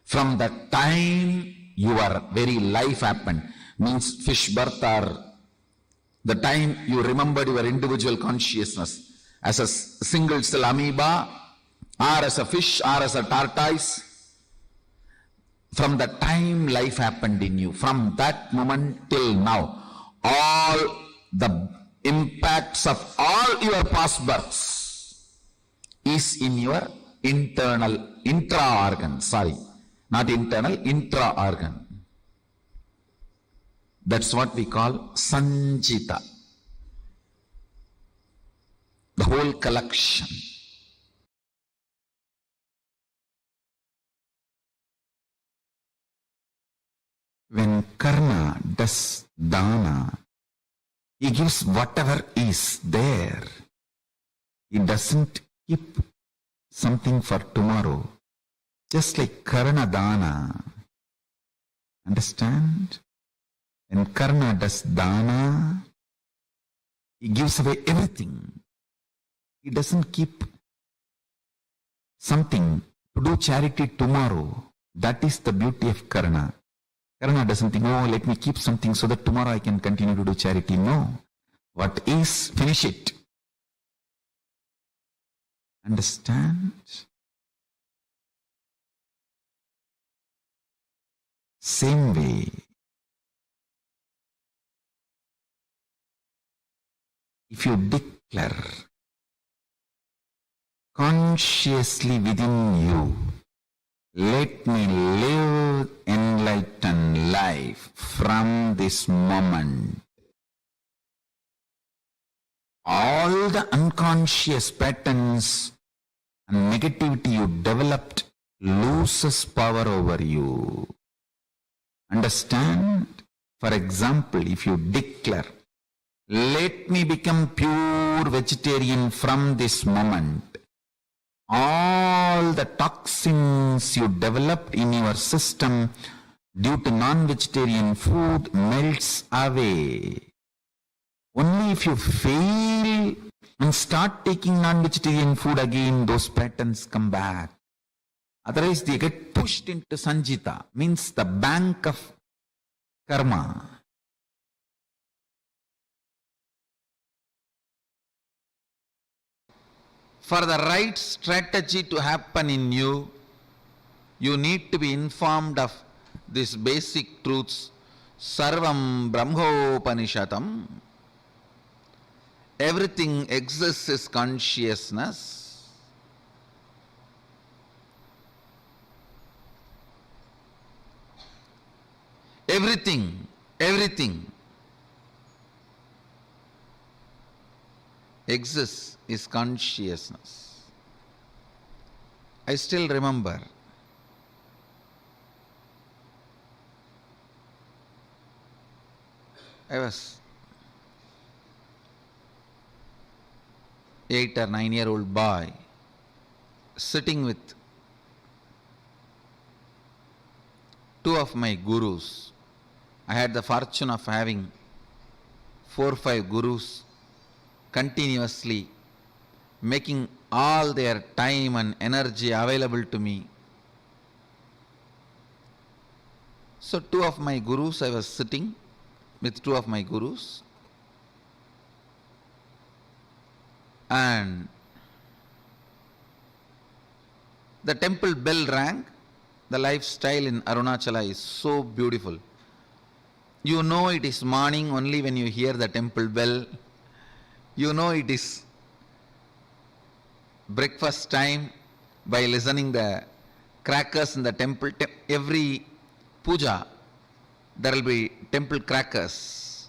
From the time your very life happened, means fish birth, or the time you remembered your individual consciousness as a single cell amoeba, or as a fish, or as a tortoise, from the time life happened in you, from that moment till now, all the impacts of all your past births is in your intra-organ, intra-organ. That's what we call Sanchita, the whole collection. When Karna does Dana, he gives whatever is there. He doesn't keep something for tomorrow. Just like Karna Dana. Understand? When Karna does Dana, he gives away everything. He doesn't keep something to do charity tomorrow. That is the beauty of Karna. Karna doesn't think, oh, let me keep something so that tomorrow I can continue to do charity. No. What is, finish it. Understand? Same way, if you declare consciously within you, let me live enlightened life from this moment, all the unconscious patterns and negativity you developed loses power over you. Understand? For example, if you declare, let me become pure vegetarian from this moment, all the toxins you developed in your system due to non-vegetarian food melts away. Only if you fail and start taking non-vegetarian food again, those patterns come back. Otherwise, they get pushed into Sanchita, means the bank of karma. For the right strategy to happen in you, you need to be informed of these basic truths. Sarvam Brahmopanishatam. Everything exists is consciousness. Everything exists is consciousness. I still remember I was 8 or 9-year-old boy sitting with two of my gurus. I had the fortune of having 4 or 5 gurus continuously making all their time and energy available to me. So 2 of my gurus, I was sitting with two of my gurus, and the temple bell rang. The lifestyle in Arunachala is so beautiful. You know it is morning only when you hear the temple bell. You know it is breakfast time by listening the crackers in the temple. Every puja, there will be temple crackers.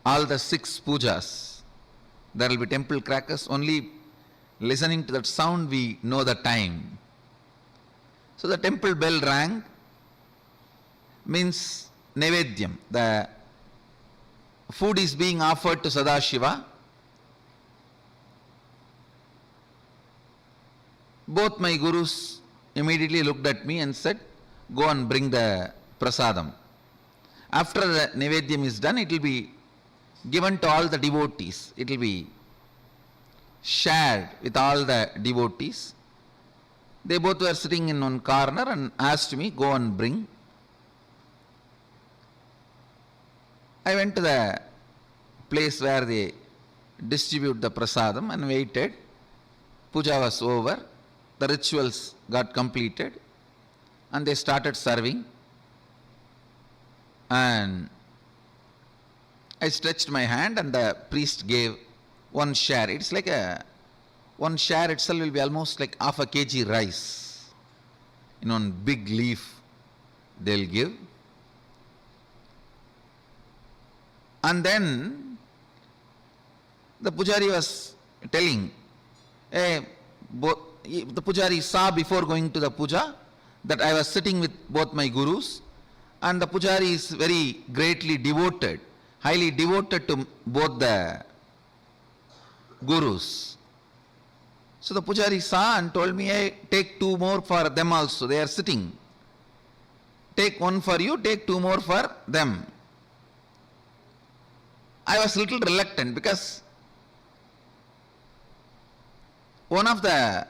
All the 6 pujas, there will be temple crackers. Only listening to that sound we know the time. So the temple bell rang, means Nevedyam. The food is being offered to Sadashiva. Both my gurus immediately looked at me and said, go and bring the prasadam. After the Nevedyam is done, it will be given to all the devotees. It will be shared with all the devotees. They both were sitting in one corner and asked me, go and bring. I went to the place where they distribute the prasadam and waited. Puja was over. The rituals got completed and they started serving. And I stretched my hand and the priest gave one share. It's like one share itself will be almost like half a kg rice. In one big leaf they'll give. And then the pujari was telling, the pujari saw before going to the puja that I was sitting with both my gurus, and the pujari is very greatly devoted, highly devoted to both the gurus. So the pujari saw and told me, hey, take 2 more for them also, they are sitting. Take 1 for you, take 2 more for them. I was a little reluctant because one of the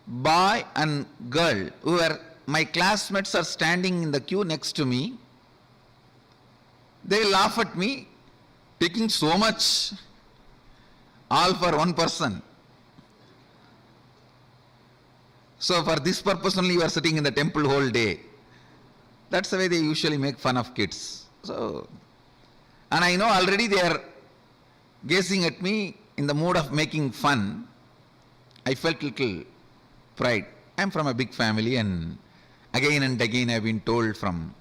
boy and girl who were my classmates are standing in the queue next to me. They laugh at me, taking so much, all for one person. So for this purpose only you are sitting in the temple whole day. That's the way they usually make fun of kids. So, and I know already they are gazing at me in the mood of making fun. I felt little pride. I am from a big family, and again I have been told from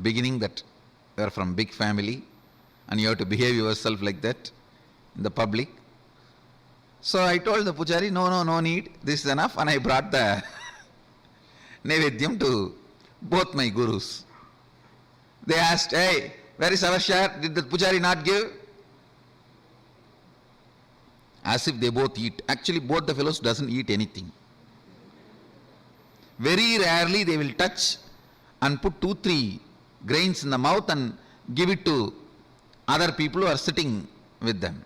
beginning that you are from big family and you have to behave yourself like that in the public. So I told the pujari, no need, this is enough, and I brought the Nevedyam to both my gurus. They asked, hey, where is our share? Did the pujari not give? As if they both eat. Actually, both the fellows doesn't eat anything. Very rarely they will touch and put 2-3 grains in the mouth and give it to other people who are sitting with them.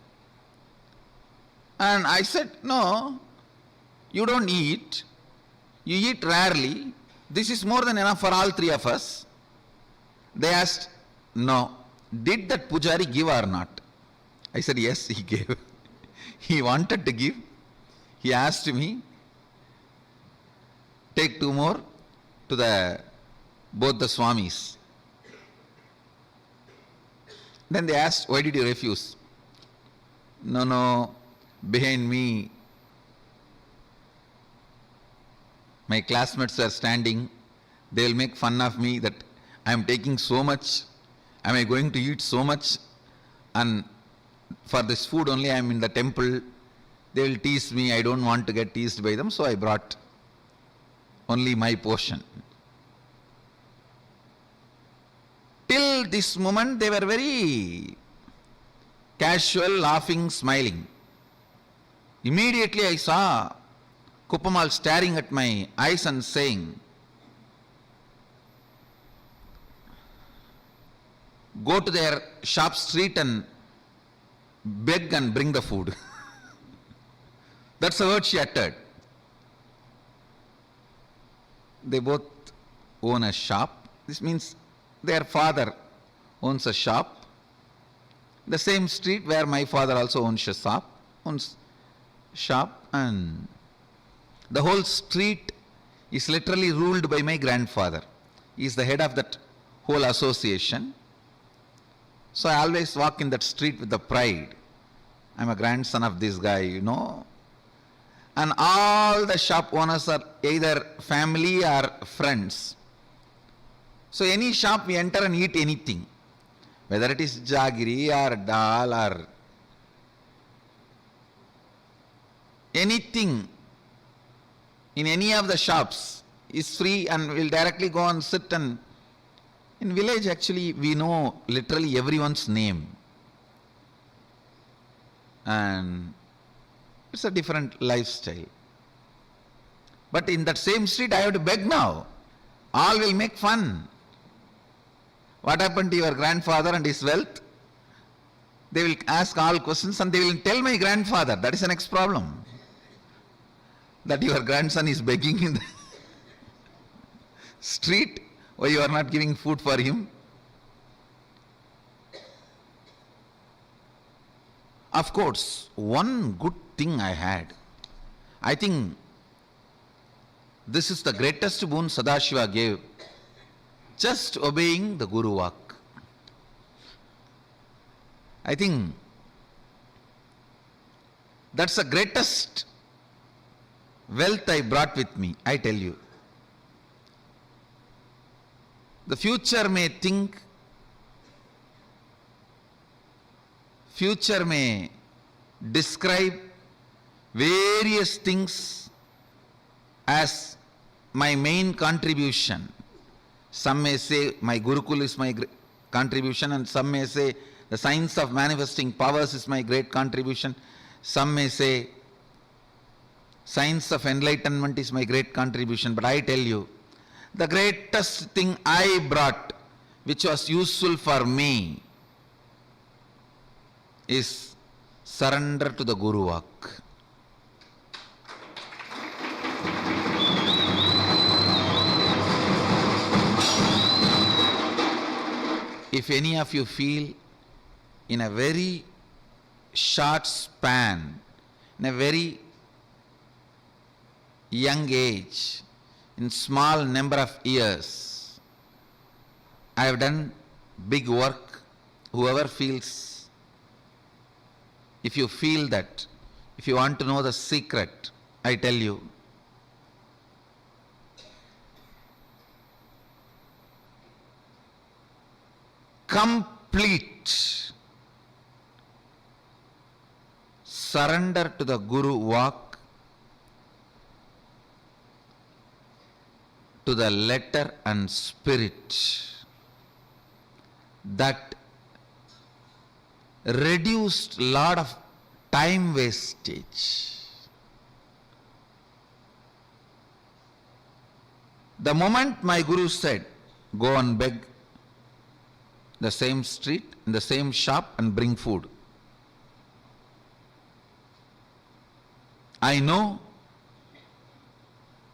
And I said, no, you don't eat. You eat rarely. This is more than enough for all 3 of us. They asked, no, did that pujari give or not? I said, yes, he gave. He wanted to give. He asked me, take 2 more to both the swamis. Then they asked, why did you refuse? No, behind me, my classmates are standing. They will make fun of me that I am taking so much. Am I going to eat so much? And for this food only I am in the temple. They will tease me. I don't want to get teased by them, so I brought only my portion. Till this moment they were very casual, laughing, smiling. Immediately I saw Kuppamal staring at my eyes and saying, go to their shop street and beg and bring the food. That's the word she uttered. They both own a shop This means their father owns a shop, the same street where my father also owns a shop, and the whole street is literally ruled by my grandfather. He is the head of that whole association. So I always walk in that street with the pride. I'm a grandson of this guy, you know. And all the shop owners are either family or friends. So any shop we enter and eat anything, whether it is jaggery or dal or anything in any of the shops is free, and we'll directly go and sit. And in village actually we know literally everyone's name, and it's a different lifestyle. But in that same street I have to beg now. All will make fun. What happened to your grandfather and his wealth? They will ask all questions and they will tell my grandfather. That is the next problem. That your grandson is begging in the street, why you are not giving food for him? Of course, one good thing I had, I think this is the greatest boon Sadashiva gave, just obeying the Guruvak. I think that's the greatest wealth I brought with me, I tell you. The future may think, future may describe various things as my main contribution. Some may say my Gurukul is my contribution, and some may say the science of manifesting powers is my great contribution. Some may say science of enlightenment is my great contribution. But I tell you, the greatest thing I brought, which was useful for me, is surrender to the Guruvak. If any of you feel in a very short span, in a very young age, in small number of years, I have done big work, whoever feels, if you feel that, if you want to know the secret, I tell you, complete surrender to the Guruvak, to the letter and spirit, that reduced lot of time wastage. The moment my Guru said, go and beg the same street, in the same shop and bring food, I know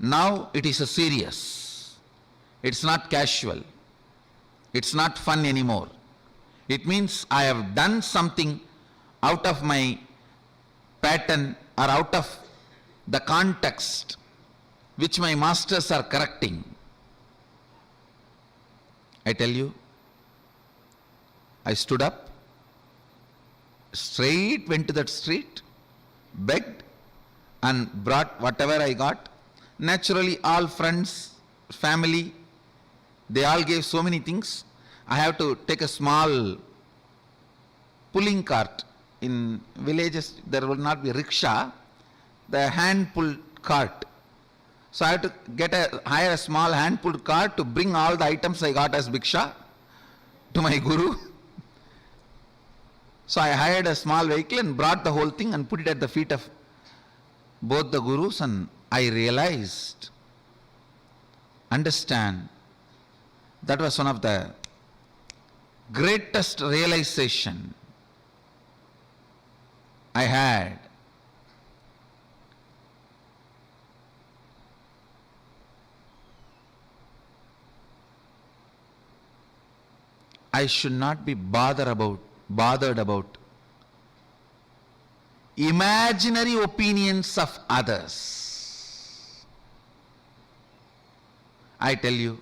now it is a serious. It's not casual. It's not fun anymore. It means I have done something out of my pattern or out of the context which my masters are correcting. I tell you, I stood up, straight went to that street, begged and brought whatever I got. Naturally, all friends, family, they all gave so many things. I have to take a small pulling cart. In villages, there will not be rickshaw, the hand-pulled cart. So I have to hire a small hand-pulled cart to bring all the items I got as bhiksha to my Guru. So I hired a small vehicle and brought the whole thing and put it at the feet of both the Gurus, and I realized, understand, that was one of the greatest realization I had. I should not be bothered about imaginary opinions of others. I tell you,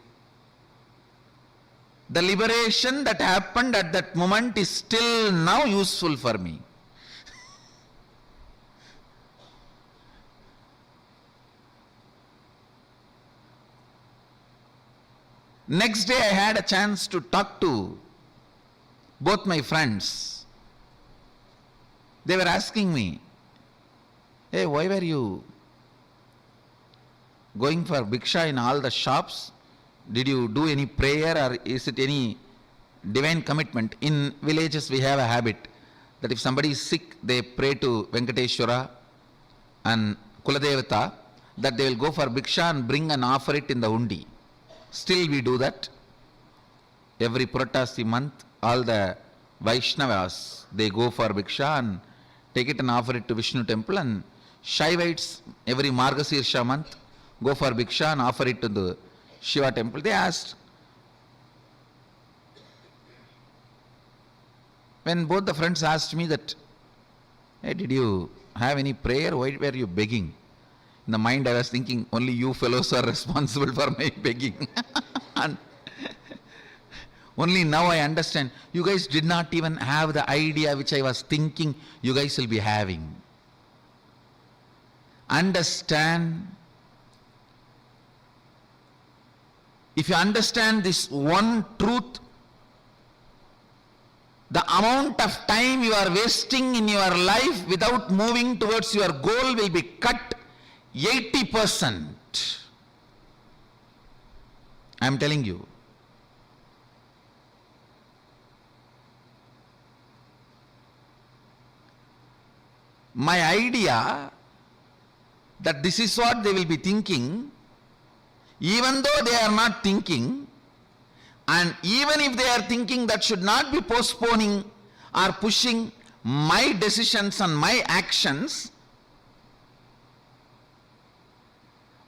the liberation that happened at that moment is still now useful for me. Next day I had a chance to talk to both my friends. They were asking me, hey, why were you going for bhiksha in all the shops? Did you do any prayer, or is it any divine commitment? In villages we have a habit that if somebody is sick, they pray to Venkateshwara and Kuladevata, that they will go for bhiksha and bring and offer it in the undi. Still we do that. Every Puratasi month, all the Vaishnavas, they go for bhiksha and take it and offer it to Vishnu temple, and Shaivites every Margasirsha month go for bhiksha and offer it to the Shiva temple. They asked, when both the friends asked me that, hey, did you have any prayer? Why were you begging? In the mind I was thinking, only you fellows are responsible for my begging. And only now I understand, you guys did not even have the idea which I was thinking you guys will be having. Understand, if you understand this one truth, the amount of time you are wasting in your life without moving towards your goal will be cut 80%. I am telling you. My idea that this is what they will be thinking, even though they are not thinking, and even if they are thinking, that should not be postponing or pushing my decisions and my actions,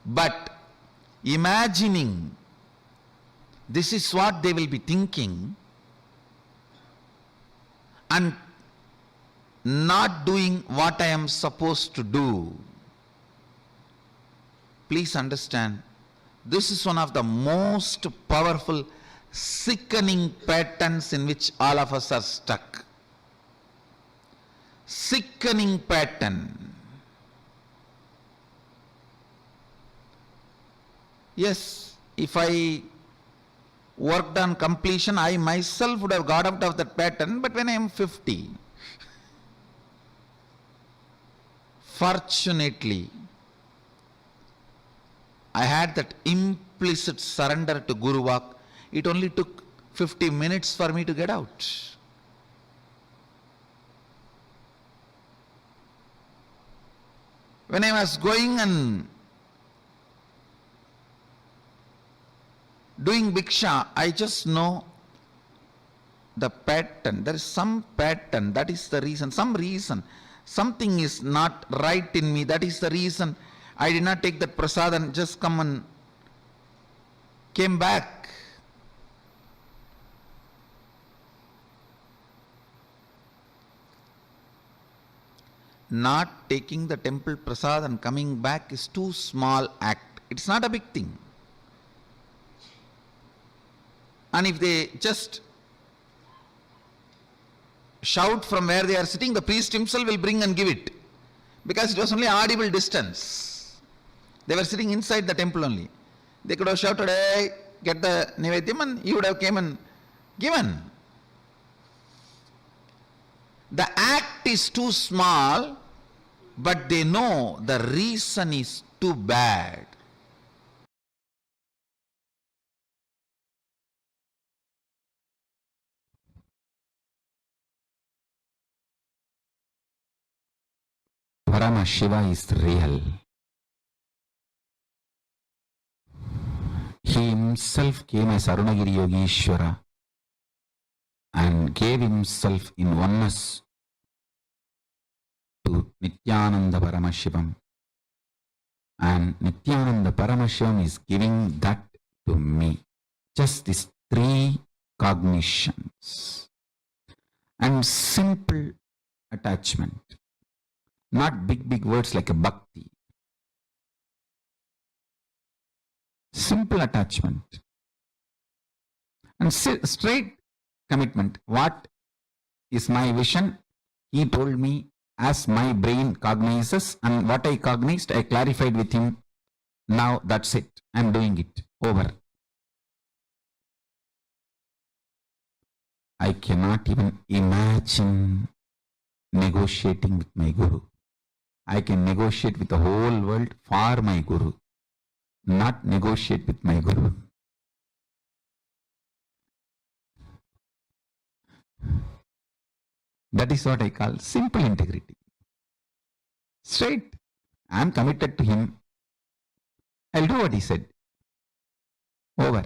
but imagining this is what they will be thinking and not doing what I am supposed to do. Please understand, this is one of the most powerful, sickening patterns in which all of us are stuck. Sickening pattern. Yes, if I worked on completion, I myself would have got out of that pattern, but when I am 50, fortunately, I had that implicit surrender to Guruvak. It only took 50 minutes for me to get out. When I was going and doing bhiksha, I just know the pattern. There is some pattern, that is the reason, some reason. Something is not right in me, that is the reason I did not take that prasad and just come and came back. Not taking the temple prasad and coming back is too small act. It's not a big thing. And if they just shout from where they are sitting, the priest himself will bring and give it. Because it was only audible distance. They were sitting inside the temple only. They could have shouted, hey, get the Nivedyam, and he would have came and given. The act is too small, but they know the reason is too bad. Paramashiva is real. He himself came as Arunagiri Yogeshwara and gave himself in oneness to Nithyananda Paramashivam. And Nithyananda Paramashivam is giving that to me. Just these 3 cognitions, and simple attachment. Not big words like a bhakti. Simple attachment. And straight commitment. What is my vision? He told me as my brain cognizes, and what I cognized, I clarified with him. Now that's it. I'm doing it. Over. I cannot even imagine negotiating with my Guru. I can negotiate with the whole world for my Guru, not negotiate with my Guru. That is what I call simple integrity. Straight. I am committed to him. I'll do what he said. Over.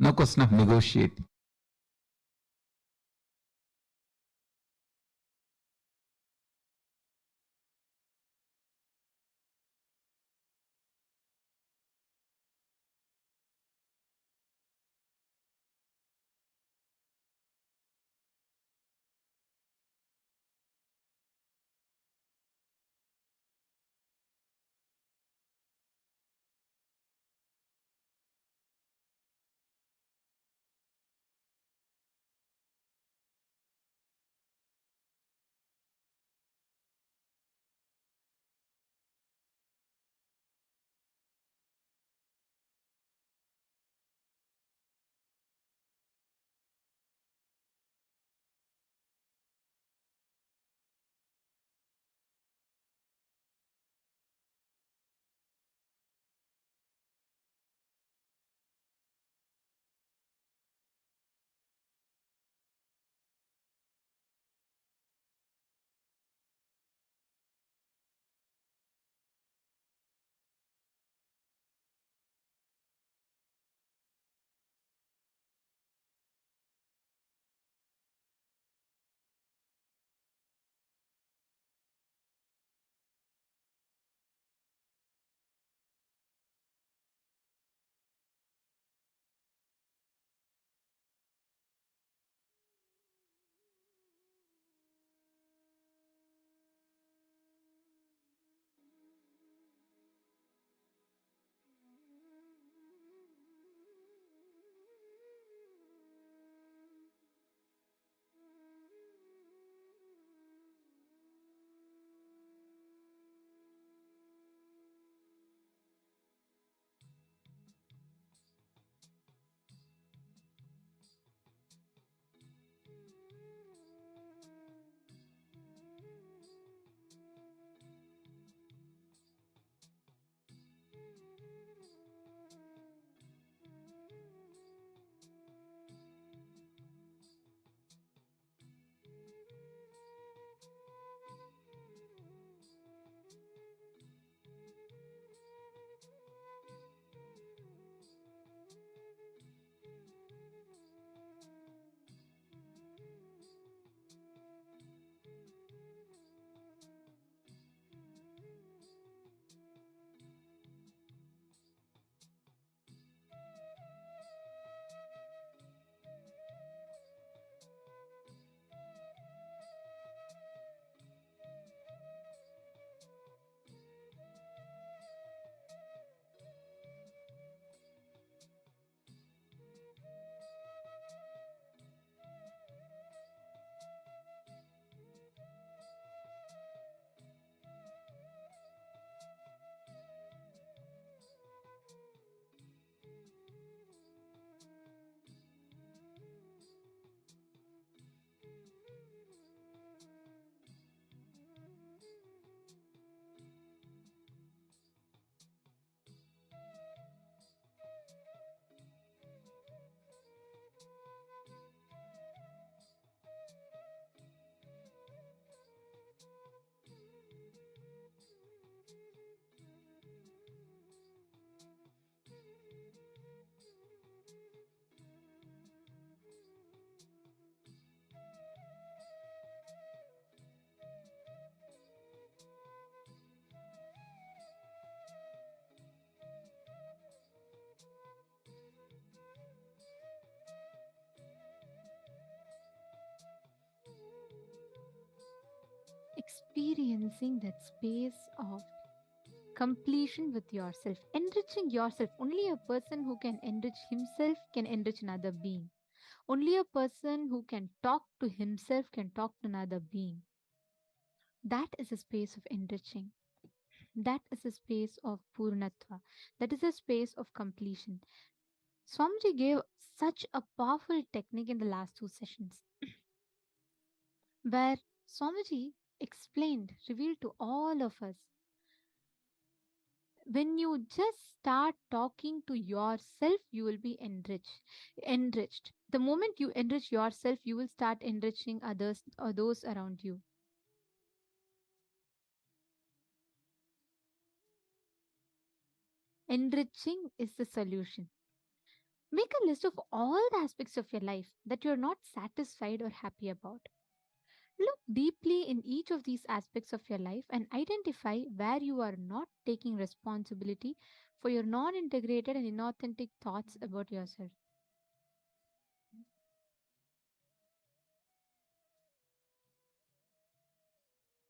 No question of negotiating. experiencing that space of completion with yourself, enriching yourself. Only a person who can enrich himself can enrich another being. Only a person who can talk to himself can talk to another being. That is a space of enriching. That is a space of Purnatva. That is a space of completion. Swamiji gave such a powerful technique in the last two sessions, where Swamiji explained, revealed to all of us, when you just start talking to yourself, you will be enriched. The moment you enrich yourself, you will start enriching others or those around you. Enriching is the solution. Make a list of all the aspects of your life that you're not satisfied or happy about. Look deeply in each of these aspects of your life and identify where you are not taking responsibility for your non integrated and inauthentic thoughts about yourself.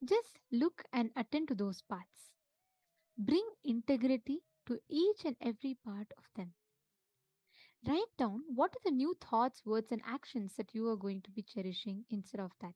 Just look and attend to those parts. Bring integrity to each and every part of them. Write down what are the new thoughts, words, and actions that you are going to be cherishing instead of that.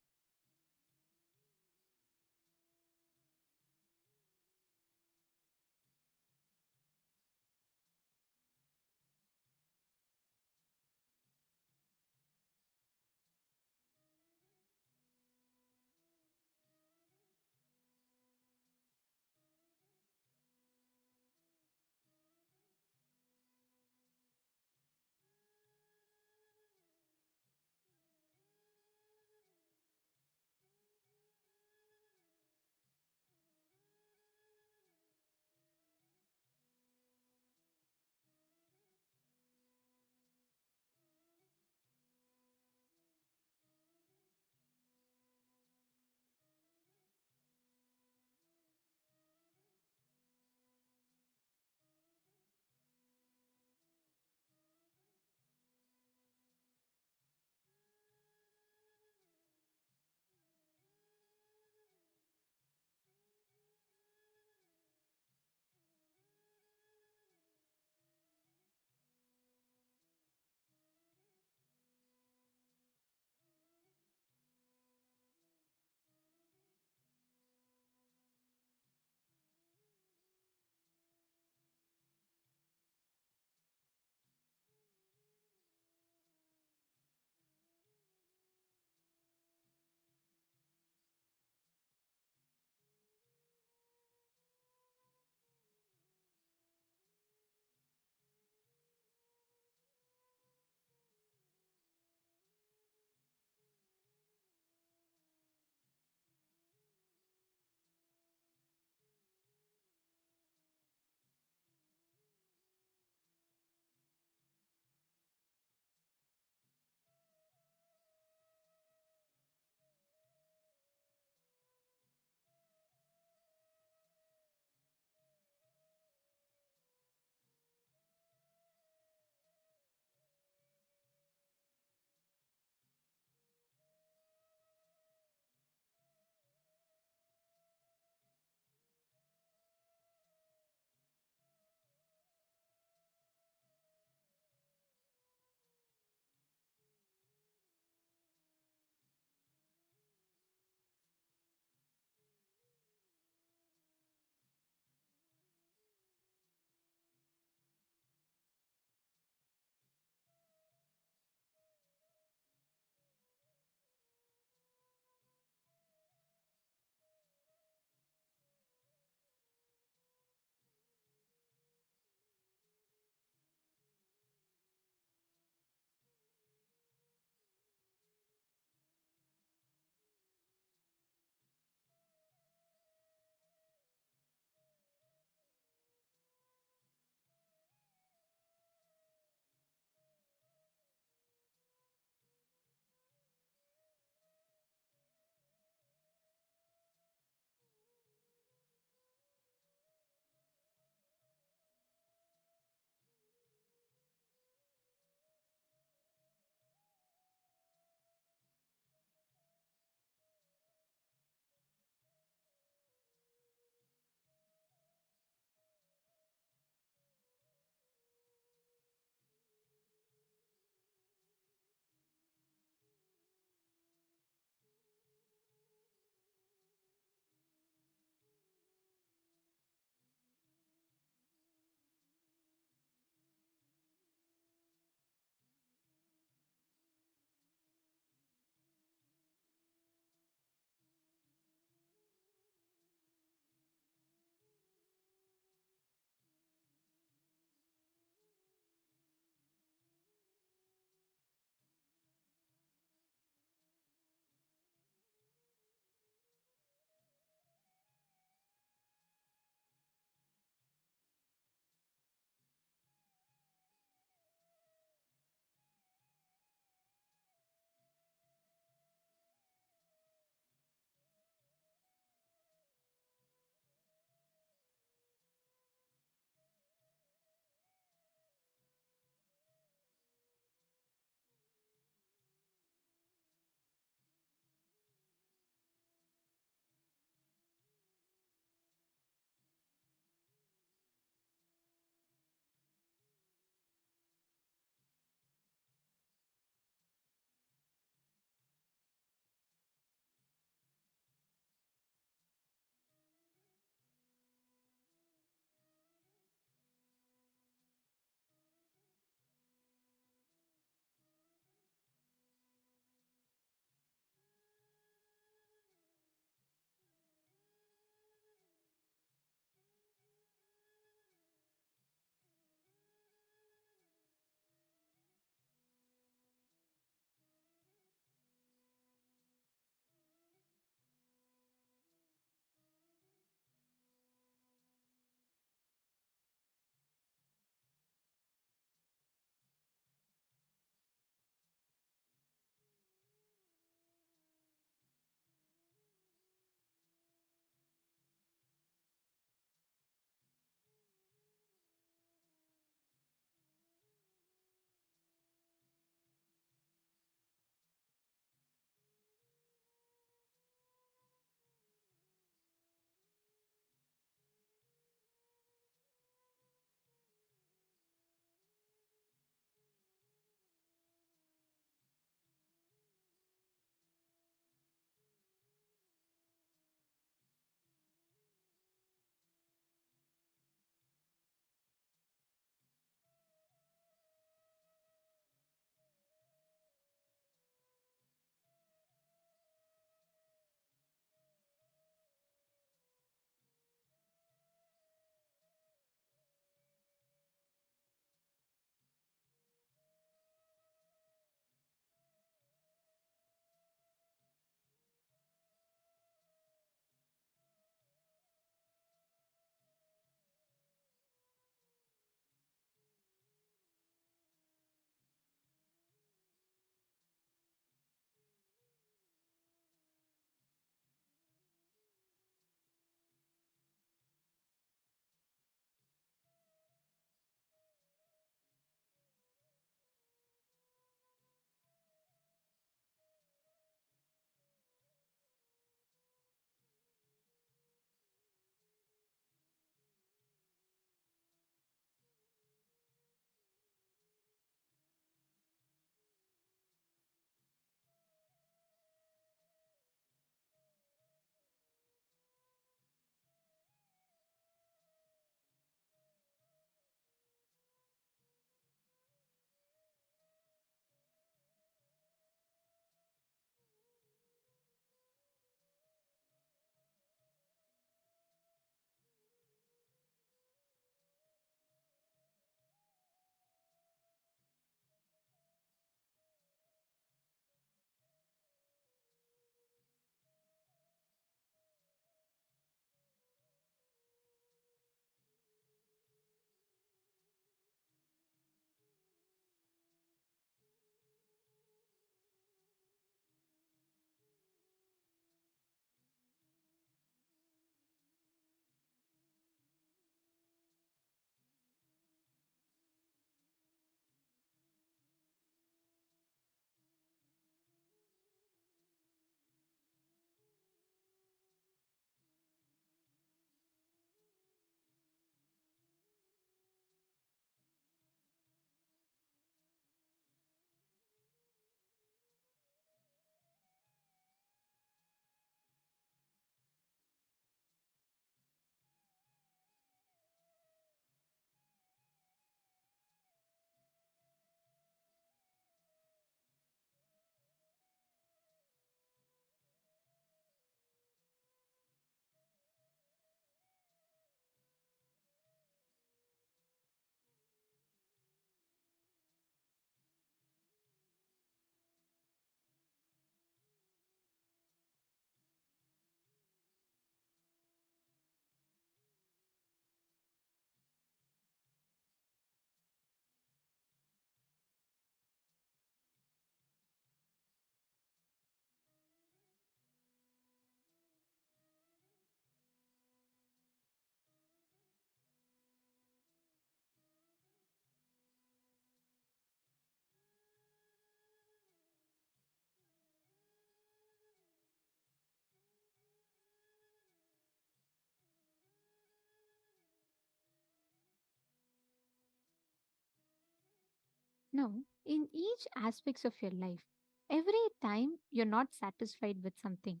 Now, in each aspects of your life, every time you're not satisfied with something,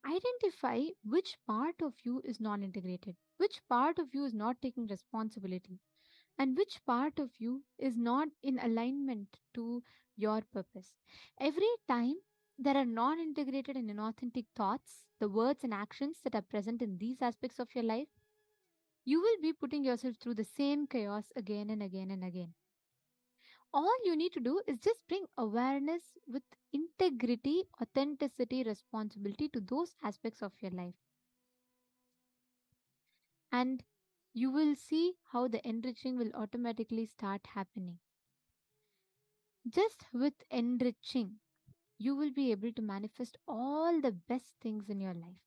identify which part of you is non integrated, which part of you is not taking responsibility, and which part of you is not in alignment to your purpose. Every time there are non integrated and inauthentic thoughts, the words and actions that are present in these aspects of your life, you will be putting yourself through the same chaos again and again and again. All you need to do is just bring awareness with integrity, authenticity, responsibility to those aspects of your life. And you will see how the enriching will automatically start happening. Just with enriching, you will be able to manifest all the best things in your life.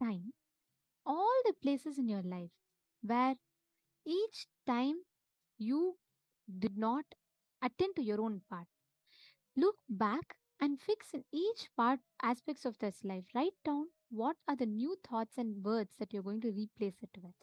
Time, all the places in your life where each time you did not attend to your own part, look back and fix in each part aspects of this life. Write down what are the new thoughts and words that you're going to replace it with.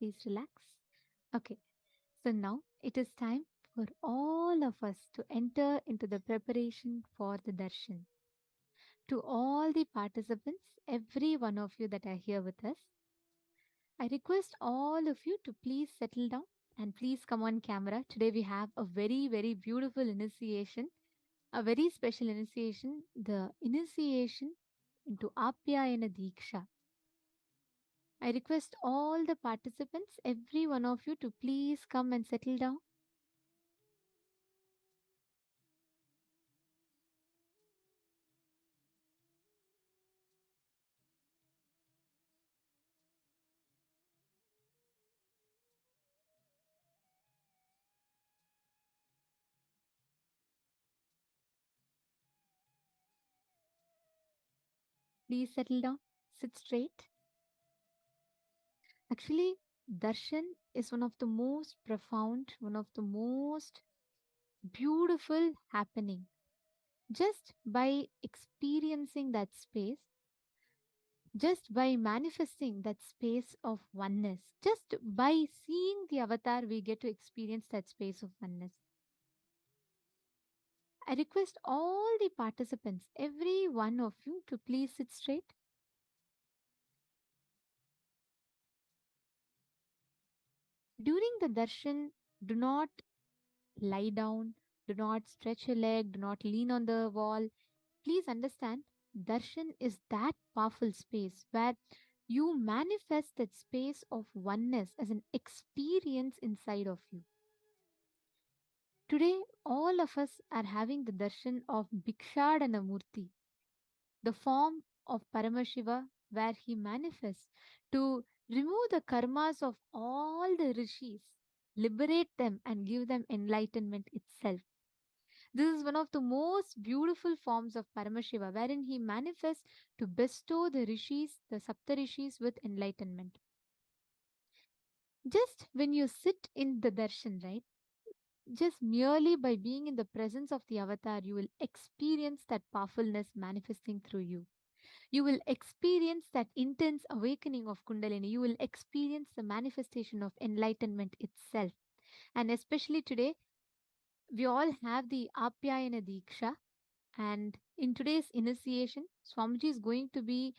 Please relax. Okay, so now it is time for all of us to enter into the preparation for the darshan. To all the participants, every one of you that are here with us, I request all of you to please settle down and please come on camera. Today we have a very, very beautiful initiation, a very special initiation, the initiation into Apyayana Diksha. I request all the participants, every one of you, to please come and settle down. Please settle down, sit straight. Actually, darshan is one of the most profound, one of the most beautiful happening. Just by experiencing that space, just by manifesting that space of oneness, just by seeing the avatar, we get to experience that space of oneness. I request all the participants, every one of you, to please sit straight. During the darshan, do not lie down, do not stretch your leg, do not lean on the wall. Please understand, darshan is that powerful space where you manifest that space of oneness as an experience inside of you. Today, all of us are having the darshan of Bhikshadana Murti, the form of Paramashiva, where he manifests to remove the karmas of all the rishis, liberate them, and give them enlightenment itself. This is one of the most beautiful forms of Paramashiva, wherein he manifests to bestow the rishis, the Sapta rishis, with enlightenment. Just when you sit in the darshan, right? Just merely by being in the presence of the avatar, you will experience that powerfulness manifesting through you. You will experience that intense awakening of Kundalini. You will experience the manifestation of enlightenment itself. And especially today, we all have the Apyayana Diksha. And in today's initiation, Swamiji is going to be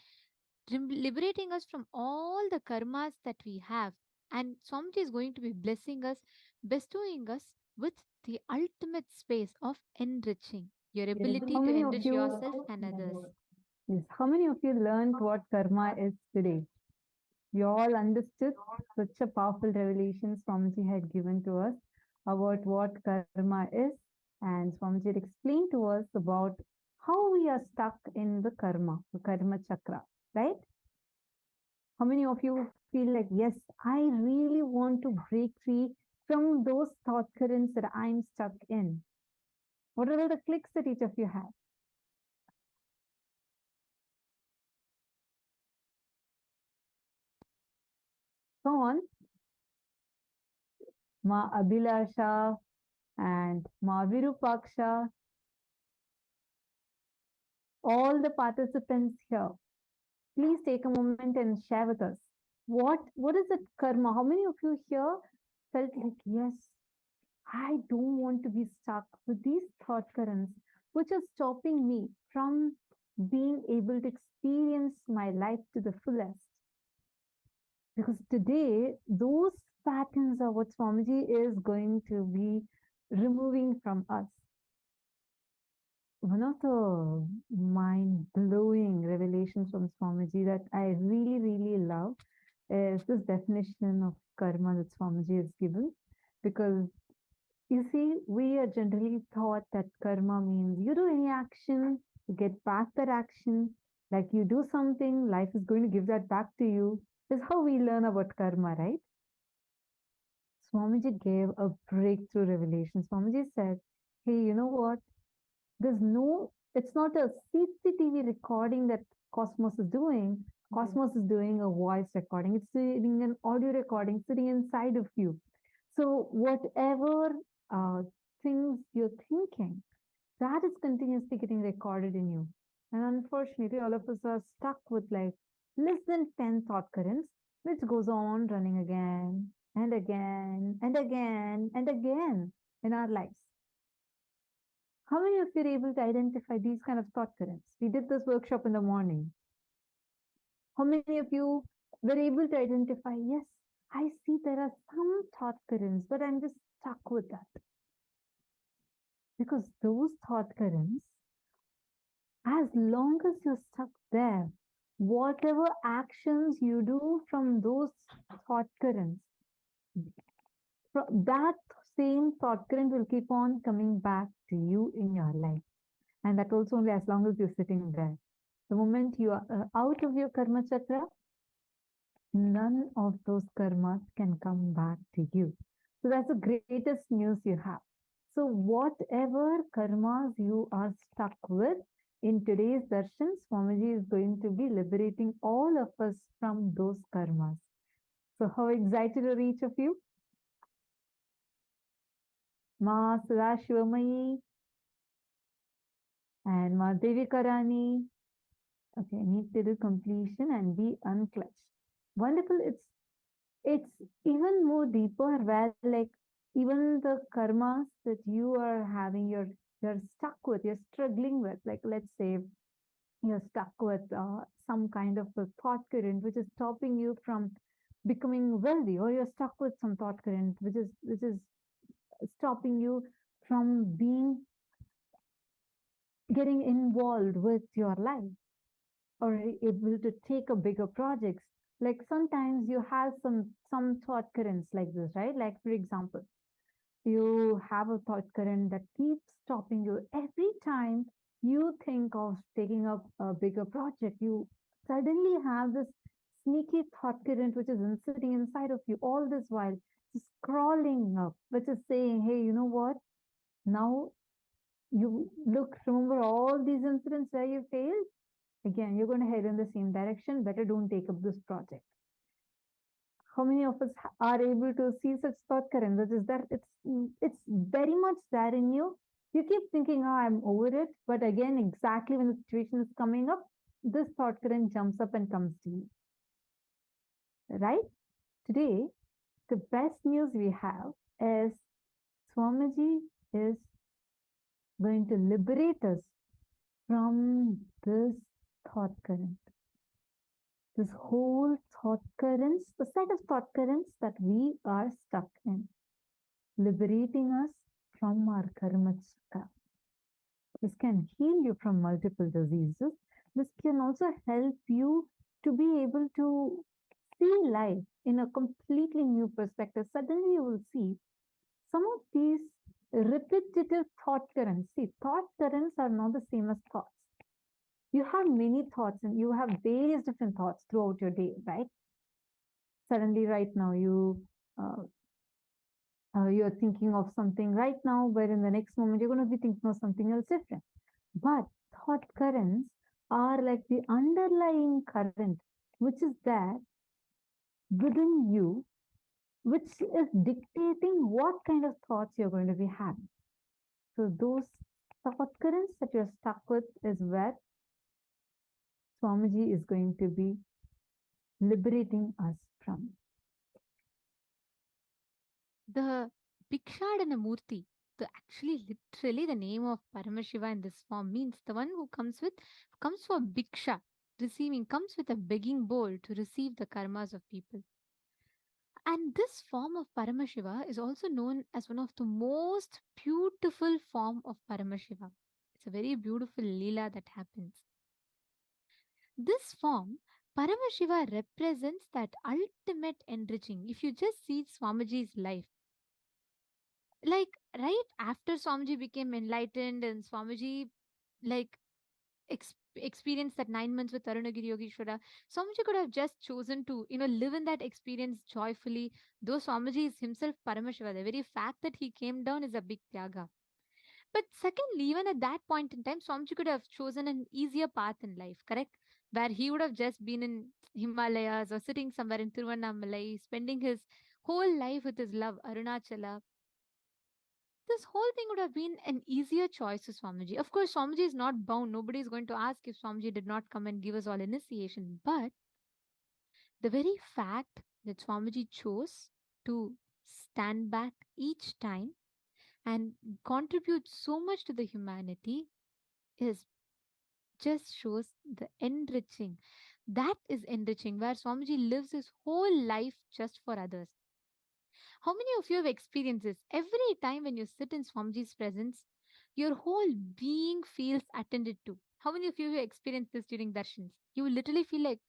liberating us from all the karmas that we have. And Swamiji is going to be blessing us, bestowing us with the ultimate space of enriching your Yes. ability How to many of enrich you? yourself and others. Yes. How many of you learned what karma is today? You all understood such a powerful revelation Swamiji had given to us about what karma is, and Swamiji had explained to us about how we are stuck in the karma chakra, right? How many of you feel like, yes, I really want to break free from those thought currents that I'm stuck in? What are all the clicks that each of you have? Go on. Ma Abhilasha and Ma Virupaksha, all the participants here, please take a moment and share with us. What is it karma? How many of you here felt like, yes, I don't want to be stuck with these thought currents which are stopping me from being able to experience my life to the fullest? Because today, those patterns are what Swamiji is going to be removing from us. One of the mind-blowing revelations from Swamiji that I really, really love is this definition of karma that Swamiji has given. Because you see, we are generally taught that karma means you do any action, you get back that action. Like you do something, life is going to give that back to you. That's how we learn about karma, right? Swamiji gave a breakthrough revelation. Swamiji said, hey, you know what? It's not a CCTV recording that Cosmos is doing. Cosmos is doing a voice recording. It's doing an audio recording sitting inside of you. So whatever things you're thinking, that is continuously getting recorded in you. And unfortunately, all of us are stuck with like less than 10 thought currents. which goes on running again and again and again and again in our lives. How many of you are able to identify these kind of thought currents? We did this workshop in the morning. How many of you were able to identify, yes, I see there are some thought currents, but I'm just stuck with that. Because those thought currents, as long as you're stuck there, whatever actions you do from those thought currents, that same thought current will keep on coming back to you in your life. And that also only as long as you're sitting there. The moment you are out of your karma chakra, none of those karmas can come back to you. So that's the greatest news you have. So whatever karmas you are stuck with, in today's darshan, Swamiji is going to be liberating all of us from those karmas. So how excited are each of you? Ma Sadashivamayi and Ma Devika Rani. Okay, I need to do completion and be unclutched. Wonderful. It's even more deeper where like even the karmas that you are having, you're stuck with, you're struggling with. Like let's say you're stuck with some kind of a thought current which is stopping you from becoming wealthy, or you're stuck with some thought current which is stopping you from getting involved with your life or able to take a bigger projects. Like sometimes you have some thought currents like this, right? Like for example, you have a thought current that keeps stopping you every time you think of taking up a bigger project. You suddenly have this sneaky thought current which is sitting inside of you all this while, just crawling up, which is saying, hey, you know what? Now you remember all these incidents where you failed. Again, you're going to head in the same direction. Better don't take up this project. How many of us are able to see such thought currents? That is that it's very much there in you. You keep thinking, oh, I'm over it. But again, exactly when the situation is coming up, this thought current jumps up and comes to you. Right? Today, the best news we have is Swamiji is going to liberate us from this thought current. This whole thought currents, the set of thought currents that we are stuck in, liberating us from our karma chakra. This can heal you from multiple diseases. This can also help you to be able to see life in a completely new perspective. Suddenly you will see some of these repetitive thought currents. See, thought currents are not the same as thoughts. You have many thoughts and you have various different thoughts throughout your day, right? Suddenly right now you're thinking of something right now, but in the next moment you're going to be thinking of something else different. But thought currents are like the underlying current which is there within you, which is dictating what kind of thoughts you're going to be having. So those thought currents that you're stuck with is where Swamiji is going to be liberating us from. The Bhikshadana Murti, actually literally the name of Paramashiva in this form means the one who comes for Bhiksha, receiving, comes with a begging bowl to receive the karmas of people. And this form of Paramashiva is also known as one of the most beautiful form of Paramashiva. It's a very beautiful lila that happens. This form, Paramashiva represents that ultimate enriching. If you just see Swamiji's life, like right after Swamiji became enlightened and Swamiji like experienced that 9 months with Arunagiri Yogeshwara, Swamiji could have just chosen to, live in that experience joyfully. Though Swamiji is himself Paramashiva, the very fact that he came down is a big tyaga. But secondly, even at that point in time, Swamiji could have chosen an easier path in life, correct? Where he would have just been in Himalayas or sitting somewhere in Tiruvannamalai, spending his whole life with his love, Arunachala. This whole thing would have been an easier choice to Swamiji. Of course, Swamiji is not bound. Nobody is going to ask if Swamiji did not come and give us all initiation. But The very fact that Swamiji chose to stand back each time and contribute so much to the humanity is just shows the enriching. That is enriching, where Swamiji lives his whole life just for others. How many of you have experienced this? Every time when you sit in Swamiji's presence, your whole being feels attended to. How many of you have experienced this during darshans? You will literally feel like,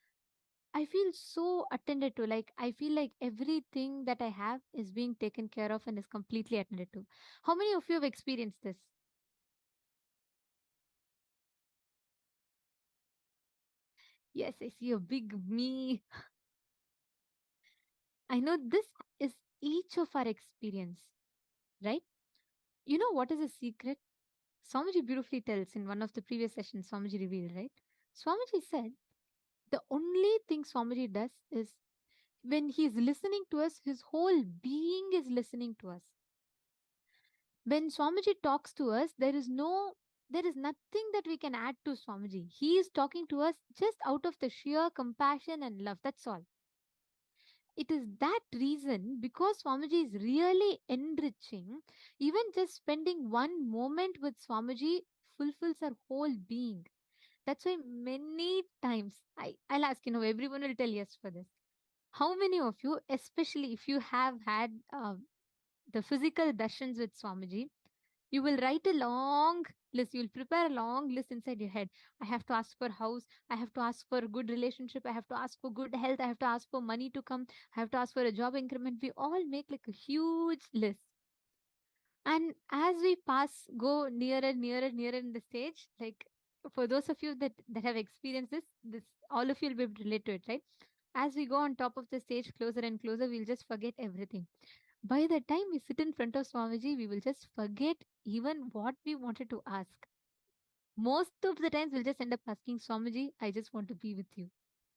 I feel so attended to. Like, I feel like everything that I have is being taken care of and is completely attended to. How many of you have experienced this? Yes, I see a big me. I know this is each of our experience, right? You know what is a secret? Swamiji beautifully tells in one of the previous sessions, Swamiji revealed, right? Swamiji said the only thing Swamiji does is when he is listening to us, his whole being is listening to us. When Swamiji talks to us, there is nothing that we can add to Swamiji. He is talking to us just out of the sheer compassion and love. That's all. It is that reason, because Swamiji is really enriching, even just spending one moment with Swamiji fulfills our whole being. That's why many times I'll ask, everyone will tell yes for this. How many of you, especially if you have had the physical darshans with Swamiji, you will write a long list. You'll prepare a long list inside your head. I have to ask for house. I have to ask for good relationship. I have to ask for good health. I have to ask for money to come. I have to ask for a job increment. We all make like a huge list. And as we go nearer in the stage, like for those of you that have experienced this all of you will be able to relate to it, right? As we go on top of the stage, closer and closer, we'll just forget everything. By the time we sit in front of Swamiji, we will just forget even what we wanted to ask. Most of the times, we'll just end up asking Swamiji, I just want to be with you,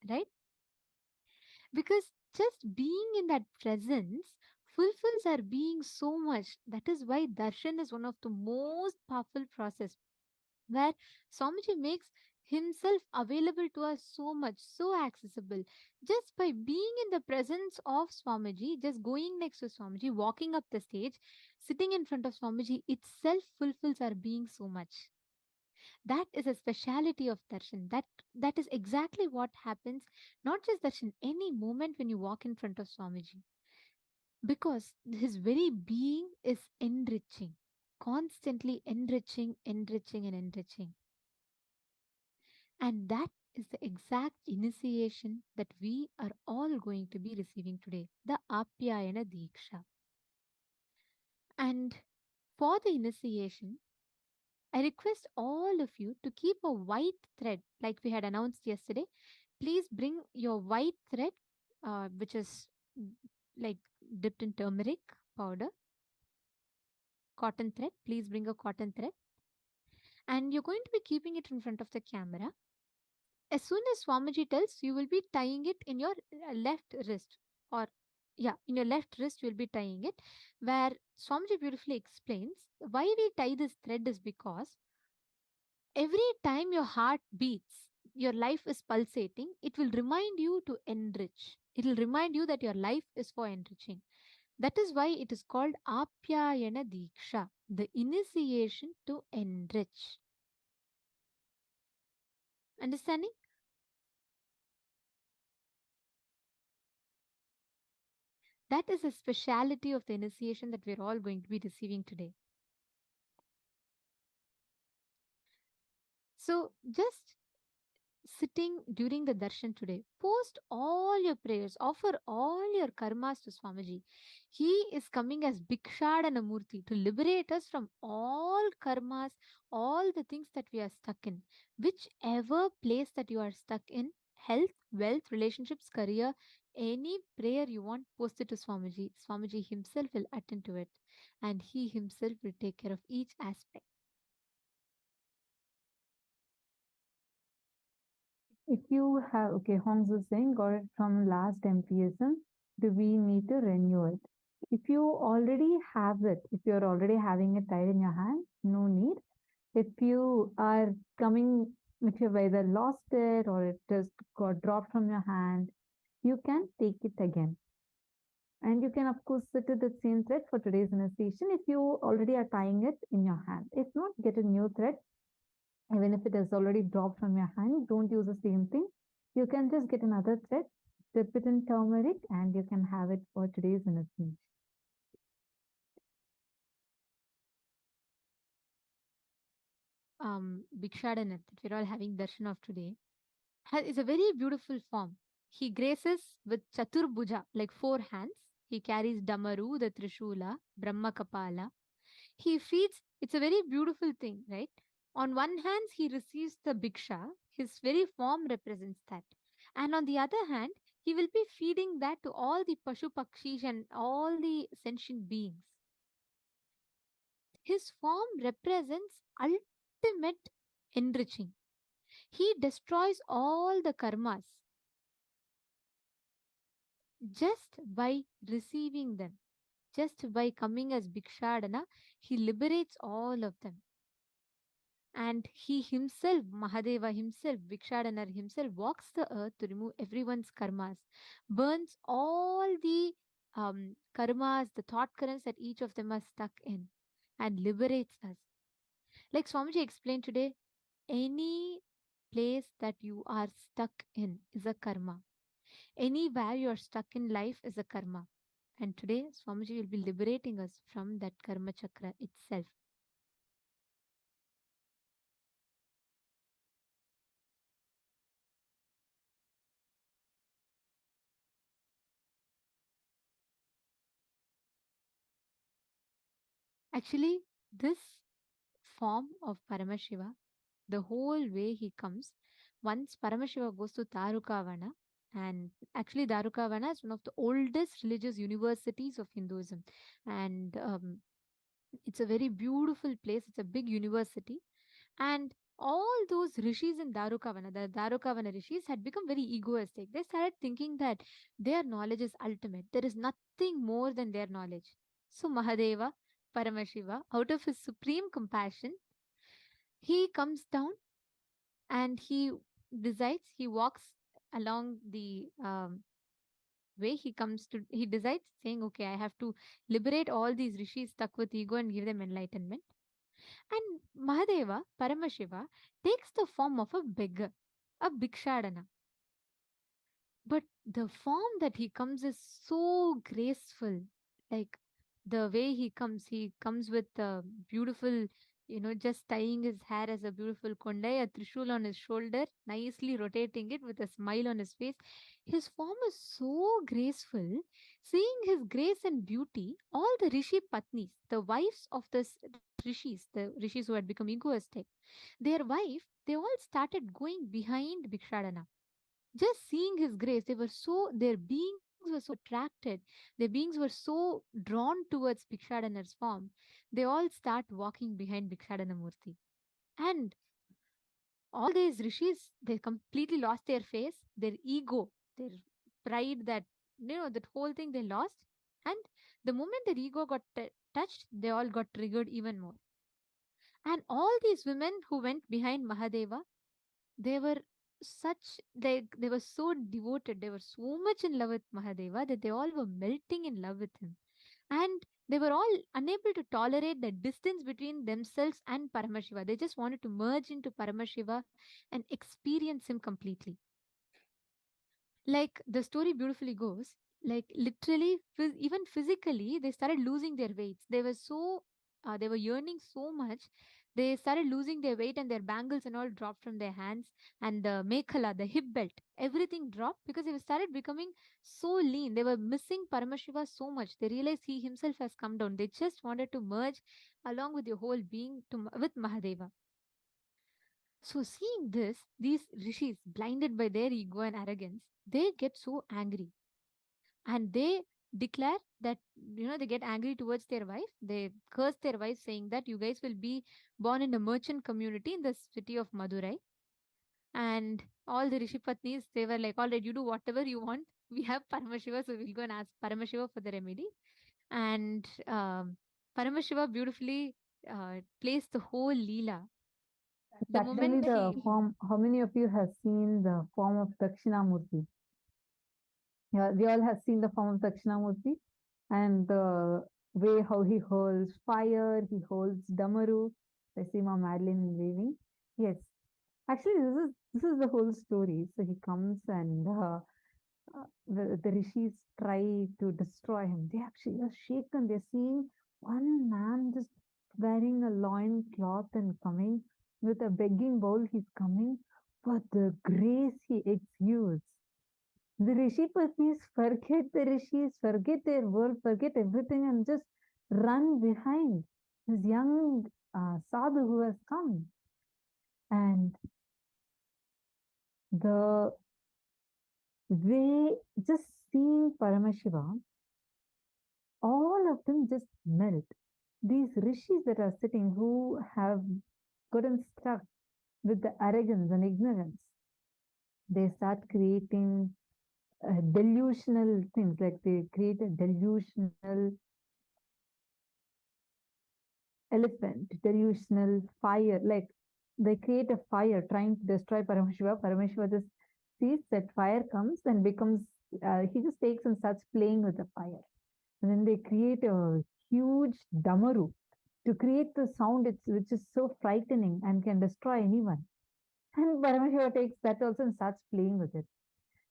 right? Because just being in that presence fulfills our being so much. That is why darshan is one of the most powerful process, where Swamiji makes himself available to us so much, so accessible. Just by being in the presence of Swamiji, just going next to Swamiji, walking up the stage, sitting in front of Swamiji itself fulfills our being so much. That is a speciality of darshan. That is exactly what happens, not just darshan, any moment when you walk in front of Swamiji. Because his very being is enriching, constantly enriching and enriching. And that is the exact initiation that we are all going to be receiving today, the Apyayana Diksha. And for the initiation, I request all of you to keep a white thread, like we had announced yesterday. Please bring your white thread, which is like dipped in turmeric powder, cotton thread. Please bring a cotton thread. And you're going to be keeping it in front of the camera. As soon as Swamiji tells, you will be tying it in your left wrist, or yeah, in your left wrist, you will be tying it. Where Swamiji beautifully explains why we tie this thread is because every time your heart beats, your life is pulsating, it will remind you to enrich. It will remind you that your life is for enriching. That is why it is called Apyayana Diksha, the initiation to enrich. Understanding? That is a speciality of the initiation that we're all going to be receiving today. So, just sitting during the darshan today, post all your prayers, offer all your karmas to Swamiji. He is coming as Bhikshadana Murti to liberate us from all karmas, all the things that we are stuck in. Whichever place that you are stuck in, health, wealth, relationships, career, any prayer you want, post it to Swamiji. Swamiji himself will attend to it, and he himself will take care of each aspect. If you have, okay, Hongs was saying, got it from last MPSM, do we need to renew it? If you already have it, if you're already having it tied in your hand, no need. If you are coming, if you've either lost it or it just got dropped from your hand, you can take it again. And you can, of course, sit with the same thread for today's initiation if you already are tying it in your hand. If not, get a new thread. Even if it has already dropped from your hand, don't use the same thing. You can just get another thread, dip it in turmeric, and you can have it for today's initiation. Bhikshadana that we're all having darshan of today is a very beautiful form. He graces with Chaturbhuja, like four hands. He carries Damaru, the Trishula, Brahma Kapala. He feeds, it's a very beautiful thing, right? On one hand, he receives the Bhiksha, his very form represents that. And on the other hand, he will be feeding that to all the Pashu Pakshis and all the sentient beings. His form represents ultimate enriching. He destroys all the karmas just by receiving them. Just by coming as Bhikshadana, he liberates all of them. And he himself, Mahadeva himself, Bhikshadana himself, walks the earth to remove everyone's karmas, burns all the karmas, the thought currents that each of them are stuck in, and liberates us. Like Swamiji explained today, any place that you are stuck in is a karma. Anywhere you are stuck in life is a karma. And today, Swamiji will be liberating us from that karma chakra itself. Actually, this form of Paramashiva, the whole way he comes, once Paramashiva goes to Darukavana, and actually Darukavana is one of the oldest religious universities of Hinduism. And it's a very beautiful place. It's a big university. And all those rishis in Darukavana, the Darukavana rishis, had become very egoistic. They started thinking that their knowledge is ultimate. There is nothing more than their knowledge. So Mahadeva, Paramashiva, out of his supreme compassion, he comes down and he decides, he walks along the way he decides saying, okay, I have to liberate all these rishis stuck with ego and give them enlightenment. And Mahadeva, Paramashiva, takes the form of a beggar, a Bhikshadana. But the form that he comes is so graceful. Like the way he comes with a beautiful, just tying his hair as a beautiful kondai, a trishul on his shoulder, nicely rotating it with a smile on his face. His form is so graceful. Seeing his grace and beauty, all the Rishi Patnis, the wives of the rishis who had become egoistic, their wife, they all started going behind Bhikshadana. Just seeing his grace, their beings were so attracted, their beings were so drawn towards Bhikshadana's form. They all start walking behind Bhikshadana Murti. And all these rishis, they completely lost their face, their ego, their pride, that whole thing they lost. And the moment their ego got touched, they all got triggered even more. And all these women who went behind Mahadeva, they were they were so devoted, they were so much in love with Mahadeva that they all were melting in love with him. And they were all unable to tolerate the distance between themselves and Paramashiva. They just wanted to merge into Paramashiva and experience him completely. Like the story beautifully goes, like literally, even physically, they started losing their weights. They were yearning so much. They started losing their weight, and their bangles and all dropped from their hands. And the mekhala, the hip belt, everything dropped because they started becoming so lean. They were missing Paramashiva so much. They realized he himself has come down. They just wanted to merge along with your whole being with Mahadeva. So, seeing this, these rishis, blinded by their ego and arrogance, they get so angry and they declare that, they get angry towards their wife. They curse their wife, saying that you guys will be born in a merchant community in the city of Madurai. And all the Rishi Patnis, they were like, all right, you do whatever you want. We have Paramashiva, so we'll go and ask Paramashiva for the remedy. And Paramashiva beautifully plays the whole Leela. It's The actually moment the he form. How many of you have seen the form of Dakshinamurti? Yeah, we all have seen the form of Dakshinamurti and the way how he holds fire, he holds Damaru. I see my Madeline waving. Yes, actually, this is the whole story. So he comes and the rishis try to destroy him. They actually are shaken. They're seeing one man just wearing a loin cloth and coming with a begging bowl. He's coming, but the grace he exudes. The Rishi Patnis forget the Rishis, forget their world, forget everything, and just run behind this young sadhu who has come. And the way just seeing Paramashiva, all of them just melt. These rishis that are sitting who have gotten stuck with the arrogance and ignorance, they start creating delusional things, like they create a delusional elephant, delusional fire, like they create a fire trying to destroy Paramashiva. Paramashiva just sees that fire comes and becomes, he just takes and starts playing with the fire. And then they create a huge damaru to create the sound which is so frightening and can destroy anyone. And Paramashiva takes that also and starts playing with it.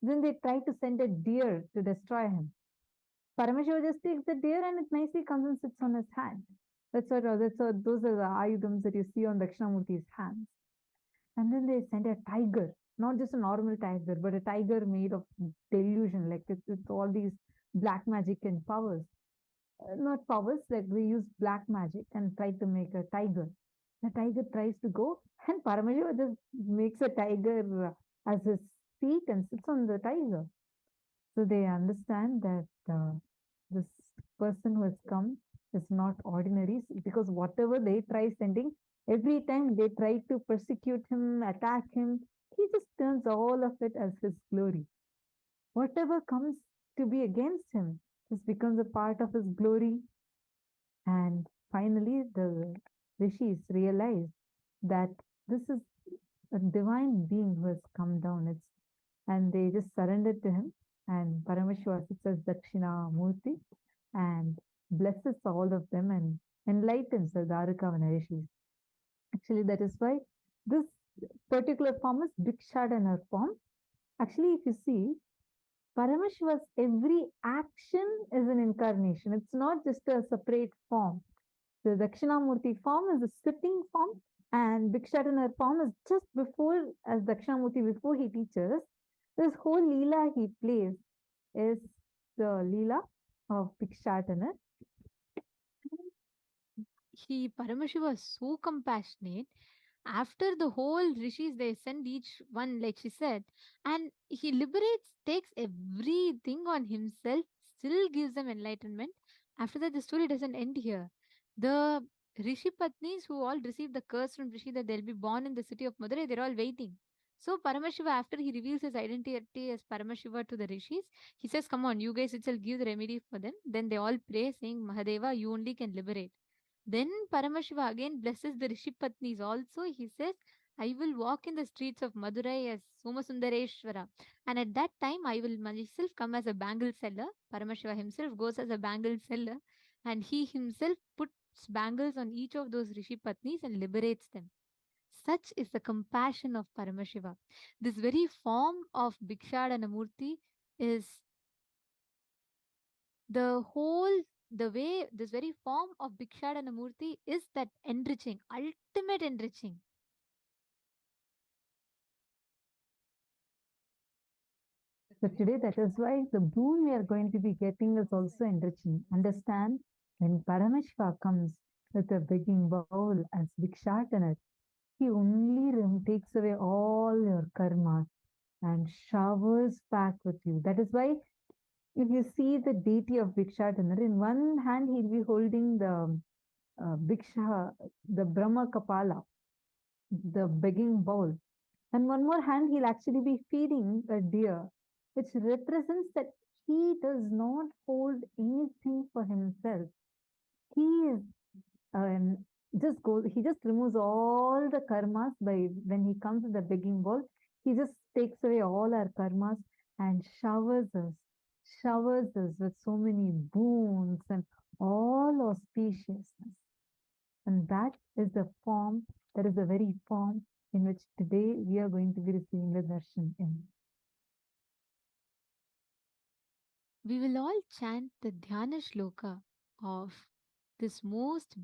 Then they try to send a deer to destroy him. Paramashiva just takes the deer and it nicely comes and sits on his hand. Those are the ayudams that you see on Dakshinamurti's hands. And then they send a tiger, not just a normal tiger, but a tiger made of delusion, like it's all these black magic and powers. Not powers, like they use black magic and try to make a tiger. The tiger tries to go, and Paramashiva just makes a tiger as his seat and sits on the tiger. So they understand that this person who has come is not ordinary, because whatever they try sending, every time they try to persecute him, attack him, he just turns all of it as his glory. Whatever comes to be against him, this becomes a part of his glory. And finally, the rishis realize that this is a divine being who has come down. And they just surrendered to him. And Paramashiva sits as Dakshina Murti and blesses all of them and enlightens the Dwarukavana rishis. Actually, that is why this particular form is Bhikshadana form. Actually, if you see, Paramashiva's every action is an incarnation. It's not just a separate form. The Dakshinamurti form is a sitting form, and Bhikshadana form is just before, as Dakshinamurti, before he teaches. This whole Leela he plays is the Leela of Bhikshadana. Paramashiva was so compassionate. After the whole rishis, they send each one, like she said, and he liberates, takes everything on himself, still gives them enlightenment. After that, the story doesn't end here. The rishi patnis who all received the curse from rishi that they'll be born in the city of Madurai, they're all waiting. So Paramashiva, after he reveals his identity as Paramashiva to the rishis, he says, "Come on, you guys itself give the remedy for them." Then they all pray, saying, "Mahadeva, you only can liberate." Then Paramashiva again blesses the Rishi Patnis also. He says, "I will walk in the streets of Madurai as Somasundareshwara. And at that time, I will myself come as a bangle seller." Paramashiva himself goes as a bangle seller. And he himself puts bangles on each of those Rishi Patnis and liberates them. Such is the compassion of Paramashiva. This very form of Bhikshadana is the whole the way this very form of Bhikshadana is that enriching, ultimate enriching. So today, that is why the boon we are going to be getting is also enriching. Understand, when Paramashiva comes with a begging bowl as Bhikshadana, he only takes away all your karma and showers back with you. That is why if you see the deity of Bhikshadana, in one hand he'll be holding the Bhiksha, the Brahma Kapala, the begging bowl. And one more hand he'll actually be feeding a deer, which represents that he does not hold anything for himself. He is he just removes all the karmas by when he comes with the begging bowl. He just takes away all our karmas and showers us, showers us with so many boons and all auspiciousness. And that is the very form in which today we are going to be receiving the darshan in. We will all chant the Dhyana Shloka of this most